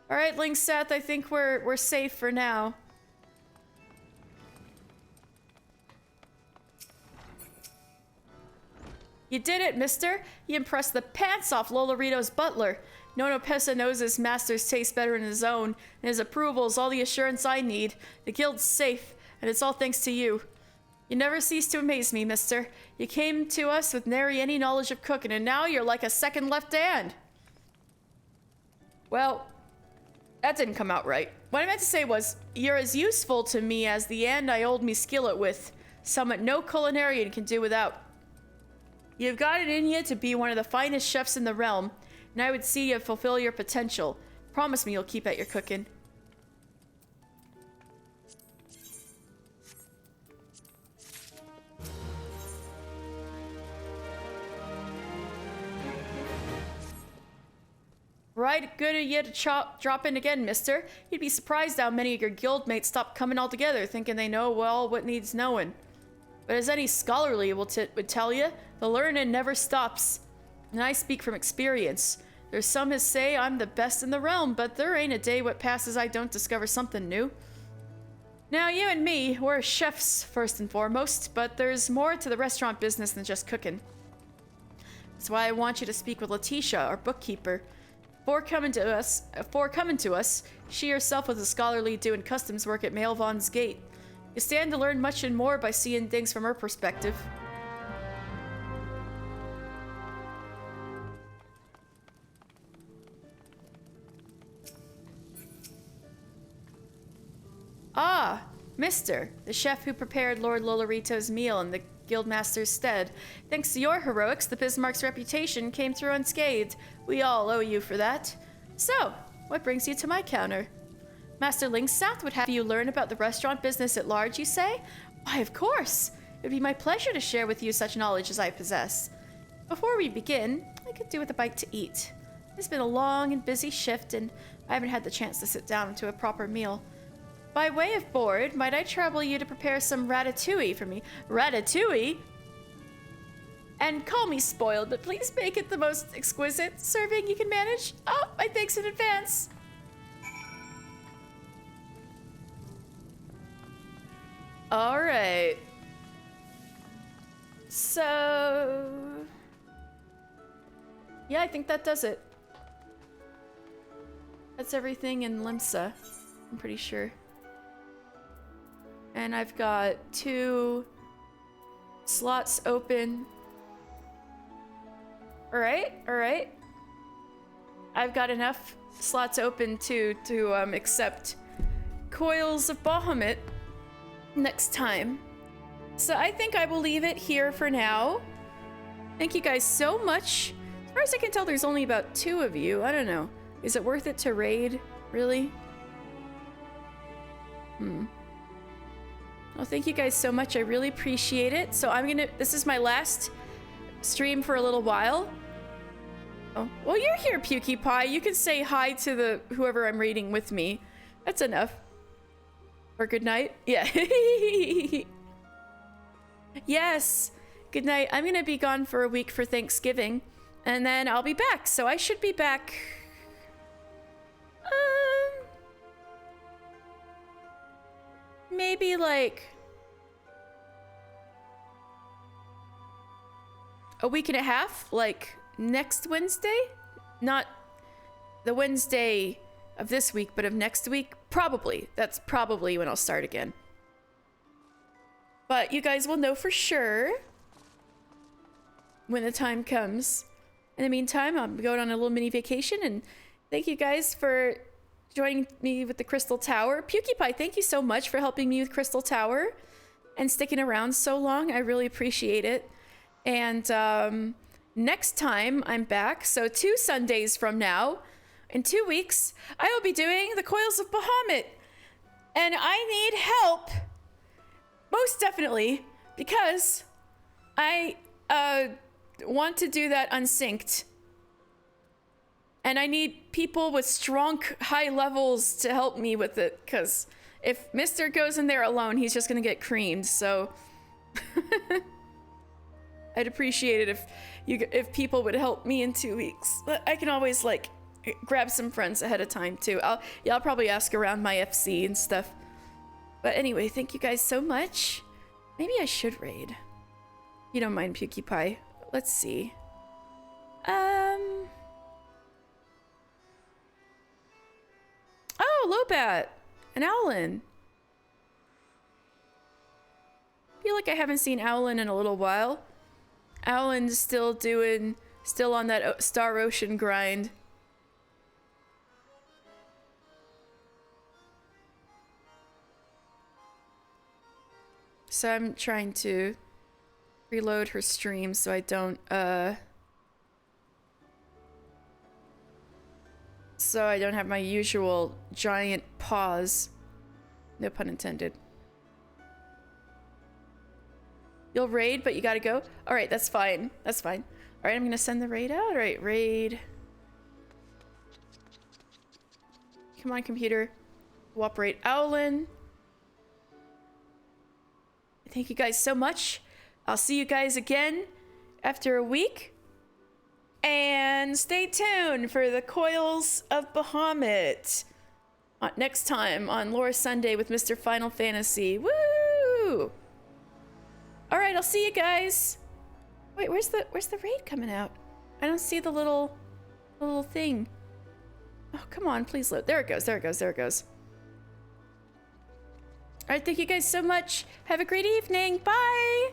Alright, Lingseth, I think we're safe for now. You did it, mister. You impressed the pants off Lolorito's butler. Nonopessa knows his master's taste better than his own, and his approval is all the assurance I need. The guild's safe, and it's all thanks to you. You never cease to amaze me, mister. You came to us with nary any knowledge of cooking, and now you're like a second left hand. Well, that didn't come out right. What I meant to say was, you're as useful to me as the end I old me skillet with, somewhat no culinarian can do without. You've got it in you to be one of the finest chefs in the realm, and I would see you fulfill your potential. Promise me you'll keep at your cooking. Right good of you to drop in again, mister. You'd be surprised how many of your guildmates stop coming all together, thinking they know well what needs knowing. But as any scholarly would tell you, the learning never stops. And I speak from experience. There's some as say I'm the best in the realm, but there ain't a day what passes I don't discover something new. Now, you and me, we're chefs first and foremost, but there's more to the restaurant business than just cooking. That's why I want you to speak with Letitia, our bookkeeper. Before coming to us, she herself was a scholarly doing customs work at Maelvon's Gate. You stand to learn much and more by seeing things from her perspective. Ah, mister, the chef who prepared Lord Lolorito's meal in the Guildmaster's stead. Thanks to your heroics, the Bismarck's reputation came through unscathed. We all owe you for that. So, what brings you to my counter? Master Lingsouth would have you learn about the restaurant business at large, you say? Why, of course! It would be my pleasure to share with you such knowledge as I possess. Before we begin, I could do with a bite to eat. It's been a long and busy shift, and I haven't had the chance to sit down to a proper meal. By way of board, might I trouble you to prepare some ratatouille for me? Ratatouille? And call me spoiled, but please make it the most exquisite serving you can manage. Oh, my thanks in advance. All right. So... yeah, I think that does it. That's everything in Limsa, I'm pretty sure. And I've got 2 slots open. Alright, alright. I've got enough slots open to accept Coils of Bahamut next time. So I think I will leave it here for now. Thank you guys so much. As far as I can tell, there's only about 2 of you. I don't know. Is it worth it to raid? Really? Well, thank you guys so much. I really appreciate it. So this is my last stream for a little while. Oh, well, you're here, PewkiePie. You can say hi to whoever I'm raiding with me. That's enough. Or good night. Yeah. Yes. Good night. I'm gonna be gone for a week for Thanksgiving, and then I'll be back. So I should be back. Maybe like a week and a half, like next Wednesday? Not the Wednesday of this week, but of next week? Probably. That's probably when I'll start again. But you guys will know for sure when the time comes. In the meantime, I'm going on a little mini vacation, and thank you guys for joining me with the Crystal Tower. PewkiePie, thank you so much for helping me with Crystal Tower and sticking around so long. I really appreciate it. And next time I'm back, so 2 Sundays from now, in 2 weeks, I will be doing the Coils of Bahamut. And I need help, most definitely, because I want to do that unsynced. And I need people with strong high levels to help me with it, because if Mr. goes in there alone, he's just gonna get creamed, so... I'd appreciate it if people would help me in 2 weeks. But I can always, like, grab some friends ahead of time, too. I'll probably ask around my FC and stuff. But anyway, thank you guys so much. Maybe I should raid. You don't mind, PewkiePie. Let's see. Oh, Lobat and Owlin. Feel like I haven't seen Owlin in a little while. Owlin's still on that Star Ocean grind. So I'm trying to reload her stream so I don't, so I don't have my usual giant pause. No pun intended. You'll raid, but you gotta go? Alright, that's fine. That's fine. Alright, I'm gonna send the raid out. Alright, raid. Come on, computer. Cooperate. Owlin. Thank you guys so much. I'll see you guys again after a week. And stay tuned for the Coils of Bahamut next time on Lore Sunday with Mr. Final Fantasy. Woo! All right, I'll see you guys. Wait, where's the raid coming out? I don't see the little thing. Oh, come on, please load. There it goes. There it goes. There it goes. All right, thank you guys so much. Have a great evening. Bye.